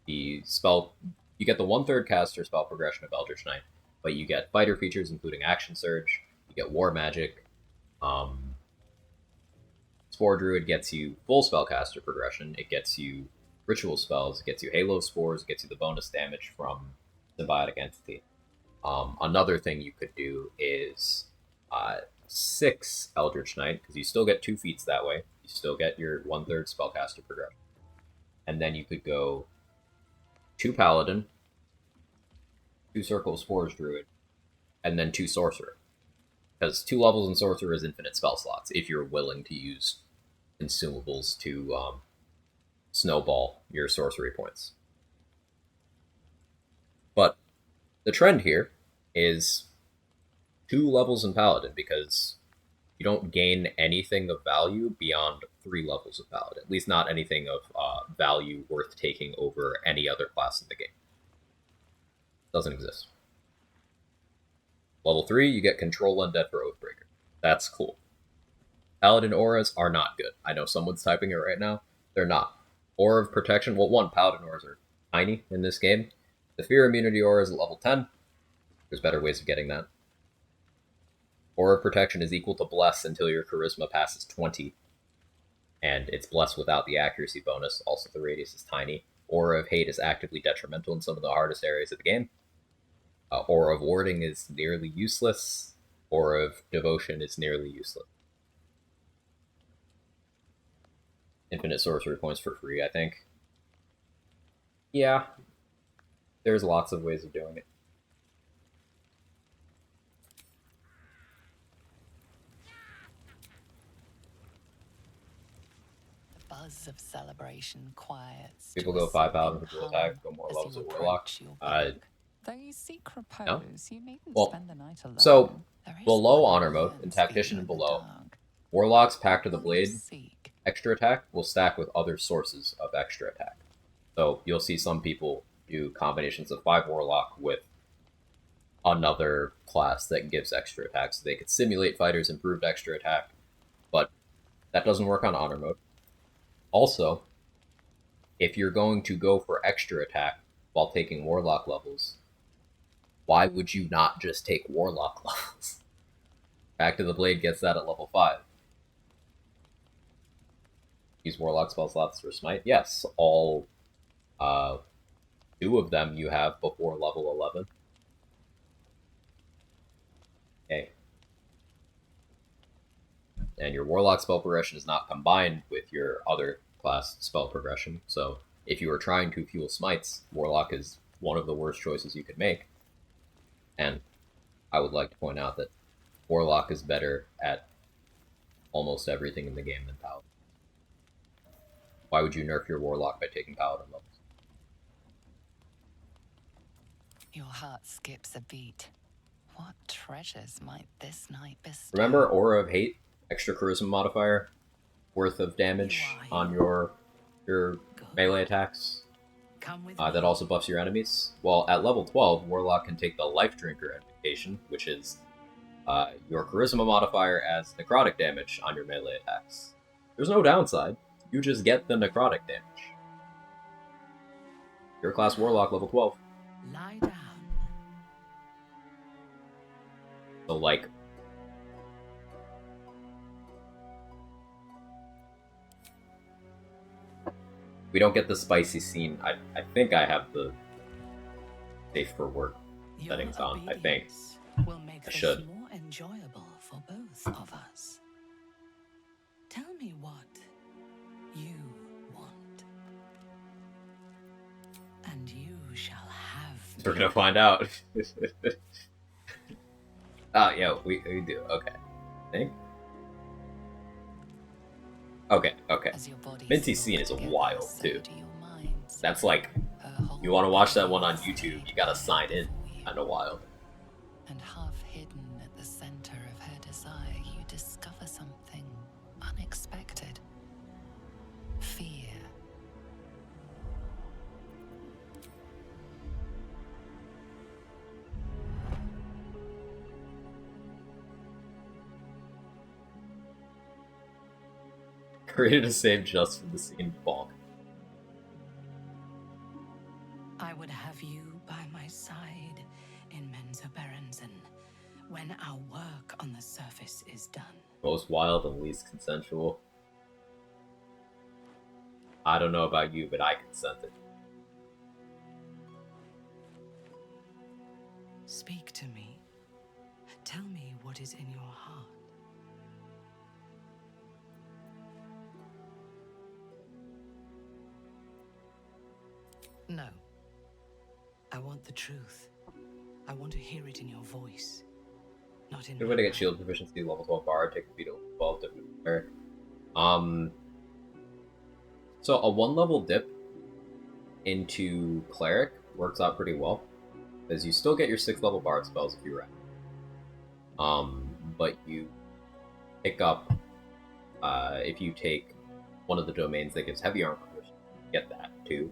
the 1/3 caster spell progression of Eldritch Knight, but you get fighter features including Action Surge. You get War Magic. Spore Druid gets you full spellcaster progression. It gets you ritual spells. It gets you Halo Spores. It gets you the bonus damage from Symbiotic Entity. Another thing you could do is 6 Eldritch Knight, because you still get 2 feats that way. You still get your 1/3 spellcaster progression. And then you could go 2 Paladin, 2 Circle of Spores Druid, and then 2 Sorcerer. Because 2 levels in Sorcerer is infinite spell slots, if you're willing to use consumables to snowball your sorcery points. But the trend here is 2 levels in Paladin, because you don't gain anything of value beyond 3 levels of Paladin. At least not anything of value worth taking over any other class in the game. Doesn't exist. Level 3, you get Control Undead for Oathbreaker. That's cool. Paladin auras are not good. I know someone's typing it right now. They're not. Aura of Protection, well, 1, Paladin auras are tiny in this game. The Fear Immunity aura is at level 10. There's better ways of getting that. Aura of Protection is equal to Bless until your Charisma passes 20. And it's Bless without the accuracy bonus. Also, the radius is tiny. Aura of Hate is actively detrimental in some of the hardest areas of the game. Aura of Warding is nearly useless. Aura of Devotion is nearly useless. Infinite sorcery points for free, I think. Yeah. There's lots of ways of doing it. The buzz of celebration quiets. People go 5 Paladin for dual attack, go more levels of Warlock. Though you seek repose, No? you needn't Well, spend the night alone. so, There is below one Honor who Mode, in learns Tactician fear and in the below, dark. Warlock's Pact of the Will you Blade seek? extra attack will stack with other sources of extra attack. So you'll see some people do combinations of 5 Warlock with another class that gives extra attack. So they could simulate fighters improved extra attack, but that doesn't work on Honor Mode. Also, if you're going to go for extra attack while taking Warlock levels, why would you not just take Warlock levels? Pact of the Blade gets that at level 5. Use Warlock spell slots for Smite? Yes, all 2 of them you have before level 11. Okay. And your Warlock spell progression is not combined with your other class spell progression, so if you are trying to fuel Smites, Warlock is one of the worst choices you could make. And I would like to point out that Warlock is better at almost everything in the game than Paladin. Why would you nerf your Warlock by taking Paladin levels? Your heart skips a beat. What treasures might this night bestow? Remember Aura of Hate, extra Charisma modifier, worth of damage on your melee attacks? That also buffs your enemies. Well, at level 12, Warlock can take the Life Drinker invocation, which is your Charisma modifier as necrotic damage on your melee attacks. There's no downside. You just get the necrotic damage. Your class Warlock, level 12. Lie down. So, like... we don't get the spicy scene. I think I have the safe for work settings on. I think. Will make I this should. more enjoyable for both of us. Tell me what you want, and you shall have. We're gonna find out. Ah, yeah, we do. Okay. I think. Okay. Minty's scene is wild too. That's like, you want to watch that one on YouTube, you gotta sign in. Kinda wild. And half hidden at the center of her desire, you discover something unexpected. Fear. Created a save just for the scene. Bonk. I would have you by my side in Mensa Berensen when our work on the surface is done. Most wild and least consensual. I don't know about you, but I consented. Speak to me. Tell me what is in your heart. No. I want the truth. I want to hear it in your voice. Not in Good way to get shield proficiency, level 12 bar, take the beat level 12, different cleric. So a 1 level dip into cleric works out pretty well. Because you still get your 6 level bard spells if you rank. But you pick up if you take one of the domains that gives heavy armor proficiency, you get that too.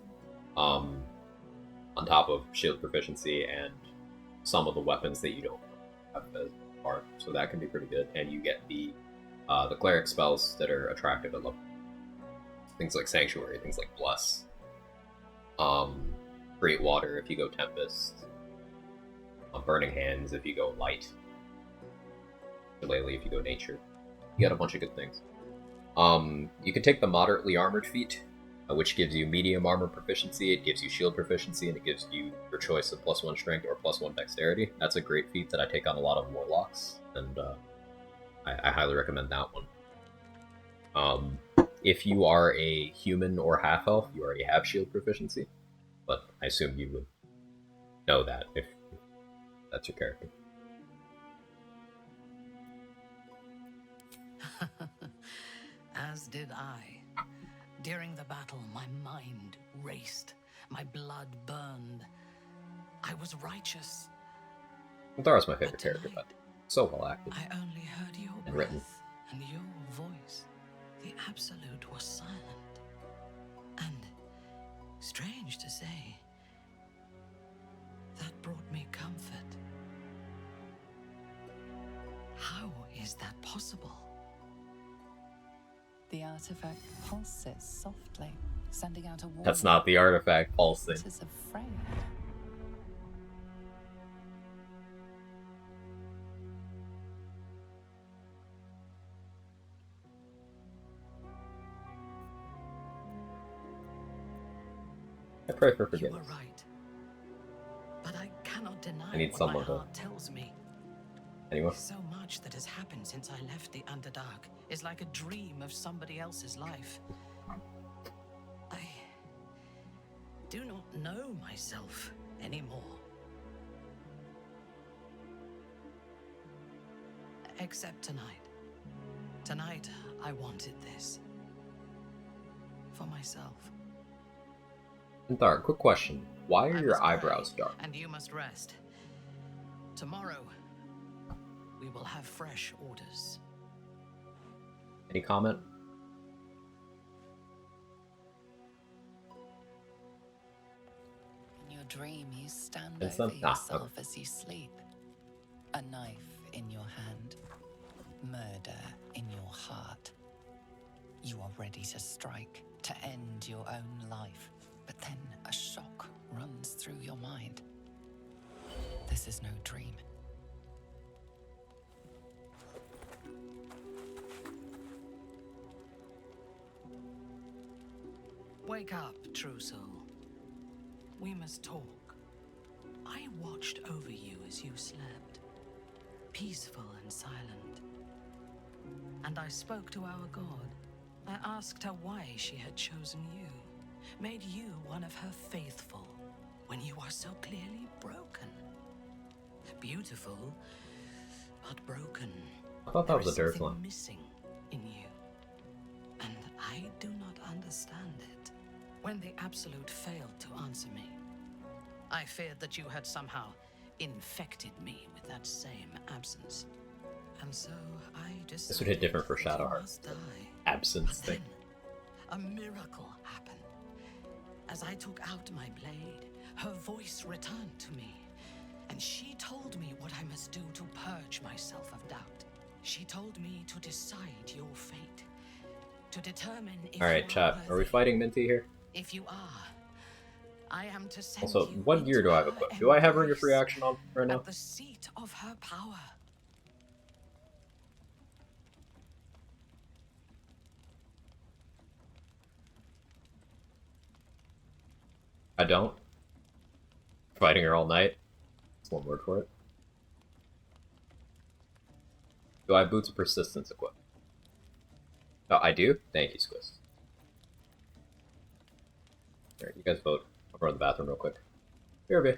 On top of shield proficiency and some of the weapons that you don't have as part, so that can be pretty good. And you get the cleric spells that are attractive at level. Things like Sanctuary, things like Bless, Create Water if you go Tempest, Burning Hands if you go Light, Shillelagh if you go Nature. You got a bunch of good things. You can take the Moderately Armored feat, which gives you medium armor proficiency, it gives you shield proficiency, and it gives you your choice of +1 strength or +1 dexterity. That's a great feat that I take on a lot of warlocks, and I highly recommend that one. If you are a human or half-elf, you already have shield proficiency, but I assume you would know that if that's your character. As did I. During the battle, my mind raced, my blood burned. I was righteous. Thara's my favorite character, but so well acted. I only heard your and written. and your voice. The Absolute was silent. And, strange to say, that brought me comfort. How is that possible? The artifact pulses softly, sending out a warning. That's not the artifact pulsing. It is afraid. I pray for You forgiveness. were right. But I cannot deny I need what someone my to- heart tells me. Anyone? So much that has happened since I left the Underdark is like a dream of somebody else's life. I do not know myself anymore. Except tonight. Tonight, I wanted this. For myself. Thar, quick question. Why are I your must pray, eyebrows dark? And you must rest. Tomorrow, we will have fresh orders. Any comment? In your dream, you stand It's over not- yourself as you sleep. A knife in your hand. Murder in your heart. You are ready to strike, to end your own life. But then a shock this is no dream. Wake up, true soul. We must talk. I watched over you as you slept, peaceful and silent. And I spoke to our god. I asked her why she had chosen you, made you one of her faithful, when you are so clearly broken. Beautiful, but broken. I thought that was a There is dirt one. something missing in you, and I do not understand it. When the Absolute failed to answer me, I feared that you had somehow infected me with that same absence. And so I decided This would hit different for Shadowheart. must die. Absence But thing. then, a miracle happened. As I took out my blade, her voice returned to me, and she told me what I must do to purge myself of doubt. She told me to decide your fate, to determine if Alright, you chat. Are we fighting Minty here? If you are, I am to send Also, you what gear do I have into her equipped? Do I have Ring of embrace Free Action on right now? at the seat of her power. I don't. Fighting her all night. That's one word for it. Do I have Boots of Persistence equipped? Oh, I do? Thank you, Squiz. Alright, you guys vote. I'll run to the bathroom real quick. BRB.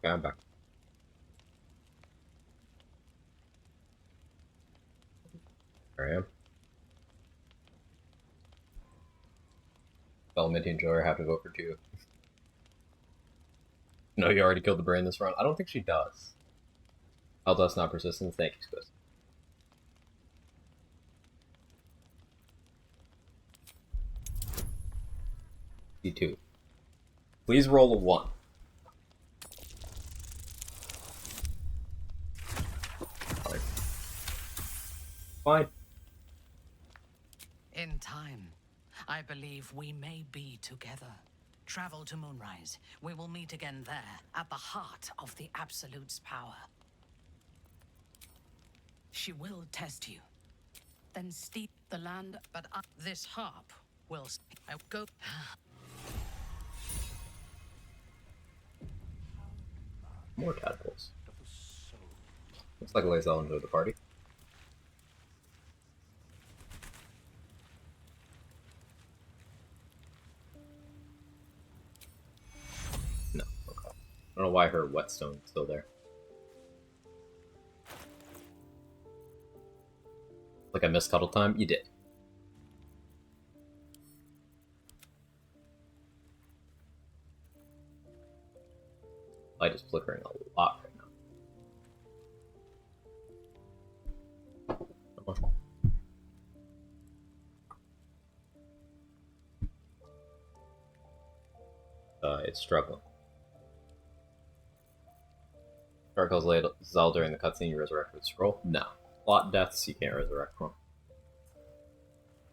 Okay, I'm back. There I am. Elementy and Joy have to vote for 2. No, you already killed the brain this run. I don't think she does. I'll dust not persistence. Thank you, Squiz. D2. Please roll a 1. Fine. In time, I believe we may be together. Travel to Moonrise. We will meet again there, at the heart of the Absolute's power. She will test you. Then steep the land, but this harp will... I go... More tadpoles. Looks like Lae'zel enjoyed the party. No, okay. I don't know why her whetstone's still there. Like I missed cuddle time? You did. Light is flickering a lot right now. Come on. It's struggling. Darkles Lae'zel during the cutscene, you resurrect with scroll? No. Plot deaths, you can't resurrect from.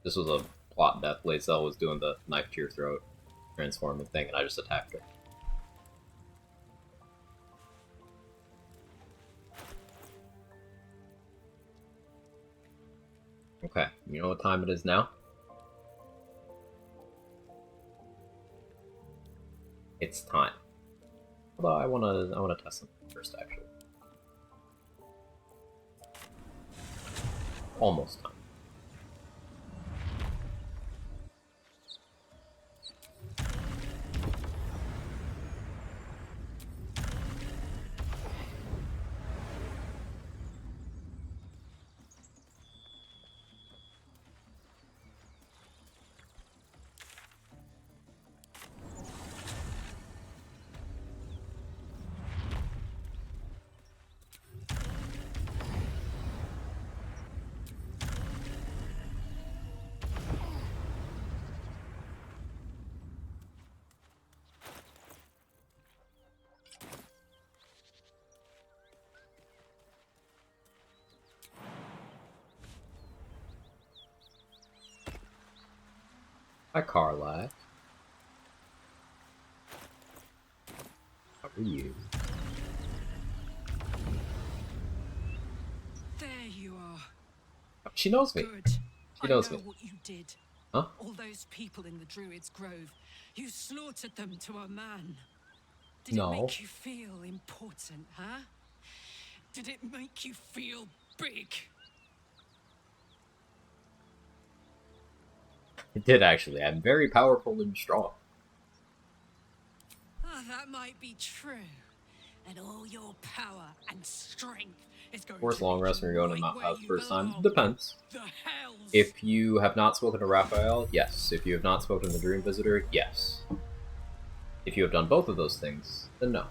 This was a plot death. Lae'zel was doing the knife to your throat transforming thing, and I just attacked her. Okay, you know what time it is now? It's time. Although I wanna test something first, actually. Almost time. Hi, Carla. How are you? There you are. She knows me. Good. She knows I know me. what you did. Huh? All those people in the Druid's Grove. You slaughtered them to a man. Did No. it make you feel important, huh? Did it make you feel big? It did, actually. I'm very powerful and strong. Oh, that might be true. And all your power and strength is going Of course, to long lead rest when you you're going to right Mount where House you first time. belong. Depends. The hells. If you have not spoken to Raphael, yes. If you have not spoken to the Dream Visitor, yes. If you have done both of those things, then no.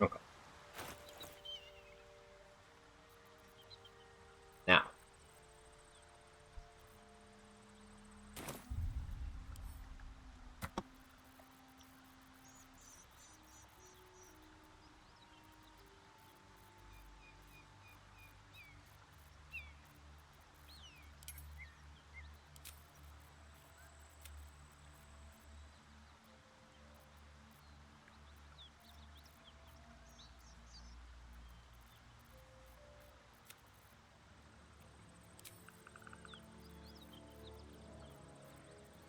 Okay. Now.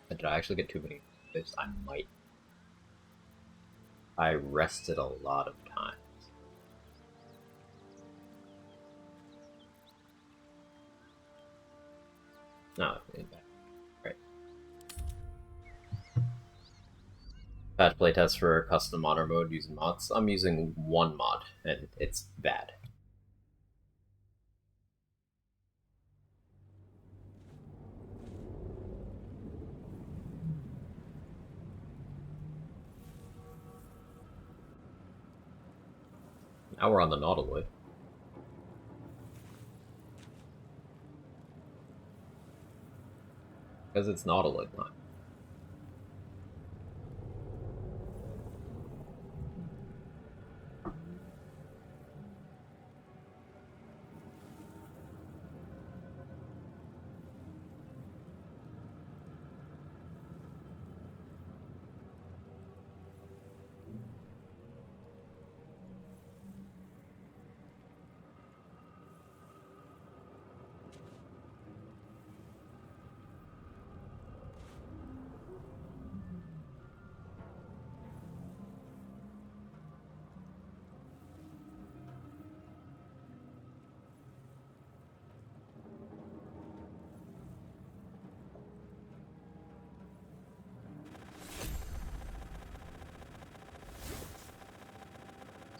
Did I actually get too many? I might. I rested a lot of times. No, right. Patch playtest for custom honor mode using mods. I'm using one mod, and it's bad. Now we're on the Nautiloid. Because it's Nautiloid time.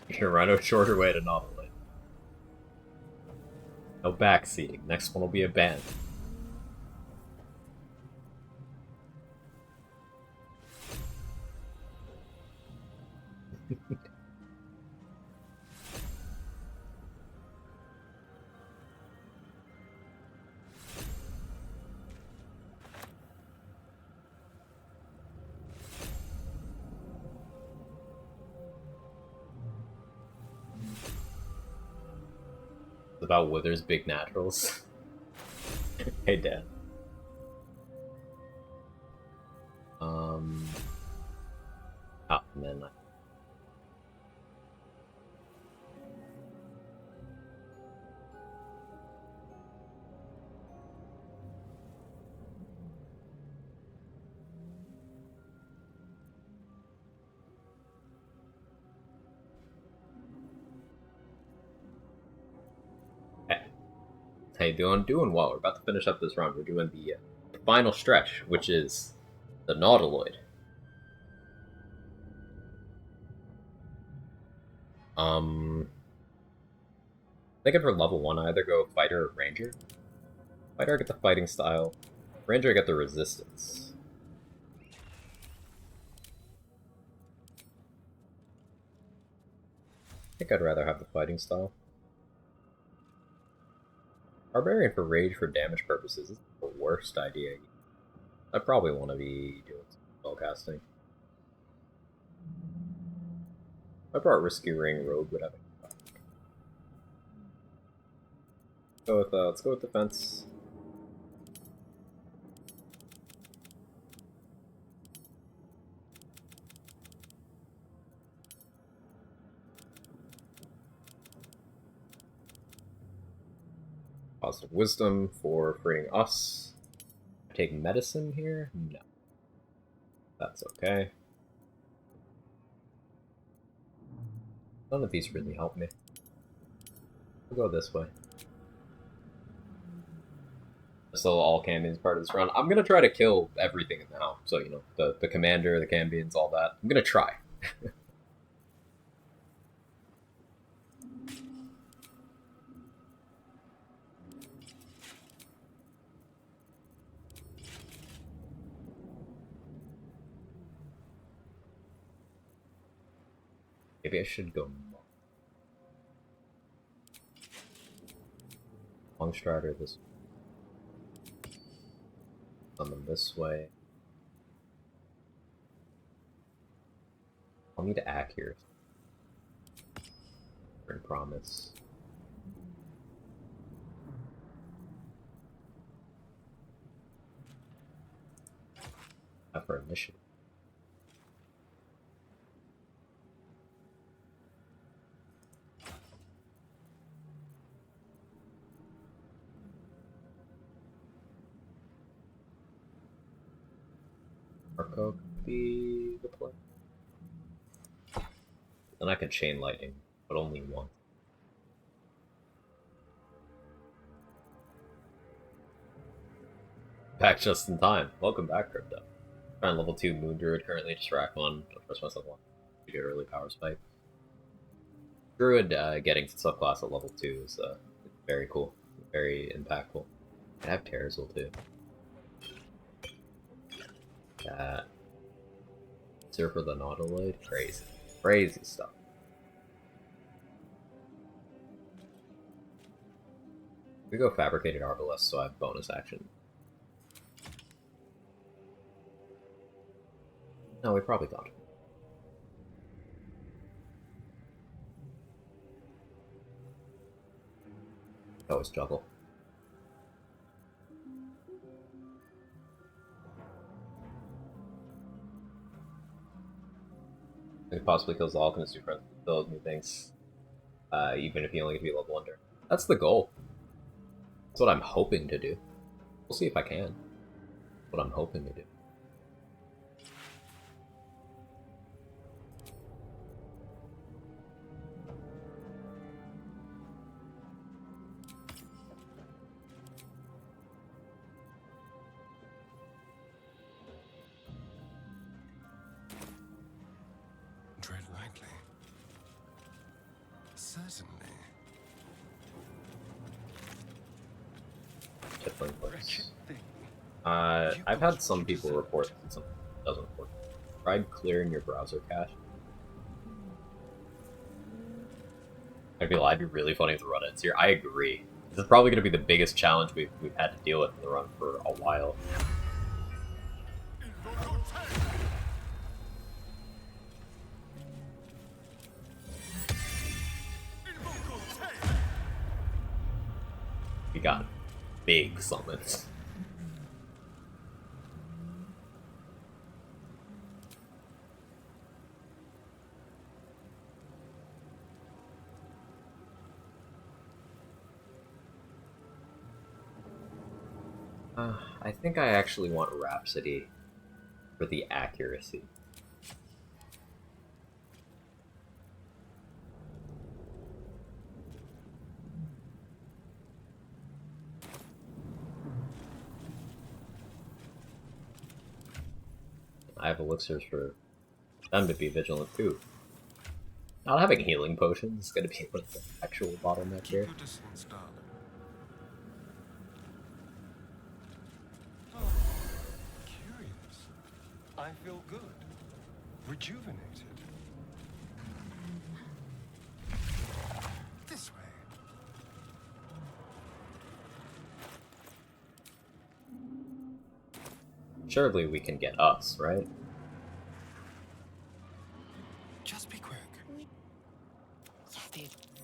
You can run a shorter way to Nautiloid. No backseating. Next one will be a band. It's about Wither's big naturals. Hey, Dad. Oh, man. How you doing? Doing well. We're about to finish up this round. We're doing the final stretch, which is the Nautiloid. I think for level 1, I either go Fighter or Ranger. Fighter, I get the fighting style. Ranger, I get the resistance. I think I'd rather have the fighting style. Barbarian for rage for damage purposes is the worst idea. I probably want to be doing some spellcasting. I brought Risky Ring Rogue, but I think let's go with defense. Positive wisdom for freeing us. Take medicine here? No. That's okay. None of these really help me. We'll go this way. Still all Cambions part of this round. I'm gonna try to kill everything in the house. So, you know, the commander, the Cambions, all that. I'm gonna try. Maybe I should go Longstrider this way. Summon this way. I'll need accuracy. And promise. For initiative. Marco could be the play. Then I can chain lightning, but only once. Back just in time. Welcome back, Crypto. Trying level 2 Moon Druid currently, just rack 1. Don't trust myself one. To get early power spike. Druid getting to subclass at level 2 is very cool. Very impactful. I have Terrazil too. That. Surfer the Nautiloid. Crazy. Crazy stuff. We go Fabricated Arbalest, so I have bonus action. No, we probably don't. Always juggle. It possibly kills the Alchemist who build new things. Even if you only get to be level under. That's the goal. That's what I'm hoping to do. We'll see if I can. What I'm hoping to do. Tread lightly. Certainly. I've had some people report that something doesn't work. Tried clearing your browser cache. I'd be really funny if the run ends here. I agree. This is probably going to be the biggest challenge we've had to deal with in the run for a while. We got big summons. I think I actually want Rhapsody for the accuracy. I have elixirs for them to be vigilant too. Not having healing potions is going to be like the actual bottleneck here. Curious. I feel good. Rejuvenated. This way. Surely we can get us, right? Just be quick.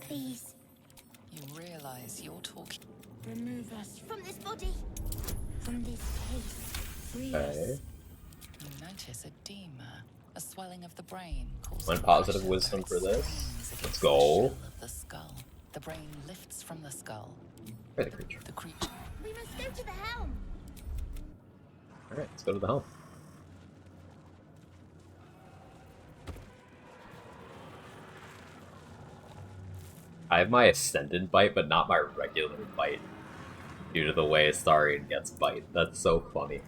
Please. You realize you're talking. Remove us from this body. From this case. Free us. Okay. You notice edema, a swelling of the brain. One positive wisdom for this. Let's go. Of the skull. The brain lifts from the skull. Where the creature? The creature. We must go to the helm. Alright, let's go to the helm. I have my Ascendant bite, but not my regular bite. Due to the way Astarion gets bite. That's so funny.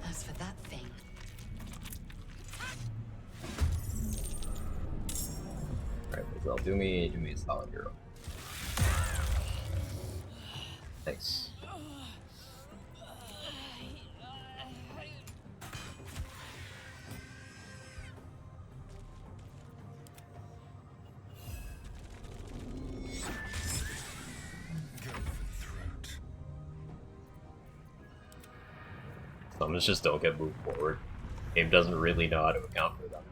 As for that thing. Alright, Lizelle, do me a solid hero. Thanks. Summons just don't get moved forward. Game doesn't really know how to account for them.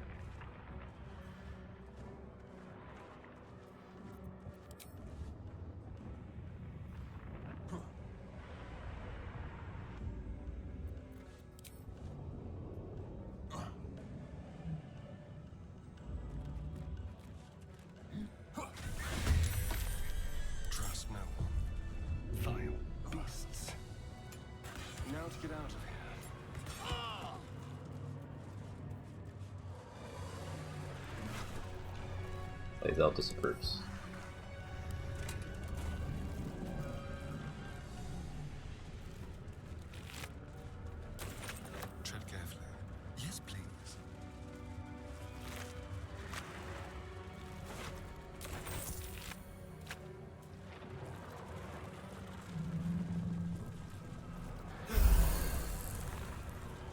Lae'zel disapproves. Tread carefully. Yes, please.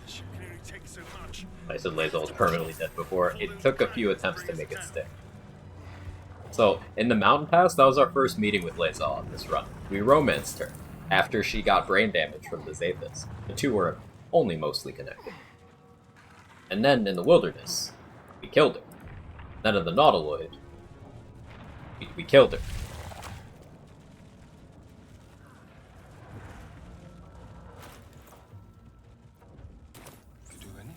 She clearly takes so much. I said Lae'zel was permanently dead before. It took a few attempts to make it stick. So, in the Mountain Pass, that was our first meeting with Lae'zel on this run. We romanced her, after she got brain damage from the Zathis. The two were only mostly connected. And then, in the wilderness, we killed her. Then in the Nautiloid, we killed her. Could do anything.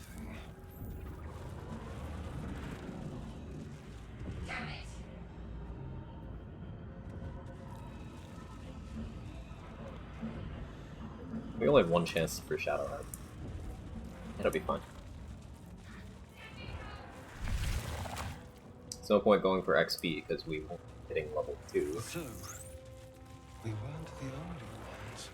We only have one chance for Shadow Heart. It'll be fun. There's no point going for XP because we won't be hitting level 2. So, we weren't the only ones.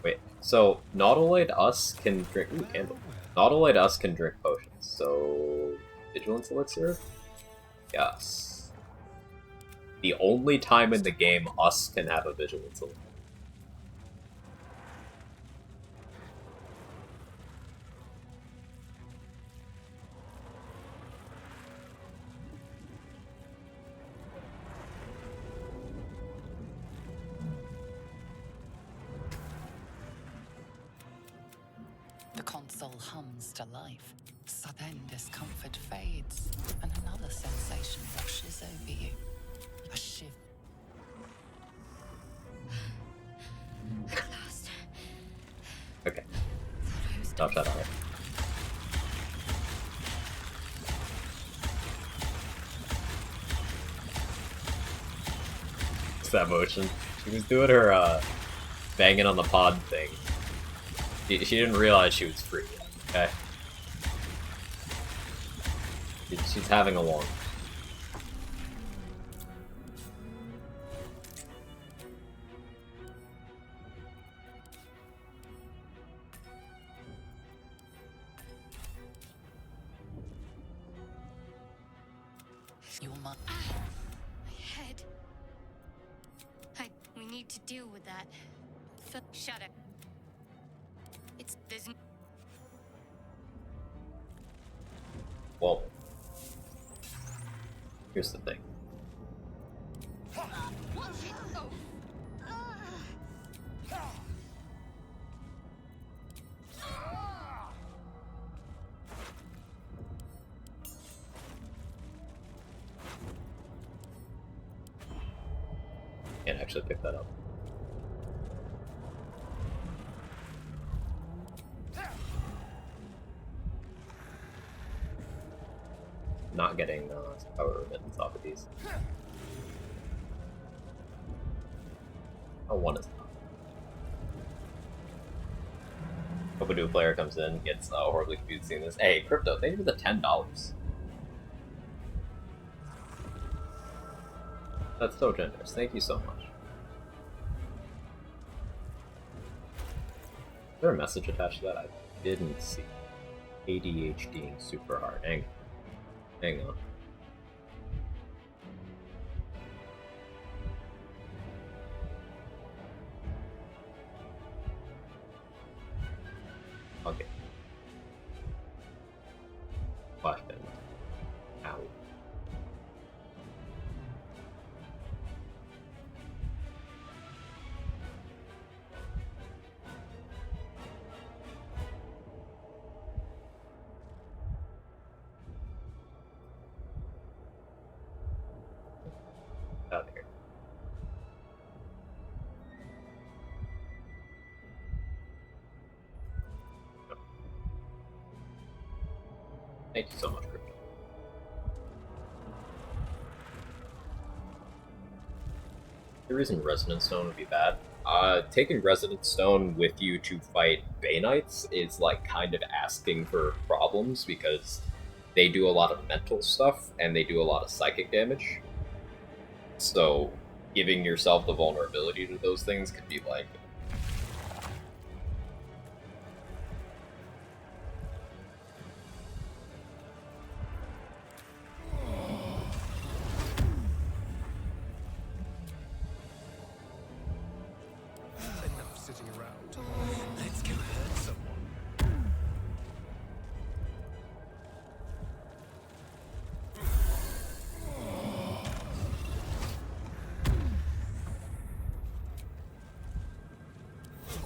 Wait, so Nautiloid us can drink. Ooh, candle. Nautiloid us can drink potions. So Vigilance Elixir? Yes. The only time in the game us can have a Vigilance Elixir. The console hums to life. So then discomfort fades, and another sensation washes over you. A shiver. At last. Okay. Stop Shadow Heart. It's that motion. She was doing her banging on the pod thing. She didn't realize she was free yet, okay? She's having a long. Your mind. My head. We need to deal with that. Shut it. There's. Well, here's the thing. Can't actually pick that up. Not getting power remittance off of these. Oh, one is not. Hope a new player comes in, gets horribly confused seeing this. Hey, Crypto, thank you for the $10. That's so generous. Thank you so much. Is there a message attached to that? I didn't see. ADHDing super hard. Hang on. Okay. Flashbang. Ow. Out of here. Thank you so much, Crypto. The reason Resonance Stone would be bad Taking Resident Stone with you to fight Bay Knights is like kind of asking for problems because they do a lot of mental stuff and they do a lot of psychic damage. So giving yourself the vulnerability to those things could be like Enough sitting around. Let's go hurt someone.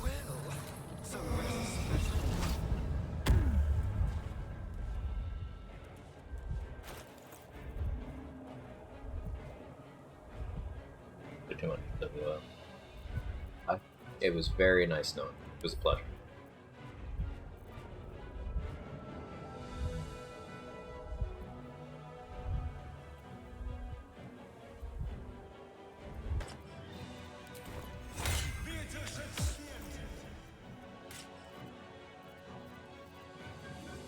Well, so where's the special? too much. It was very nice knowing. It was a pleasure.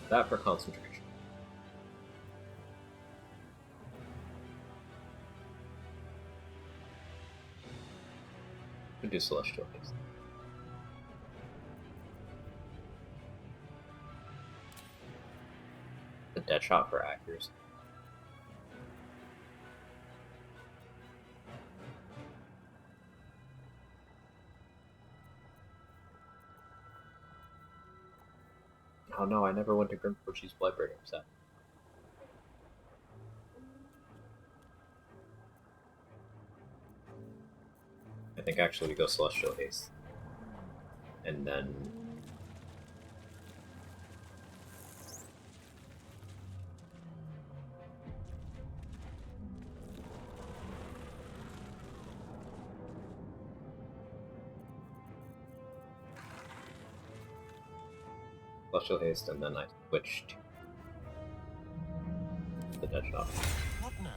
That for concentration. We do celestial haste. The dead shot for accuracy. Oh no, I never went to Grimforchi's Bloodbreaker set. I think actually we go Celestial Haste. And then... Celestial Haste, and then I switch to the Dead Shot. What now?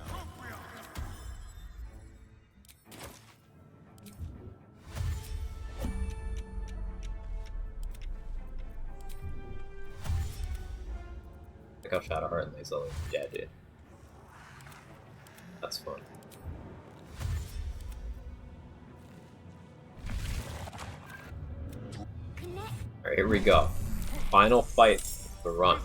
Pick up Shadowheart and Laser dead. Yeah. That's fun. Alright, here we go. Final fight, the run.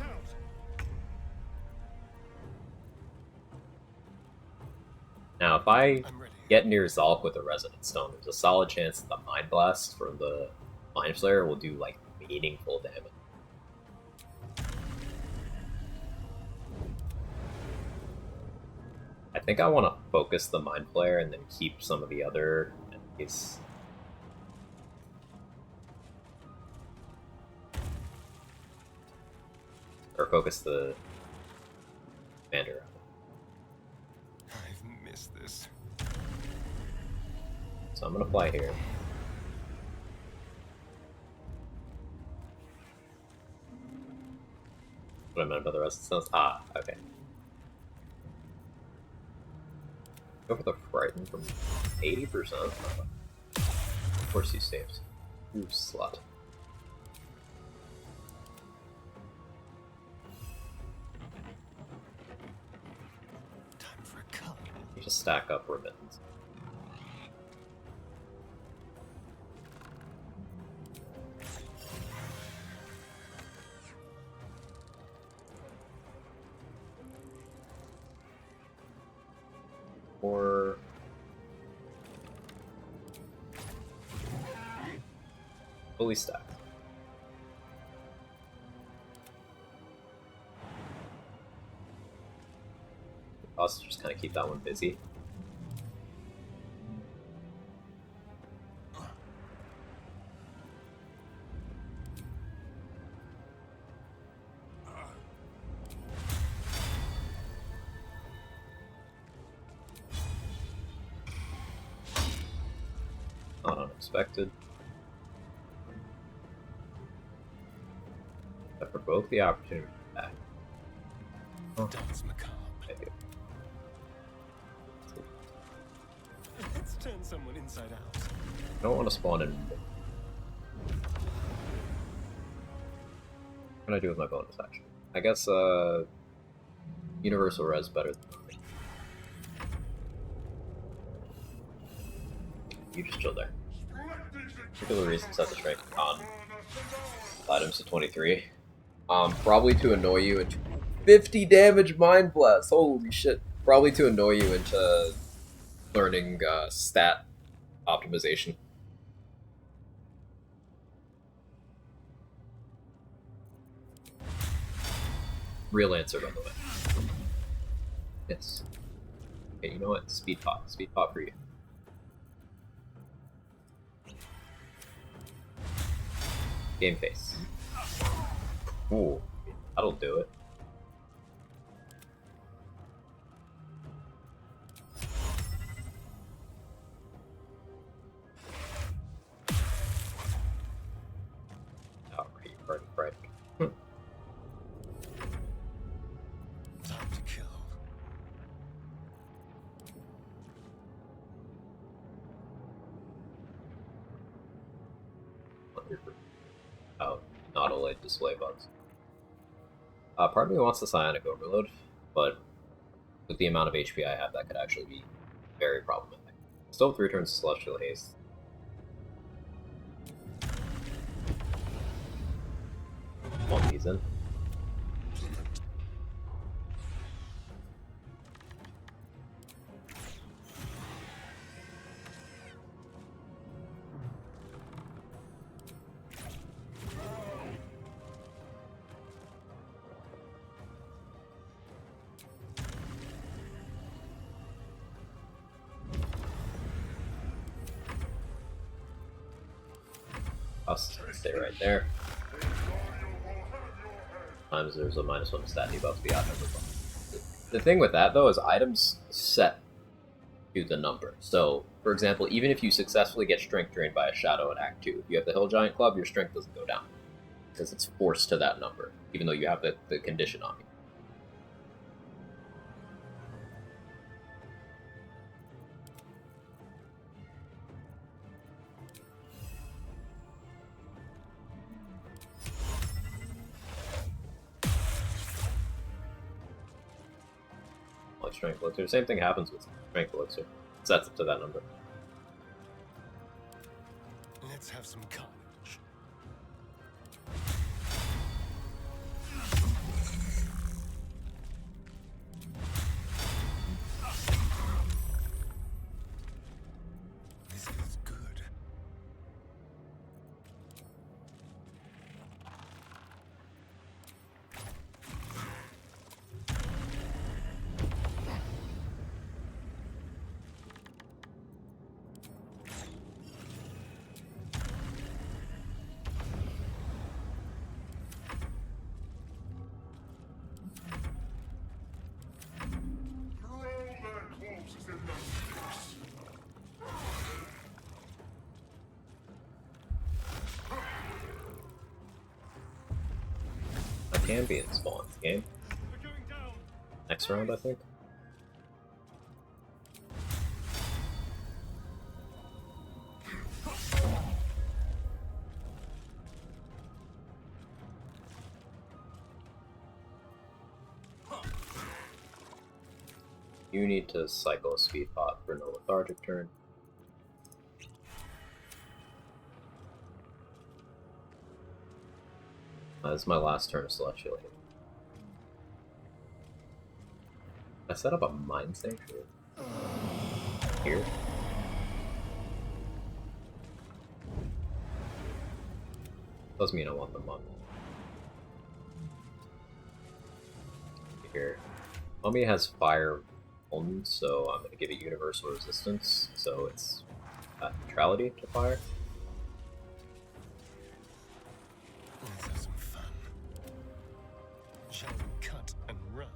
Now, if I get near Zalk with a Resonant Stone, there's a solid chance that the Mind Blast from the Mind Flayer will do, like, meaningful damage. I think I want to focus the Mind Flayer and then keep some of the other enemies. Or focus the commander. I've missed this. So I'm gonna fly here. What I meant by the rest of the stones? Ah, okay. Go for the Frighten from 80%. Of course he saves. Ooh, slut. Time for a cup. You just stack up Remittance. Or fully stacked. Also, just kind of keep that one busy. Not unexpected. I provoke the opportunity back. That's macabre. I do. It's Turn someone inside out. I don't want to spawn in. What can I do with my bonus action? I guess universal res better than nothing. You just chill there. Particular reason set the strength on items to 23. Probably to annoy you into 50 damage mind blast. Holy shit. Probably to annoy you into learning stat optimization. Real answer, by the way. Yes. Okay, you know what? Speed pop. Speed pop for you. Game face. Ooh, that'll do it. Oh, great, party fright. Time to kill. Oh, Nautiloid display bugs. Part of me wants the Psionic Overload, but with the amount of HP I have, that could actually be very problematic. Still 3 turns of Celestial Haste. One these in. I'll stay right there. Sometimes there's a -1 stat debuff to the odd number. The thing with that, though, is items set to the number. So, for example, even if you successfully get strength drained by a shadow in Act 2, if you have the Hill Giant Club, your strength doesn't go down. Because it's forced to that number, even though you have the condition on you. Like Strength Elixir. Same thing happens with Strength Elixir. It sets it to that number. Let's have some carnage. This feels good. I can be in spawn game. Next round, I think. You need to cycle a speed pot for no lethargic turn. This is my last turn of Celestial Haste. I set up a Mind Sanctuary here. Doesn't mean I want them on here. Mummy has fire on, so I'm going to give it universal resistance, so it's neutrality to fire. Let's have some fun. Shall we cut and run?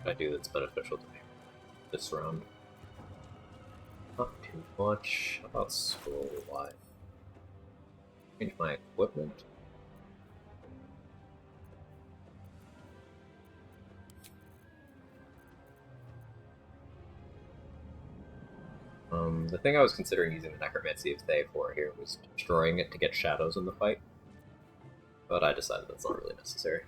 What I do that's beneficial to me this round? Not too much. How about scroll life? Change my equipment. The thing I was considering using the Necromancy of Thay for here was destroying it to get shadows in the fight, but I decided that's not really necessary.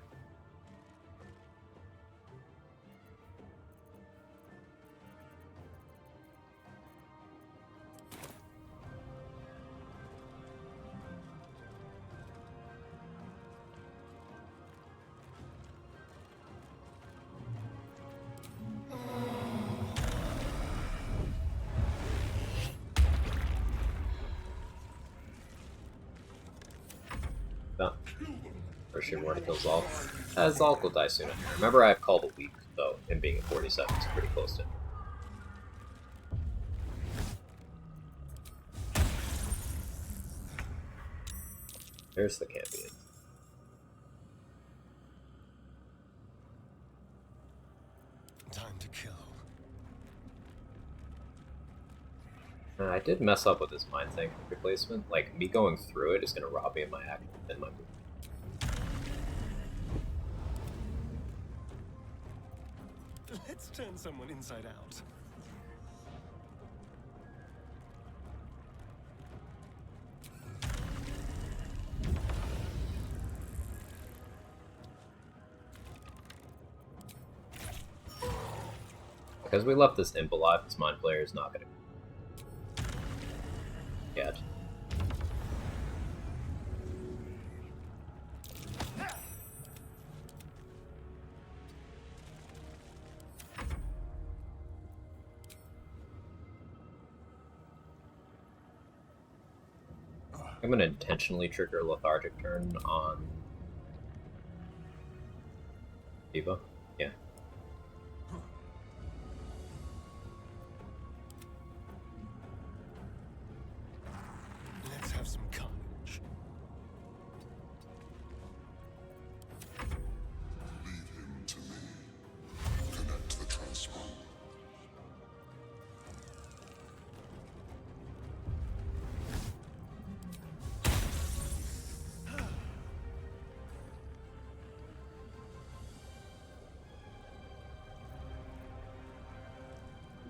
For sure, where to kill Zalk. Zalk will die soon. Remember, I have called a week, though, him being at 47 is pretty close to it. There's the Cambion. Time to kill. I did mess up with this Mind Tank replacement. Like, me going through it is going to rob me of my action and my move. Let's turn someone inside out. Because we left this imp alive, this Mind Flayer is not going to get. I'm going to intentionally trigger a lethargic turn on Diva. Yeah. Let's have some carnage. Lead him to me. Connect the transfer.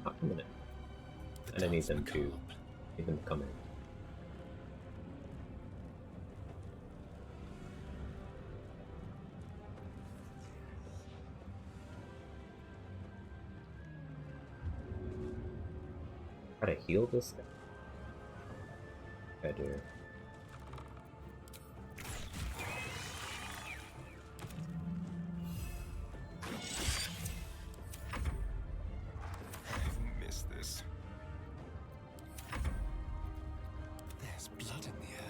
A minute. And I need them to come in. Try to heal this thing. I do. This. There's blood in the air.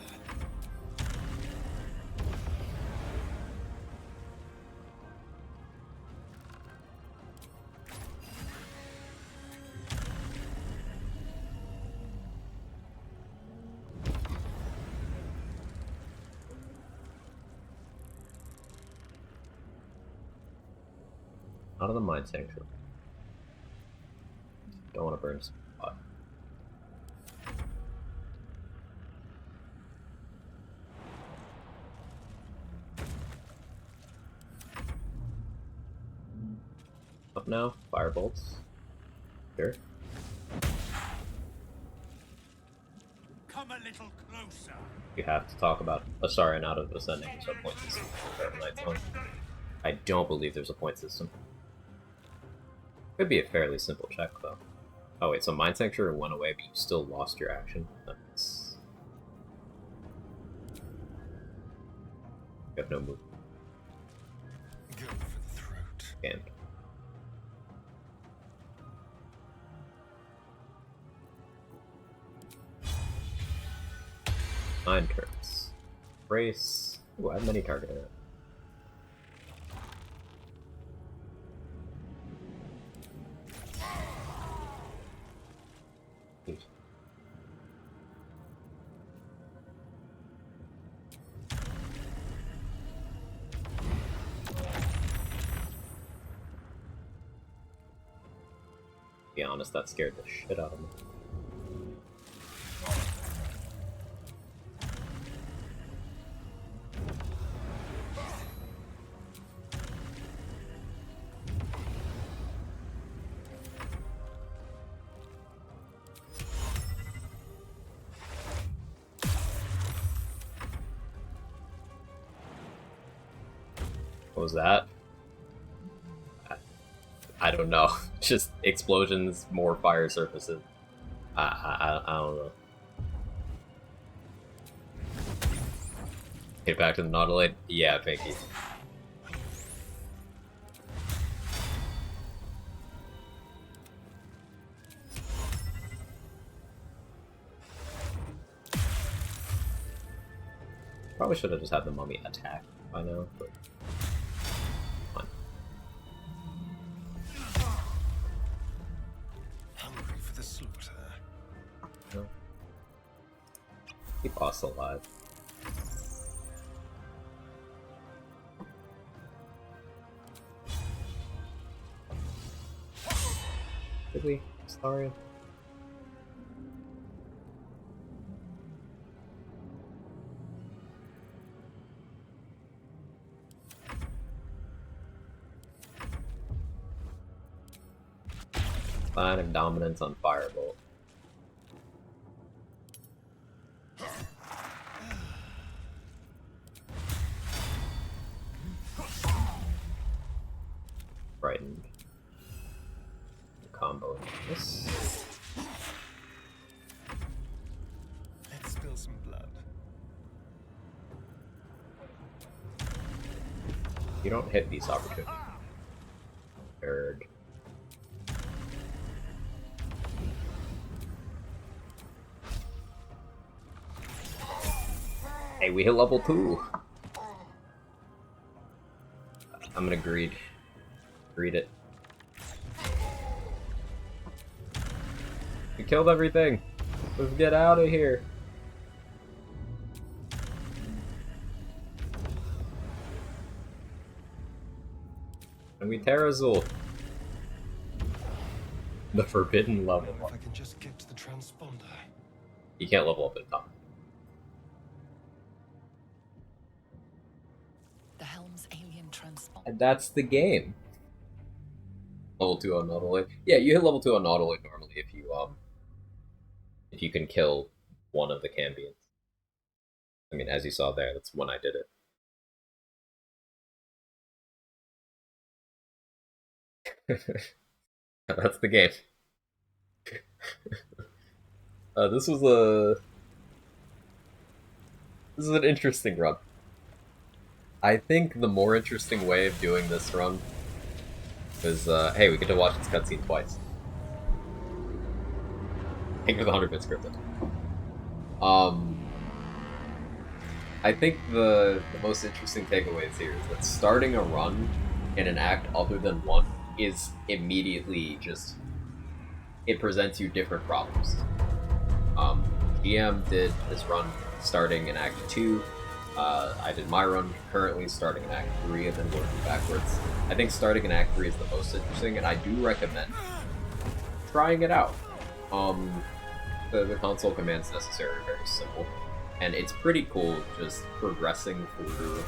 Out of the Mind Sanctuary. Don't want to burn spot. Up now, firebolts. Sure. Come a little closer. You have to talk about Astarion out of Ascending, so point system. I don't believe there's a point system. Could be a fairly simple check, though. Oh wait, so Mind Sanctuary went away, but you still lost your action? That's... You have no move. Go for the throat. And nine turns. Brace. Ooh, I have many targeted. Be honest, that scared the shit out of me. What was that? I don't know. Just explosions, more fire surfaces. I don't know. Get back to the Nautiloid? Yeah, Pinky. Probably should have just had the mummy attack by now, but fine. Hungry for the slaughter. No. Keep us alive. Really? Sorry. Line of dominance on Firebolt. Frightened. Combo this. Let's spill some blood. You don't hit these opportunities. Third. Hey, we hit level 2. I'm gonna greed it. We killed everything. Let's get out of here. And we Terrazul. The forbidden level. If I can just get to the transponder. You can't level up in time. The helm's alien transponder. And that's the game. Level 2 on Nautiloid. Yeah, you hit level 2 on Nautiloid normally if you can kill one of the Cambions. I mean, as you saw there, that's when I did it. That's the game. This is an interesting run. I think the more interesting way of doing this run is, hey, we get to watch this cutscene twice. I think with 100-bit scripted. I think the most interesting takeaways here is that starting a run in an act other than 1 is immediately just... it presents you different problems. GM did his run starting in Act 2. I did my run currently starting in Act 3 and then working backwards. I think starting in Act 3 is the most interesting, and I do recommend trying it out. The console commands necessary are very simple, and it's pretty cool just progressing through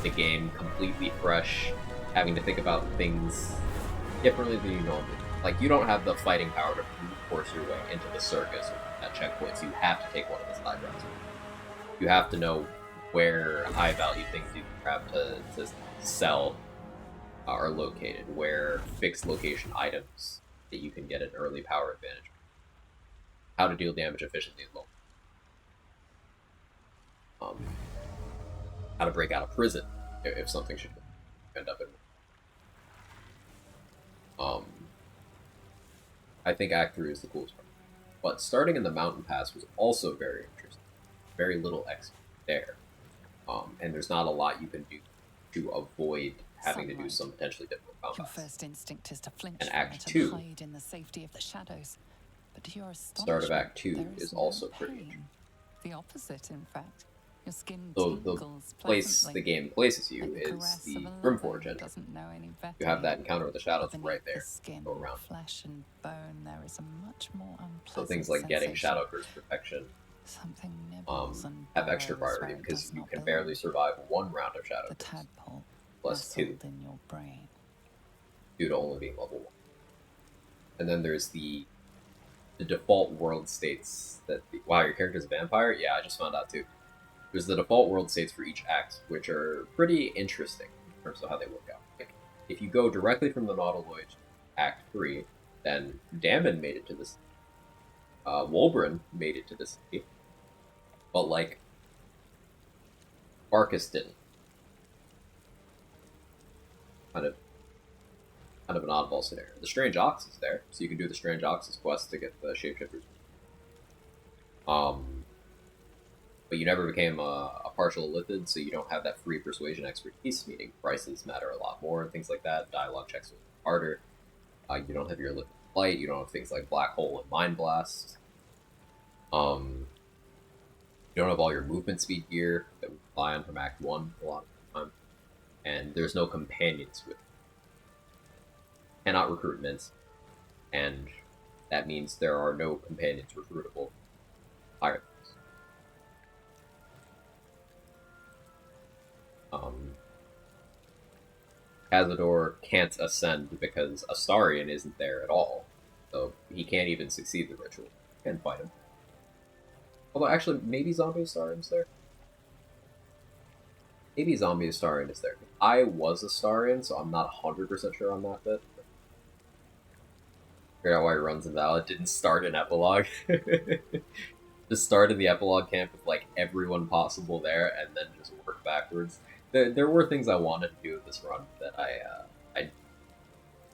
the game completely fresh, having to think about things differently than you normally do. Like, you don't have the fighting power to force your way into the circus or at checkpoints. You have to take one of the side routes. You have to know where high-value things you can grab to sell are located, where fixed location items that you can get an early power advantage, how to deal damage efficiently as well, how to break out of prison if something should end up in. I think Act 3 is the coolest part. But starting in the mountain pass was also very interesting. Very little XP there. And there's not a lot you can do to avoid having to do some potentially difficult Your combats. first instinct is to flinch And from Act it 2. and hide in the safety of the shadows. But to your Start of Act 2 there is no also pretty pain. interesting. The opposite, in fact. Your skin So tingles the place pleasantly, the game places you like the is caress the of a lover Grimforge who engine. doesn't know any better You have that yet. encounter with the shadows Beneath right the there. skin, Go around. flesh and bone, there is a much more unpleasant So things like getting sensation. Shadow Curse protection Something nibbles and have extra burrows priority where it because does you not can belong. barely survive one round of Shadow The Curse. tadpole Plus 2. nestled in your brain. Due to only being level 1. And then there's the default world states that... wow, your character's a vampire? Yeah, I just found out too. There's the default world states for each act, which are pretty interesting. terms of how they work out. Like, if you go directly from the Nautiloid to Act 3, then Damon made it to this. Wolbrin made it to the city. But, like, Marcus didn't. Kind of an oddball scenario. The Strange Ox is there, so you can do the Strange Ox's quest to get the Shapeshifters. But you never became a partial Lithid, so you don't have that free persuasion expertise, meaning prices matter a lot more and things like that. Dialogue checks are harder. You don't have your Lithid Light, you don't have things like Black Hole and Mind Blast. You don't have all your movement speed gear that we rely on from Act 1 a lot of the time. And there's no companions with it. Cannot recruit mints, and that means there are no companions recruitable higher. Cazador can't ascend because Astarion isn't there at all, so he can't even succeed the ritual. Can't fight him. Although, actually, maybe Zombie Astarion's there? Maybe Zombie Astarion is there. I was Astarion, so I'm not 100% sure on that bit. Figure out why he runs invalid. Didn't start an epilogue. Just start in the epilogue camp with, like, everyone possible there, and then just work backwards. There were things I wanted to do with this run that I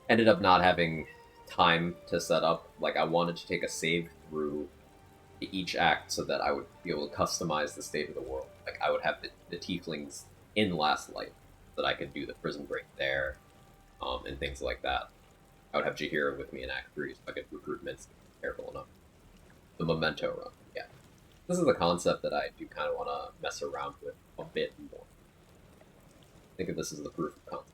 ended up not having time to set up. Like, I wanted to take a save through each act so that I would be able to customize the state of the world. Like, I would have the tieflings in Last Light, so that I could do the prison break there, and things like that. I would have Jaheira with me in Act 3, so I could recruit Minsk careful enough. The Memento run, yeah. This is a concept that I do kind of want to mess around with a bit more. I think of this as the proof of concept.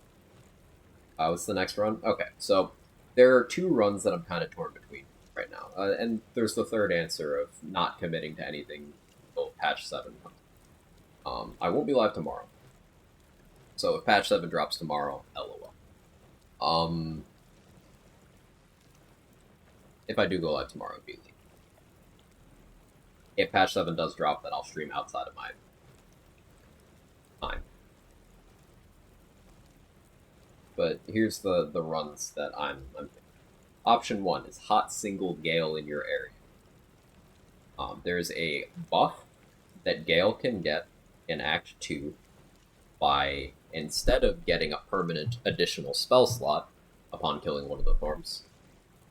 What's the next run? Okay, so there are two runs that I'm kind of torn between right now. And there's the third answer of not committing to anything until patch 7 comes. I won't be live tomorrow. So if patch 7 drops tomorrow, LOL. If I do go live tomorrow, it'd be late. If patch 7 does drop, then I'll stream outside of my time. But here's the runs that I'm thinking. Option 1 is Hot Single Gale in your area. There's a buff that Gale can get in Act 2 by, instead of getting a permanent additional spell slot upon killing one of the Thorns,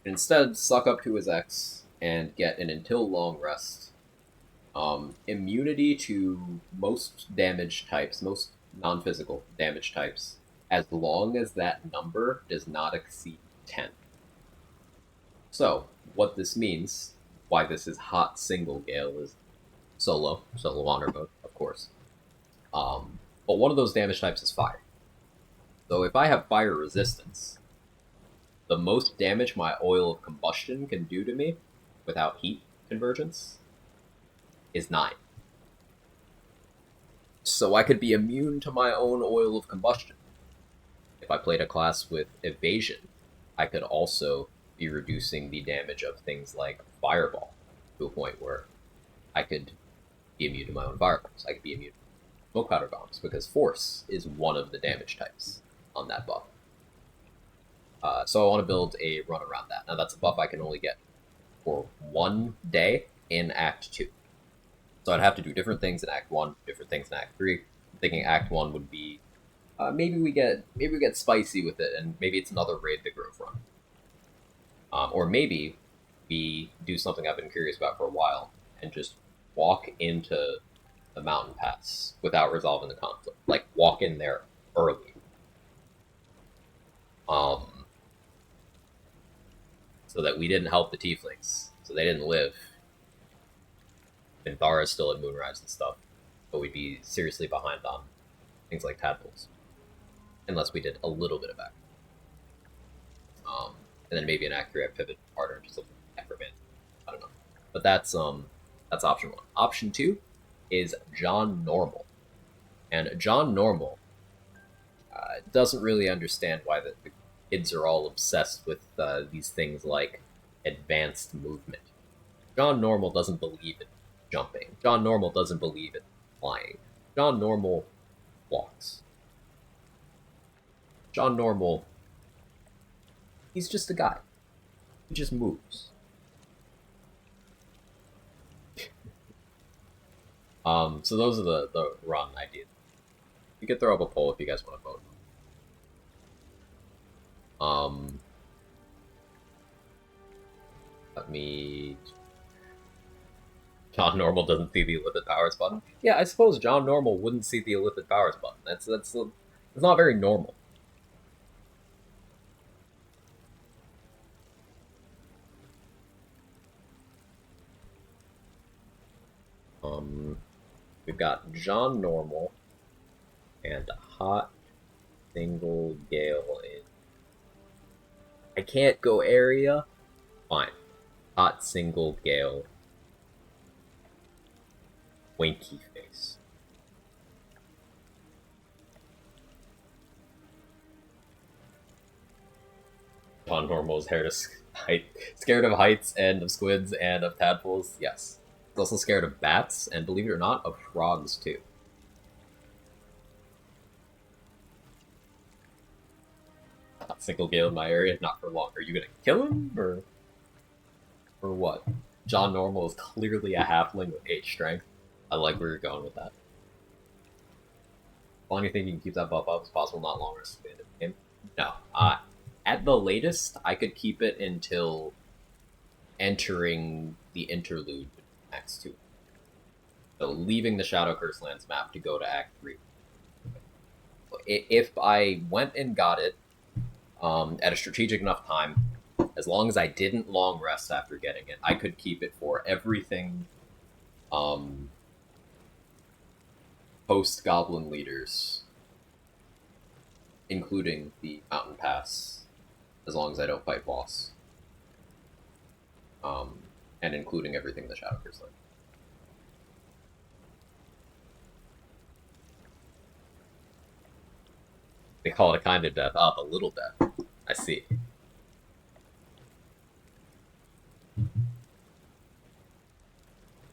instead suck up to his X and get an Until Long Rest. Immunity to most damage types, most non-physical damage types, as long as that number does not exceed 10. So, what this means, why this is Hot Single Gale, is solo honor mode, of course. But one of those damage types is fire. So if I have fire resistance, the most damage my Oil of Combustion can do to me, without heat convergence, is 9. So I could be immune to my own Oil of Combustion. If I played a class with Evasion, I could also be reducing the damage of things like Fireball to a point where I could be immune to my own fireballs. I could be immune to Smoke Powder Bombs, because Force is one of the damage types on that buff. So I want to build a run around that. Now that's a buff I can only get for 1 day in Act 2. So I'd have to do different things in Act 1, different things in Act 3. I'm thinking Act 1 would be maybe we get spicy with it, and maybe it's another Raid the Grove run. Or maybe we do something I've been curious about for a while, and just walk into the mountain pass without resolving the conflict. Like, walk in there early. So that we didn't help the tieflings, so they didn't live. Minthara's still at Moonrise and stuff, but we'd be seriously behind on things like tadpoles. Unless we did a little bit of back. And then maybe an accurate pivot harder into something necromancy. I don't know. But that's option 1. Option 2 is John Normal. And John Normal doesn't really understand why the kids are all obsessed with these things like advanced movement. John Normal doesn't believe in jumping. John Normal doesn't believe in flying. John Normal walks. John Normal, he's just a guy. He just moves. So those are the run ideas. You could throw up a poll if you guys want to vote. Let me... John Normal doesn't see the illicit powers button. Yeah, I suppose John Normal wouldn't see the illicit powers button. That's not very normal. We've got John Normal and Hot Single Gale in. I can't go area. Fine. Hot Single Gale. Winky face. John Normal's scared of heights and of squids and of tadpoles. Yes. He's also scared of bats and, believe it or not, of frogs too. Not single gale in my area, not for long. Are you gonna kill him or what? John Normal is clearly a halfling with 8 strength. I like where you're going with that. As long as you think you can keep that buff up as possible, not longer expanded game. No. At the latest, I could keep it until entering the Interlude next to it. So leaving the Shadow Curse Lands map to go to Act 3. If I went and got it at a strategic enough time, as long as I didn't long rest after getting it, I could keep it for everything post-Goblin Leaders, including the Mountain Pass, as long as I don't fight boss. And including everything the Shadow Curse Land. They call it a kind of death. Ah, the little death. I see.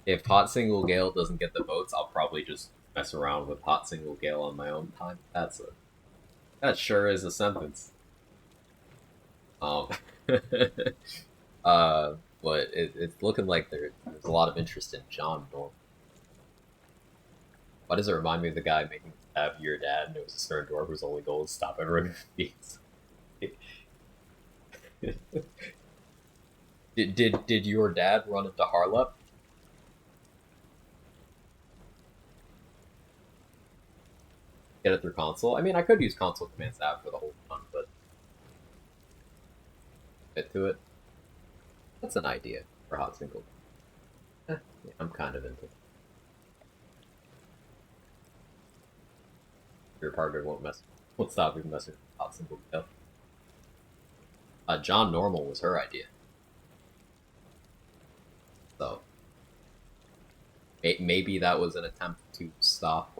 If Hot Single Gale doesn't get the votes, I'll probably just mess around with Hot Single Gale on my own time. That sure is a sentence. But it's looking like there's a lot of interest in John Normal. Why does it remind me of the guy making Have Your Dad, and it was a stern dwarf whose only goal is to stop everyone who beats. Did your dad run into Harlep? Get it through console? I mean, I could use console commands tab for the whole run, but get to it. That's an idea for Hot Single. Yeah, I'm kind of into it. Your partner won't stop you from messing with Hot Single Gale. John Normal was her idea. So maybe that was an attempt to stop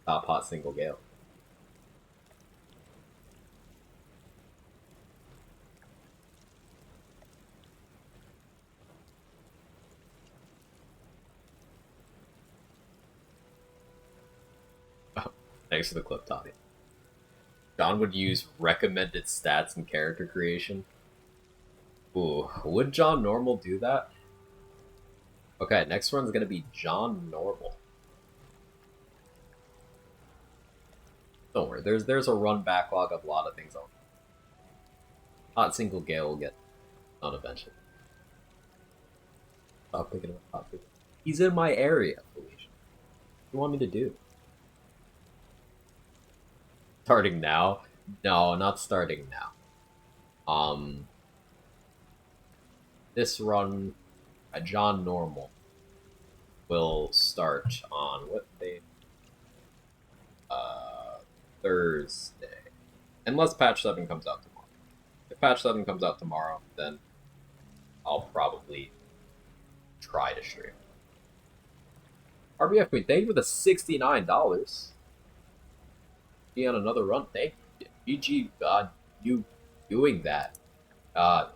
Hot Single Gale. Oh, thanks for the clip, Tommy. John would use recommended stats and character creation. Ooh, would John Normal do that? Okay, next one's gonna be John Normal. Don't worry, there's a run backlog of a lot of things on. Hot Single Gale will get done eventually. Stop thinking about Hot Single. He's in my area, Felicia. What do you want me to do? Starting now? No, not starting now. This run, John Normal, will start on what day? Thursday. Unless patch 7 comes out tomorrow. If patch 7 comes out tomorrow, then I'll probably try to stream. RBF Queen, thank you for the $69. Be on another run. Thank you. GG, God, you doing that.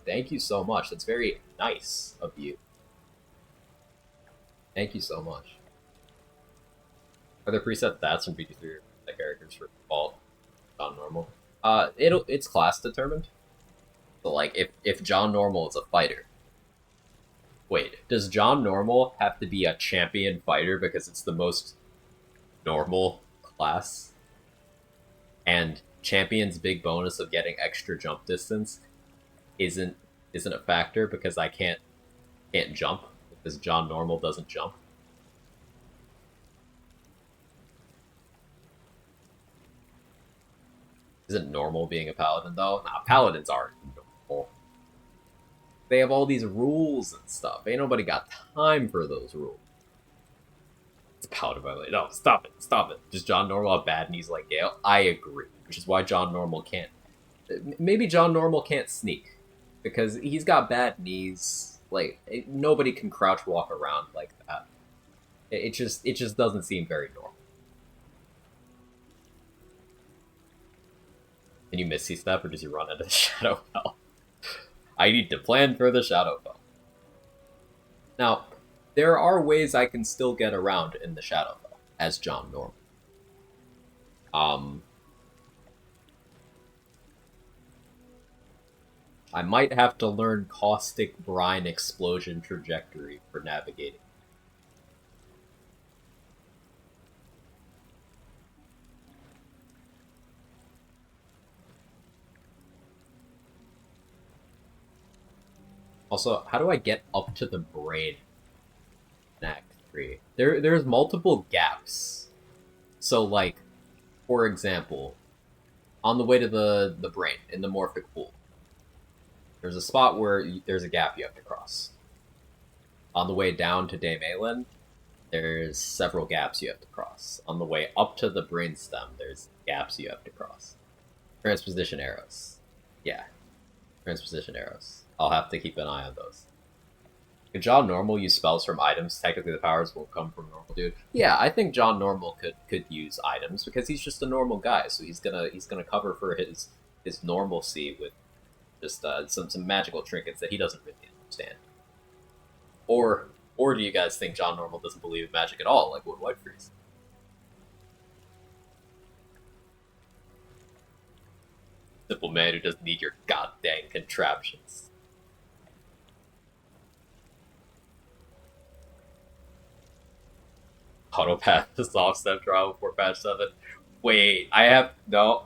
Thank you so much. That's very nice of you. Thank you so much. Are there preset stats from BG3 the characters for default John Normal? It's class determined. So like if John Normal is a fighter. Wait, does John Normal have to be a champion fighter because it's the most normal class? And champion's big bonus of getting extra jump distance isn't a factor because I can't jump because John Normal doesn't jump. Isn't normal being a paladin though? Nah, paladins aren't normal. They have all these rules and stuff. Ain't nobody got time for those rules. It's a paladin violation. No, stop it. Does John Normal have bad knees like Gale? I agree. Which is why John Normal can't. Maybe John Normal can't sneak. Because he's got bad knees. Like, nobody can crouch walk around like that. It just doesn't seem very normal. Can you Misty Step or does he run into the Shadowfell? I need to plan for the Shadowfell. Now, there are ways I can still get around in the Shadowfell as John Normal. I might have to learn Caustic Brine Explosion Trajectory for navigating. Also, how do I get up to the brain in Act 3? There's multiple gaps. So, like, for example, on the way to the brain, in the Morphic Pool, there's a spot where there's a gap you have to cross. On the way down to Daemalin, there's several gaps you have to cross. On the way up to the brainstem, there's gaps you have to cross. Transposition arrows. Yeah. Transposition arrows. I'll have to keep an eye on those. Could John Normal use spells from items? Technically the powers won't come from Normal Dude. Yeah, I think John Normal could use items because he's just a normal guy, so he's gonna cover for his normalcy with just some magical trinkets that he doesn't really understand. Or do you guys think John Normal doesn't believe in magic at all, like Wood White Freeze? Simple man who doesn't need your goddamn contraptions. Autopath to soft step trial before patch 7. Wait, I have no.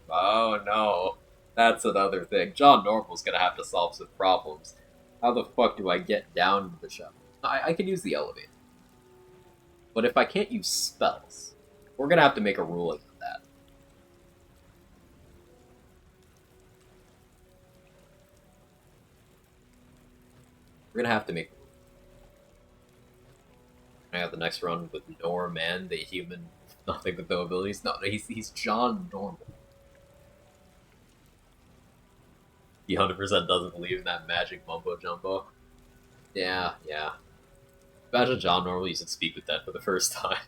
Oh no, that's another thing. John Normal's gonna have to solve some problems. How the fuck do I get down to the shop? I can use the elevator, but if I can't use spells, we're gonna have to make a ruling on that. We're gonna have to make. I have the next run with Norman, the human, nothing with no abilities. No, he's John Normal. He 100% doesn't believe in that magic mumbo jumbo. Yeah. Imagine John Normal using Speak with Dead for the first time.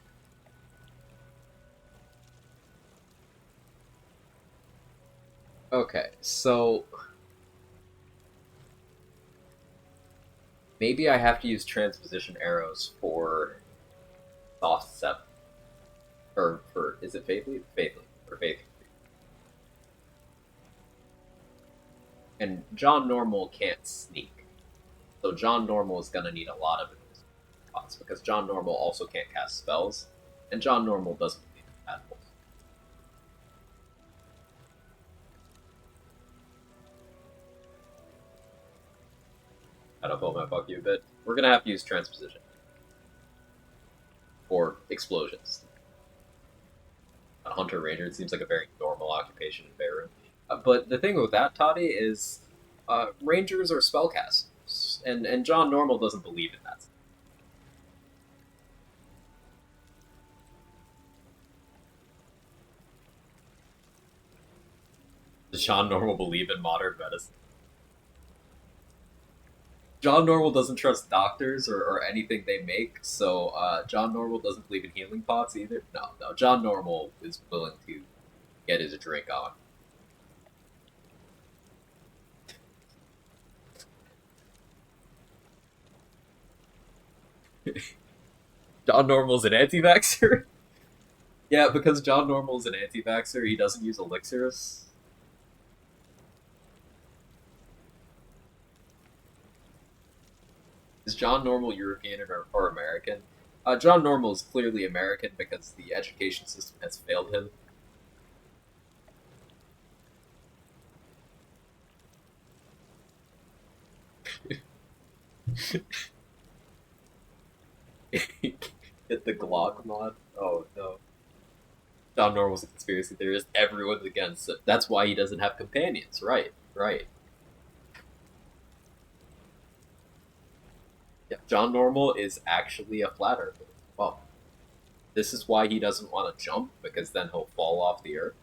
Okay, so maybe I have to use transposition arrows for soft step. Or for is it Faithly? Faithly. And John Normal can't sneak. So John Normal is gonna need a lot of spots because John Normal also can't cast spells, and John Normal doesn't believe in animals. I don't know if I fuck you a bit. We're gonna have to use transposition. Or explosions. A hunter ranger, it seems like a very normal occupation in Faerun. But the thing with that, Toddy, is rangers are spellcasters, and John Normal doesn't believe in that. Does John Normal believe in modern medicine? John Normal doesn't trust doctors or anything they make, so John Normal doesn't believe in healing pots either. No, John Normal is willing to get his drink on. John Normal's an anti-vaxxer? Yeah, because John Normal is an anti-vaxxer, he doesn't use elixirs. Is John Normal European or American? John Normal is clearly American because the education system has failed him. Hit the Glock mod? Oh no. John Normal's a conspiracy theorist. Everyone's against it. That's why he doesn't have companions. Right, right. Yeah, John Normal is actually a flat earther. Well, this is why he doesn't want to jump, because then he'll fall off the earth.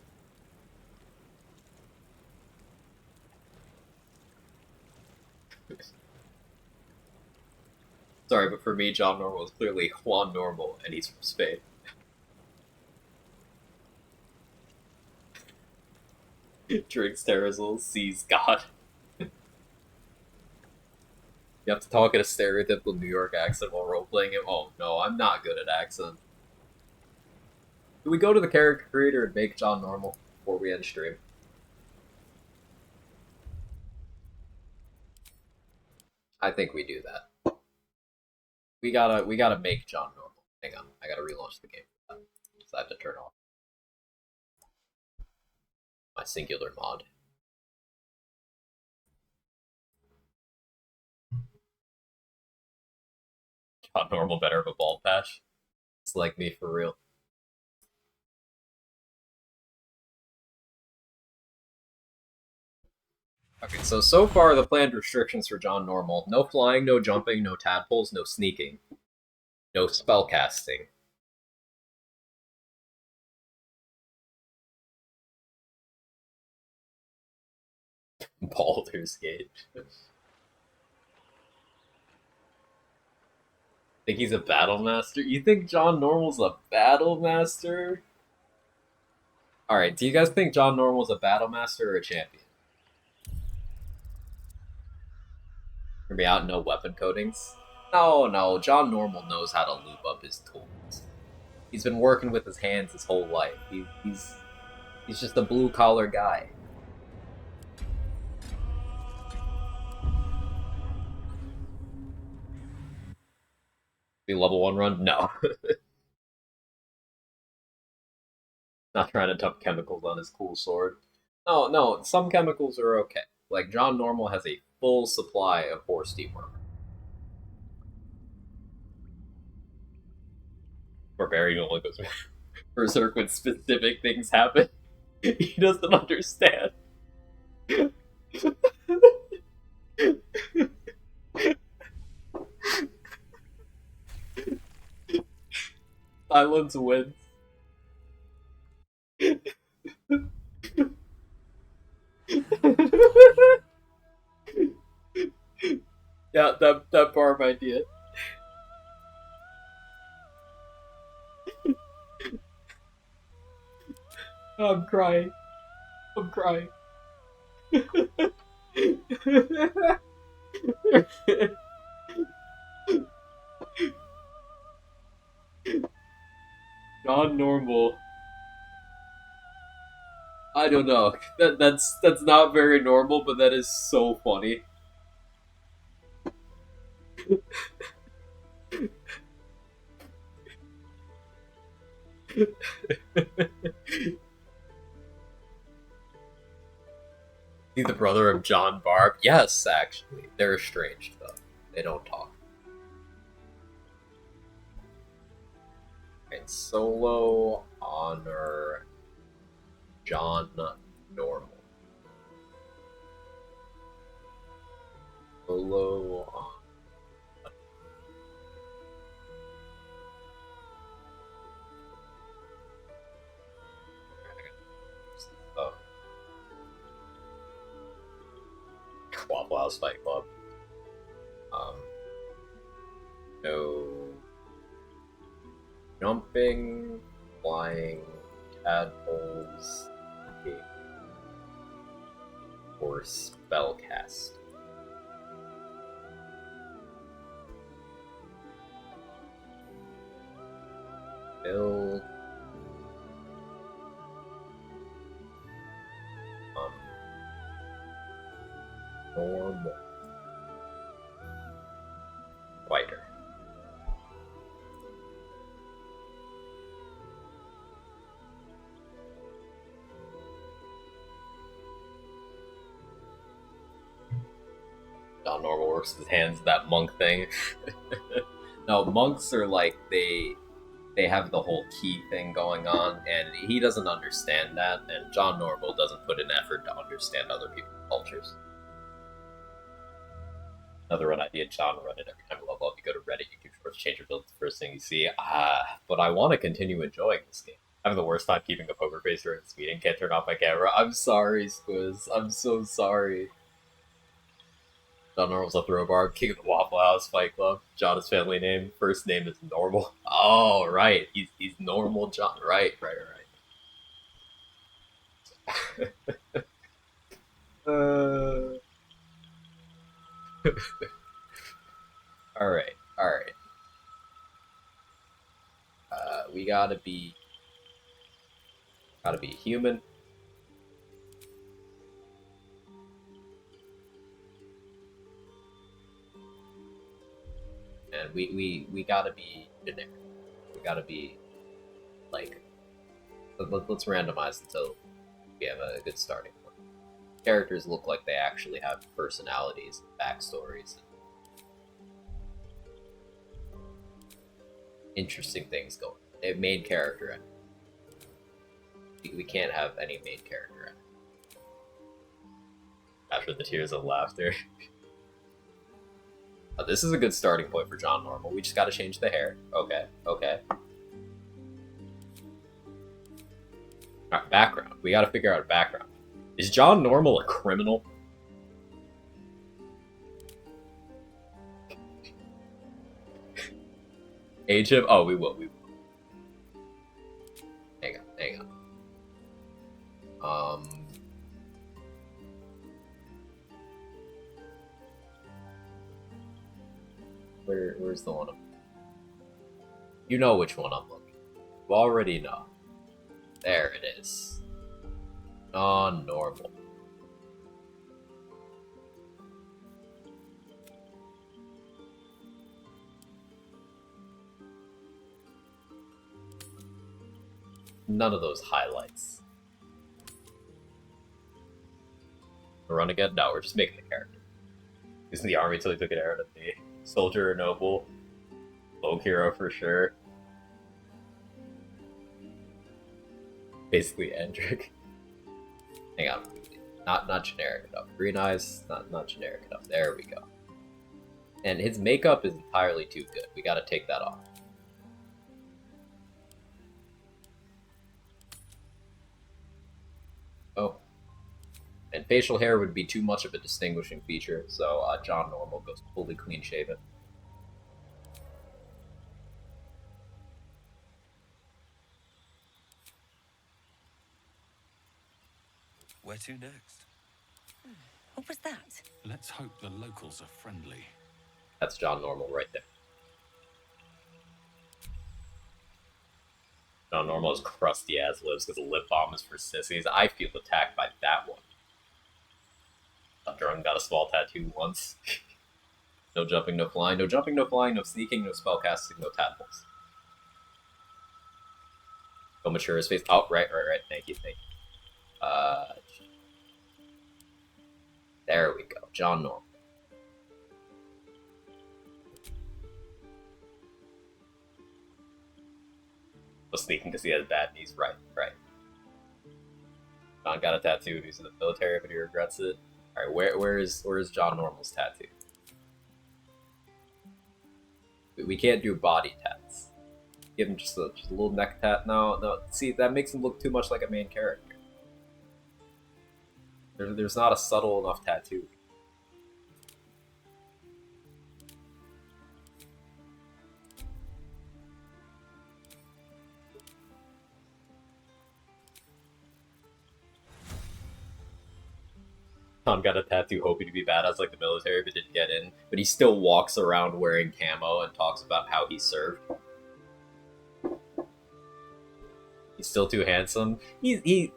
Sorry, but for me, John Normal is clearly Juan Normal, and he's from Spain. Drinks Terrazil, sees God. You have to talk in a stereotypical New York accent while role-playing it? Oh, no, I'm not good at accent. Do we go to the character creator and make John Normal before we end stream? I think we do that. We gotta make John Normal. Hang on, I gotta relaunch the game. So I have to turn off my singular mod. John Normal better have a bald patch. It's like me for real. Okay, so far the planned restrictions for John Normal: no flying, no jumping, no tadpoles, no sneaking, no spell casting. Baldur's Gate. Think he's a battle master? You think John Normal's a battle master? Alright, do you guys think John Normal's a battle master or a champion? Hear me out, no weapon coatings? No, John Normal knows how to lube up his tools. He's been working with his hands his whole life. He's just a blue-collar guy. Be level 1 run? No. Not trying to dump chemicals on his cool sword. No, some chemicals are okay. Like, John Normal has a full supply of horse dewormer. Barbarian only goes berserk when specific things happen. He doesn't understand. Silence wins. Yeah, that barb idea. Oh, I'm crying. I'm crying. John Normal. I don't know. That's not very normal, but that is so funny. He's the brother of John Barb? Yes, actually. They're estranged, though. They don't talk. And solo honor John Normal. Solo honor. Waffle House Fight Club. No jumping, flying, tadpoles, or spellcast. Build Normal. Fighter. John Normal works with his hands, that monk thing. No, monks are like, they have the whole key thing going on, and he doesn't understand that, and John Normal doesn't put in effort to understand other people's cultures. Another run idea, John run it every time you level up. You go to Reddit, you can change your build, the first thing you see. But I want to continue enjoying this game. I'm having the worst time keeping a poker face during this meeting. Can't turn off my camera. I'm sorry, Squiz. I'm so sorry. John Normal's a throwbar, king of the Waffle House Fight Club. John is family name. First name is Normal. Oh, right. He's Normal John. Right. Alright. We gotta be human. And we gotta be generic. We gotta be like, let's randomize until we have a good starting point. Characters look like they actually have personalities, backstories, interesting things going. They have main character in it. We can't have any main character in it. After the tears of laughter. This is a good starting point for John Normal. We just gotta change the hair. Okay. Alright, background. We gotta figure out a background. Is John Normal a criminal? Age him? Oh, we will. Hang on. Where's the one? You know which one I'm looking. You already know. There it is. Non-normal. None of those highlights. Run again? No, we're just making the character. He's in the army until he took an arrow to me. Soldier or noble. Folk hero for sure. Basically Endrick. Hang on. Not generic enough. Green eyes, not generic enough. There we go. And his makeup is entirely too good. We gotta take that off. Oh. And facial hair would be too much of a distinguishing feature, so John Normal goes fully clean shaven. Where to next? What was that? Let's hope the locals are friendly. That's John Normal right there. John Normal is crusty as lips because the lip balm is for sissies. I feel attacked by that one. Drunk got a small tattoo once. No jumping, no flying, no jumping, no flying, no sneaking, no spellcasting, no tadpoles. Go mature his face. Oh, right. Thank you. There we go. John Normal. Was sneaking because he has bad knees. Right. John got a tattoo. He's in the military, but he regrets it. All right, where is John Normal's tattoo? We can't do body tats. Give him just a little neck tat. No. See, that makes him look too much like a main character. There's not a subtle enough tattoo. Tom got a tattoo hoping to be badass like the military but didn't get in, but he still walks around wearing camo and talks about how he served. He's still too handsome. Yeah, he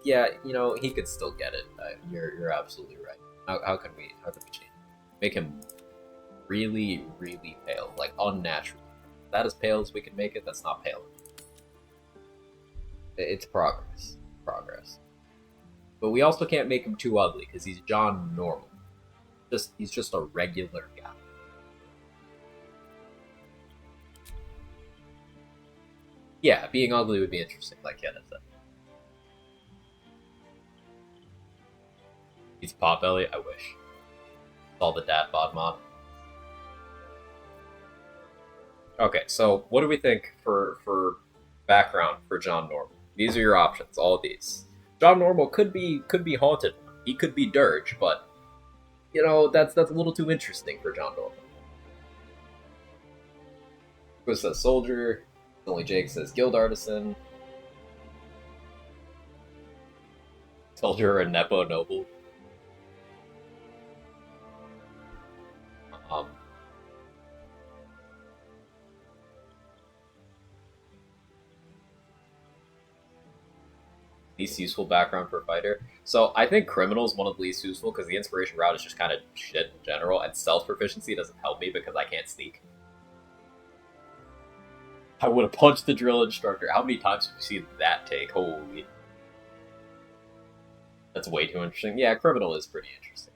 could still get it. You're absolutely right. How can we change Make him really, really pale, like unnatural. That as pale as we can make it, that's not pale. It's progress. Progress. But we also can't make him too ugly, because he's John Normal. He's just a regular guy. Yeah, being ugly would be interesting, like Kenneth said. He's Potbelly? I wish. All the dad bod mod. Okay, so what do we think for background for John Normal? These are your options, all of these. John Normal could be haunted. He could be Dirge, but you know, that's a little too interesting for John Normal. Who says soldier? Only Jake says guild artisan. Soldier or Nepo noble. Least useful background for a fighter. So I think criminal is one of the least useful because the inspiration route is just kind of shit in general, and stealth proficiency doesn't help me because I can't sneak. I would have punched the drill instructor. How many times have you seen that take? Holy. That's way too interesting. Yeah, criminal is pretty interesting.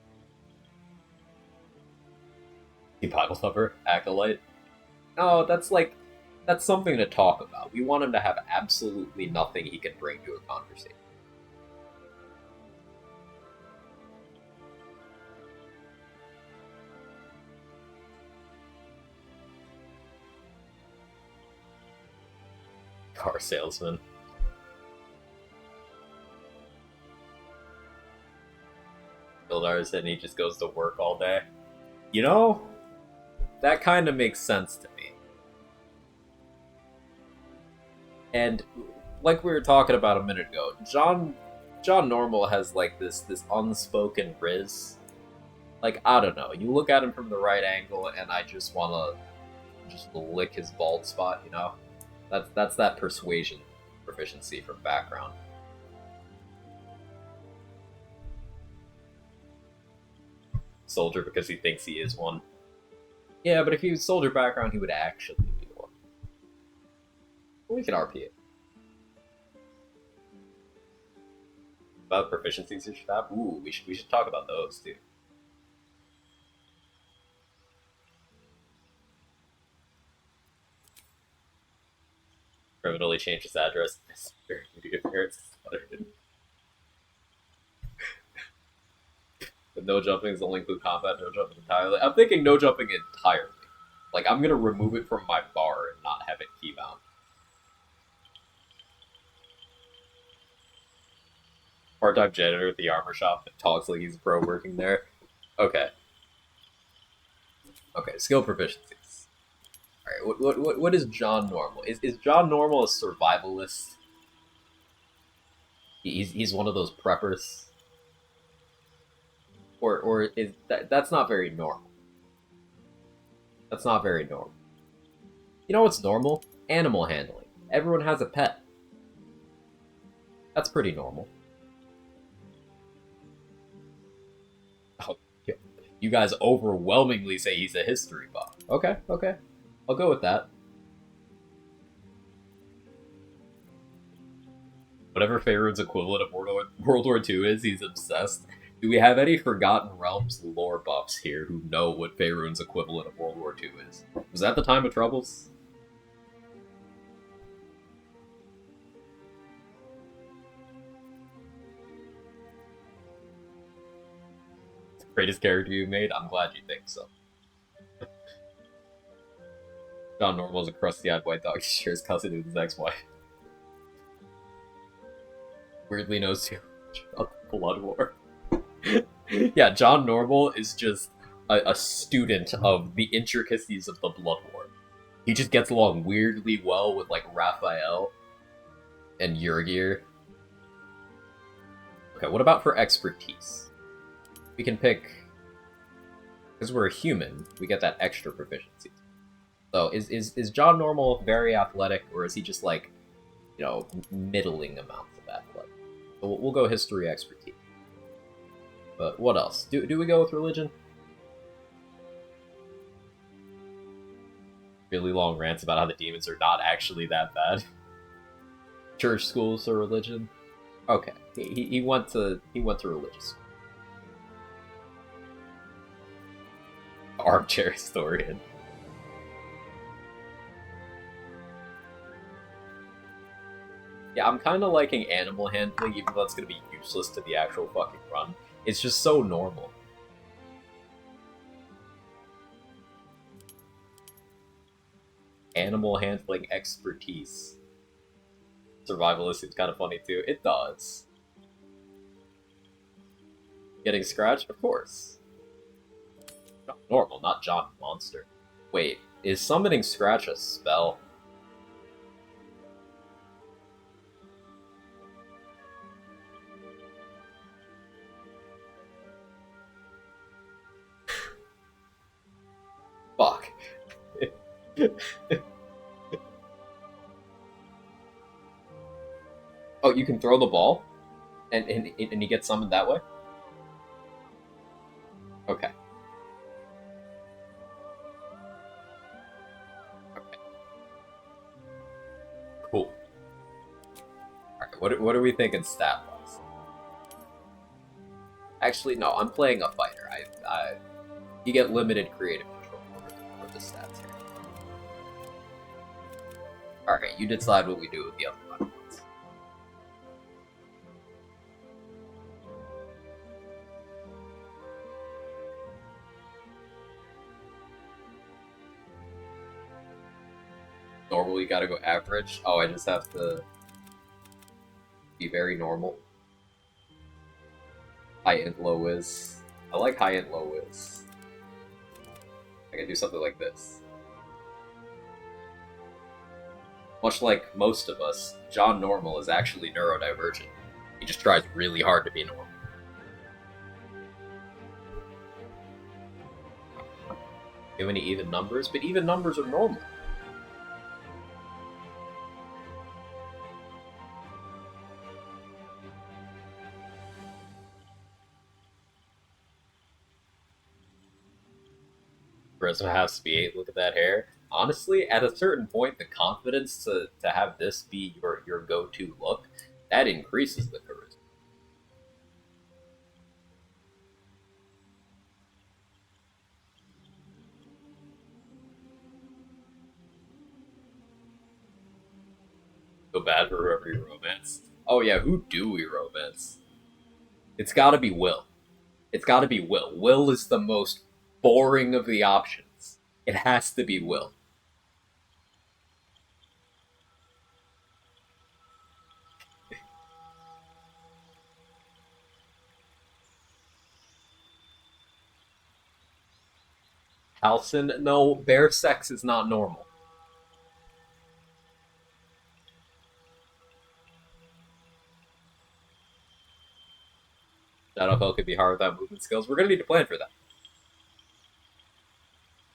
The Bible thumper, acolyte. No, that's something to talk about. We want him to have absolutely nothing he can bring to a conversation. Car salesman. Ildar said he just goes to work all day. You know, that kind of makes sense to me. And like we were talking about a minute ago, John Normal has like this unspoken riz. Like, I don't know. You look at him from the right angle, and I just want to lick his bald spot. You know, that's that persuasion proficiency from background. Soldier because he thinks he is one. Yeah, but if he was soldier background, he would actually be one. We can RP it. About proficiencies you should have? Ooh, we should talk about those too. Criminally change his address. But no jumping is only include combat, no jumping entirely. I'm thinking no jumping entirely. Like, I'm gonna remove it from my bar and not have it keybound. Part-time janitor at the armor shop that talks like he's a pro working there. Okay. Okay, skill proficiencies. Alright, what is John Normal? Is John Normal a survivalist? He's one of those preppers? Or is that's not very normal. That's not very normal. You know what's normal? Animal handling. Everyone has a pet. That's pretty normal. Oh, you guys overwhelmingly say he's a history buff. Okay, okay. I'll go with that. Whatever Faerun's equivalent of World War II is, he's obsessed. Do we have any Forgotten Realms lore buffs here who know what Faerun's equivalent of World War II is? Was that the time of Troubles? Greatest character you made? I'm glad you think so. John Normal is a crusty-eyed white dog. He shares custody with his ex-wife. Weirdly knows too much about the Blood War. Yeah, John Normal is just a student of the intricacies of the Blood War. He just gets along weirdly well with, like, Raphael and Yurgir. Okay, what about for expertise? We can pick... Because we're a human, we get that extra proficiency. So, is John Normal very athletic, or is he just, like, you know, middling amounts of athletic? So we'll go history expertise. But what else? Do we go with religion? really long rants about how the demons are not actually that bad. Church schools or religion. Okay, he went to religious. Armchair historian. Yeah, I'm kind of liking animal handling, even though it's gonna be useless to the actual fucking run. It's just so normal. Animal handling expertise. Survivalist seems kind of funny too. It does. Getting scratched? Of course. John Normal, not John Monster. Wait, is summoning Scratch a spell? Fuck. Oh, you can throw the ball? And you get summoned that way? Okay. Okay. Cool. Alright, what are we thinking stat-wise? Actually, no, I'm playing a fighter. You get limited creative control for the stats here. Alright, you decide what we do with the other ones. Normal, you gotta go average. Oh, I just have to be very normal. High and low is. I like high and low is. I can do something like this. Much like most of us, John Normal is actually neurodivergent. He just tries really hard to be normal. Do any even numbers? But even numbers are normal. Charisma has to be 8. Look at that hair. Honestly, at a certain point, the confidence to have this be your go-to look, that increases the charisma. So bad for whoever you romance. Oh yeah, who do we romance? It's gotta be Will. It's gotta be Will. Will is the most boring of the options. It has to be Will. Halson? No, bear sex is not normal. Shadowfell could be hard without movement skills. We're gonna need to plan for that.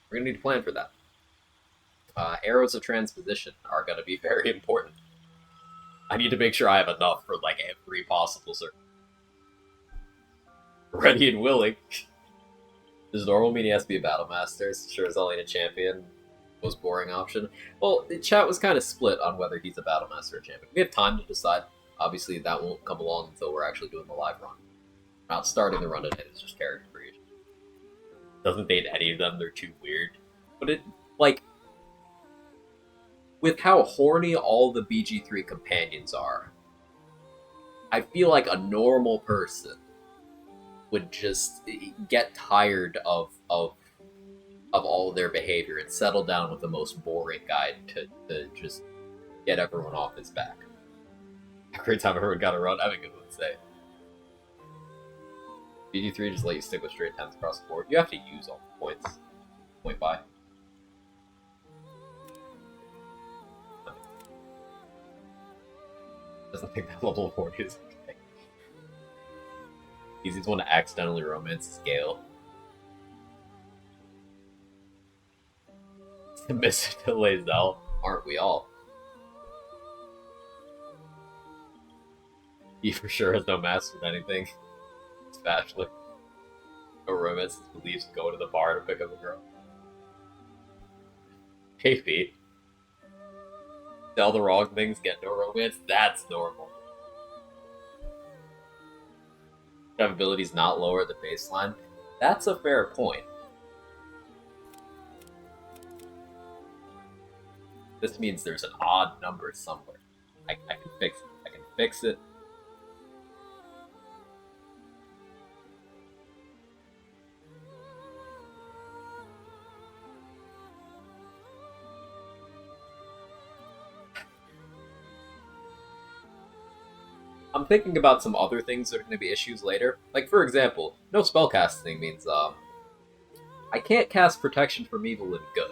We're gonna need to plan for that. Arrows of transposition are gonna be very important. I need to make sure I have enough for like every possible circle. Ready and willing. Does normal mean he has to be a battle master? Sure as hell ain't a champion. Most boring option. Well, the chat was kind of split on whether he's a battle master or champion. We have time to decide. Obviously, that won't come along until we're actually doing the live run. We're not starting the run today, it's just character creation. Doesn't date any of them, they're too weird. But it, like, with how horny all the BG3 companions are, I feel like a normal person would just get tired of all of their behavior and settle down with the most boring guy to just get everyone off his back. Every time everyone got a run, I have a good one to say. BG3 just let you stick with straight 10s across the board. You have to use all the points. Point by. Doesn't think that level of 40 is okay. Easiest one to accidentally romance is Gale. Miss to Lae'zel, aren't we all? He for sure has no mastered anything. It's bachelor. No romance believes go to the bar to pick up a girl. Maybe. Tell the wrong things, get no romance, that's normal. Have abilities not lower the baseline, that's a fair point. This means there's an odd number somewhere. I can fix it. I can fix it. I'm thinking about some other things that are going to be issues later. Like, for example, no spellcasting means, I can't cast Protection from Evil and Good.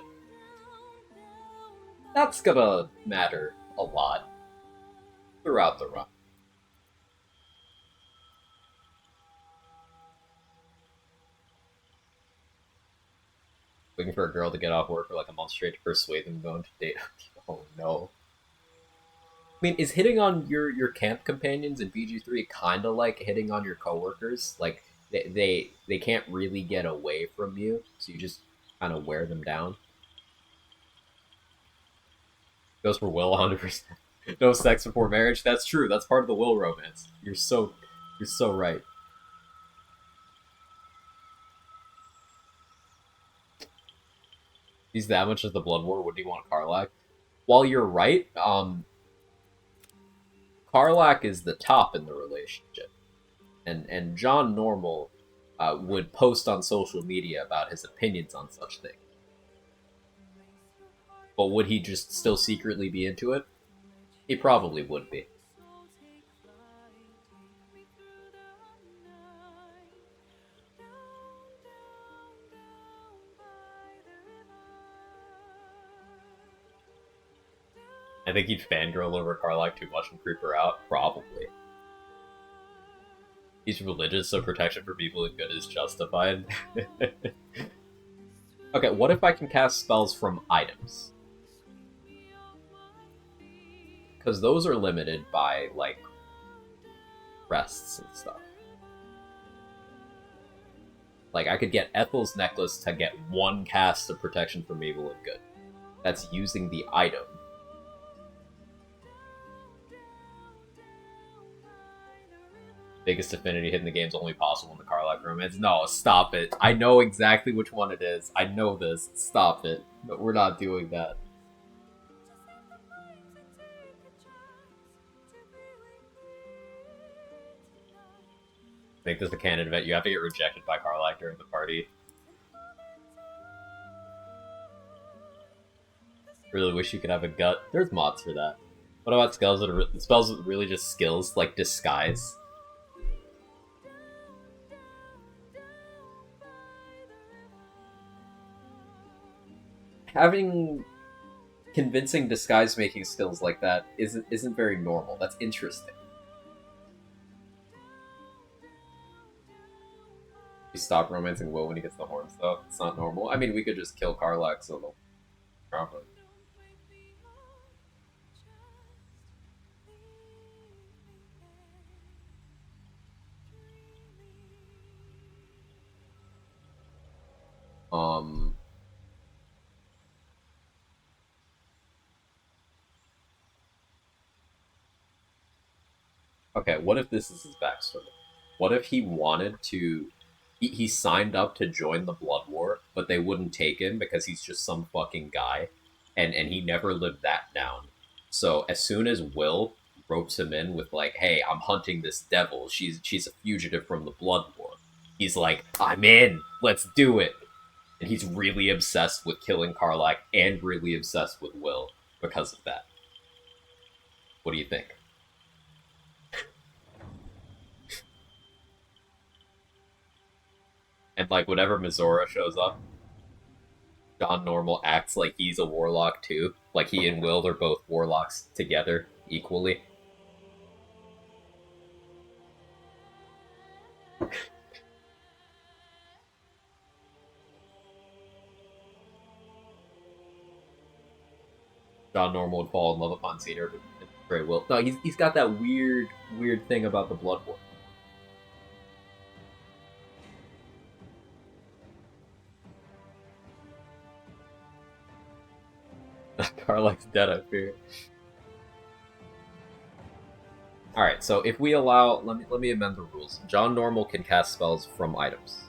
That's gonna matter a lot throughout the run. Waiting for a girl to get off work for like a month straight to persuade them to go into date. Oh no. I mean, is hitting on your camp companions in BG3 kind of like hitting on your coworkers? Like, they can't really get away from you, so you just kind of wear them down? Goes for Will 100%. No sex before marriage? That's true. That's part of the Will romance. You're so right. He's that much of the Blood War. Wouldn't he want Karlach? While you're right, Karlach is the top in the relationship, and John Normal would post on social media about his opinions on such things. But would he just still secretly be into it? He probably would be. I think he'd fangirl over Karlach too much and creep her out. Probably. He's religious, so protection for people and good is justified. Okay, what if I can cast spells from items? Because those are limited by, like, rests and stuff. Like, I could get Ethel's Necklace to get one cast of protection from evil and good. That's using the item. Biggest affinity hit in the game is only possible in the Karlach romance. No, stop it. I know exactly which one it is. I know this. Stop it. But we're not doing that. Make this a canon event. You have to get rejected by Karlach during the party. Really wish you could have a gut. There's mods for that. What about spells that are spells that really just skills like disguise? Having convincing disguise making skills like that isn't very normal. That's interesting. You stop romancing Will when he gets the horns, though. It's not normal. I mean, we could just kill Karlach, so they'll probably. Okay, what if this is his backstory? What if he wanted to... He signed up to join the Blood War, but they wouldn't take him because he's just some fucking guy, and he never lived that down. So as soon as Will ropes him in with like, hey, I'm hunting this devil, she's a fugitive from the Blood War, he's like, I'm in, let's do it. And he's really obsessed with killing Karlach and really obsessed with Will because of that. What do you think? And like whenever Mizora shows up, John Normal acts like he's a warlock too. Like he and Will are both warlocks together equally. John Normal would fall in love upon seeing her, but Grey Will. No, he's got that weird thing about the Blood War. Karlach's dead, I fear. Alright, so if we allow... Let me amend the rules. John Normal can cast spells from items.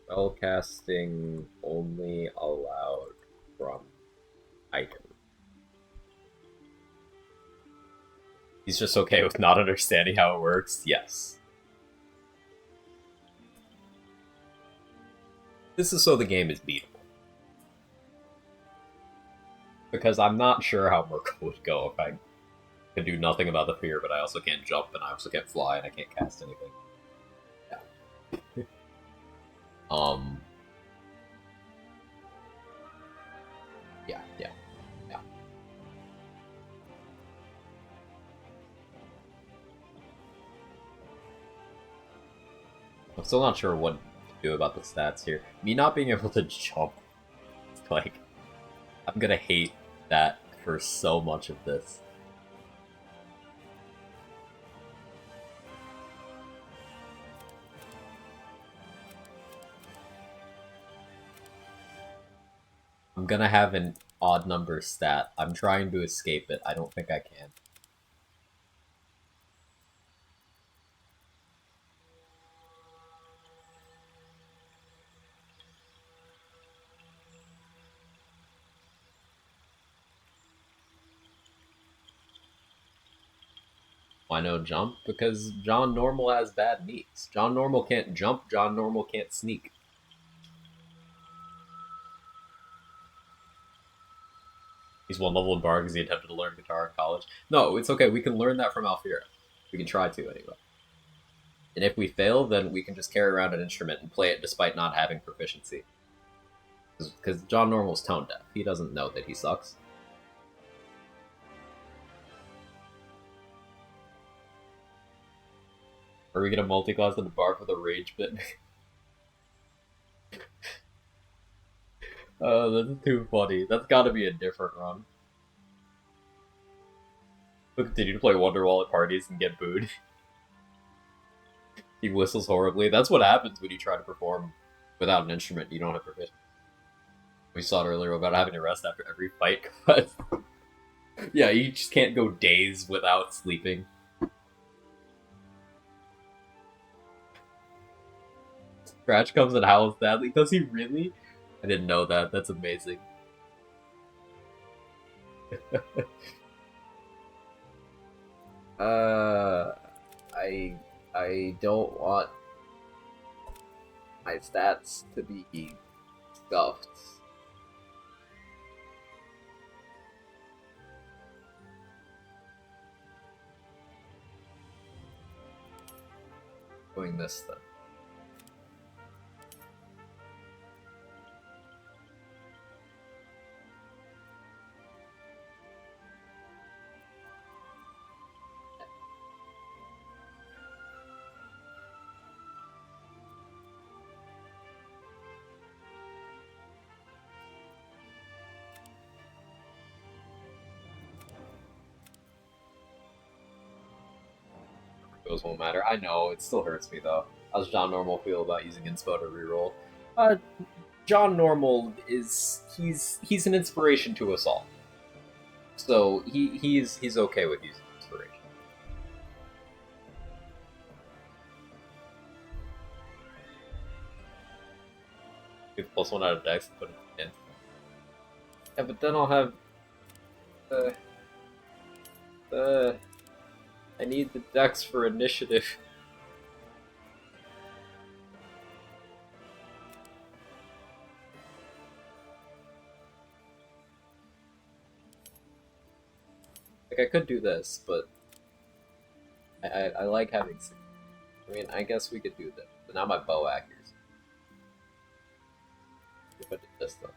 Spellcasting only allowed from item. He's just okay with not understanding how it works? Yes. This is so the game is beatable. Because I'm not sure how Merkle would go if I can do nothing about the fear, but I also can't jump, and I also can't fly, and I can't cast anything. Yeah. Yeah. I'm still not sure what to do about the stats here. Me not being able to jump, like, I'm gonna hate that for so much of this. I'm gonna have an odd number stat. I'm trying to escape it. I don't think I can. Why no jump? Because John Normal has bad knees. John Normal can't jump, John Normal can't sneak. He's one level in Bard because he attempted to learn guitar in college. No, it's okay. We can learn that from Alfira. We can try to, anyway. And if we fail, then we can just carry around an instrument and play it despite not having proficiency. Because John Normal's tone deaf. He doesn't know that he sucks. Are we gonna multi-class in the Bard with a rage bit? Oh, that's too funny. That's gotta be a different run. He'll continue to play Wonderwall at parties and get booed. He whistles horribly. That's what happens when you try to perform without an instrument. You don't have proficiency. We saw it earlier about having to rest after every fight, but yeah, you just can't go days without sleeping. Scratch comes and howls sadly. Does he really? I didn't know that. That's amazing. I don't want my stats to be scuffed. Doing this then. Those won't matter. I know, it still hurts me though. How's John Normal feel about using Inspo to reroll? John Normal is he's an inspiration to us all. So he's okay with using inspiration. Get +1 out of Dex and put it in. Yeah, but then I'll have I need the Dex for initiative. Like, I could do this, but I like having... I mean, I guess we could do this, but now my bow accuracy. If I did this, though.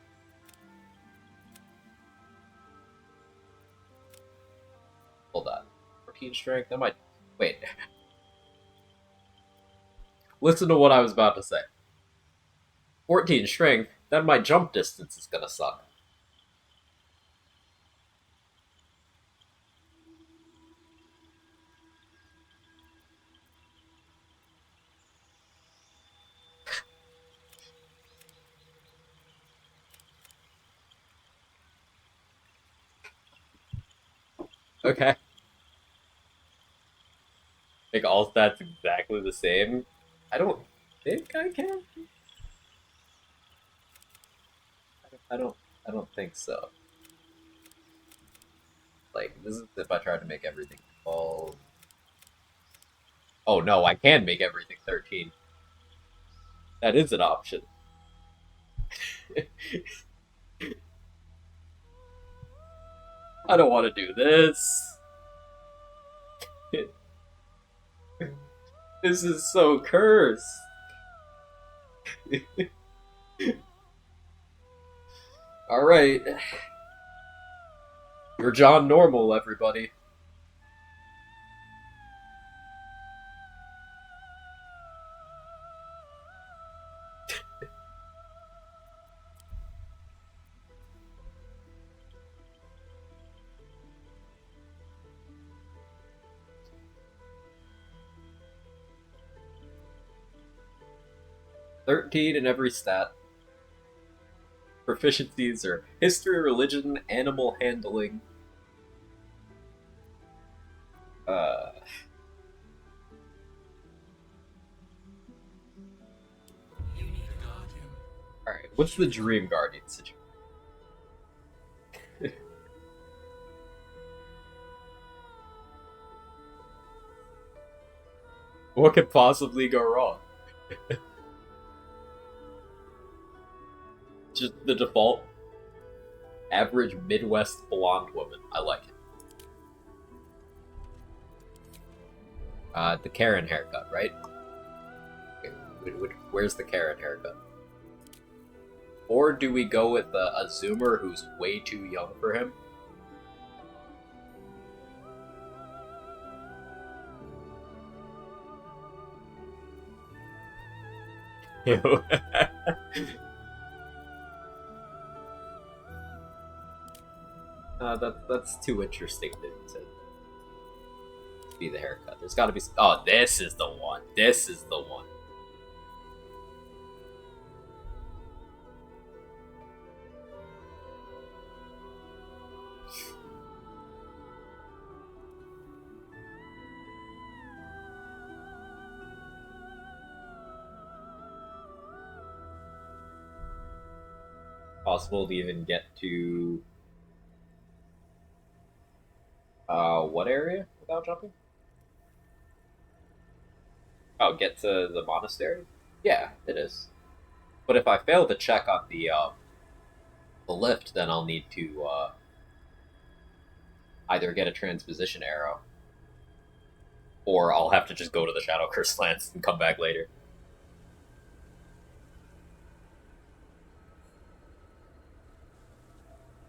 Hold on. 14 strength? That might... Wait. Listen to what I was about to say. 14 strength? Then my jump distance is gonna suck. Okay. Make all stats exactly the same? I don't think I can. I don't think so. Like, this is if I tried to make everything 12. Oh no, I can make everything 13. That is an option. I don't want to do this. This is so cursed. Alright. You're John Normal, everybody. $13 in every stat. Proficiencies are history, religion, animal handling. Alright, what's the Dream Guardian situation? What could possibly go wrong? Just the default average Midwest blonde woman. I like it. The Karen haircut, right? Where's the Karen haircut? Or do we go with a Zoomer who's way too young for him? Ew. That's too interesting to be the haircut. There's got to be. Oh, this is the one. This is the one. Possible to even get to what area without jumping? Oh, get to the monastery? Yeah, it is. But if I fail to check on the lift, then I'll need to either get a transposition arrow, or I'll have to just go to the Shadow Curse Lands and come back later.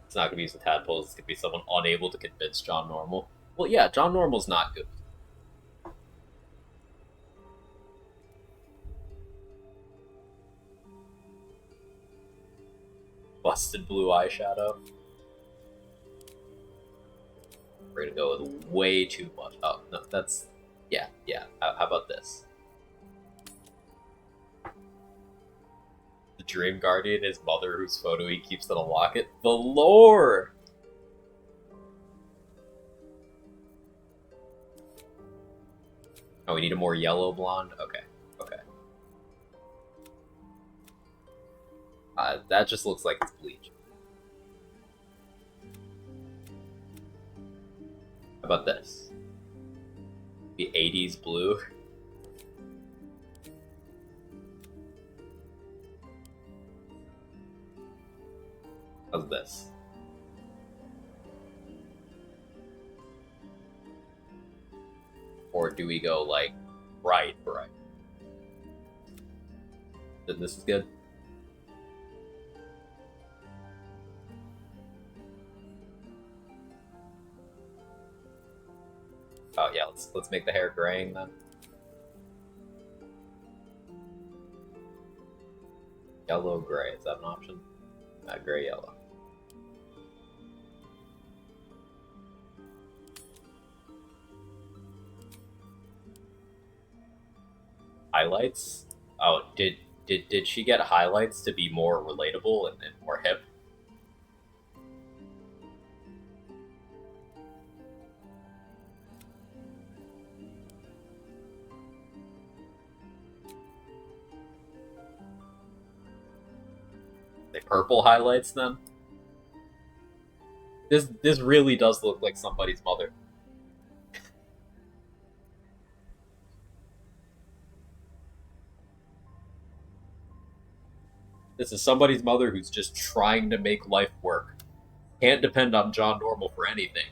It's not going to be use the tadpoles, it's going to be someone unable to convince John Normal. Well, yeah, John Normal's not good. Busted blue eyeshadow. We're going to go with way too much. Oh, no, that's... Yeah. How about this? The Dream Guardian, his mother, whose photo he keeps in a locket. The lore! Oh, we need a more yellow blonde? Okay. That just looks like it's bleach. How about this? The 80s blue. How's this? Or do we go, like, bright? Then this is good? Oh yeah, let's make the hair graying then. Yellow gray, is that an option? Gray yellow. Highlights? Oh, did she get highlights to be more relatable and more hip? The purple highlights then? This really does look like somebody's mother. This is somebody's mother who's just trying to make life work. Can't depend on John Normal for anything.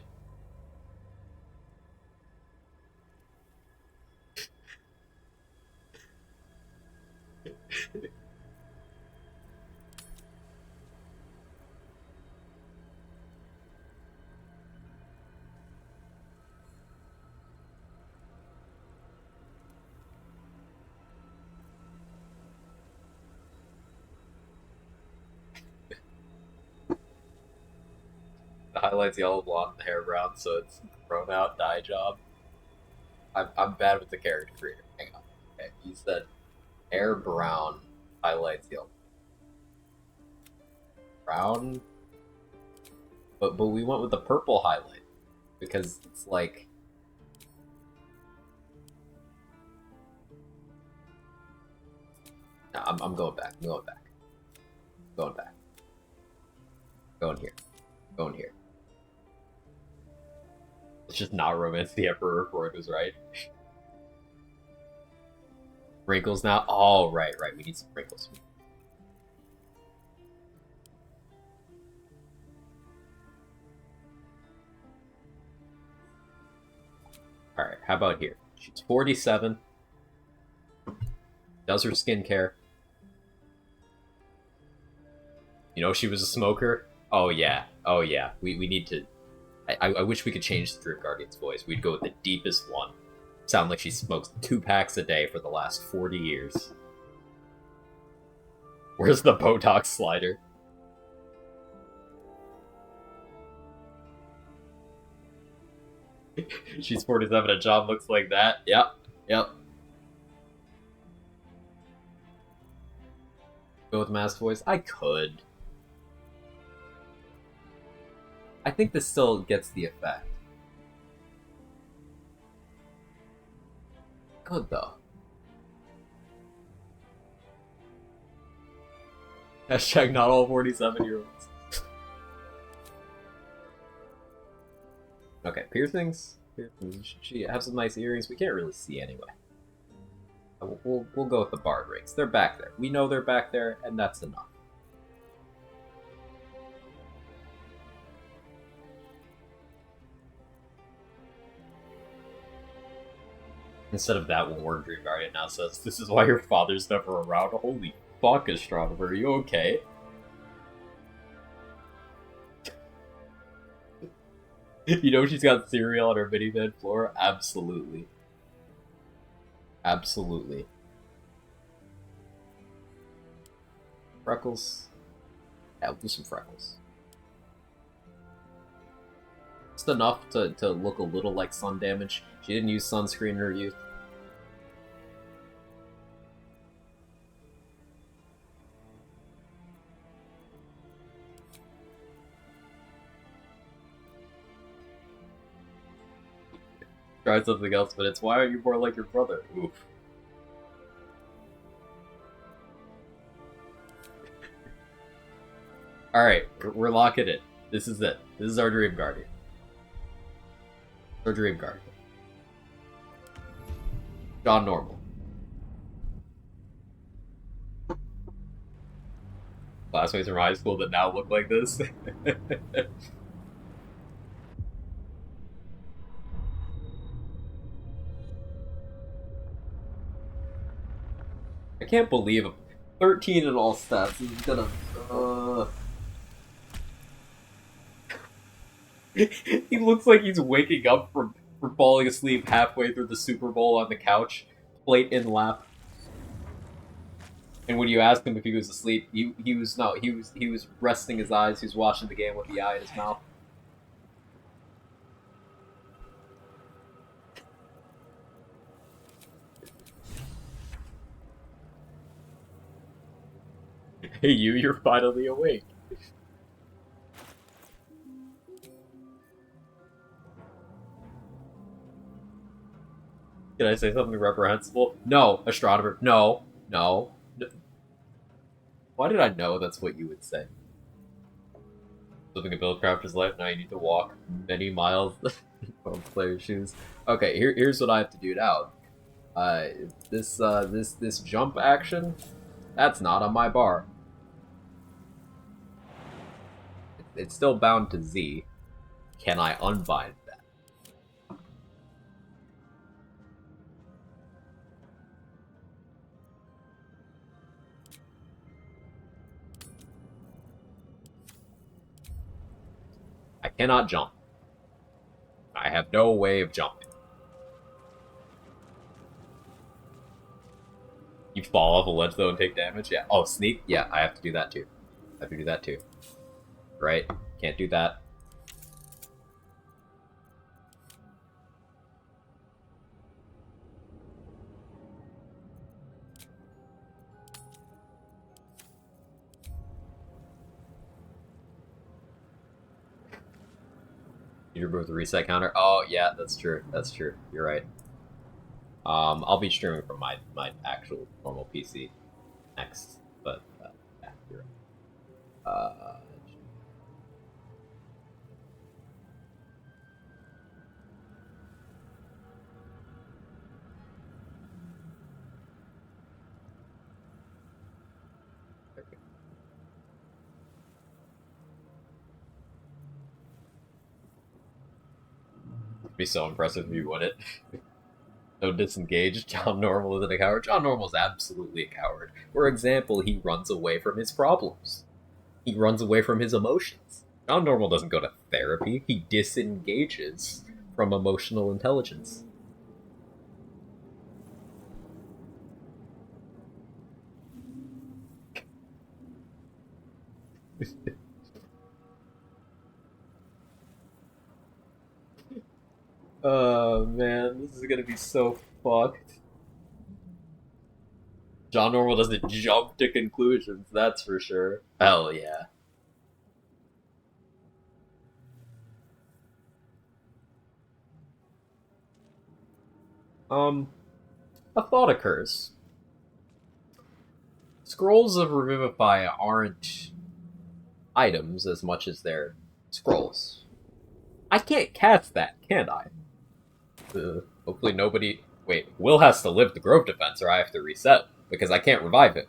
The highlights yellow, blonde, the hair brown, so it's grown out dye job. I'm bad with the character creator. Hang on. Okay, he said hair brown, highlights yellow. Brown? But we went with the purple highlight. Because it's like... No, I'm going back. I'm going back. Going back. Going here. Going here. It's just not Romance the Emperor. Freud was right. Wrinkles now? Oh, right. We need some wrinkles. Alright, how about here? She's 47. Does her skincare. You know she was a smoker? Oh yeah. Oh yeah. We need to... I wish we could change the Dream Guardian's voice. We'd go with the deepest one. Sound like she smokes 2 packs a day for the last 40 years. Where's the Botox slider? She's 47 and John looks like that. Yep. Go with masked voice? I could. I think this still gets the effect. Good though. Hashtag not all 47-year-olds. Okay, piercings. She has some nice earrings. We can't really see anyway. We'll go with the barred rings. They're back there. We know they're back there, and that's enough. Instead of that one word, Dream Guardian now says, "This is why your father's never around." Holy fuck, astronomer, are you okay? You know she's got cereal on her minivan floor? Absolutely. Absolutely. Freckles? Yeah, we'll do some freckles. Just enough to look a little like sun damage. She didn't use sunscreen in her youth. Try something else, but it's why are you more like your brother? Oof. Alright, we're locking it. This is it. This is our Dream Guardian. Our Dream Guardian. John Normal. Classmates from high school that now look like this. I can't believe him. 13 in all stats. He's gonna... He looks like he's waking up from falling asleep halfway through the Super Bowl on the couch, plate in lap. And when you ask him if he was asleep, he was resting his eyes. He was watching the game with the eye in his mouth. Hey, you're finally awake. Can I say something reprehensible? No, astronomer. No. Why did I know that's what you would say? Living a Buildcrafter's life, now you need to walk many miles from player shoes. Okay, here's what I have to do now. This jump action, that's not on my bar. It's still bound to Z. Can I unbind that? I cannot jump. I have no way of jumping. You fall off a ledge though and take damage? Yeah. Oh, sneak? Yeah, I have to do that too. I have to do that too. Right? Can't do that. You remove the reset counter? Oh, yeah, that's true. That's true. You're right. I'll be streaming from my actual normal PC next, but yeah, you're right. It'd be so impressive if you win it. No disengage. John Normal isn't a coward. John Normal's absolutely a coward. For example, he runs away from his problems. He runs away from his emotions. John Normal doesn't go to therapy. He disengages from emotional intelligence. Oh man, this is gonna be so fucked. John Normal doesn't jump to conclusions, that's for sure. Hell yeah. A thought occurs. Scrolls of Revivify aren't items as much as they're scrolls. I can't cast that, can I? Hopefully nobody... Wait, Will has to live the Grove Defense or I have to reset, because I can't revive it.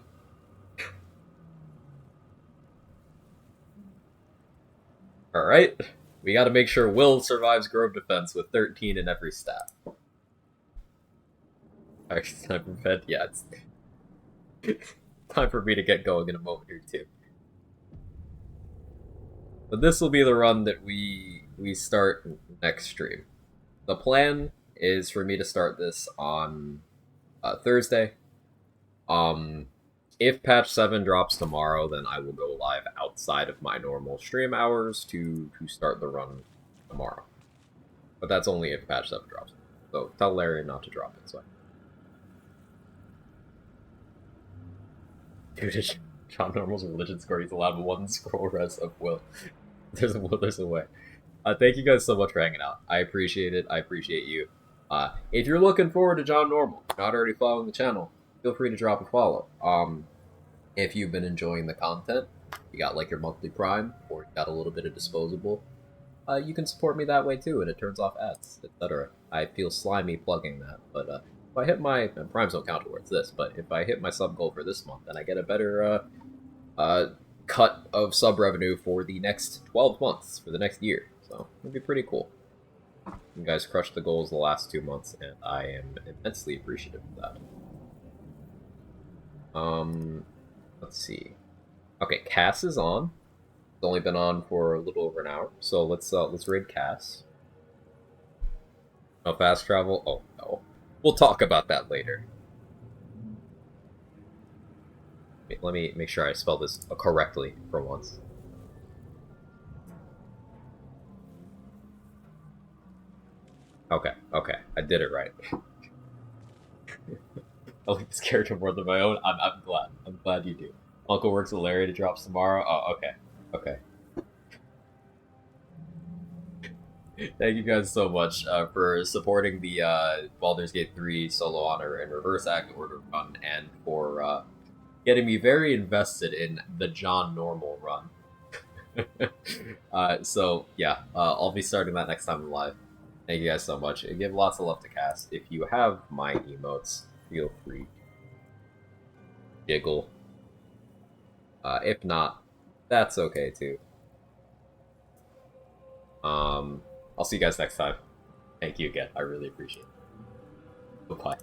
Alright, we gotta make sure Will survives Grove Defense with 13 in every stat. Alright, time for bed? Yeah, it's... time for me to get going in a moment here, too. But this will be the run that we start next stream. The plan is for me to start this on Thursday. If patch 7 drops tomorrow, then I will go live outside of my normal stream hours to start the run tomorrow. But that's only if patch 7 drops. So tell Larry not to drop it. So. Dude, John Normal's religion score, he's allowed one scroll res of Will. There's a way. Thank you guys so much for hanging out. I appreciate it. I appreciate you. If you're looking forward to John Normal, not already following the channel, feel free to drop a follow. If you've been enjoying the content, you got like your monthly Prime, or you got a little bit of disposable, you can support me that way too, and it turns off ads, etc. I feel slimy plugging that, but if I hit my Primes don't count towards this, but if I hit my sub goal for this month, then I get a better cut of sub revenue for the next 12 months, for the next year. So it'd be pretty cool. You guys crushed the goals the last 2 months, and I am immensely appreciative of that. Let's see. Okay, Cass is on. It's only been on for a little over an hour, so let's raid Cass. No fast travel? Oh no. We'll talk about that later. Wait, let me make sure I spell this correctly for once. Okay, I did it right. I like this character more than my own. I'm glad. I'm glad you do. Uncle works with Larry to drops tomorrow. Oh, okay. Thank you guys so much for supporting the Baldur's Gate 3 solo honor and reverse act order run, and for getting me very invested in the John Normal run. So yeah, I'll be starting that next time live. Thank you guys so much. I give lots of love to cast. If you have my emotes, feel free. Jiggle. If not, that's okay too. I'll see you guys next time. Thank you again. I really appreciate it. Bye-bye.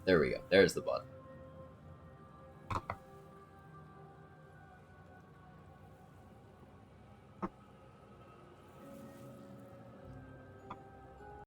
There we go. There's the button.